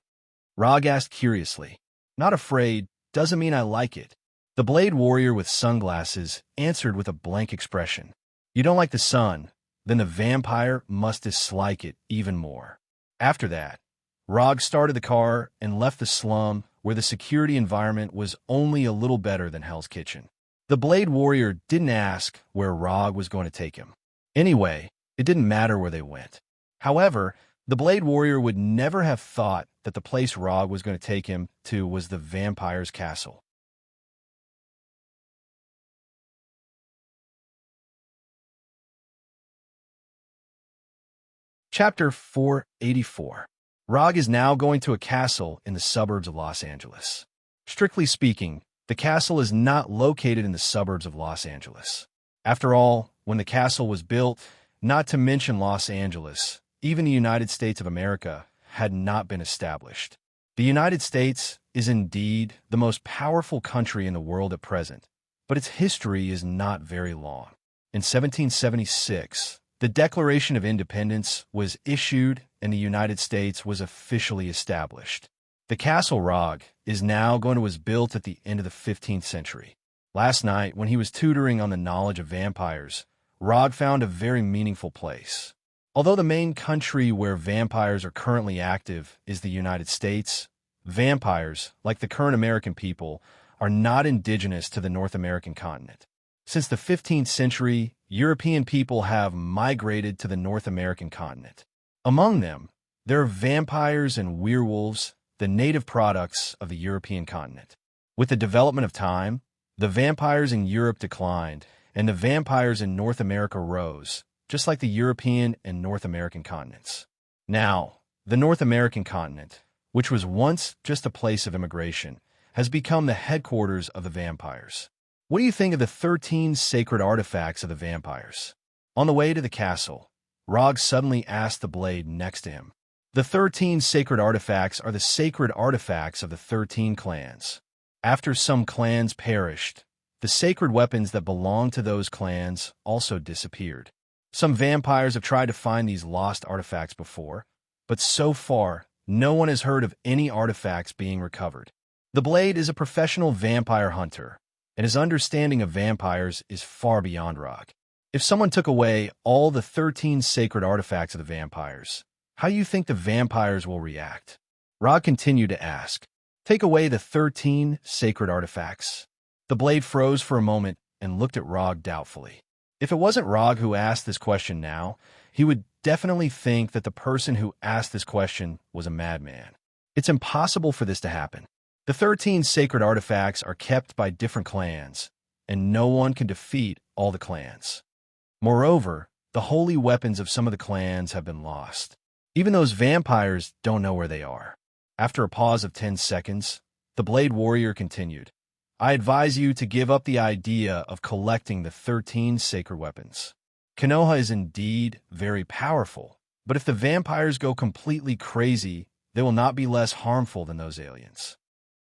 Rog asked curiously. "Not afraid doesn't mean I like it." The Blade Warrior with sunglasses answered with a blank expression. "You don't like the sun, then the vampire must dislike it even more." After that, Rog started the car and left the slum where the security environment was only a little better than Hell's Kitchen. The Blade Warrior didn't ask where Rog was going to take him. Anyway, it didn't matter where they went. However, the Blade Warrior would never have thought that the place Rog was going to take him to was the vampire's castle. Chapter 484. Rog is now going to a castle in the suburbs of Los Angeles. Strictly speaking, the castle is not located in the suburbs of Los Angeles. After all, when the castle was built, not to mention Los Angeles, even the United States of America had not been established. The United States is indeed the most powerful country in the world at present, but its history is not very long. In 1776, the Declaration of Independence was issued and the United States was officially established. The castle Rog is now going to was built at the end of the 15th century. Last night, when he was tutoring on the knowledge of vampires, Rog found a very meaningful place. Although the main country where vampires are currently active is the United States, vampires, like the current American people, are not indigenous to the North American continent. Since the 15th century, European people have migrated to the North American continent. Among them, there are vampires and werewolves, the native products of the European continent. With the development of time, the vampires in Europe declined, and the vampires in North America rose, just like the European and North American continents. Now, the North American continent, which was once just a place of immigration, has become the headquarters of the vampires. What do you think of the 13 sacred artifacts of the vampires? On the way to the castle, Rog suddenly asked the blade next to him. The 13 sacred artifacts are the sacred artifacts of the 13 clans. After some clans perished, the sacred weapons that belonged to those clans also disappeared. Some vampires have tried to find these lost artifacts before, but so far, no one has heard of any artifacts being recovered. The Blade is a professional vampire hunter, and his understanding of vampires is far beyond Rock. If someone took away all the 13 sacred artifacts of the vampires, how do you think the vampires will react? Rock continued to ask, "Take away the 13 sacred artifacts." The Blade froze for a moment and looked at Rog doubtfully. If it wasn't Rog who asked this question now, he would definitely think that the person who asked this question was a madman. It's impossible for this to happen. The 13 sacred artifacts are kept by different clans, and no one can defeat all the clans. Moreover, the holy weapons of some of the clans have been lost. Even those vampires don't know where they are. After a pause of 10 seconds, the Blade Warrior continued, "I advise you to give up the idea of collecting the 13 sacred weapons. Konoha is indeed very powerful, but if the vampires go completely crazy, they will not be less harmful than those aliens."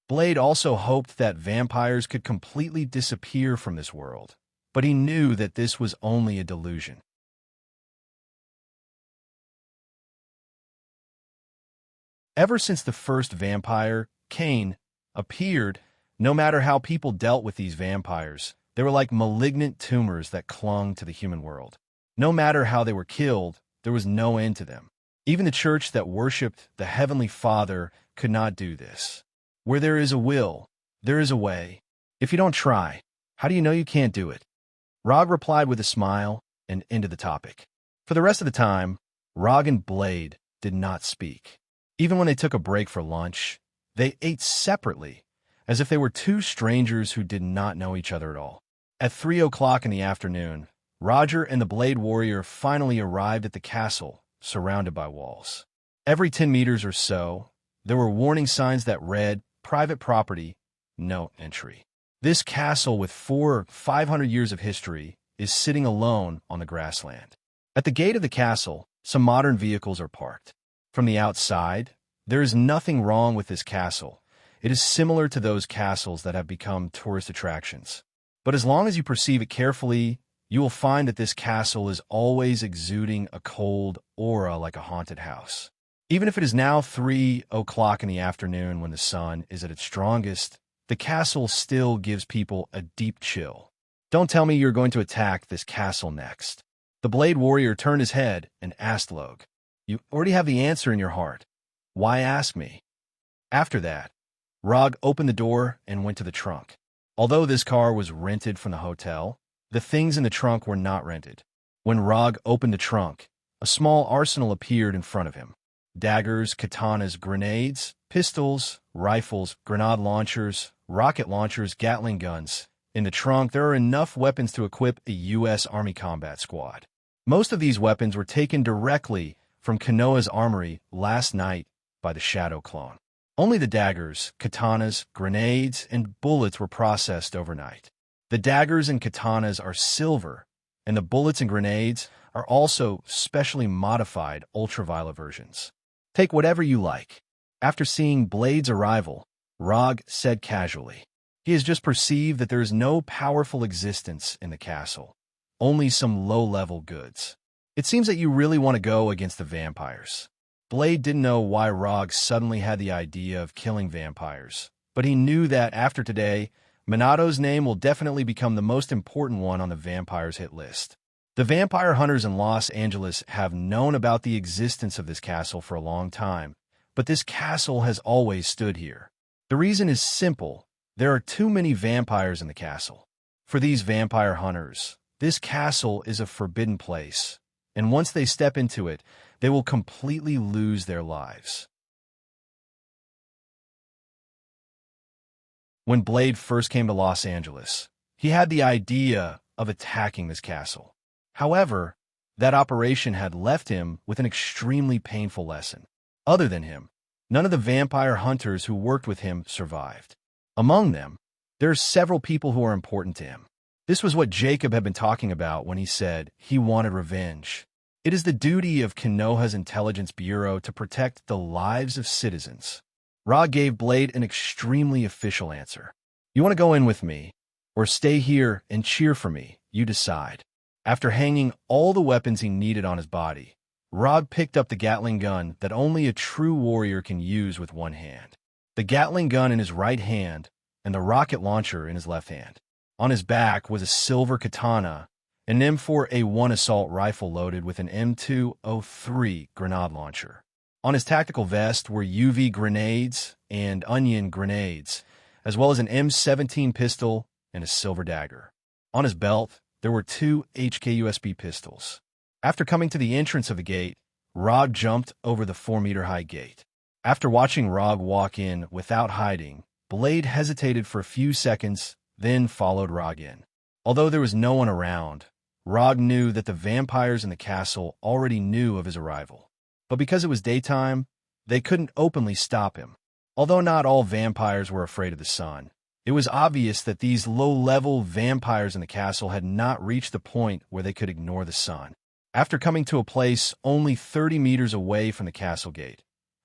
Blade also hoped that vampires could completely disappear from this world, but he knew that this was only a delusion. Ever since the first vampire, Cain, appeared, no matter how people dealt with these vampires, they were like malignant tumors that clung to the human world. No matter how they were killed, there was no end to them. Even the church that worshipped the Heavenly Father could not do this. Where there is a will, there is a way. If you don't try, how do you know you can't do it? Rog replied with a smile and ended the topic. For the rest of the time, Rog and Blade did not speak. Even when they took a break for lunch, they ate separately, as if they were two strangers who did not know each other at all. At 3 o'clock in the afternoon, Roger and the Blade Warrior finally arrived at the castle, surrounded by walls. Every 10 meters or so, there were warning signs that read, "Private property, no entry." This castle with 400 or 500 years of history is sitting alone on the grassland. At the gate of the castle, some modern vehicles are parked. From the outside, there is nothing wrong with this castle. It is similar to those castles that have become tourist attractions. But as long as you perceive it carefully, you will find that this castle is always exuding a cold aura like a haunted house. Even if it is now 3 o'clock in the afternoon when the sun is at its strongest, the castle still gives people a deep chill. Don't tell me you're going to attack this castle next. The Blade Warrior turned his head and asked Logue, "You already have the answer in your heart. Why ask me?" After that, Rog opened the door and went to the trunk. Although this car was rented from the hotel, the things in the trunk were not rented. When Rog opened the trunk, a small arsenal appeared in front of him. Daggers, katanas, grenades, pistols, rifles, grenade launchers, rocket launchers, Gatling guns. In the trunk, there are enough weapons to equip a U.S. Army combat squad. Most of these weapons were taken directly from Konoha's armory last night by the Shadow clone. Only the daggers, katanas, grenades, and bullets were processed overnight. The daggers and katanas are silver, and the bullets and grenades are also specially modified ultraviolet versions. Take whatever you like. After seeing Blade's arrival, Rog said casually, he has just perceived that there is no powerful existence in the castle, only some low-level goods. It seems that you really want to go against the vampires. Blade didn't know why Rog suddenly had the idea of killing vampires, but he knew that after today, Minato's name will definitely become the most important one on the vampires' hit list. The vampire hunters in Los Angeles have known about the existence of this castle for a long time, but this castle has always stood here. The reason is simple. There are too many vampires in the castle. For these vampire hunters, this castle is a forbidden place, and once they step into it, they will completely lose their lives. When Blade first came to Los Angeles, he had the idea of attacking this castle. However, that operation had left him with an extremely painful lesson. Other than him, none of the vampire hunters who worked with him survived. Among them, there are several people who are important to him. This was what Jacob had been talking about when he said he wanted revenge. It is the duty of Konoha's Intelligence Bureau to protect the lives of citizens. Rog gave Blade an extremely official answer. You want to go in with me, or stay here and cheer for me, you decide. After hanging all the weapons he needed on his body, Rog picked up the Gatling gun that only a true warrior can use with one hand. The Gatling gun in his right hand and the rocket launcher in his left hand. On his back was a silver katana, an M4A1 assault rifle loaded with an M203 grenade launcher. On his tactical vest were UV grenades and onion grenades, as well as an M17 pistol and a silver dagger. On his belt, there were 2 HK-USB pistols. After coming to the entrance of the gate, Rog jumped over the 4-meter-high gate. After watching Rog walk in without hiding, Blade hesitated for a few seconds, then followed Rog in. Although there was no one around, Rog knew that the vampires in the castle already knew of his arrival. But because it was daytime, they couldn't openly stop him. Although not all vampires were afraid of the sun, it was obvious that these low-level vampires in the castle had not reached the point where they could ignore the sun. After coming to a place only 30 meters away from the castle gate,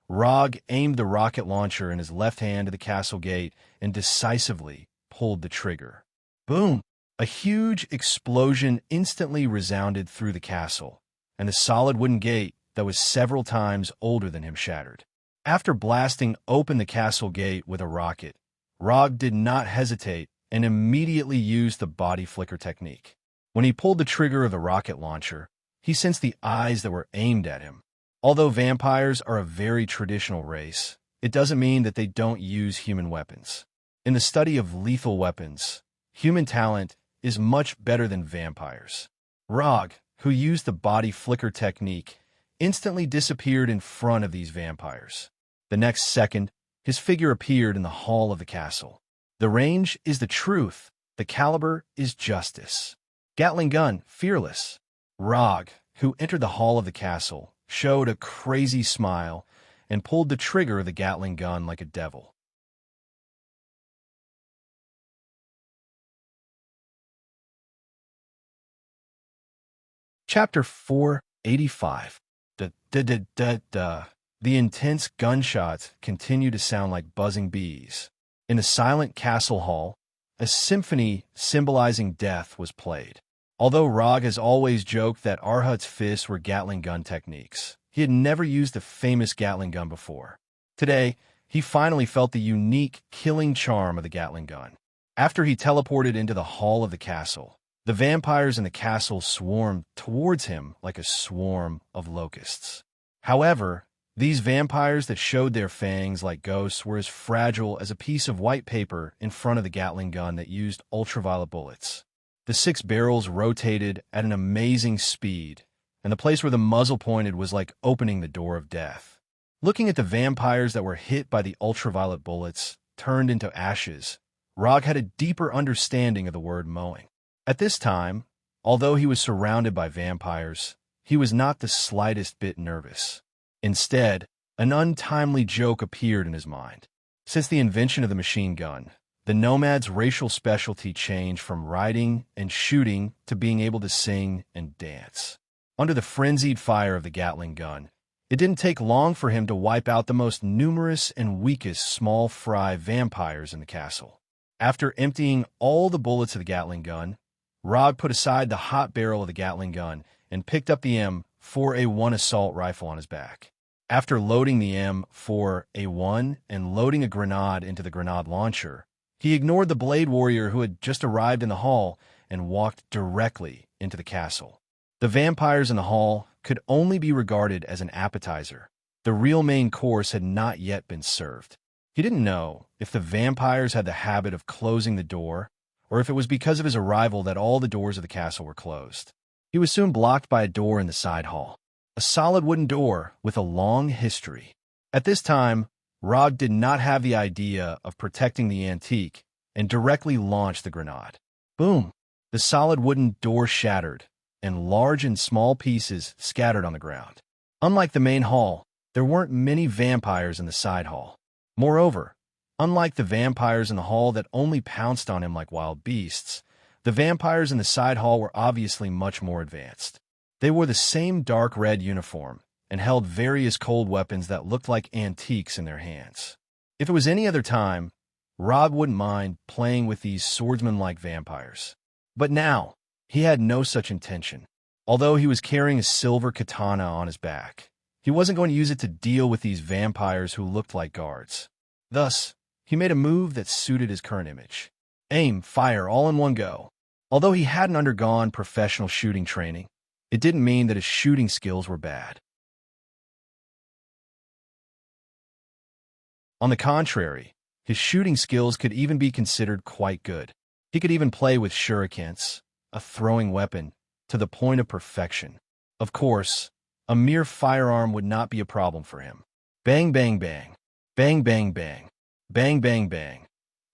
Rog aimed the rocket launcher in his left hand to the castle gate and decisively pulled the trigger. Boom! A huge explosion instantly resounded through the castle, and the solid wooden gate that was several times older than him shattered. After blasting open the castle gate with a rocket, Rog did not hesitate and immediately used the body flicker technique. When he pulled the trigger of the rocket launcher, he sensed the eyes that were aimed at him. Although vampires are a very traditional race, it doesn't mean that they don't use human weapons. In the study of lethal weapons, human talent is much better than vampires. Rog, who used the body flicker technique, instantly disappeared in front of these vampires. The next second, his figure appeared in the hall of the castle. The range is the truth. The caliber is justice. Gatling gun, fearless. Rog, who entered the hall of the castle, showed a crazy smile and pulled the trigger of the Gatling gun like a devil. Chapter 485. The intense gunshots continued to sound like buzzing bees. In the silent castle hall, a symphony symbolizing death was played. Although Rog has always joked that Arhut's fists were Gatling gun techniques, he had never used a famous Gatling gun before. Today, he finally felt the unique, killing charm of the Gatling gun. After he teleported into the hall of the castle, the vampires in the castle swarmed towards him like a swarm of locusts. However, these vampires that showed their fangs like ghosts were as fragile as a piece of white paper in front of the Gatling gun that used ultraviolet bullets. The 6 barrels rotated at an amazing speed, and the place where the muzzle pointed was like opening the door of death. Looking at the vampires that were hit by the ultraviolet bullets, turned into ashes, Rog had a deeper understanding of the word mowing. At this time, although he was surrounded by vampires, he was not the slightest bit nervous. Instead, an untimely joke appeared in his mind. Since the invention of the machine gun, the nomad's racial specialty changed from riding and shooting to being able to sing and dance. Under the frenzied fire of the Gatling gun, it didn't take long for him to wipe out the most numerous and weakest small fry vampires in the castle. After emptying all the bullets of the Gatling gun, Rog put aside the hot barrel of the Gatling gun and picked up the M4A1 assault rifle on his back. After loading the M4A1 and loading a grenade into the grenade launcher, he ignored the Blade Warrior who had just arrived in the hall and walked directly into the castle. The vampires in the hall could only be regarded as an appetizer. The real main course had not yet been served. He didn't know if the vampires had the habit of closing the door, or if it was because of his arrival that all the doors of the castle were closed. He was soon blocked by a door in the side hall, a solid wooden door with a long history. At this time, Rog did not have the idea of protecting the antique and directly launched the grenade. Boom! The solid wooden door shattered, and large and small pieces scattered on the ground. Unlike the main hall, there weren't many vampires in the side hall. Moreover, unlike the vampires in the hall that only pounced on him like wild beasts, the vampires in the side hall were obviously much more advanced. They wore the same dark red uniform and held various cold weapons that looked like antiques in their hands. If it was any other time, Rog wouldn't mind playing with these swordsman-like vampires. But now, he had no such intention. Although he was carrying a silver katana on his back, he wasn't going to use it to deal with these vampires who looked like guards. Thus, he made a move that suited his current image. Aim, fire, all in one go. Although he hadn't undergone professional shooting training, it didn't mean that his shooting skills were bad. On the contrary, his shooting skills could even be considered quite good. He could even play with shurikens, a throwing weapon, to the point of perfection. Of course, a mere firearm would not be a problem for him. Bang, bang, bang. Bang, bang, bang. Bang, bang, bang.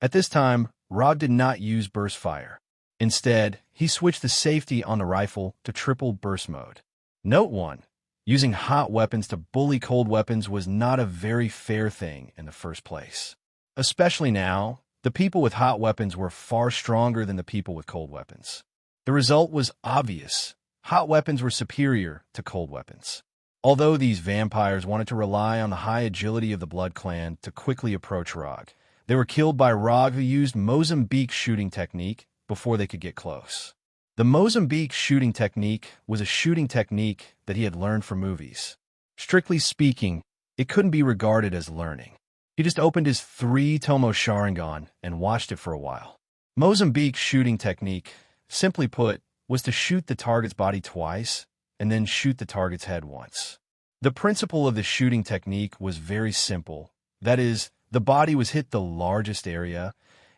At this time, Rog did not use burst fire. Instead, he switched the safety on the rifle to triple burst mode. Note 1. Using hot weapons to bully cold weapons was not a very fair thing in the first place. Especially now, the people with hot weapons were far stronger than the people with cold weapons. The result was obvious. Hot weapons were superior to cold weapons. Although these vampires wanted to rely on the high agility of the Blood Clan to quickly approach Rog, they were killed by Rog, who used Mozambique shooting technique before they could get close. The Mozambique shooting technique was a shooting technique that he had learned from movies. Strictly speaking, it couldn't be regarded as learning. He just opened his 3-tomo Sharingan and watched it for a while. Mozambique shooting technique, simply put, was to shoot the target's body twice and then shoot the target's head once. The principle of the shooting technique was very simple. That is, the body was hit the largest area,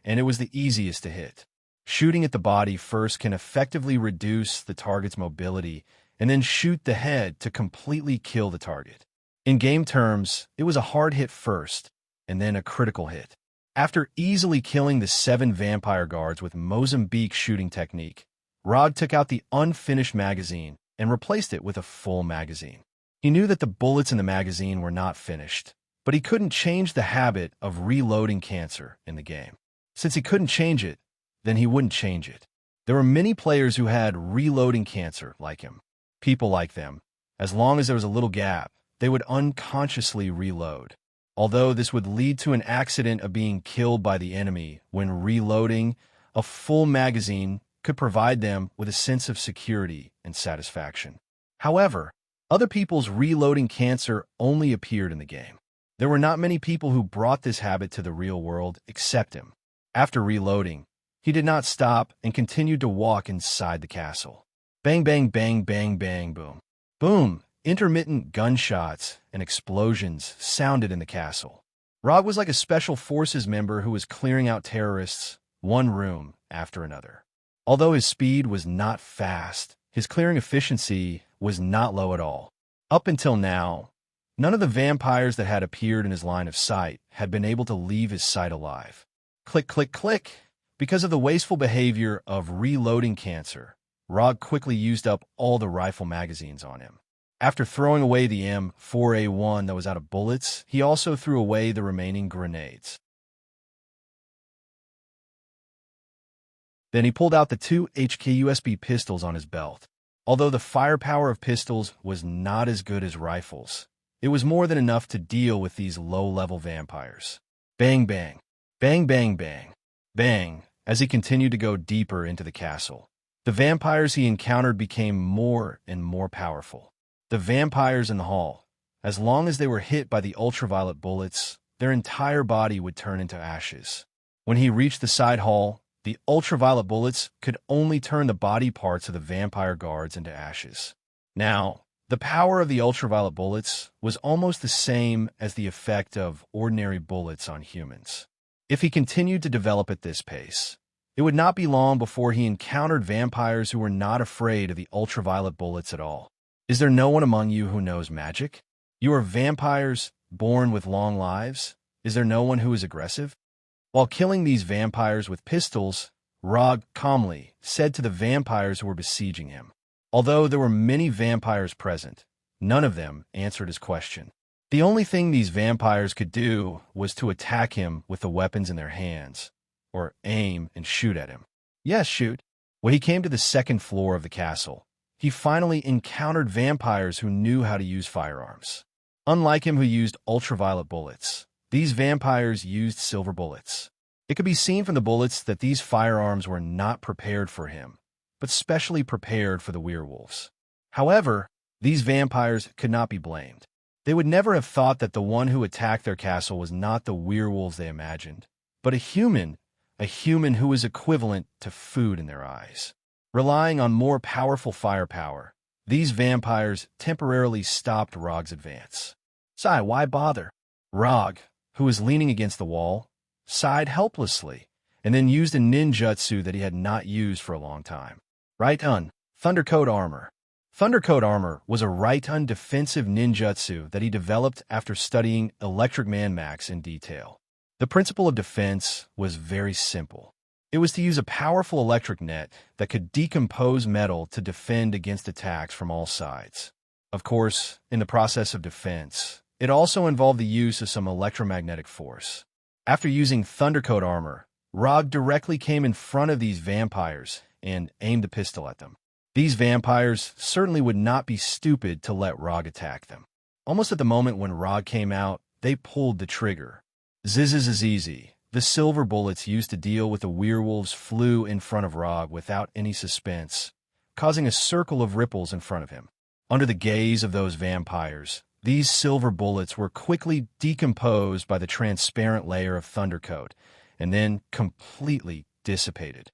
and it was the easiest to hit. Shooting at the body first can effectively reduce the target's mobility, and then shoot the head to completely kill the target. In game terms, it was a hard hit first, and then a critical hit. After easily killing the 7 vampire guards with Mozambique shooting technique, Rog took out the unfinished magazine and replaced it with a full magazine. He knew that the bullets in the magazine were not finished, but he couldn't change the habit of reloading cancer in the game. Since he couldn't change it, then he wouldn't change it. There were many players who had reloading cancer like him. People like them, as long as there was a little gap, they would unconsciously reload. Although this would lead to an accident of being killed by the enemy when reloading, a full magazine could provide them with a sense of security and satisfaction. However, other people's reloading cancer only appeared in the game. There were not many people who brought this habit to the real world except him. After reloading, he did not stop and continued to walk inside the castle. Bang, bang, bang, bang, bang, boom. Boom! Intermittent gunshots and explosions sounded in the castle. Rog was like a special forces member who was clearing out terrorists, one room after another. Although his speed was not fast, his clearing efficiency was not low at all. Up until now, none of the vampires that had appeared in his line of sight had been able to leave his sight alive. Click, click, click! Because of the wasteful behavior of reloading cancer, Rog quickly used up all the rifle magazines on him. After throwing away the M4A1 that was out of bullets, he also threw away the remaining grenades. Then he pulled out the 2 HK USB pistols on his belt. Although the firepower of pistols was not as good as rifles, it was more than enough to deal with these low-level vampires. Bang, bang. Bang, bang, bang. Bang, as he continued to go deeper into the castle. The vampires he encountered became more and more powerful. The vampires in the hall, as long as they were hit by the ultraviolet bullets, their entire body would turn into ashes. When he reached the side hall, the ultraviolet bullets could only turn the body parts of the vampire guards into ashes. Now, the power of the ultraviolet bullets was almost the same as the effect of ordinary bullets on humans. If he continued to develop at this pace, it would not be long before he encountered vampires who were not afraid of the ultraviolet bullets at all. Is there no one among you who knows magic? You are vampires born with long lives? Is there no one who is aggressive? While killing these vampires with pistols, Rog calmly said to the vampires who were besieging him. Although there were many vampires present, none of them answered his question. The only thing these vampires could do was to attack him with the weapons in their hands, or aim and shoot at him. Yes, shoot. When he came to the second floor of the castle, he finally encountered vampires who knew how to use firearms. Unlike him who used ultraviolet bullets, these vampires used silver bullets. It could be seen from the bullets that these firearms were not prepared for him, but specially prepared for the werewolves. However, these vampires could not be blamed. They would never have thought that the one who attacked their castle was not the werewolves they imagined, but a human who was equivalent to food in their eyes. Relying on more powerful firepower, these vampires temporarily stopped Rog's advance. "Sigh, why bother?" Rog, who was leaning against the wall, sighed helplessly, and then used a ninjutsu that he had not used for a long time. Right-un, Thundercoat Armor. Thundercoat Armor was a right-un defensive ninjutsu that he developed after studying Electric Man Max in detail. The principle of defense was very simple. It was to use a powerful electric net that could decompose metal to defend against attacks from all sides. Of course, in the process of defense, it also involved the use of some electromagnetic force. After using Thundercoat Armor, Rog directly came in front of these vampires and aimed a pistol at them. These vampires certainly would not be stupid to let Rog attack them. Almost at the moment when Rog came out, they pulled the trigger. Zzzz. The silver bullets used to deal with the werewolves flew in front of Rog without any suspense, causing a circle of ripples in front of him. Under the gaze of those vampires, these silver bullets were quickly decomposed by the transparent layer of Thundercoat, and then completely dissipated.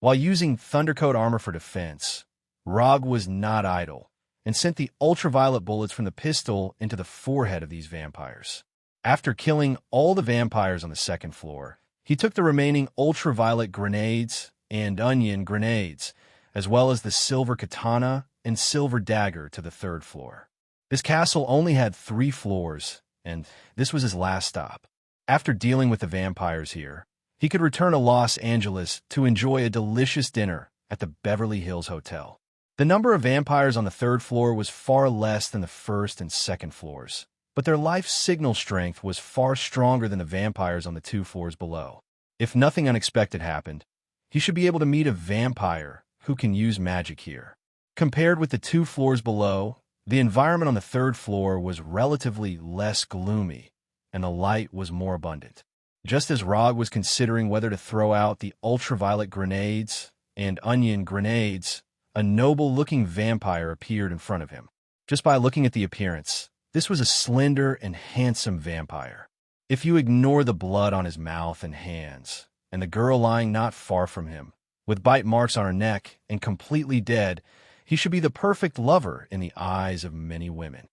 While using Thundercoat Armor for defense, Rog was not idle, and sent the ultraviolet bullets from the pistol into the forehead of these vampires. After killing all the vampires on the second floor, he took the remaining ultraviolet grenades and onion grenades, as well as the silver katana and silver dagger to the third floor. This castle only had 3 floors, and this was his last stop. After dealing with the vampires here, he could return to Los Angeles to enjoy a delicious dinner at the Beverly Hills Hotel. The number of vampires on the third floor was far less than the first and second floors, but their life signal strength was far stronger than the vampires on the 2 floors below. If nothing unexpected happened, he should be able to meet a vampire who can use magic here. Compared with the 2 floors below, the environment on the third floor was relatively less gloomy, and the light was more abundant. Just as Rog was considering whether to throw out the ultraviolet grenades and onion grenades, a noble-looking vampire appeared in front of him. Just by looking at the appearance, this was a slender and handsome vampire. If you ignore the blood on his mouth and hands, and the girl lying not far from him, with bite marks on her neck and completely dead, he should be the perfect lover in the eyes of many women.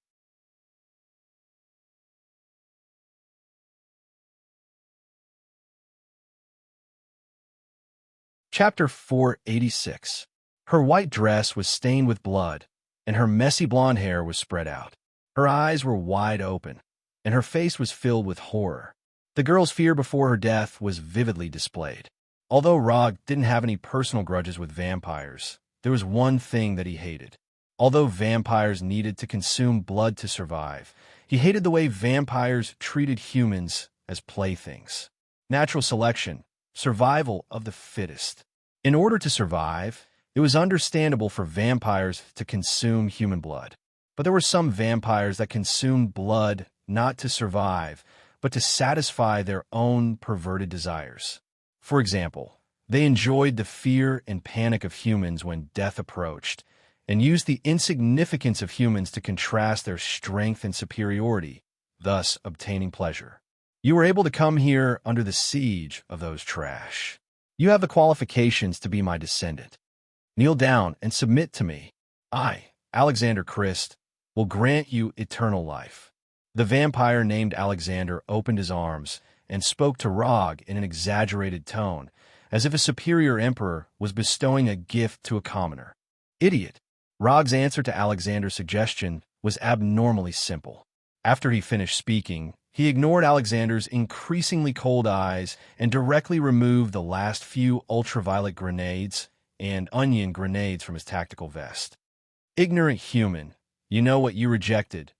Chapter 486. Her white dress was stained with blood, and her messy blonde hair was spread out. Her eyes were wide open, and her face was filled with horror. The girl's fear before her death was vividly displayed. Although Rog didn't have any personal grudges with vampires, there was one thing that he hated. Although vampires needed to consume blood to survive, he hated the way vampires treated humans as playthings. Natural selection, survival of the fittest. In order to survive, it was understandable for vampires to consume human blood. But there were some vampires that consumed blood not to survive, but to satisfy their own perverted desires. For example, they enjoyed the fear and panic of humans when death approached, and used the insignificance of humans to contrast their strength and superiority, thus obtaining pleasure. You were able to come here under the siege of those trash. You have the qualifications to be my descendant. Kneel down and submit to me. I, Alexander Christ, will grant you eternal life. The vampire named Alexander opened his arms and spoke to Rog in an exaggerated tone, as if a superior emperor was bestowing a gift to a commoner. Idiot. Rog's answer to Alexander's suggestion was abnormally simple. After he finished speaking, he ignored Alexander's increasingly cold eyes and directly removed the last few ultraviolet grenades and onion grenades from his tactical vest. Ignorant human, you know what you rejected.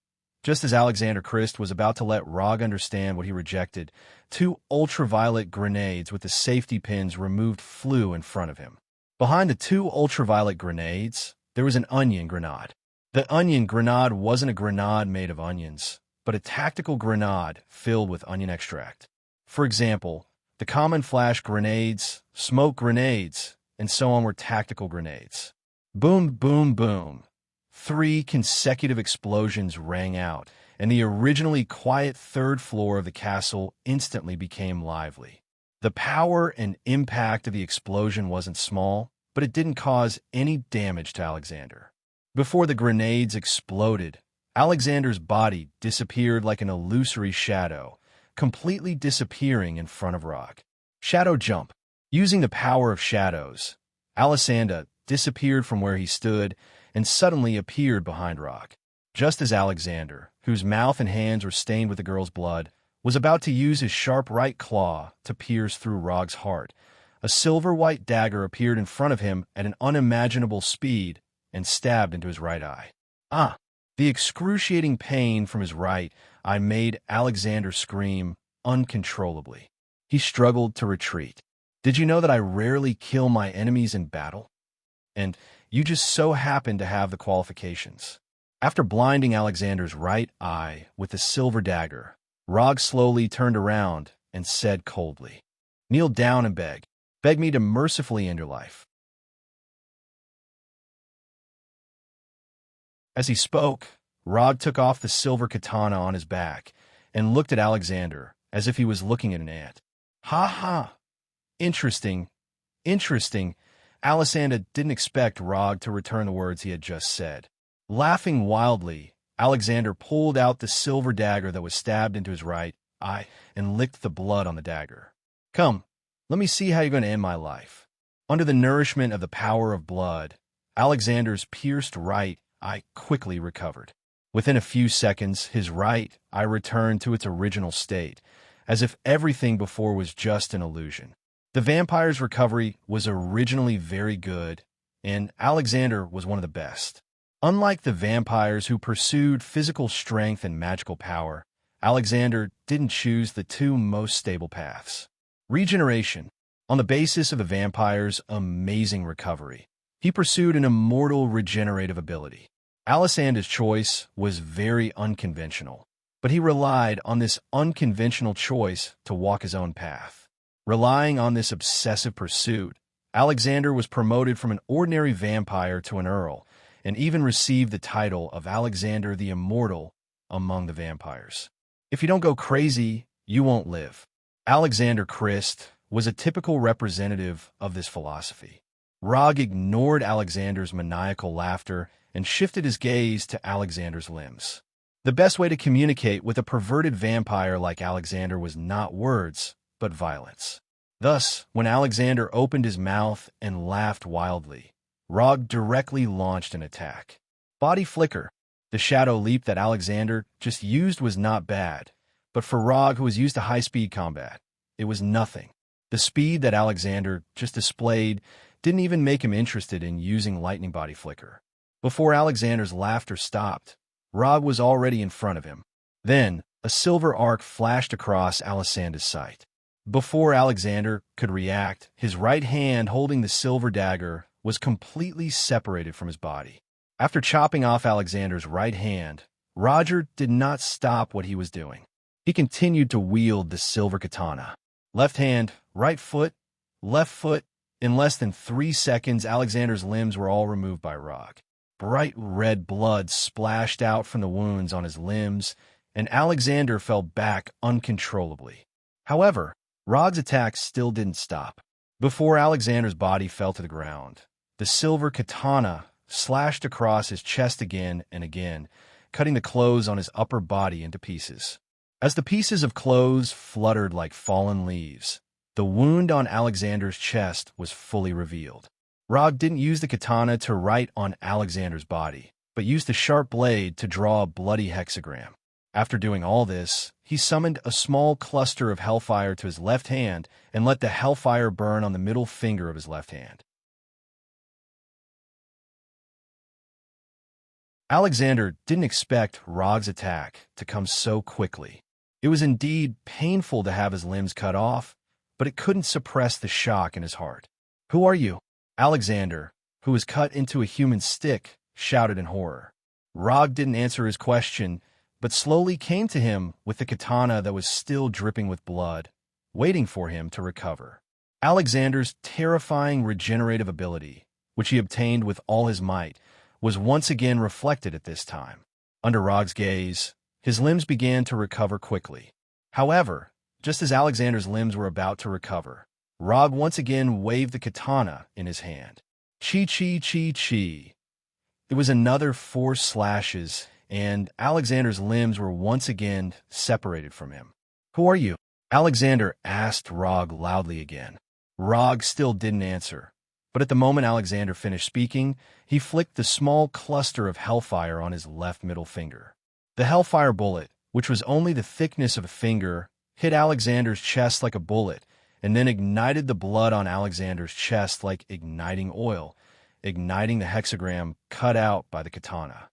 Just as Alexander Christ was about to let Rog understand what he rejected, 2 ultraviolet grenades with the safety pins removed flew in front of him. Behind the 2 ultraviolet grenades, there was an onion grenade. The onion grenade wasn't a grenade made of onions, but a tactical grenade filled with onion extract. For example, the common flash grenades, smoke grenades, and so on were tactical grenades. Boom, boom, boom. 3 consecutive explosions rang out, and the originally quiet third floor of the castle instantly became lively. The power and impact of the explosion wasn't small, but it didn't cause any damage to Alexander. Before the grenades exploded, Alexander's body disappeared like an illusory shadow, completely disappearing in front of Rock. Shadow jump. Using the power of shadows, Alexander disappeared from where he stood and suddenly appeared behind Rock. Just as Alexander, whose mouth and hands were stained with the girl's blood, was about to use his sharp right claw to pierce through Rock's heart, a silver-white dagger appeared in front of him at an unimaginable speed and stabbed into his right eye. Ah! The excruciating pain from his right eye made Alexander scream uncontrollably. He struggled to retreat. Did you know that I rarely kill my enemies in battle? And you just so happen to have the qualifications. After blinding Alexander's right eye with the silver dagger, Rog slowly turned around and said coldly, "Kneel down and beg. Beg me to mercifully end your life." As he spoke, Rog took off the silver katana on his back and looked at Alexander as if he was looking at an ant. "Ha ha! Interesting, interesting." Alexander didn't expect Rog to return the words he had just said. Laughing wildly, Alexander pulled out the silver dagger that was stabbed into his right eye and licked the blood on the dagger. "Come, let me see how you're going to end my life." Under the nourishment of the power of blood, Alexander's pierced right eye quickly recovered. Within a few seconds, his right eye returned to its original state, as if everything before was just an illusion. The vampire's recovery was originally very good, and Alexander was one of the best. Unlike the vampires who pursued physical strength and magical power, Alexander didn't choose the two most stable paths. Regeneration. On the basis of the vampire's amazing recovery, he pursued an immortal regenerative ability. Alexander's choice was very unconventional, but he relied on this unconventional choice to walk his own path. Relying on this obsessive pursuit, Alexander was promoted from an ordinary vampire to an earl, and even received the title of Alexander the Immortal among the vampires. If you don't go crazy, you won't live. Alexander Christ was a typical representative of this philosophy. Rog ignored Alexander's maniacal laughter and shifted his gaze to Alexander's limbs. The best way to communicate with a perverted vampire like Alexander was not words, but violence. Thus, when Alexander opened his mouth and laughed wildly, Rog directly launched an attack. Body flicker. The shadow leap that Alexander just used was not bad, but for Rog, who was used to high-speed combat, it was nothing. The speed that Alexander just displayed didn't even make him interested in using lightning body flicker. Before Alexander's laughter stopped, Rog was already in front of him. Then, a silver arc flashed across Alexander's sight. Before Alexander could react, his right hand holding the silver dagger was completely separated from his body. After chopping off Alexander's right hand, Roger did not stop what he was doing. He continued to wield the silver katana. Left hand, right foot, left foot. In less than 3 seconds, Alexander's limbs were all removed by Rog. Bright red blood splashed out from the wounds on his limbs, and Alexander fell back uncontrollably. However, Rog's attack still didn't stop. Before Alexander's body fell to the ground, the silver katana slashed across his chest again and again, cutting the clothes on his upper body into pieces. As the pieces of clothes fluttered like fallen leaves, the wound on Alexander's chest was fully revealed. Rog didn't use the katana to write on Alexander's body, but used the sharp blade to draw a bloody hexagram. After doing all this, he summoned a small cluster of hellfire to his left hand and let the hellfire burn on the middle finger of his left hand. Alexander didn't expect Rog's attack to come so quickly. It was indeed painful to have his limbs cut off, but it couldn't suppress the shock in his heart. "Who are you?" Alexander, who was cut into a human stick, shouted in horror. Rog didn't answer his question, but slowly came to him with the katana that was still dripping with blood, waiting for him to recover. Alexander's terrifying regenerative ability, which he obtained with all his might, was once again reflected at this time. Under Rog's gaze, his limbs began to recover quickly. However, just as Alexander's limbs were about to recover, Rog once again waved the katana in his hand. Chi. It was another 4 slashes, and Alexander's limbs were once again separated from him. "Who are you?" Alexander asked Rog loudly again. Rog still didn't answer, but at the moment Alexander finished speaking, he flicked the small cluster of hellfire on his left middle finger. The hellfire bullet, which was only the thickness of a finger, hit Alexander's chest like a bullet, and then ignited the blood on Alexander's chest like igniting oil, igniting the hexagram cut out by the katana.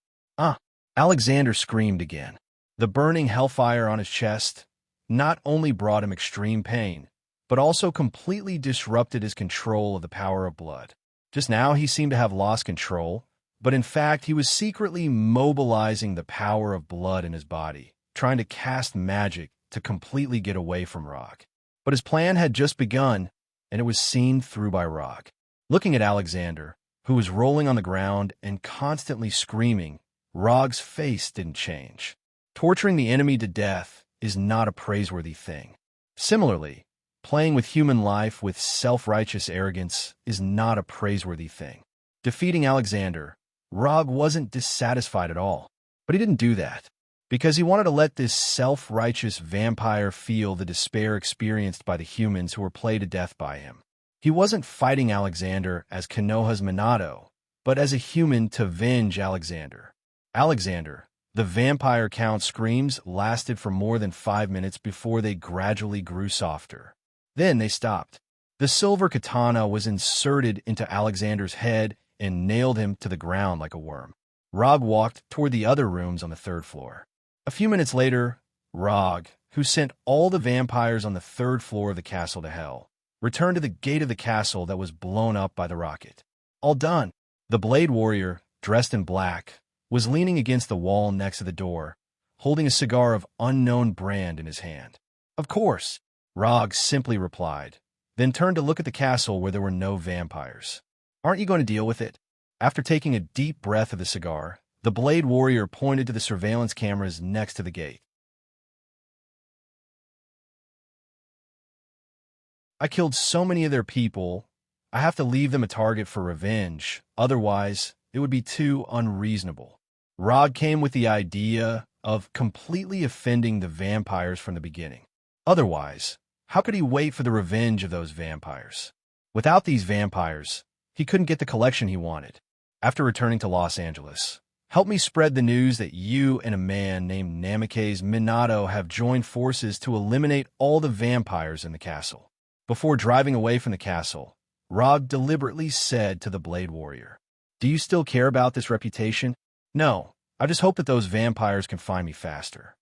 Alexander screamed again. The burning hellfire on his chest not only brought him extreme pain, but also completely disrupted his control of the power of blood. Just now he seemed to have lost control, but in fact he was secretly mobilizing the power of blood in his body, trying to cast magic to completely get away from Rog. But his plan had just begun, and it was seen through by Rog. Looking at Alexander, who was rolling on the ground and constantly screaming, Rog's face didn't change. Torturing the enemy to death is not a praiseworthy thing. Similarly, playing with human life with self-righteous arrogance is not a praiseworthy thing. Defeating Alexander, Rog wasn't dissatisfied at all, but he didn't do that because he wanted to let this self-righteous vampire feel the despair experienced by the humans who were played to death by him. He wasn't fighting Alexander as Konoha's Minato, but as a human to avenge Alexander. Alexander, the vampire count's screams lasted for more than 5 minutes before they gradually grew softer. Then they stopped. The silver katana was inserted into Alexander's head and nailed him to the ground like a worm. Rog walked toward the other rooms on the 3rd floor. A few minutes later, Rog, who sent all the vampires on the 3rd floor of the castle to hell, returned to the gate of the castle that was blown up by the rocket. All done. The Blade Warrior, dressed in black, was leaning against the wall next to the door, holding a cigar of unknown brand in his hand. "Of course," Rog simply replied, then turned to look at the castle where there were no vampires. "Aren't you going to deal with it?" After taking a deep breath of the cigar, the Blade Warrior pointed to the surveillance cameras next to the gate. "I killed so many of their people, I have to leave them a target for revenge, otherwise it would be too unreasonable." Rog came with the idea of completely offending the vampires from the beginning. Otherwise, how could he wait for the revenge of those vampires? Without these vampires, he couldn't get the collection he wanted. After returning to Los Angeles, "Help me spread the news that you and a man named Namikaze Minato have joined forces to eliminate all the vampires in the castle." Before driving away from the castle, Rog deliberately said to the Blade Warrior, "Do you still care about this reputation?" "No, I just hope that those vampires can find me faster."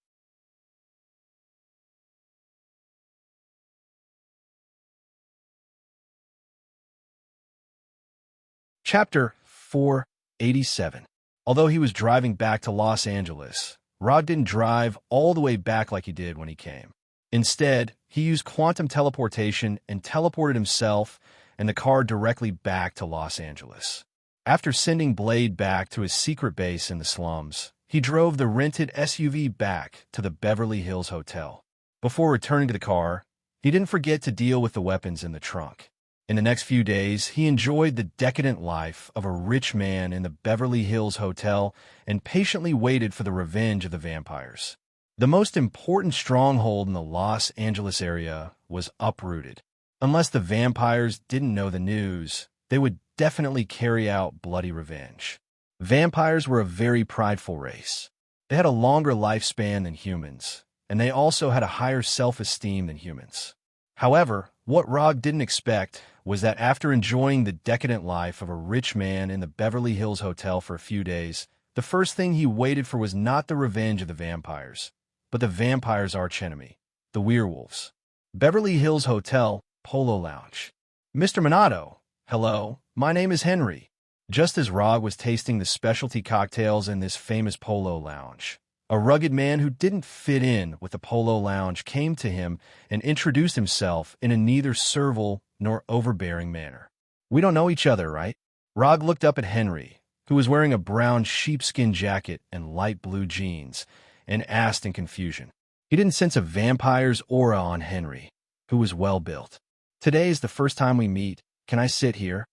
Chapter 487. Although he was driving back to Los Angeles, Rog didn't drive all the way back like he did when he came. Instead, he used quantum teleportation and teleported himself and the car directly back to Los Angeles. After sending Blade back to his secret base in the slums, he drove the rented SUV back to the Beverly Hills Hotel. Before returning to the car, he didn't forget to deal with the weapons in the trunk. In the next few days, he enjoyed the decadent life of a rich man in the Beverly Hills Hotel and patiently waited for the revenge of the vampires. The most important stronghold in the Los Angeles area was uprooted. Unless the vampires didn't know the news, they would definitely carry out bloody revenge. Vampires were a very prideful race. They had a longer lifespan than humans, and they also had a higher self-esteem than humans. However, what Rog didn't expect was that after enjoying the decadent life of a rich man in the Beverly Hills Hotel for a few days, the first thing he waited for was not the revenge of the vampires, but the vampires' archenemy, the werewolves. Beverly Hills Hotel, Polo Lounge. "Mr. Minato, hello, my name is Henry." Just as Rog was tasting the specialty cocktails in this famous Polo Lounge, A rugged man who didn't fit in with the Polo Lounge came to him and introduced himself in a neither servile nor overbearing manner. "We don't know each other, right?" Rog looked up at Henry, who was wearing a brown sheepskin jacket and light blue jeans, and asked in confusion. He didn't sense a vampire's aura on Henry, who was well-built. "Today is the first time we meet. Can I sit here?"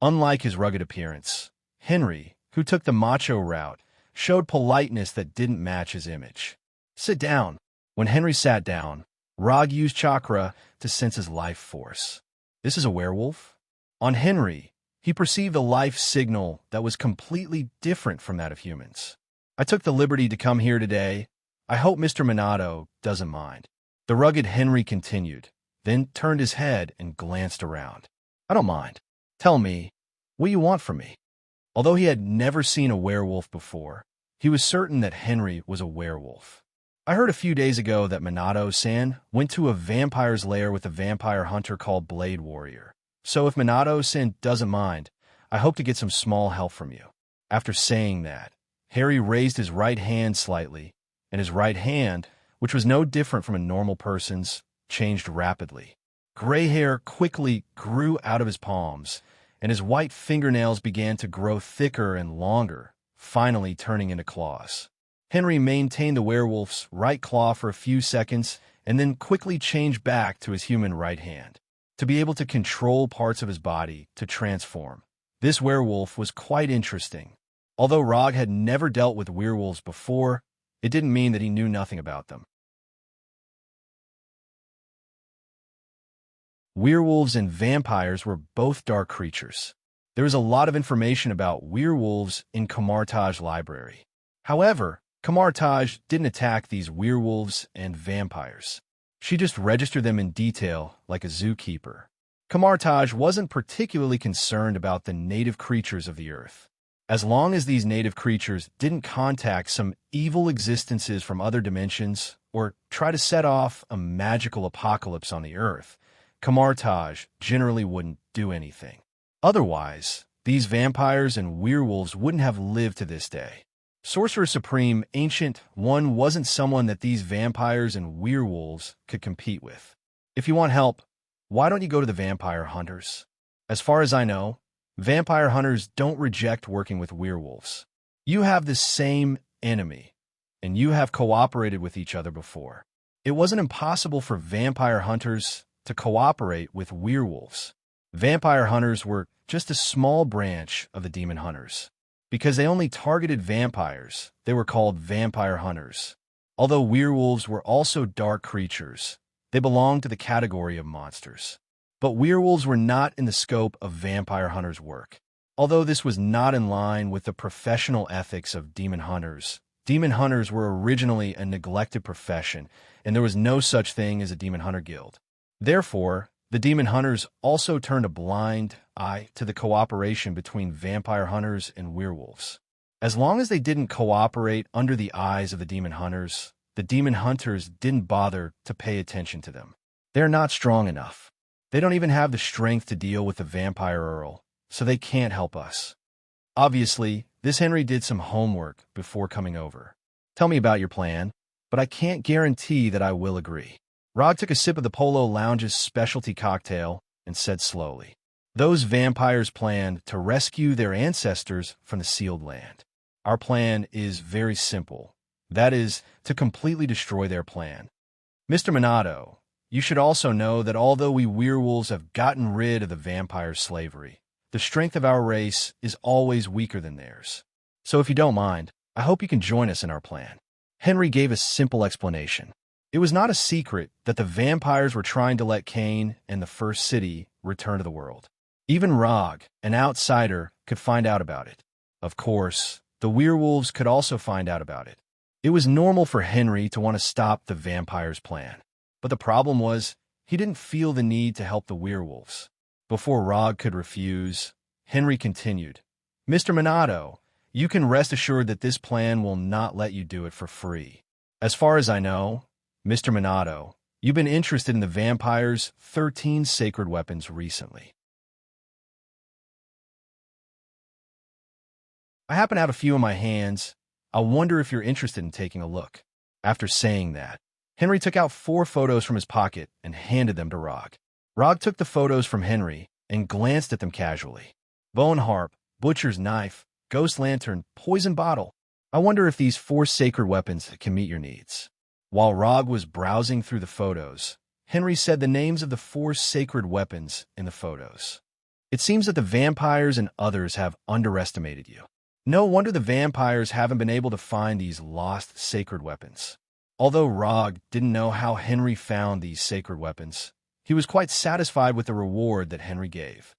Unlike his rugged appearance, Henry, who took the macho route, showed politeness that didn't match his image. "Sit down." When Henry sat down, Rog used chakra to sense his life force. "This is a werewolf?" On Henry, he perceived a life signal that was completely different from that of humans. "I took the liberty to come here today. I hope Mr. Minato doesn't mind." The rugged Henry continued, then turned his head and glanced around. "I don't mind. Tell me, what you want from me?" Although he had never seen a werewolf before, he was certain that Henry was a werewolf. "I heard a few days ago that Minato-san went to a vampire's lair with a vampire hunter called Blade Warrior. So if Minato-san doesn't mind, I hope to get some small help from you." After saying that, Harry raised his right hand slightly, and his right hand, which was no different from a normal person's, changed rapidly. Gray hair quickly grew out of his palms, and his white fingernails began to grow thicker and longer, finally turning into claws. Henry maintained the werewolf's right claw for a few seconds and then quickly changed back to his human right hand. To be able to control parts of his body to transform, this werewolf was quite interesting. Although Rog had never dealt with werewolves before, it didn't mean that he knew nothing about them. Werewolves and vampires were both dark creatures. There is a lot of information about werewolves in Kamartaj's library. However, Kamartaj didn't attack these werewolves and vampires. She just registered them in detail like a zookeeper. Kamartaj wasn't particularly concerned about the native creatures of the earth. As long as these native creatures didn't contact some evil existences from other dimensions or try to set off a magical apocalypse on the earth, Kamartaj generally wouldn't do anything. Otherwise, these vampires and werewolves wouldn't have lived to this day. Sorcerer Supreme Ancient One wasn't someone that these vampires and werewolves could compete with. If you want help, why don't you go to the vampire hunters? As far as I know, vampire hunters don't reject working with werewolves. You have the same enemy, and you have cooperated with each other before. It wasn't impossible for vampire hunters to cooperate with werewolves. Vampire hunters were just a small branch of the demon hunters. Because they only targeted vampires, they were called vampire hunters. Although werewolves were also dark creatures, they belonged to the category of monsters. But werewolves were not in the scope of vampire hunters' work. Although this was not in line with the professional ethics of demon hunters were originally a neglected profession, and there was no such thing as a demon hunter guild. Therefore, the demon hunters also turned a blind eye to the cooperation between vampire hunters and werewolves. As long as they didn't cooperate under the eyes of the demon hunters didn't bother to pay attention to them. They're not strong enough. They don't even have the strength to deal with the vampire earl, so they can't help us. Obviously, this Henry did some homework before coming over. Tell me about your plan, but I can't guarantee that I will agree. Rog took a sip of the Polo Lounge's specialty cocktail and said slowly, "Those vampires planned to rescue their ancestors from the sealed land. Our plan is very simple. That is, to completely destroy their plan. Mr. Minato, you should also know that although we werewolves have gotten rid of the vampire slavery, the strength of our race is always weaker than theirs. So if you don't mind, I hope you can join us in our plan." Henry gave a simple explanation. It was not a secret that the vampires were trying to let Kane and the First City return to the world. Even Rog, an outsider, could find out about it. Of course, the werewolves could also find out about it. It was normal for Henry to want to stop the vampires' plan. But the problem was, he didn't feel the need to help the werewolves. Before Rog could refuse, Henry continued, "Mr. Minato, you can rest assured that this plan will not let you do it for free. As far as I know, Mr. Minato, you've been interested in the vampire's 13 sacred weapons recently. I happen to have a few in my hands. I wonder if you're interested in taking a look. After saying that, Henry took out 4 photos from his pocket and handed them to Rog. Rog took the photos from Henry and glanced at them casually. Bow and harp, butcher's knife, ghost lantern, poison bottle. I wonder if these 4 sacred weapons can meet your needs. While Rog was browsing through the photos, Henry said the names of the 4 sacred weapons in the photos. It seems that the vampires and others have underestimated you. No wonder the vampires haven't been able to find these lost sacred weapons. Although Rog didn't know how Henry found these sacred weapons, he was quite satisfied with the reward that Henry gave.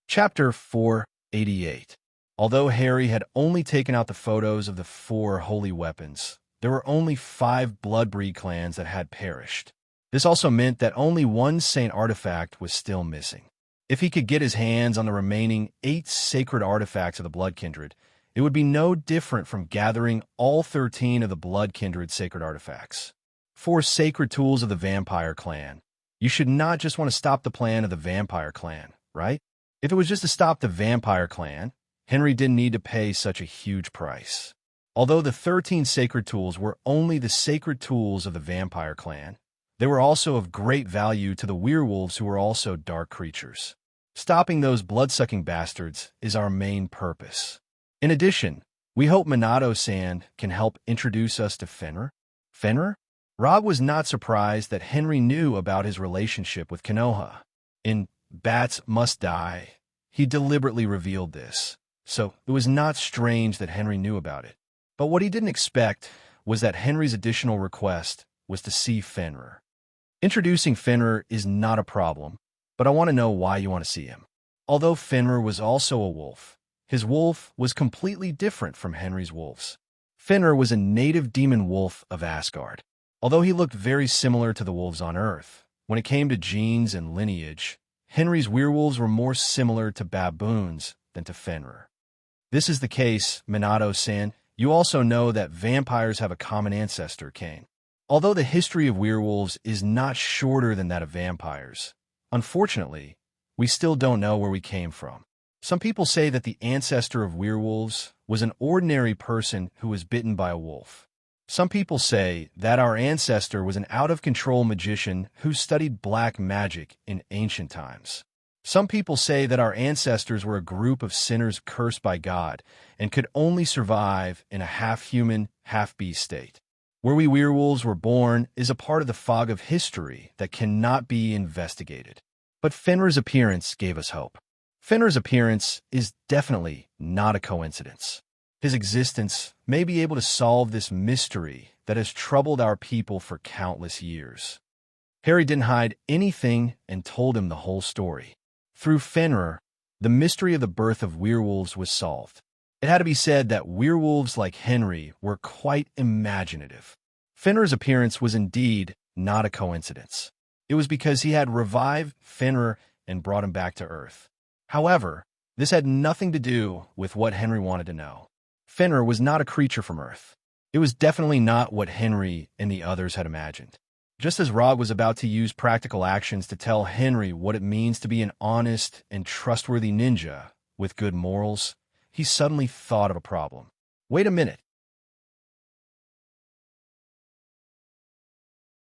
Chapter 488. Although Harry had only taken out the photos of the 4 holy weapons, there were only 5 Bloodbreed clans that had perished. This also meant that only 1 saint artifact was still missing. If he could get his hands on the remaining 8 sacred artifacts of the Blood Kindred, it would be no different from gathering all 13 of the Blood Kindred sacred artifacts. 4 sacred tools of the Vampire clan. You should not just want to stop the plan of the Vampire clan, right? If it was just to stop the Vampire clan, Henry didn't need to pay such a huge price. Although the 13 sacred tools were only the sacred tools of the Vampire clan, they were also of great value to the werewolves who were also dark creatures. Stopping those blood-sucking bastards is our main purpose. In addition, we hope Minato-san can help introduce us to Fenrir. Fenrir? Rog was not surprised that Henry knew about his relationship with Konoha. In Bats Must Die, he deliberately revealed this, so it was not strange that Henry knew about it. But what he didn't expect was that Henry's additional request was to see Fenrir. Introducing Fenrir is not a problem, but I want to know why you want to see him. Although Fenrir was also a wolf, his wolf was completely different from Henry's wolves. Fenrir was a native demon wolf of Asgard. Although he looked very similar to the wolves on Earth, when it came to genes and lineage, Henry's werewolves were more similar to baboons than to Fenrir. This is the case, Minato-san. You also know that vampires have a common ancestor, Kane. Although the history of werewolves is not shorter than that of vampires, unfortunately, we still don't know where we came from. Some people say that the ancestor of werewolves was an ordinary person who was bitten by a wolf. Some people say that our ancestor was an out-of-control magician who studied black magic in ancient times. Some people say that our ancestors were a group of sinners cursed by God and could only survive in a half-human, half-beast state. Where we werewolves were born is a part of the fog of history that cannot be investigated. But Fenrir's appearance gave us hope. Fenrir's appearance is definitely not a coincidence. His existence may be able to solve this mystery that has troubled our people for countless years. Harry didn't hide anything and told him the whole story. Through Fenrir, the mystery of the birth of werewolves was solved. It had to be said that werewolves like Henry were quite imaginative. Fenrir's appearance was indeed not a coincidence. It was because he had revived Fenrir and brought him back to Earth. However, this had nothing to do with what Henry wanted to know. Fenrir was not a creature from Earth. It was definitely not what Henry and the others had imagined. Just as Rog was about to use practical actions to tell Henry what it means to be an honest and trustworthy ninja with good morals, he suddenly thought of a problem. Wait a minute.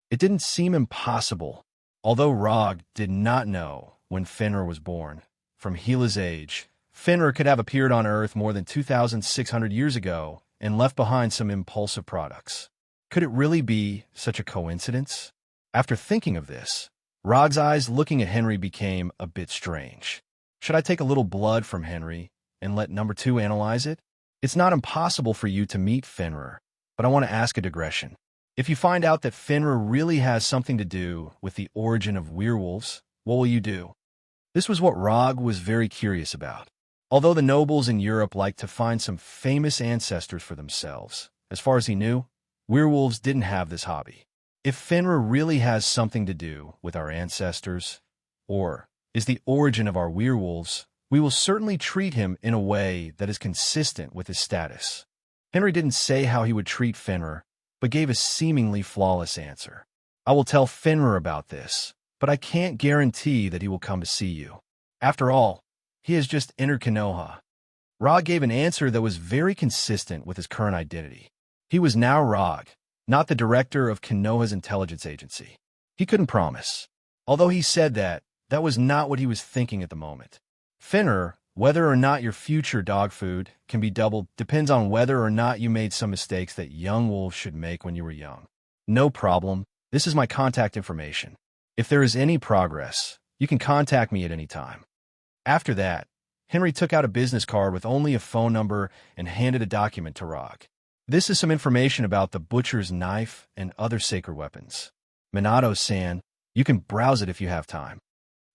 It didn't seem impossible. Although Rog did not know when Fenrir was born, from Gila's age, Fenrir could have appeared on Earth more than 2,600 years ago and left behind some impulsive products. Could it really be such a coincidence? After thinking of this, Rog's eyes looking at Henry became a bit strange. Should I take a little blood from Henry and let number 2 analyze it? It's not impossible for you to meet Fenrir, but I want to ask a digression. If you find out that Fenrir really has something to do with the origin of werewolves, what will you do? This was what Rog was very curious about. Although the nobles in Europe liked to find some famous ancestors for themselves, as far as he knew, werewolves didn't have this hobby. If Fenrir really has something to do with our ancestors, or is the origin of our werewolves, we will certainly treat him in a way that is consistent with his status. Henry didn't say how he would treat Fenrir, but gave a seemingly flawless answer. I will tell Fenrir about this, but I can't guarantee that he will come to see you. After all, he has just entered Konoha. Rog gave an answer that was very consistent with his current identity. He was now Rog, not the director of Konoha's intelligence agency. He couldn't promise. Although he said that, that was not what he was thinking at the moment. Fenrir, whether or not your future dog food can be doubled depends on whether or not you made some mistakes that young wolves should make when you were young. No problem. This is my contact information. If there is any progress, you can contact me at any time. After that, Henry took out a business card with only a phone number and handed a document to Rog. This is some information about the butcher's knife and other sacred weapons. Minato-san, you can browse it if you have time.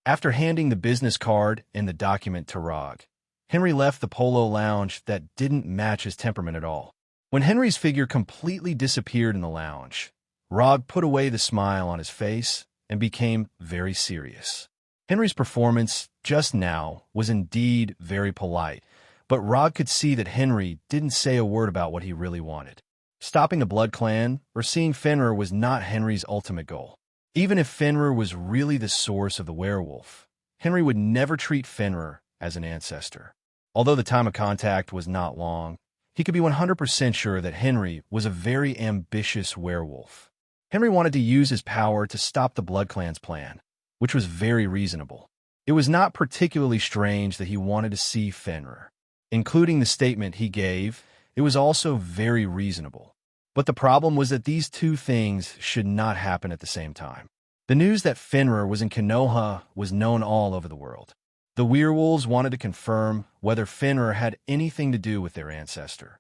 After handing the business card and the document to Rog, Henry left the polo lounge that didn't match his temperament at all. When Henry's figure completely disappeared in the lounge, Rog put away the smile on his face and became very serious. Henry's performance just now was indeed very polite, but Rog could see that Henry didn't say a word about what he really wanted. Stopping the Blood Clan or seeing Fenrir was not Henry's ultimate goal. Even if Fenrir was really the source of the werewolf, Henry would never treat Fenrir as an ancestor. Although the time of contact was not long, he could be 100% sure that Henry was a very ambitious werewolf. Henry wanted to use his power to stop the Blood Clan's plan, which was very reasonable. It was not particularly strange that he wanted to see Fenrir. Including the statement he gave, it was also very reasonable. But the problem was that these two things should not happen at the same time. The news that Fenrir was in Konoha was known all over the world. The werewolves wanted to confirm whether Fenrir had anything to do with their ancestor.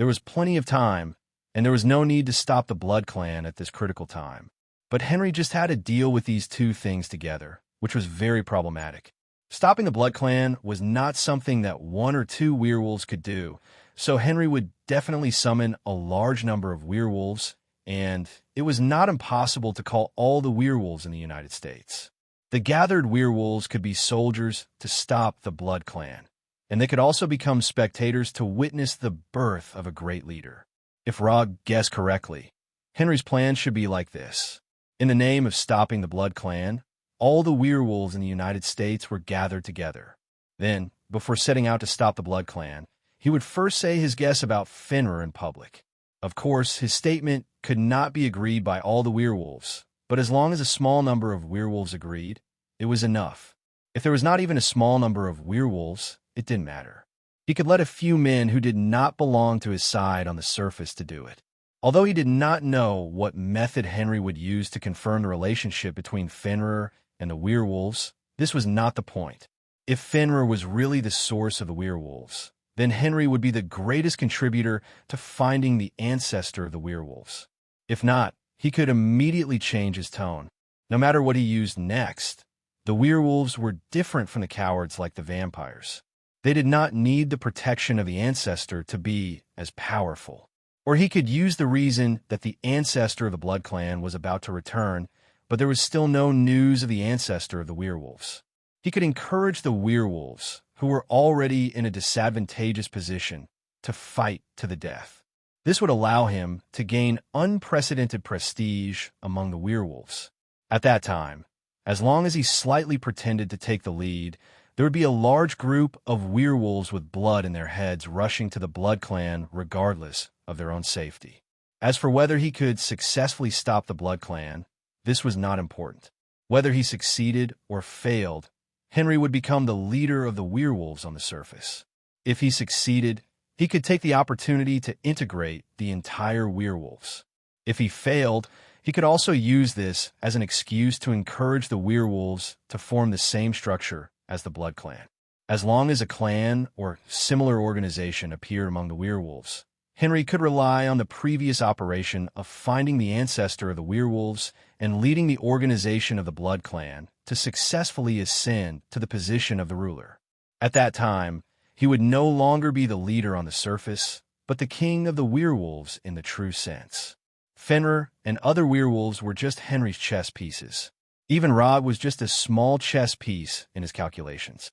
There was plenty of time, and there was no need to stop the Blood Clan at this critical time. But Henry just had to deal with these two things together, which was very problematic. Stopping the Blood Clan was not something that one or two werewolves could do, so Henry would definitely summon a large number of werewolves, and it was not impossible to call all the werewolves in the United States. The gathered werewolves could be soldiers to stop the Blood Clan, and they could also become spectators to witness the birth of a great leader. If Rog guessed correctly, Henry's plan should be like this. In the name of stopping the Blood Clan, all the werewolves in the United States were gathered together. Then, before setting out to stop the Blood Clan, he would first say his guess about Fenrir in public. Of course, his statement could not be agreed by all the werewolves, but as long as a small number of werewolves agreed, it was enough. If there was not even a small number of werewolves, it didn't matter. He could let a few men who did not belong to his side on the surface to do it. Although he did not know what method Henry would use to confirm the relationship between Fenrir and the werewolves, this was not the point. If Fenrir was really the source of the werewolves, then Henry would be the greatest contributor to finding the ancestor of the werewolves. If not, he could immediately change his tone. No matter what he used next, the werewolves were different from the cowards like the vampires. They did not need the protection of the ancestor to be as powerful. Or he could use the reason that the ancestor of the Blood Clan was about to return, but there was still no news of the ancestor of the werewolves. He could encourage the werewolves, who were already in a disadvantageous position, to fight to the death. This would allow him to gain unprecedented prestige among the werewolves. At that time, as long as he slightly pretended to take the lead, there would be a large group of werewolves with blood in their heads rushing to the Blood Clan regardless of their own safety. As for whether he could successfully stop the Blood Clan, this was not important. Whether he succeeded or failed, Henry would become the leader of the werewolves on the surface. If he succeeded, he could take the opportunity to integrate the entire werewolves. If he failed, he could also use this as an excuse to encourage the werewolves to form the same structure as the Blood Clan. As long as a clan or similar organization appeared among the werewolves, Henry could rely on the previous operation of finding the ancestor of the werewolves and leading the organization of the Blood Clan to successfully ascend to the position of the ruler. At that time, he would no longer be the leader on the surface, but the king of the werewolves in the true sense. Fenrir and other werewolves were just Henry's chess pieces. Even Rog was just a small chess piece in his calculations.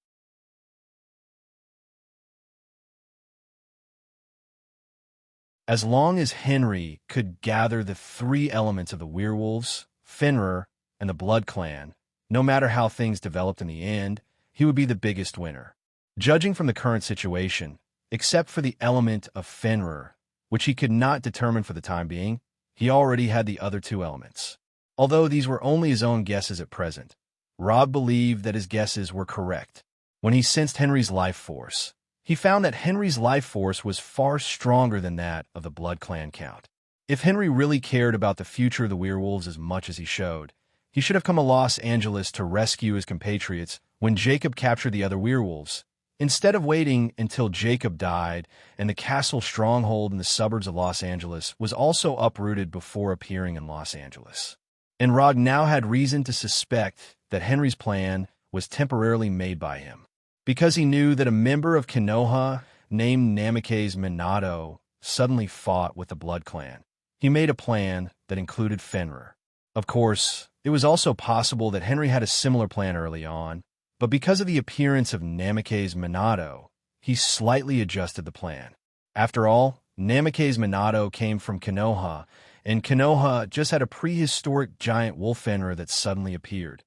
As long as Henry could gather the three elements of the werewolves, Fenrir, and the Blood Clan, no matter how things developed in the end, he would be the biggest winner. Judging from the current situation, except for the element of Fenrir, which he could not determine for the time being, he already had the other two elements. Although these were only his own guesses at present, Rob believed that his guesses were correct. When he sensed Henry's life force, he found that Henry's life force was far stronger than that of the Blood Clan Count. If Henry really cared about the future of the werewolves as much as he showed, he should have come to Los Angeles to rescue his compatriots when Jacob captured the other werewolves, instead of waiting until Jacob died and the castle stronghold in the suburbs of Los Angeles was also uprooted before appearing in Los Angeles. And Rog now had reason to suspect that Henry's plan was temporarily made by him, because he knew that a member of Konoha named Namikaze Minato suddenly fought with the Blood Clan. He made a plan that included Fenrir. Of course, it was also possible that Henry had a similar plan early on, but because of the appearance of Namikaze Minato, he slightly adjusted the plan. After all, Namikaze Minato came from Konoha, and Konoha just had a prehistoric giant wolf Fenrir that suddenly appeared.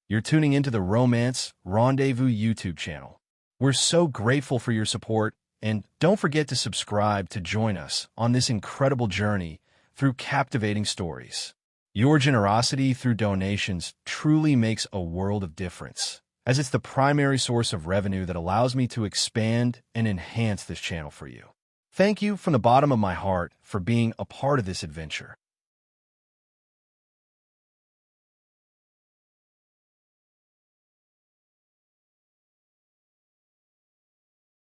You're tuning into the Romance Rendezvous YouTube channel. We're so grateful for your support, and don't forget to subscribe to join us on this incredible journey through captivating stories. Your generosity through donations truly makes a world of difference, as it's the primary source of revenue that allows me to expand and enhance this channel for you. Thank you from the bottom of my heart for being a part of this adventure.